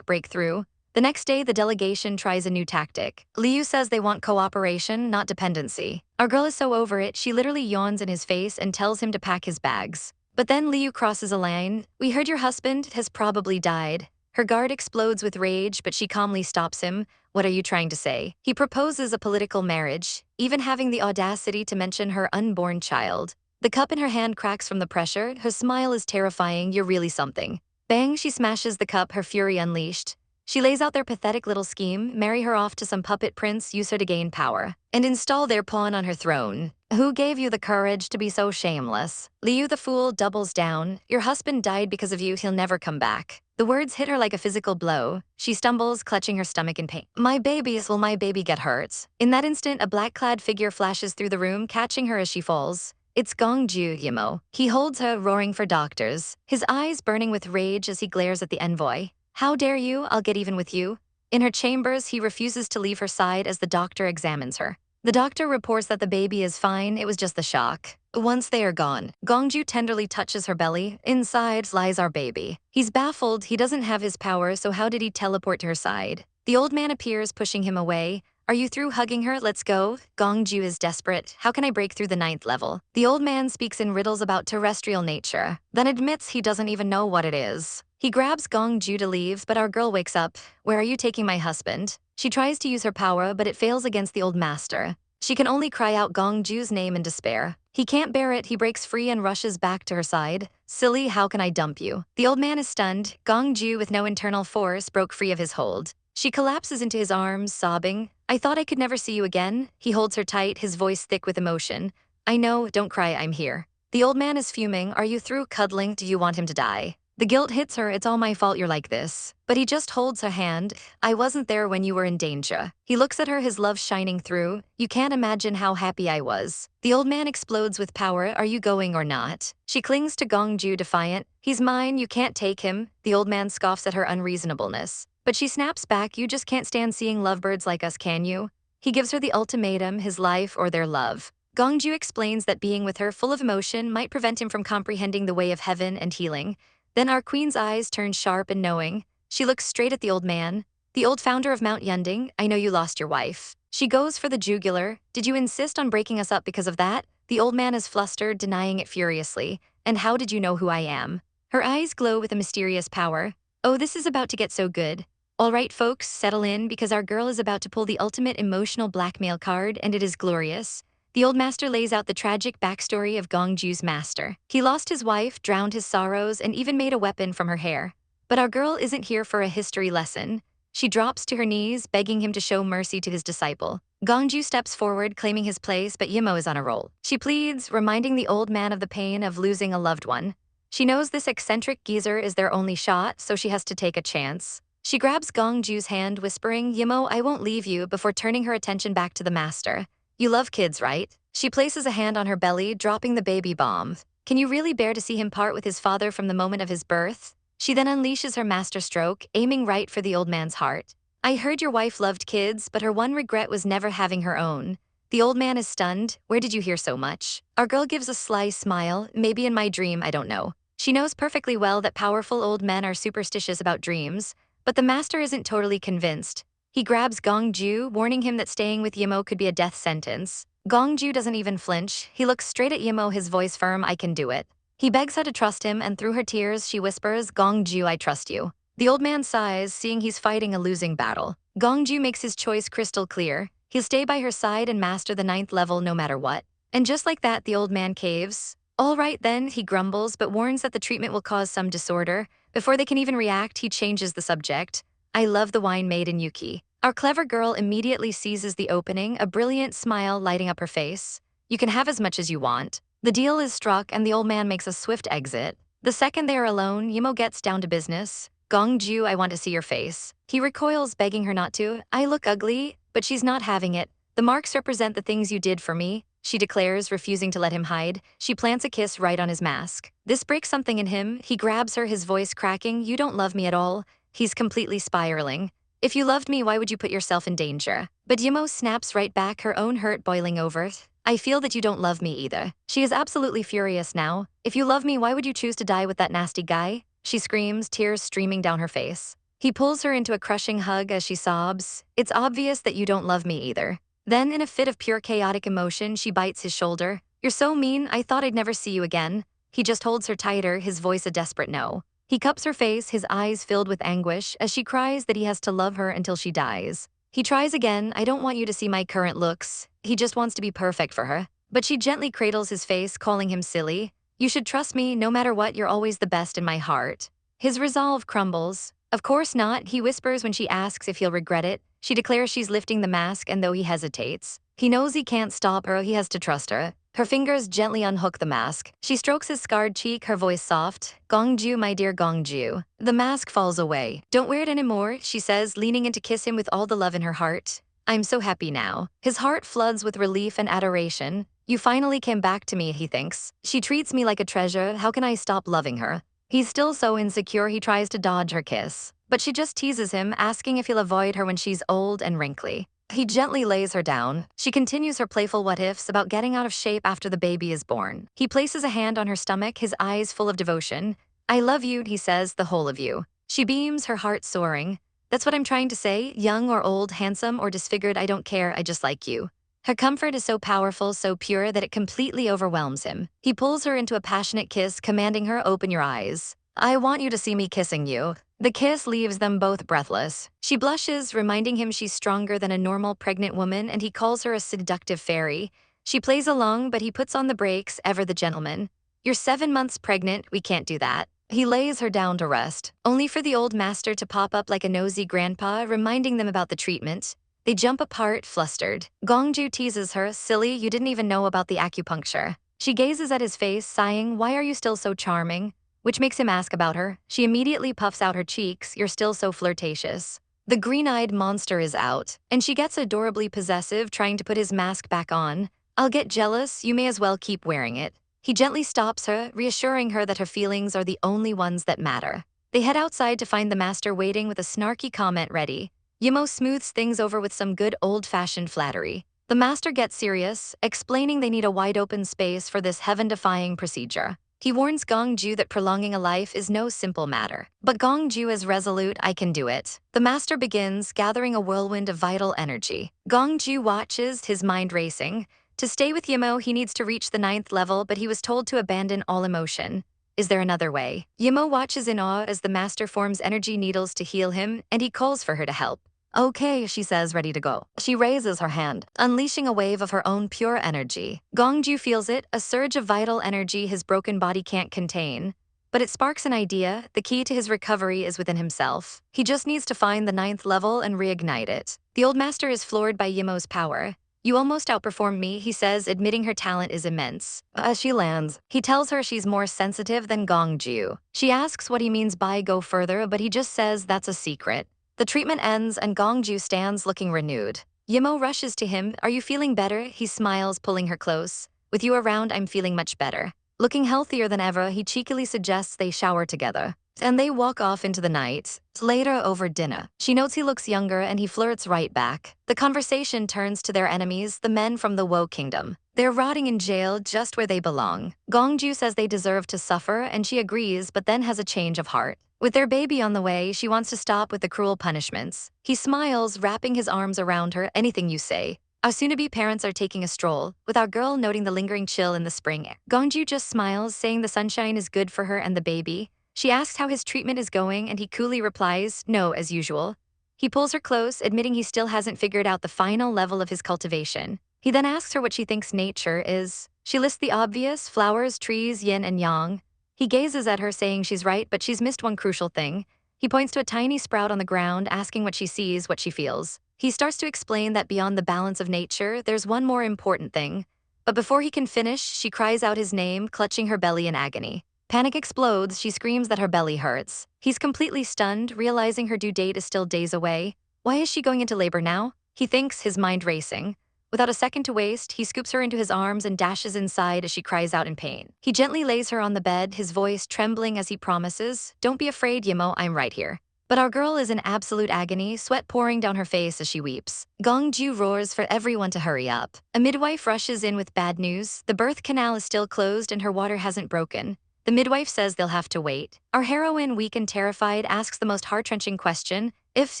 break through. The next day, the delegation tries a new tactic. Liu says they want cooperation, not dependency. Our girl is so over it, she literally yawns in his face and tells him to pack his bags. But then Liu crosses a line. We heard your husband has probably died. Her guard explodes with rage, but she calmly stops him. What are you trying to say? He proposes a political marriage, even having the audacity to mention her unborn child. The cup in her hand cracks from the pressure. Her smile is terrifying. You're really something. Bang, she smashes the cup, her fury unleashed. She lays out their pathetic little scheme: marry her off to some puppet prince, use her to gain power, and install their pawn on her throne. Who gave you the courage to be so shameless? Liu the fool doubles down. Your husband died because of you, he'll never come back. The words hit her like a physical blow. She stumbles, clutching her stomach in pain. My babies, will my baby get hurt? In that instant, a black-clad figure flashes through the room, catching her as she falls. It's Gong Yi Mo. He holds her, roaring for doctors, his eyes burning with rage as he glares at the envoy. How dare you? I'll get even with you. In her chambers, he refuses to leave her side as the doctor examines her. The doctor reports that the baby is fine, it was just the shock. Once they are gone, Gongju tenderly touches her belly. Inside lies our baby. He's baffled, he doesn't have his power, so how did he teleport to her side? The old man appears, pushing him away. Are you through hugging her? Let's go. Gongju is desperate. How can I break through the 9th level? The old man speaks in riddles about terrestrial nature, then admits he doesn't even know what it is. He grabs Gong Ju to leave, but our girl wakes up. Where are you taking my husband? She tries to use her power, but it fails against the old master. She can only cry out Gong Ju's name in despair. He can't bear it, he breaks free and rushes back to her side. Silly, how can I dump you? The old man is stunned. Gong Ju, with no internal force, broke free of his hold. She collapses into his arms, sobbing. I thought I could never see you again. He holds her tight, his voice thick with emotion. I know, don't cry, I'm here. The old man is fuming. Are you through cuddling? Do you want him to die? The guilt hits her. It's all my fault you're like this. But he just holds her hand. I wasn't there when you were in danger. He looks at her, his love shining through. You can't imagine how happy I was. The old man explodes with power. Are you going or not? She clings to Gong Ju, defiant. He's mine, you can't take him. The old man scoffs at her unreasonableness. But she snaps back. You just can't stand seeing lovebirds like us, can you? He gives her the ultimatum, his life or their love. Gong Ju explains that being with her, full of emotion, might prevent him from comprehending the way of heaven and healing. Then our queen's eyes turn sharp and knowing. She looks straight at the old man. The old founder of Mount Yunding, I know you lost your wife. She goes for the jugular. Did you insist on breaking us up because of that? The old man is flustered, denying it furiously. And how did you know who I am? Her eyes glow with a mysterious power. Oh, this is about to get so good. All right, folks, settle in because our girl is about to pull the ultimate emotional blackmail card, and it is glorious. The old master lays out the tragic backstory of Gong Ju's master. He lost his wife, drowned his sorrows, and even made a weapon from her hair. But our girl isn't here for a history lesson. She drops to her knees, begging him to show mercy to his disciple. Gong Ju steps forward, claiming his place, but Yi Mo is on a roll. She pleads, reminding the old man of the pain of losing a loved one. She knows this eccentric geezer is their only shot, so she has to take a chance. She grabs Gong Ju's hand, whispering, Yi Mo, I won't leave you, before turning her attention back to the master. You love kids, right? She places a hand on her belly, dropping the baby bomb. Can you really bear to see him part with his father from the moment of his birth? She then unleashes her master stroke, aiming right for the old man's heart. I heard your wife loved kids, but her one regret was never having her own. The old man is stunned. Where did you hear so much? Our girl gives a sly smile. Maybe in my dream, I don't know. She knows perfectly well that powerful old men are superstitious about dreams, but the master isn't totally convinced. He grabs Gong Ju, warning him that staying with Yi Mo could be a death sentence. Gong Ju doesn't even flinch. He looks straight at Yi Mo, his voice firm, I can do it. He begs her to trust him, and through her tears, she whispers, Gong Ju, I trust you. The old man sighs, seeing he's fighting a losing battle. Gong Ju makes his choice crystal clear. He'll stay by her side and master the 9th level no matter what. And just like that, the old man caves. All right then, he grumbles, but warns that the treatment will cause some disorder. Before they can even react, he changes the subject. I love the wine made in Yuki. Our clever girl immediately seizes the opening, a brilliant smile lighting up her face. You can have as much as you want. The deal is struck and the old man makes a swift exit. The second they are alone, Yi Mo gets down to business. Gongju, I want to see your face. He recoils, begging her not to. I look ugly, but she's not having it. The marks represent the things you did for me, she declares, refusing to let him hide. She plants a kiss right on his mask. This breaks something in him. He grabs her, his voice cracking. You don't love me at all. He's completely spiraling. If you loved me, why would you put yourself in danger? But Yi Mo snaps right back, her own hurt boiling over. I feel that you don't love me either. She is absolutely furious now. If you love me, why would you choose to die with that nasty guy? She screams, tears streaming down her face. He pulls her into a crushing hug as she sobs. It's obvious that you don't love me either. Then, in a fit of pure chaotic emotion, she bites his shoulder. You're so mean, I thought I'd never see you again. He just holds her tighter, his voice a desperate no. He cups her face, his eyes filled with anguish, as she cries that he has to love her until she dies. He tries again. I don't want you to see my current looks. He just wants to be perfect for her. But she gently cradles his face, calling him silly. You should trust me, no matter what, you're always the best in my heart. His resolve crumbles. Of course not, he whispers when she asks if he'll regret it. She declares she's lifting the mask, and though he hesitates, he knows he can't stop her, he has to trust her. Her fingers gently unhook the mask. She strokes his scarred cheek, her voice soft. Gongju, my dear Gongju. The mask falls away. Don't wear it anymore, she says, leaning in to kiss him with all the love in her heart. I'm so happy now. His heart floods with relief and adoration. You finally came back to me, he thinks. She treats me like a treasure, how can I stop loving her? He's still so insecure he tries to dodge her kiss. But she just teases him, asking if he'll avoid her when she's old and wrinkly. He gently lays her down. She continues her playful what-ifs about getting out of shape after the baby is born. He places a hand on her stomach, his eyes full of devotion. I love you, he says, the whole of you. She beams, her heart soaring. That's what I'm trying to say, young or old, handsome or disfigured, I don't care, I just like you. Her comfort is so powerful, so pure that it completely overwhelms him. He pulls her into a passionate kiss, commanding her, open your eyes. I want you to see me kissing you. The kiss leaves them both breathless. She blushes, reminding him she's stronger than a normal pregnant woman, and he calls her a seductive fairy. She plays along, but he puts on the brakes, ever the gentleman. You're 7 months pregnant, we can't do that. He lays her down to rest, only for the old master to pop up like a nosy grandpa, reminding them about the treatment. They jump apart, flustered. Gongju teases her, silly, you didn't even know about the acupuncture. She gazes at his face, sighing, why are you still so charming? Which makes him ask about her. She immediately puffs out her cheeks, you're still so flirtatious. The green-eyed monster is out, and she gets adorably possessive, trying to put his mask back on. I'll get jealous, you may as well keep wearing it. He gently stops her, reassuring her that her feelings are the only ones that matter. They head outside to find the master waiting with a snarky comment ready. Yi Mo smooths things over with some good old-fashioned flattery. The master gets serious, explaining they need a wide-open space for this heaven-defying procedure. He warns Gongju that prolonging a life is no simple matter. But Gongju is resolute, I can do it. The master begins, gathering a whirlwind of vital energy. Gongju watches, his mind racing. To stay with Yi Mo, he needs to reach the 9th level, but he was told to abandon all emotion. Is there another way? Yi Mo watches in awe as the master forms energy needles to heal him, and he calls for her to help. Okay, she says, ready to go. She raises her hand, unleashing a wave of her own pure energy. Gongju feels it, a surge of vital energy his broken body can't contain. But it sparks an idea. The key to his recovery is within himself. He just needs to find the 9th level and reignite it. The old master is floored by Yi Mo's power. You almost outperformed me, he says, admitting her talent is immense. As she lands, he tells her she's more sensitive than Gongju. She asks what he means by go further, but he just says that's a secret. The treatment ends and Gongju stands looking renewed. Yi Mo rushes to him. Are you feeling better? He smiles, pulling her close. With you around, I'm feeling much better. Looking healthier than ever, he cheekily suggests they shower together. And they walk off into the night. Later, over dinner, she notes he looks younger and he flirts right back. The conversation turns to their enemies, the men from the Wo Kingdom. They're rotting in jail just where they belong. Gongju says they deserve to suffer, and she agrees, but then has a change of heart. With their baby on the way, she wants to stop with the cruel punishments. He smiles, wrapping his arms around her. Anything you say. Our soon-to-be parents are taking a stroll, with our girl noting the lingering chill in the spring air. Gongju just smiles, saying the sunshine is good for her and the baby. She asks how his treatment is going, and he coolly replies, no, as usual. He pulls her close, admitting he still hasn't figured out the final level of his cultivation. He then asks her what she thinks nature is. She lists the obvious, flowers, trees, yin and yang. He gazes at her, saying she's right, but she's missed one crucial thing. He points to a tiny sprout on the ground, asking what she sees, what she feels. He starts to explain that beyond the balance of nature, there's one more important thing. But before he can finish, she cries out his name, clutching her belly in agony. Panic explodes, she screams that her belly hurts. He's completely stunned, realizing her due date is still days away. Why is she going into labor now? He thinks, his mind racing. Without a second to waste, he scoops her into his arms and dashes inside as she cries out in pain. He gently lays her on the bed, his voice trembling as he promises, "Don't be afraid, Yi Mo, I'm right here." But our girl is in absolute agony, sweat pouring down her face as she weeps. Gong Ju roars for everyone to hurry up. A midwife rushes in with bad news. The birth canal is still closed and her water hasn't broken. The midwife says they'll have to wait. Our heroine, weak and terrified, asks the most heart-wrenching question. If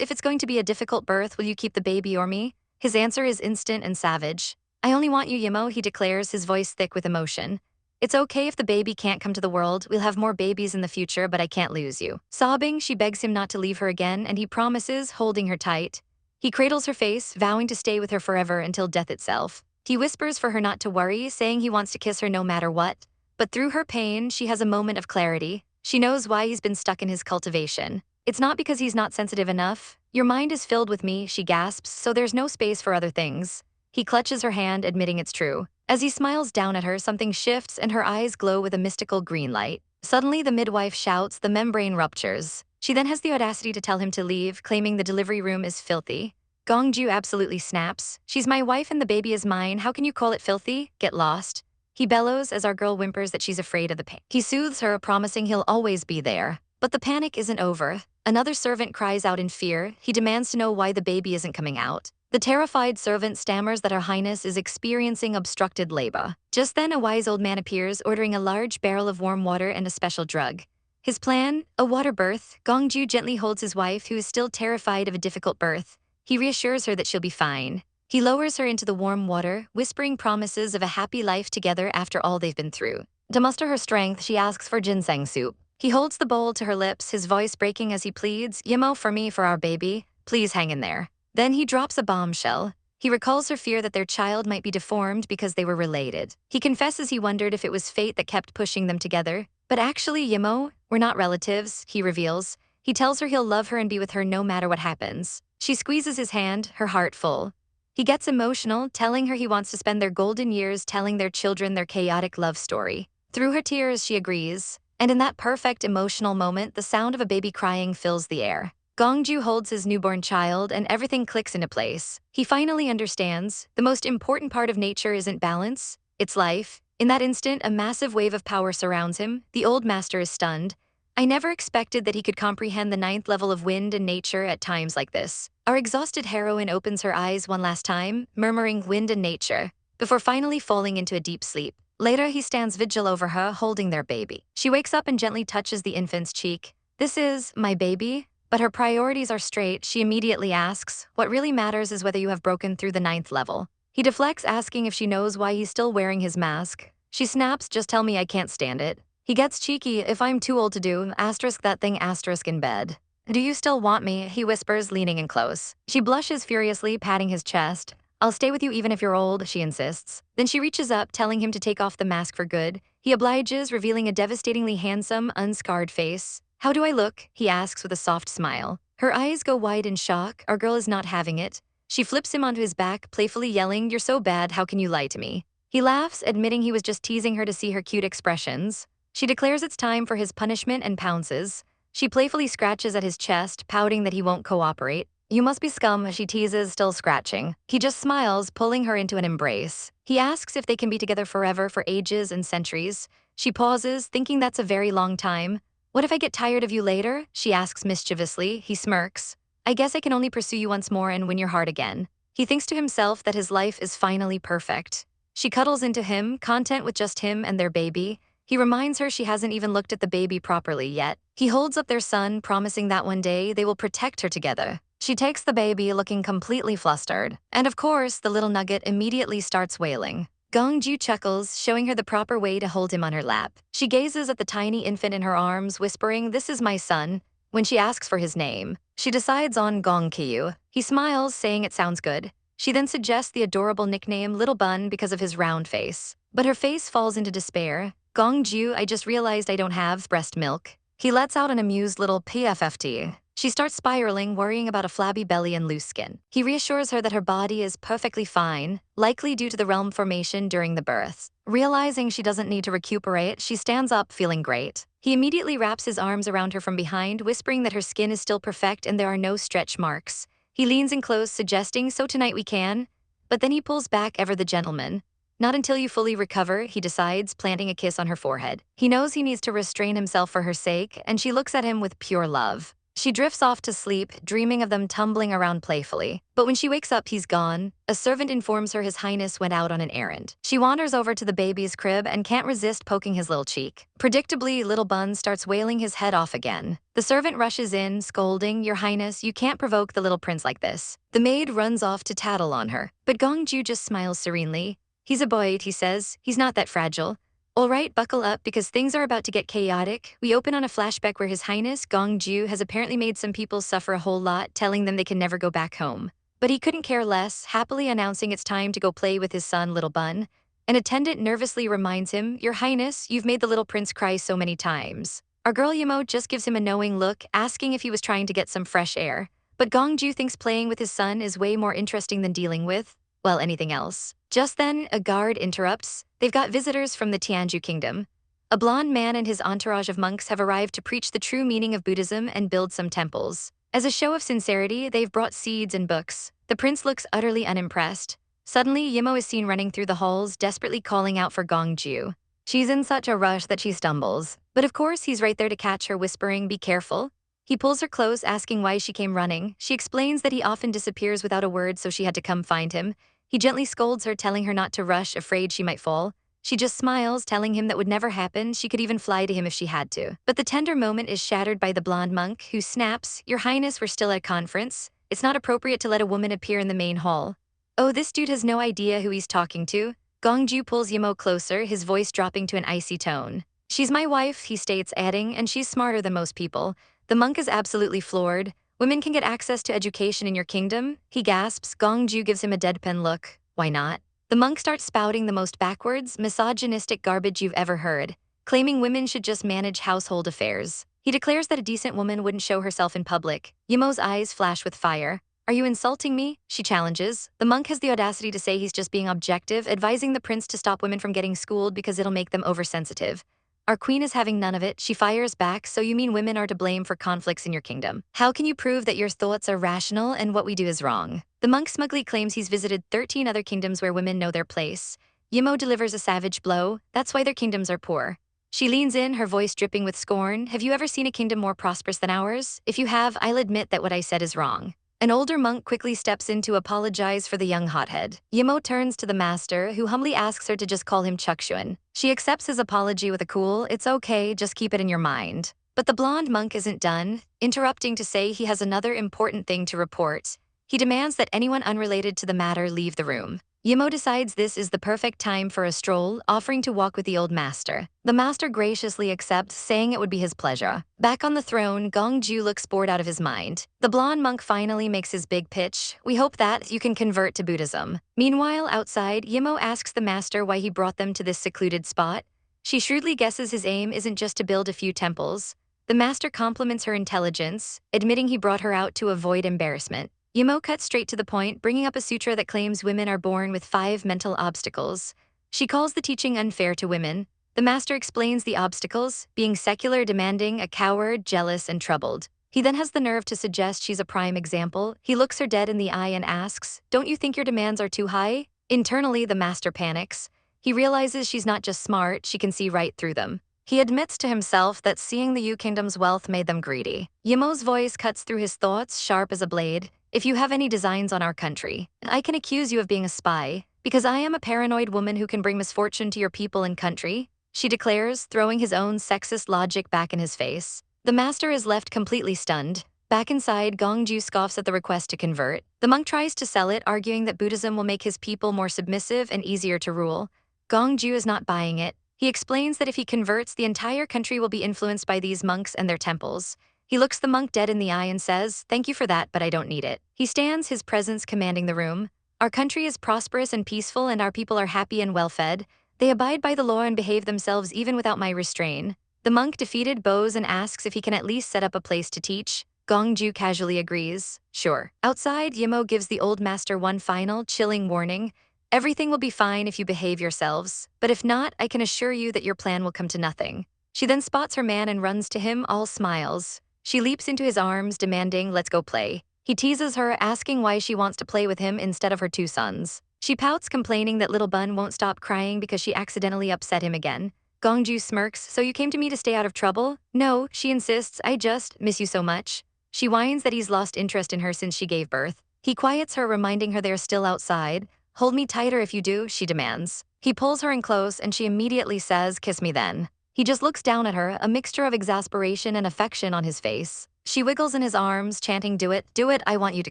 it's going to be a difficult birth, will you keep the baby or me? His answer is instant and savage. "I only want you, Yi Mo," he declares, his voice thick with emotion. "It's okay if the baby can't come to the world. We'll have more babies in the future, but I can't lose you." Sobbing, she begs him not to leave her again, and he promises, holding her tight. He cradles her face, vowing to stay with her forever until death itself. He whispers for her not to worry, saying he wants to kiss her no matter what. But through her pain, she has a moment of clarity. She knows why he's been stuck in his cultivation. It's not because he's not sensitive enough. "Your mind is filled with me," she gasps, "so there's no space for other things." He clutches her hand, admitting it's true. As he smiles down at her, something shifts and her eyes glow with a mystical green light. Suddenly, the midwife shouts, the membrane ruptures. She then has the audacity to tell him to leave, claiming the delivery room is filthy. Gong Ju absolutely snaps. "She's my wife and the baby is mine. How can you call it filthy? Get lost." He bellows as our girl whimpers that she's afraid of the pain. He soothes her, promising he'll always be there. But the panic isn't over. Another servant cries out in fear. He demands to know why the baby isn't coming out. The terrified servant stammers that Her Highness is experiencing obstructed labor. Just then, a wise old man appears, ordering a large barrel of warm water and a special drug. His plan? A water birth. Gong Ju gently holds his wife, who is still terrified of a difficult birth. He reassures her that she'll be fine. He lowers her into the warm water, whispering promises of a happy life together after all they've been through. To muster her strength, she asks for ginseng soup. He holds the bowl to her lips, his voice breaking as he pleads, "Yi Mo, for me, for our baby. Please hang in there." Then he drops a bombshell. He recalls her fear that their child might be deformed because they were related. He confesses he wondered if it was fate that kept pushing them together. But actually, Yi Mo, we're not relatives, he reveals. He tells her he'll love her and be with her no matter what happens. She squeezes his hand, her heart full. He gets emotional, telling her he wants to spend their golden years telling their children their chaotic love story. Through her tears, she agrees. And in that perfect emotional moment, the sound of a baby crying fills the air. Gong Ju holds his newborn child and everything clicks into place. He finally understands, the most important part of nature isn't balance, it's life. In that instant, a massive wave of power surrounds him. The old master is stunned. I never expected that he could comprehend the 9th level of wind and nature at times like this. Our exhausted heroine opens her eyes one last time, murmuring wind and nature, before finally falling into a deep sleep. Later, he stands vigil over her, holding their baby. She wakes up and gently touches the infant's cheek. "This is my baby?" But her priorities are straight. She immediately asks, "What really matters is whether you have broken through the 9th level." He deflects, asking if she knows why he's still wearing his mask. She snaps, "Just tell me, I can't stand it." He gets cheeky, "If I'm too old to do, asterisk that thing asterisk in bed." "Do you still want me?" he whispers, leaning in close. She blushes furiously, patting his chest. "I'll stay with you even if you're old," she insists. Then she reaches up, telling him to take off the mask for good. He obliges, revealing a devastatingly handsome, unscarred face. "How do I look?" he asks with a soft smile. Her eyes go wide in shock. Our girl is not having it. She flips him onto his back, playfully yelling, "You're so bad, how can you lie to me?" He laughs, admitting he was just teasing her to see her cute expressions. She declares it's time for his punishment and pounces. She playfully scratches at his chest, pouting that he won't cooperate. "You must be scum," she teases, still scratching. He just smiles, pulling her into an embrace. He asks if they can be together forever, for ages and centuries. She pauses, thinking that's a very long time. "What if I get tired of you later?" she asks mischievously. He smirks. "I guess I can only pursue you once more and win your heart again." He thinks to himself that his life is finally perfect. She cuddles into him, content with just him and their baby. He reminds her she hasn't even looked at the baby properly yet. He holds up their son, promising that one day they will protect her together. She takes the baby, looking completely flustered. And of course, the little nugget immediately starts wailing. Gong Ju chuckles, showing her the proper way to hold him on her lap. She gazes at the tiny infant in her arms, whispering, "This is my son." When she asks for his name, she decides on Gong Yi. He smiles, saying it sounds good. She then suggests the adorable nickname Little Bun because of his round face. But her face falls into despair. "Gong Ju, I just realized I don't have breast milk." He lets out an amused little PFFT. She starts spiraling, worrying about a flabby belly and loose skin. He reassures her that her body is perfectly fine, likely due to the realm formation during the birth. Realizing she doesn't need to recuperate, she stands up feeling great. He immediately wraps his arms around her from behind, whispering that her skin is still perfect and there are no stretch marks. He leans in close, suggesting, "So tonight we can?" But then he pulls back ever the gentleman. "Not until you fully recover," he decides, planting a kiss on her forehead. He knows he needs to restrain himself for her sake, and she looks at him with pure love. She drifts off to sleep, dreaming of them tumbling around playfully. But when she wakes up, he's gone. A servant informs her His Highness went out on an errand. She wanders over to the baby's crib and can't resist poking his little cheek. Predictably, little Bun starts wailing his head off again. The servant rushes in, scolding, "Your Highness, you can't provoke the little prince like this." The maid runs off to tattle on her, but Gong Ju just smiles serenely. "He's a boy," he says. "He's not that fragile." "All right, buckle up because things are about to get chaotic." We open on a flashback where His Highness Gong Ju has apparently made some people suffer a whole lot, telling them they can never go back home. But he couldn't care less, happily announcing it's time to go play with his son, Little Bun. An attendant nervously reminds him, "Your Highness, you've made the little prince cry so many times." Our girl Yi Mo just gives him a knowing look, asking if he was trying to get some fresh air. But Gong Ju thinks playing with his son is way more interesting than dealing with, well, anything else. Just then, a guard interrupts. They've got visitors from the Tianju kingdom. A blonde man and his entourage of monks have arrived to preach the true meaning of Buddhism and build some temples. As a show of sincerity, they've brought seeds and books. The prince looks utterly unimpressed. Suddenly, Yi Mo is seen running through the halls, desperately calling out for Gong Ju. She's in such a rush that she stumbles. But of course, he's right there to catch her, whispering, "Be careful." He pulls her close, asking why she came running. She explains that he often disappears without a word, so she had to come find him. He gently scolds her, telling her not to rush, afraid she might fall. She just smiles, telling him that would never happen. She could even fly to him if she had to. But the tender moment is shattered by the blonde monk, who snaps, "Your Highness, we're still at a conference. It's not appropriate to let a woman appear in the main hall." Oh, this dude has no idea who he's talking to. Gong Ju pulls Yi Mo closer, his voice dropping to an icy tone. "She's my wife," he states, adding, "and she's smarter than most people." The monk is absolutely floored. "Women can get access to education in your kingdom?" He gasps. Gong Ju gives him a deadpan look. "Why not?" The monk starts spouting the most backwards, misogynistic garbage you've ever heard, claiming women should just manage household affairs. He declares that a decent woman wouldn't show herself in public. Yi Mo's eyes flash with fire. "Are you insulting me?" she challenges. The monk has the audacity to say he's just being objective, advising the prince to stop women from getting schooled because it'll make them oversensitive. Our queen is having none of it. She fires back, "So you mean women are to blame for conflicts in your kingdom? How can you prove that your thoughts are rational and what we do is wrong?" The monk smugly claims he's visited 13 other kingdoms where women know their place. Yi Mo delivers a savage blow. "That's why their kingdoms are poor." She leans in, her voice dripping with scorn. "Have you ever seen a kingdom more prosperous than ours? If you have, I'll admit that what I said is wrong." An older monk quickly steps in to apologize for the young hothead. Yi Mo turns to the master, who humbly asks her to just call him Chukshuan. She accepts his apology with a cool, "It's okay, just keep it in your mind." But the blonde monk isn't done, interrupting to say he has another important thing to report. He demands that anyone unrelated to the matter leave the room. Yi Mo decides this is the perfect time for a stroll, offering to walk with the old master. The master graciously accepts, saying it would be his pleasure. Back on the throne, Gong Ju looks bored out of his mind. The blonde monk finally makes his big pitch. "We hope that you can convert to Buddhism." Meanwhile, outside, Yi Mo asks the master why he brought them to this secluded spot. She shrewdly guesses his aim isn't just to build a few temples. The master compliments her intelligence, admitting he brought her out to avoid embarrassment. Yi Mo cuts straight to the point, bringing up a sutra that claims women are born with 5 mental obstacles. She calls the teaching unfair to women. The master explains the obstacles, being secular, demanding, a coward, jealous, and troubled. He then has the nerve to suggest she's a prime example. He looks her dead in the eye and asks, "Don't you think your demands are too high?" Internally, the master panics. He realizes she's not just smart, she can see right through them. He admits to himself that seeing the Yu Kingdom's wealth made them greedy. Yi Mo's voice cuts through his thoughts, sharp as a blade. "If you have any designs on our country, I can accuse you of being a spy, because I am a paranoid woman who can bring misfortune to your people and country," she declares, throwing his own sexist logic back in his face. The master is left completely stunned. Back inside, Gong Ju scoffs at the request to convert. The monk tries to sell it, arguing that Buddhism will make his people more submissive and easier to rule. Gong Ju is not buying it. He explains that if he converts, the entire country will be influenced by these monks and their temples. He looks the monk dead in the eye and says, "Thank you for that, but I don't need it." He stands, his presence commanding the room. "Our country is prosperous and peaceful, and our people are happy and well-fed. They abide by the law and behave themselves even without my restraint." The monk defeated bows and asks if he can at least set up a place to teach. Gong Ju casually agrees. "Sure." Outside, Yi Mo gives the old master one final, chilling warning. Everything will be fine if you behave yourselves, but if not, I can assure you that your plan will come to nothing. She then spots her man and runs to him, all smiles. She leaps into his arms, demanding, let's go play. He teases her, asking why she wants to play with him instead of her two sons. She pouts, complaining that little Bun won't stop crying because she accidentally upset him again. Gongju smirks, so you came to me to stay out of trouble? No, she insists, I just miss you so much. She whines that he's lost interest in her since she gave birth. He quiets her, reminding her they're still outside. Hold me tighter if you do, she demands. He pulls her in close and she immediately says, kiss me then. He just looks down at her, a mixture of exasperation and affection on his face. She wiggles in his arms, chanting, do it, I want you to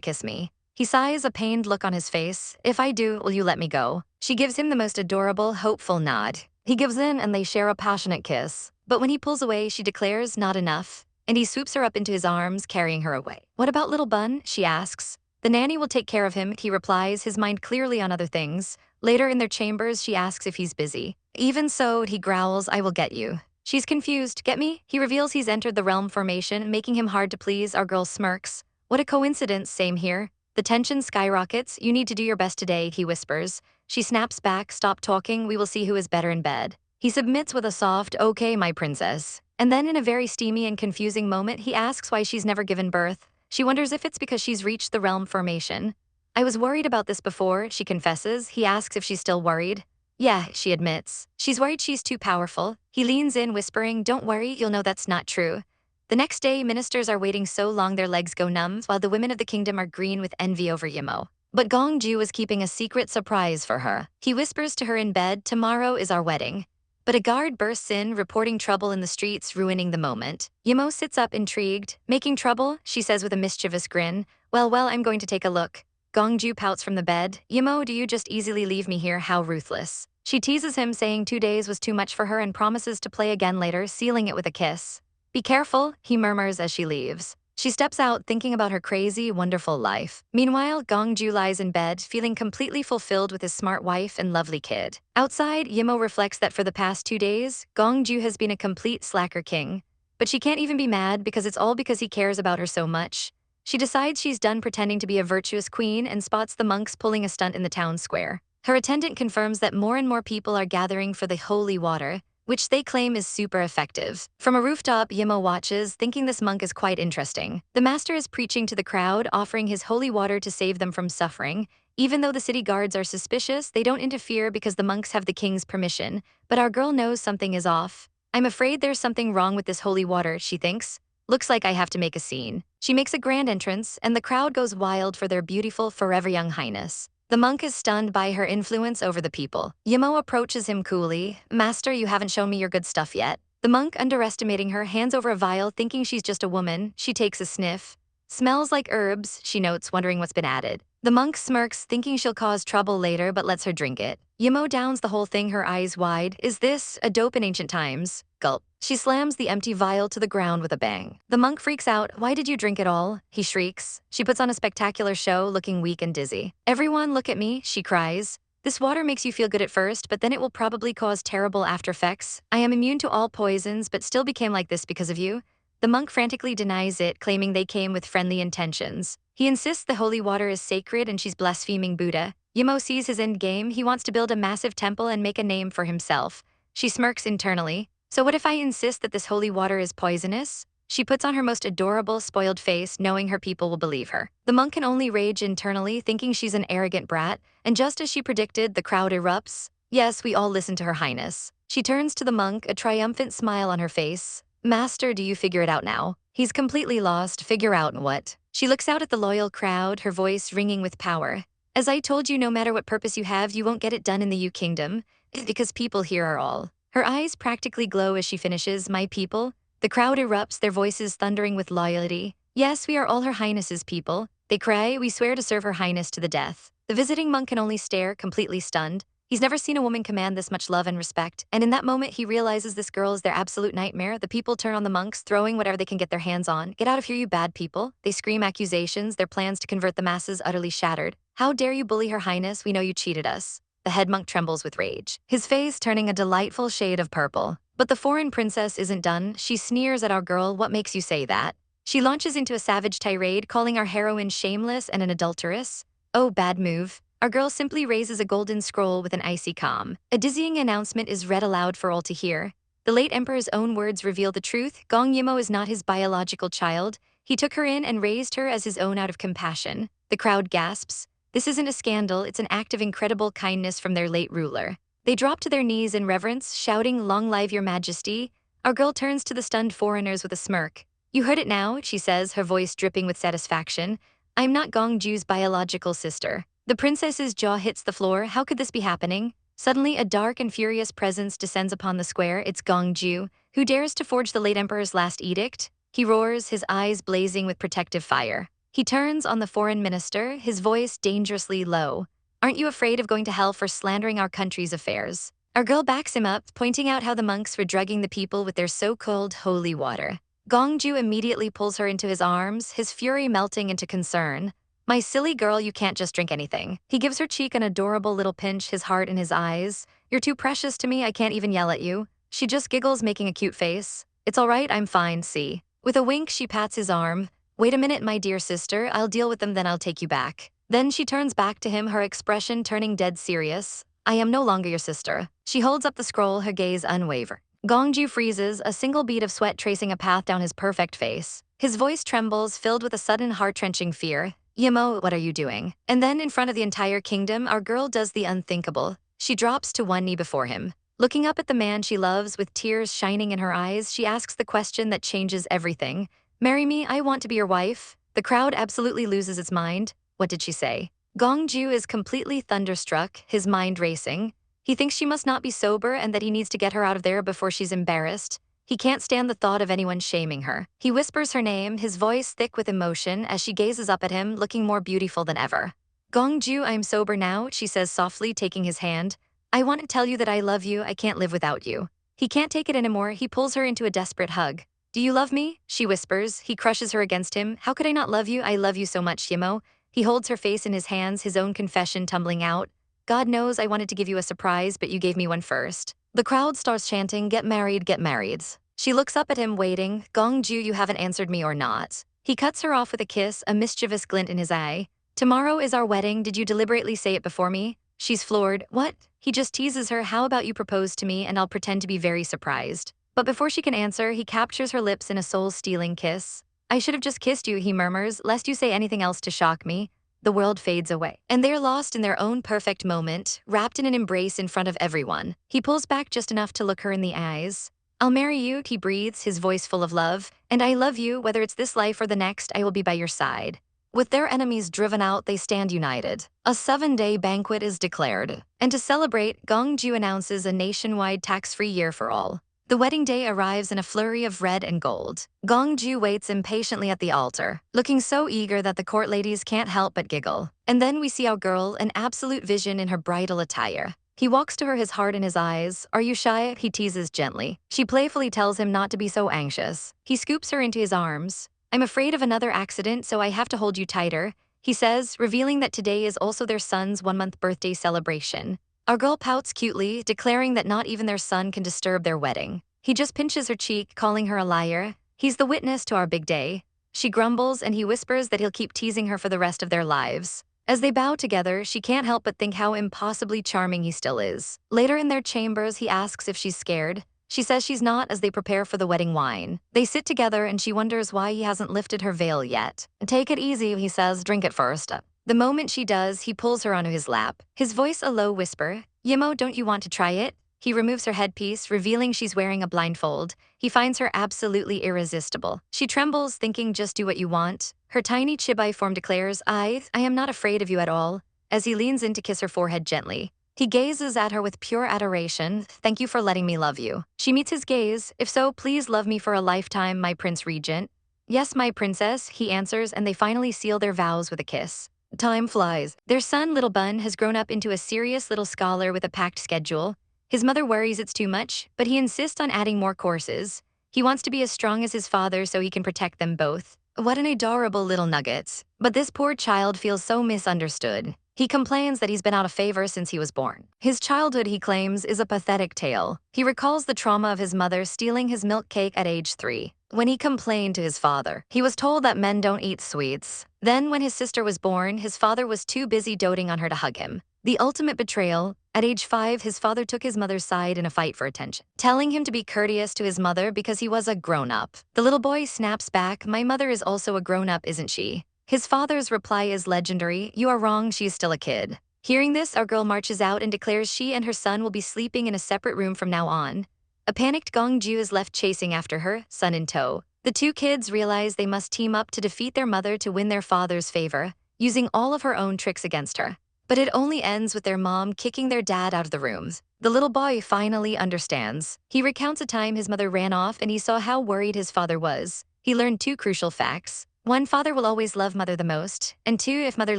kiss me. He sighs, a pained look on his face. If I do, will you let me go? She gives him the most adorable, hopeful nod. He gives in and they share a passionate kiss. But when he pulls away, she declares, not enough. And he swoops her up into his arms, carrying her away. What about little Bun? She asks. The nanny will take care of him, he replies, his mind clearly on other things. Later in their chambers, she asks if he's busy. Even so, he growls, I will get you. She's confused. Get me? He reveals he's entered the realm formation, making him hard to please. Our girl smirks. What a coincidence, same here. The tension skyrockets. You need to do your best today, he whispers. She snaps back, stop talking, we will see who is better in bed. He submits with a soft, okay, my princess. And then in a very steamy and confusing moment, he asks why she's never given birth. She wonders if it's because she's reached the realm formation. I was worried about this before, she confesses. He asks if she's still worried. Yeah, she admits. She's worried she's too powerful. He leans in, whispering, don't worry, you'll know that's not true. The next day, ministers are waiting so long their legs go numb, while the women of the kingdom are green with envy over Yi Mo. But Gong Ju is keeping a secret surprise for her. He whispers to her in bed, tomorrow is our wedding. But a guard bursts in, reporting trouble in the streets, ruining the moment. Yi Mo sits up, intrigued. Making trouble? She says with a mischievous grin. Well, I'm going to take a look. Gong Ju pouts from the bed. Yi Mo, do you just easily leave me here? How ruthless. She teases him, saying 2 days was too much for her and promises to play again later, sealing it with a kiss. Be careful, he murmurs as she leaves. She steps out, thinking about her crazy, wonderful life. Meanwhile, Gong Ju lies in bed, feeling completely fulfilled with his smart wife and lovely kid. Outside, Yi Mo reflects that for the past 2 days, Gong Ju has been a complete slacker king. But she can't even be mad because it's all because he cares about her so much. She decides she's done pretending to be a virtuous queen and spots the monks pulling a stunt in the town square. Her attendant confirms that more and more people are gathering for the holy water, which they claim is super effective. From a rooftop, Yi Mo watches, thinking this monk is quite interesting. The master is preaching to the crowd, offering his holy water to save them from suffering. Even though the city guards are suspicious, they don't interfere because the monks have the king's permission. But our girl knows something is off. I'm afraid there's something wrong with this holy water, she thinks. Looks like I have to make a scene. She makes a grand entrance, and the crowd goes wild for their beautiful, forever young highness. The monk is stunned by her influence over the people. Yi Mo approaches him coolly. Master, you haven't shown me your good stuff yet. The monk, underestimating her, hands over a vial, thinking she's just a woman. She takes a sniff. Smells like herbs, she notes, wondering what's been added. The monk smirks, thinking she'll cause trouble later, but lets her drink it. Yi Mo downs the whole thing, her eyes wide. Is this a dope in ancient times? Gulp. She slams the empty vial to the ground with a bang. The monk freaks out. Why did you drink it all? He shrieks. She puts on a spectacular show, looking weak and dizzy. Everyone look at me, she cries. This water makes you feel good at first, but then it will probably cause terrible after effects. I am immune to all poisons, but still became like this because of you. The monk frantically denies it, claiming they came with friendly intentions. He insists the holy water is sacred and she's blaspheming Buddha. Yi Mo sees his end game. He wants to build a massive temple and make a name for himself. She smirks internally. So what if I insist that this holy water is poisonous? She puts on her most adorable, spoiled face, knowing her people will believe her. The monk can only rage internally, thinking she's an arrogant brat, and just as she predicted, the crowd erupts. Yes, we all listen to her highness. She turns to the monk, a triumphant smile on her face. Master, do you figure it out now? He's completely lost. Figure out what? She looks out at the loyal crowd, her voice ringing with power. As I told you, no matter what purpose you have, you won't get it done in the U Kingdom, because people here are all. Her eyes practically glow as she finishes, my people. The crowd erupts, their voices thundering with loyalty. Yes, we are all her highness's people. They cry, we swear to serve her highness to the death. The visiting monk can only stare, completely stunned. He's never seen a woman command this much love and respect, and in that moment he realizes this girl is their absolute nightmare. The people turn on the monks, throwing whatever they can get their hands on. Get out of here, you bad people. They scream accusations, their plans to convert the masses utterly shattered. How dare you bully her highness? We know you cheated us. The head monk trembles with rage, his face turning a delightful shade of purple. But the foreign princess isn't done. She sneers at our girl. What makes you say that? She launches into a savage tirade, calling our heroine shameless and an adulteress. Oh, bad move. Our girl simply raises a golden scroll with an icy calm. A dizzying announcement is read aloud for all to hear. The late emperor's own words reveal the truth. Gong Yi Mo is not his biological child. He took her in and raised her as his own out of compassion. The crowd gasps. This isn't a scandal, it's an act of incredible kindness from their late ruler. They drop to their knees in reverence, shouting, "Long live your majesty." Our girl turns to the stunned foreigners with a smirk. "You heard it now," she says, her voice dripping with satisfaction. "I'm not Gong Ju's biological sister." The princess's jaw hits the floor. How could this be happening? Suddenly, a dark and furious presence descends upon the square. It's Gong Ju, who dares to forge the late emperor's last edict. He roars, his eyes blazing with protective fire. He turns on the foreign minister, his voice dangerously low. "Aren't you afraid of going to hell for slandering our country's affairs?" Our girl backs him up, pointing out how the monks were drugging the people with their so-called holy water. Gong Ju immediately pulls her into his arms, his fury melting into concern. "My silly girl, you can't just drink anything." He gives her cheek an adorable little pinch, his heart in his eyes. "You're too precious to me, I can't even yell at you." She just giggles, making a cute face. "It's all right, I'm fine, see." With a wink, she pats his arm. "Wait a minute, my dear sister, I'll deal with them, then I'll take you back." Then she turns back to him, her expression turning dead serious. "I am no longer your sister." She holds up the scroll, her gaze unwavering. Gong Ju freezes, a single bead of sweat tracing a path down his perfect face. His voice trembles, filled with a sudden heart-wrenching fear. "Yi Mo, what are you doing?" And then, in front of the entire kingdom, our girl does the unthinkable. She drops to one knee before him. Looking up at the man she loves with tears shining in her eyes, she asks the question that changes everything. "Marry me, I want to be your wife." The crowd absolutely loses its mind. What did she say? Gong Ju is completely thunderstruck, his mind racing. He thinks she must not be sober and that he needs to get her out of there before she's embarrassed. He can't stand the thought of anyone shaming her. He whispers her name, his voice thick with emotion, as she gazes up at him, looking more beautiful than ever. "Gong Ju, I'm sober now," she says softly, taking his hand. "I want to tell you that I love you, I can't live without you." He can't take it anymore, he pulls her into a desperate hug. "Do you love me?" she whispers. He crushes her against him. "How could I not love you? I love you so much, Yi Mo." He holds her face in his hands, his own confession tumbling out. "God knows I wanted to give you a surprise, but you gave me one first." The crowd starts chanting, "Get married, get married." She looks up at him, waiting. "Gong Ju, you haven't answered me or not." He cuts her off with a kiss, a mischievous glint in his eye. "Tomorrow is our wedding, did you deliberately say it before me?" She's floored. "What?" He just teases her. "How about you propose to me and I'll pretend to be very surprised." But before she can answer, he captures her lips in a soul-stealing kiss. "I should have just kissed you," he murmurs, "lest you say anything else to shock me." The world fades away, and they're lost in their own perfect moment, wrapped in an embrace in front of everyone. He pulls back just enough to look her in the eyes. "I'll marry you," he breathes, his voice full of love. "And I love you, whether it's this life or the next, I will be by your side." With their enemies driven out, they stand united. A 7-day banquet is declared. And to celebrate, Gong Ju announces a nationwide tax-free year for all. The wedding day arrives in a flurry of red and gold. Gong Ju waits impatiently at the altar, looking so eager that the court ladies can't help but giggle. And then we see our girl, an absolute vision in her bridal attire. He walks to her, his heart in his eyes. "Are you shy?" he teases gently. She playfully tells him not to be so anxious. He scoops her into his arms. "I'm afraid of another accident, so I have to hold you tighter," he says, revealing that today is also their son's 1-month birthday celebration. Our girl pouts cutely, declaring that not even their son can disturb their wedding. He just pinches her cheek, calling her a liar. "He's the witness to our big day." She grumbles, and he whispers that he'll keep teasing her for the rest of their lives. As they bow together, she can't help but think how impossibly charming he still is. Later in their chambers, he asks if she's scared. She says she's not as they prepare for the wedding wine. They sit together and she wonders why he hasn't lifted her veil yet. "Take it easy," he says, "drink it first." The moment she does, he pulls her onto his lap. His voice a low whisper. "Yi Mo, don't you want to try it?" He removes her headpiece, revealing she's wearing a blindfold. He finds her absolutely irresistible. She trembles, thinking, "Just do what you want." Her tiny chibai form declares, I am not afraid of you at all," as he leans in to kiss her forehead gently. He gazes at her with pure adoration. "Thank you for letting me love you." She meets his gaze. "If so, please love me for a lifetime, my Prince Regent." "Yes, my princess," he answers, and they finally seal their vows with a kiss. Time flies. Their son, Little Bun, has grown up into a serious little scholar with a packed schedule. His mother worries it's too much, but he insists on adding more courses. He wants to be as strong as his father so he can protect them both. What an adorable little nugget. But this poor child feels so misunderstood. He complains that he's been out of favor since he was born. His childhood, he claims, is a pathetic tale. He recalls the trauma of his mother stealing his milk cake at age 3. When he complained to his father, he was told that men don't eat sweets. Then, when his sister was born, his father was too busy doting on her to hug him. The ultimate betrayal. At age 5, his father took his mother's side in a fight for attention, telling him to be courteous to his mother because he was a grown-up. The little boy snaps back, "My mother is also a grown-up, isn't she?" His father's reply is legendary, "You are wrong, she's still a kid." Hearing this, our girl marches out and declares she and her son will be sleeping in a separate room from now on. A panicked Gong Ju is left chasing after her, son in tow. The two kids realize they must team up to defeat their mother to win their father's favor, using all of her own tricks against her. But it only ends with their mom kicking their dad out of the rooms. The little boy finally understands. He recounts a time his mother ran off and he saw how worried his father was. He learned 2 crucial facts. 1, father will always love mother the most, and 2, if mother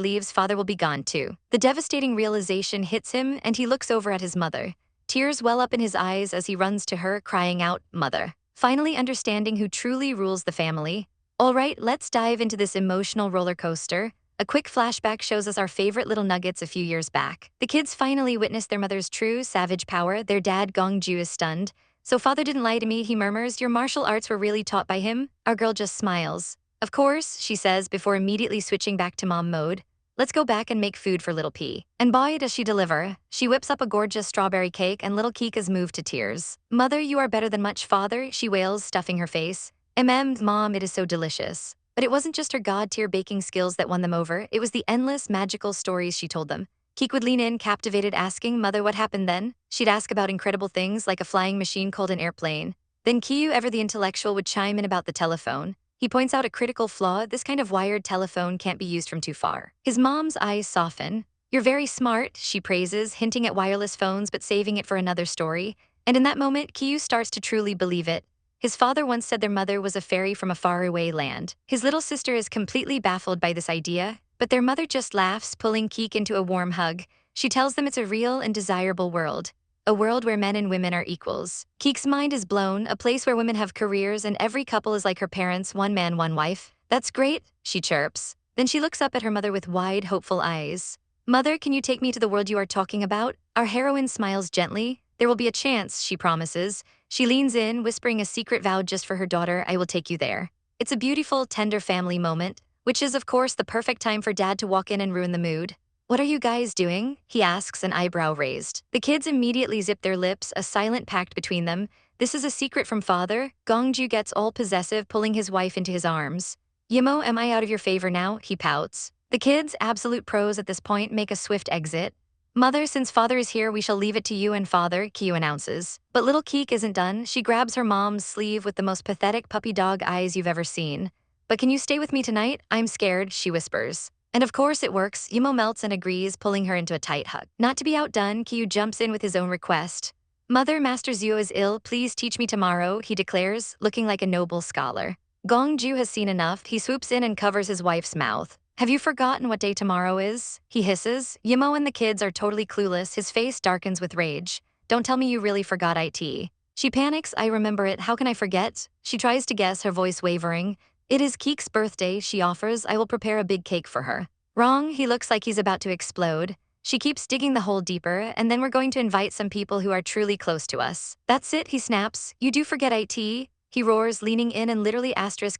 leaves, father will be gone too. The devastating realization hits him and he looks over at his mother. Tears well up in his eyes as he runs to her, crying out, "Mother." Finally understanding who truly rules the family. All right, let's dive into this emotional roller coaster. A quick flashback shows us our favorite little nuggets a few years back. The kids finally witness their mother's true, savage power. Their dad, Gong Ju, is stunned. "So father didn't lie to me," he murmurs. "Your martial arts were really taught by him?" Our girl just smiles. "Of course," she says before immediately switching back to mom mode. "Let's go back and make food for little P." And boy, does she deliver. She whips up a gorgeous strawberry cake and little Kika's moved to tears. "Mother, you are better than much, father," she wails, stuffing her face. Mom, it is so delicious." But it wasn't just her god-tier baking skills that won them over, it was the endless magical stories she told them. Keek would lean in, captivated, asking, "Mother, what happened then?" She'd ask about incredible things like a flying machine called an airplane. Then Kiyu, ever the intellectual, would chime in about the telephone. He points out a critical flaw: this kind of wired telephone can't be used from too far. His mom's eyes soften. "You're very smart," she praises, hinting at wireless phones but saving it for another story. And in that moment, Kiyu starts to truly believe it. His father once said their mother was a fairy from a faraway land. His little sister is completely baffled by this idea, but their mother just laughs, pulling Keek into a warm hug. She tells them it's a real and desirable world. A world where men and women are equals. Keek's mind is blown, a place where women have careers and every couple is like her parents, 1 man, 1 wife. "That's great," she chirps. Then she looks up at her mother with wide, hopeful eyes. "Mother, can you take me to the world you are talking about?" Our heroine smiles gently. "There will be a chance," she promises. She leans in, whispering a secret vow just for her daughter, "I will take you there." It's a beautiful, tender family moment, which is, of course, the perfect time for Dad to walk in and ruin the mood. "What are you guys doing?" he asks, an eyebrow raised. The kids immediately zip their lips, a silent pact between them. "This is a secret from father." Gongju gets all possessive, pulling his wife into his arms. "Yimo, am I out of your favor now?" he pouts. The kids, absolute pros at this point, make a swift exit. "Mother, since father is here, we shall leave it to you and father," Kiyu announces. But little Keek isn't done. She grabs her mom's sleeve with the most pathetic puppy dog eyes you've ever seen. "But can you stay with me tonight? I'm scared," she whispers. And of course it works. Yimo melts and agrees, pulling her into a tight hug. Not to be outdone, Kiyu jumps in with his own request. "Mother, Master Zuo is ill. Please teach me tomorrow," he declares, looking like a noble scholar. Gong Ju has seen enough. He swoops in and covers his wife's mouth. "Have you forgotten what day tomorrow is?" he hisses. Yimo and the kids are totally clueless. His face darkens with rage. "Don't tell me you really forgot it." She panics. "I remember it. How can I forget?" She tries to guess, her voice wavering. "It is Keek's birthday," she offers. "I will prepare a big cake for her." Wrong. He looks like he's about to explode. She keeps digging the hole deeper, "and then we're going to invite some people who are truly close to us." "That's it," he snaps. "You do forget it," he roars, leaning in and literally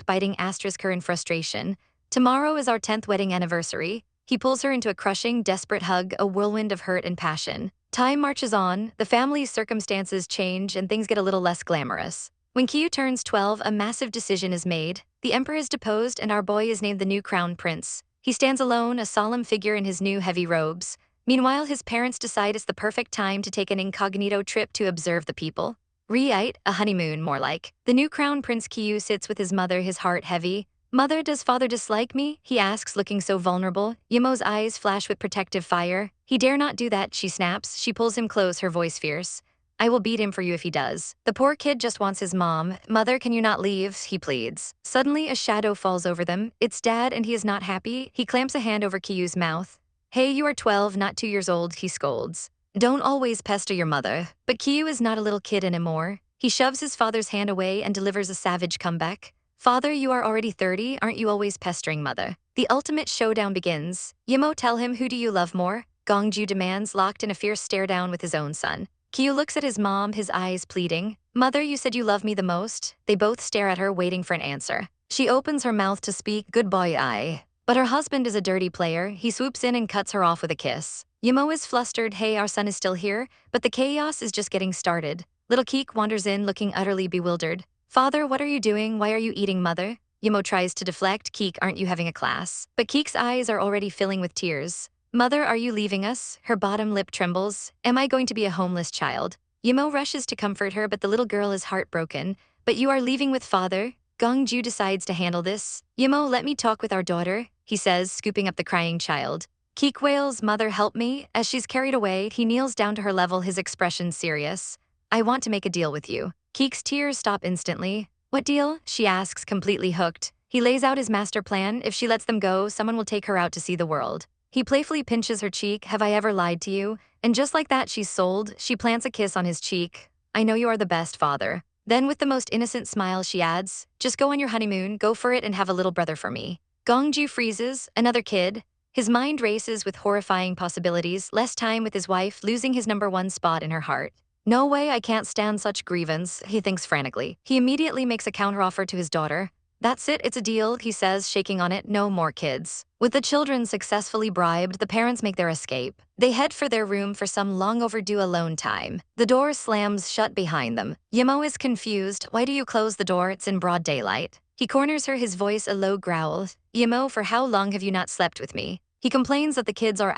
biting her in frustration. "Tomorrow is our 10th wedding anniversary." He pulls her into a crushing, desperate hug, a whirlwind of hurt and passion. Time marches on, the family's circumstances change, and things get a little less glamorous. When Kiyu turns 12, a massive decision is made. The emperor is deposed and our boy is named the new crown prince. He stands alone, a solemn figure in his new heavy robes. Meanwhile, his parents decide it's the perfect time to take an incognito trip to observe the people. A honeymoon, more like. The new crown prince Kiyu sits with his mother, his heart heavy. "Mother, does father dislike me?" he asks, looking so vulnerable. Yimo's eyes flash with protective fire. "He dare not do that," she snaps. She pulls him close, her voice fierce. "I will beat him for you if he does." The poor kid just wants his mom. "Mother, can you not leave?" he pleads. Suddenly, a shadow falls over them. It's Dad, and he is not happy. He clamps a hand over Kiyu's mouth. "Hey, you are 12, not 2 years old," he scolds. "Don't always pester your mother." But Kiyu is not a little kid anymore. He shoves his father's hand away and delivers a savage comeback. "Father, you are already 30, aren't you always pestering mother?" The ultimate showdown begins. Yimo, tell him, who do you love more? Gongju demands, locked in a fierce stare-down with his own son. Kyu looks at his mom, his eyes pleading. Mother, you said you love me the most? They both stare at her, waiting for an answer. She opens her mouth to speak, good boy, I. But her husband is a dirty player. He swoops in and cuts her off with a kiss. Yimo is flustered, hey, our son is still here? But the chaos is just getting started. Little Keek wanders in looking utterly bewildered. Father, what are you doing? Why are you eating, mother? Yimo tries to deflect. Keek, aren't you having a class? But Keek's eyes are already filling with tears. Mother, are you leaving us? Her bottom lip trembles. Am I going to be a homeless child? Yimo rushes to comfort her, but the little girl is heartbroken. But you are leaving with father? Gongju decides to handle this. Yimo, let me talk with our daughter, he says, scooping up the crying child. Keek wails, mother, help me. As she's carried away, he kneels down to her level, his expression serious. I want to make a deal with you. Keek's tears stop instantly. What deal? She asks, completely hooked. He lays out his master plan. If she lets them go, someone will take her out to see the world. He playfully pinches her cheek. Have I ever lied to you? And just like that, she's sold. She plants a kiss on his cheek. I know you are the best, father. Then with the most innocent smile, she adds, just go on your honeymoon, go for it, and have a little brother for me. Gongju freezes, another kid. His mind races with horrifying possibilities, less time with his wife, losing his #1 spot in her heart. No way, I can't stand such grievance, he thinks frantically. He immediately makes a counteroffer to his daughter. That's it, it's a deal, he says, shaking on it, no more kids. With the children successfully bribed, the parents make their escape. They head for their room for some long overdue alone time. The door slams shut behind them. Yimo is confused. Why do you close the door? It's in broad daylight. He corners her, his voice a low growl. Yimo, for how long have you not slept with me? He complains that the kids are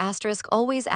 always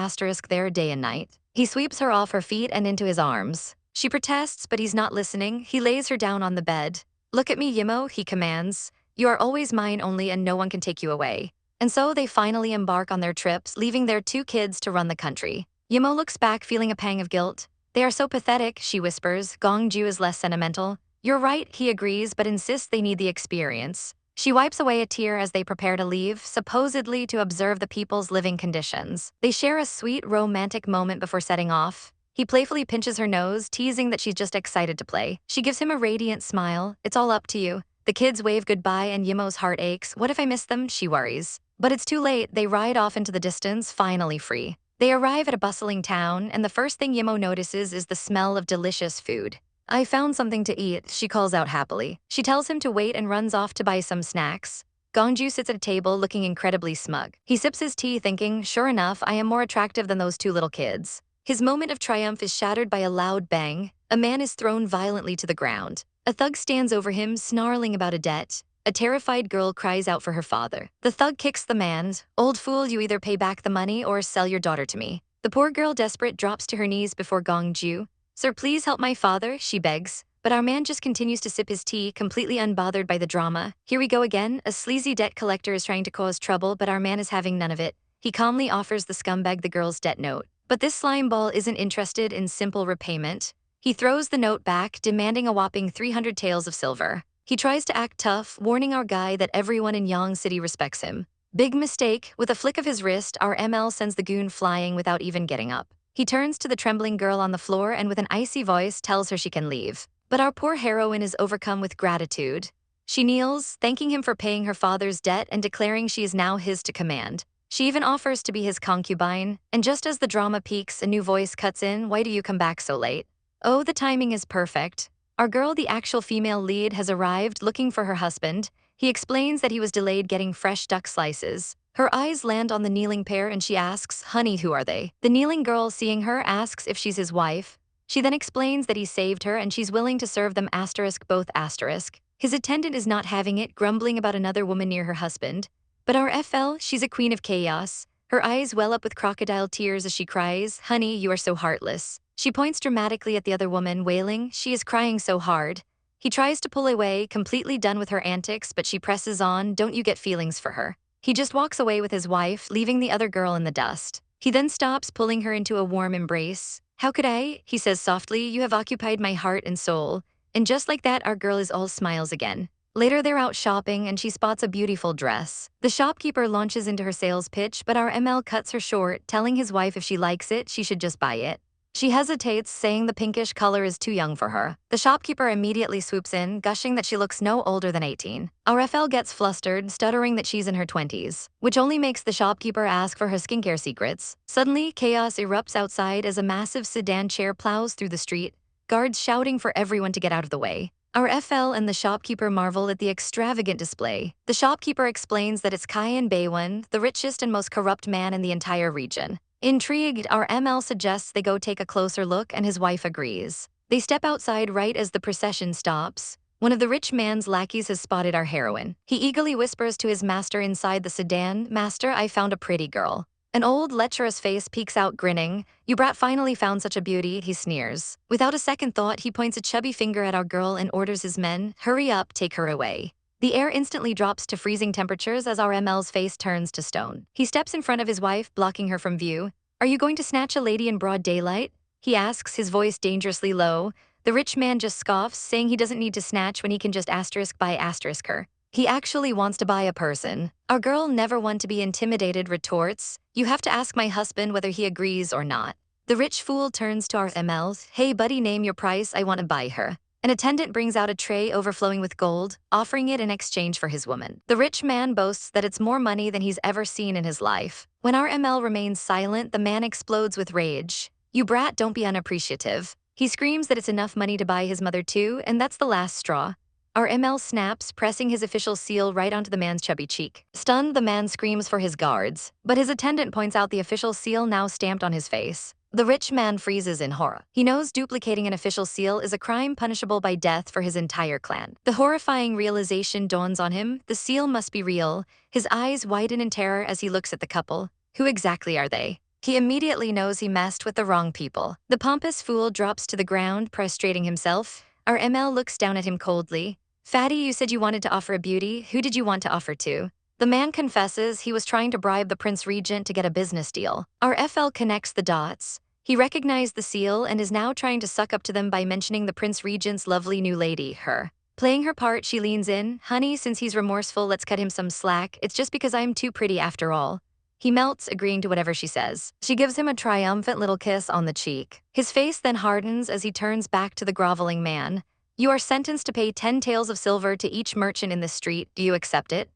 there day and night. He sweeps her off her feet and into his arms. She protests, but he's not listening. He lays her down on the bed. Look at me, Yimo, he commands. You are always mine only and no one can take you away. And so they finally embark on their trips, leaving their 2 kids to run the country. Yimo looks back, feeling a pang of guilt. They are so pathetic, she whispers. Gongju is less sentimental. You're right, he agrees, but insists they need the experience. She wipes away a tear as they prepare to leave, supposedly to observe the people's living conditions. They share a sweet, romantic moment before setting off. He playfully pinches her nose, teasing that she's just excited to play. She gives him a radiant smile. It's all up to you. The kids wave goodbye and Yimo's heart aches. What if I miss them? She worries. But it's too late. They ride off into the distance, finally free. They arrive at a bustling town, and the first thing Yimo notices is the smell of delicious food. I found something to eat, she calls out happily. She tells him to wait and runs off to buy some snacks. Gongju sits at a table looking incredibly smug. He sips his tea thinking, sure enough, I am more attractive than those 2 little kids. His moment of triumph is shattered by a loud bang. A man is thrown violently to the ground. A thug stands over him, snarling about a debt. A terrified girl cries out for her father. The thug kicks the man. Old fool, you either pay back the money or sell your daughter to me. The poor girl, desperate, drops to her knees before Gongju. Sir, please help my father, she begs. But our man just continues to sip his tea, completely unbothered by the drama. Here we go again. A sleazy debt collector is trying to cause trouble, but our man is having none of it. He calmly offers the scumbag the girl's debt note. But this slimeball isn't interested in simple repayment. He throws the note back, demanding a whopping 300 taels of silver. He tries to act tough, warning our guy that everyone in Yang City respects him. Big mistake. With a flick of his wrist, our ML sends the goon flying without even getting up. He turns to the trembling girl on the floor and with an icy voice tells her she can leave. But our poor heroine is overcome with gratitude. She kneels, thanking him for paying her father's debt and declaring she is now his to command. She even offers to be his concubine, and just as the drama peaks, a new voice cuts in, why do you come back so late? Oh, the timing is perfect. Our girl, the actual female lead, has arrived looking for her husband. He explains that he was delayed getting fresh duck slices. Her eyes land on the kneeling pair and she asks, honey, who are they? The kneeling girl, seeing her, asks if she's his wife. She then explains that he saved her and she's willing to serve them both. His attendant is not having it, grumbling about another woman near her husband. But our FL, she's a queen of chaos. Her eyes well up with crocodile tears as she cries, honey, you are so heartless. She points dramatically at the other woman, wailing, she is crying so hard. He tries to pull away, completely done with her antics, but she presses on, don't you get feelings for her? He just walks away with his wife, leaving the other girl in the dust. He then stops, pulling her into a warm embrace. How could I? He says softly, you have occupied my heart and soul. And just like that, our girl is all smiles again. Later they're out shopping and she spots a beautiful dress. The shopkeeper launches into her sales pitch, but our ML cuts her short, telling his wife if she likes it, she should just buy it. She hesitates, saying the pinkish color is too young for her. The shopkeeper immediately swoops in, gushing that she looks no older than 18. RFL gets flustered, stuttering that she's in her 20s, which only makes the shopkeeper ask for her skincare secrets. Suddenly, chaos erupts outside as a massive sedan chair plows through the street, guards shouting for everyone to get out of the way. Our FL and the shopkeeper marvel at the extravagant display. The shopkeeper explains that it's Cayenne Baywan, the richest and most corrupt man in the entire region. Intrigued, our ML suggests they go take a closer look, and his wife agrees. They step outside right as the procession stops. One of the rich man's lackeys has spotted our heroine. He eagerly whispers to his master inside the sedan, "Master, I found a pretty girl." An old, lecherous face peeks out, grinning. "You brat finally found such a beauty," he sneers. Without a second thought, he points a chubby finger at our girl and orders his men, "Hurry up, take her away." The air instantly drops to freezing temperatures as our ML's face turns to stone. He steps in front of his wife, blocking her from view. "Are you going to snatch a lady in broad daylight?" he asks, his voice dangerously low. The rich man just scoffs, saying he doesn't need to snatch when he can just *by* her. He actually wants to buy a person. Our girl, never one to be intimidated, retorts, "You have to ask my husband whether he agrees or not." The rich fool turns to our MLs. "Hey buddy, name your price, I want to buy her." An attendant brings out a tray overflowing with gold, offering it in exchange for his woman. The rich man boasts that it's more money than he's ever seen in his life. When our ML remains silent, the man explodes with rage. "You brat, don't be unappreciative." He screams that it's enough money to buy his mother too, and that's the last straw. Our ML snaps, pressing his official seal right onto the man's chubby cheek. Stunned, the man screams for his guards, but his attendant points out the official seal now stamped on his face. The rich man freezes in horror. He knows duplicating an official seal is a crime punishable by death for his entire clan. The horrifying realization dawns on him: the seal must be real. His eyes widen in terror as he looks at the couple. Who exactly are they? He immediately knows he messed with the wrong people. The pompous fool drops to the ground, prostrating himself. Our ML looks down at him coldly. "Fatty, you said you wanted to offer a beauty. Who did you want to offer to?" The man confesses he was trying to bribe the Prince Regent to get a business deal. Our FL connects the dots. He recognized the seal and is now trying to suck up to them by mentioning the Prince Regent's lovely new lady, her. Playing her part, she leans in. "Honey, since he's remorseful, let's cut him some slack. It's just because I'm too pretty after all." He melts, agreeing to whatever she says. She gives him a triumphant little kiss on the cheek. His face then hardens as he turns back to the groveling man. "You are sentenced to pay 10 taels of silver to each merchant in this street. Do you accept it?"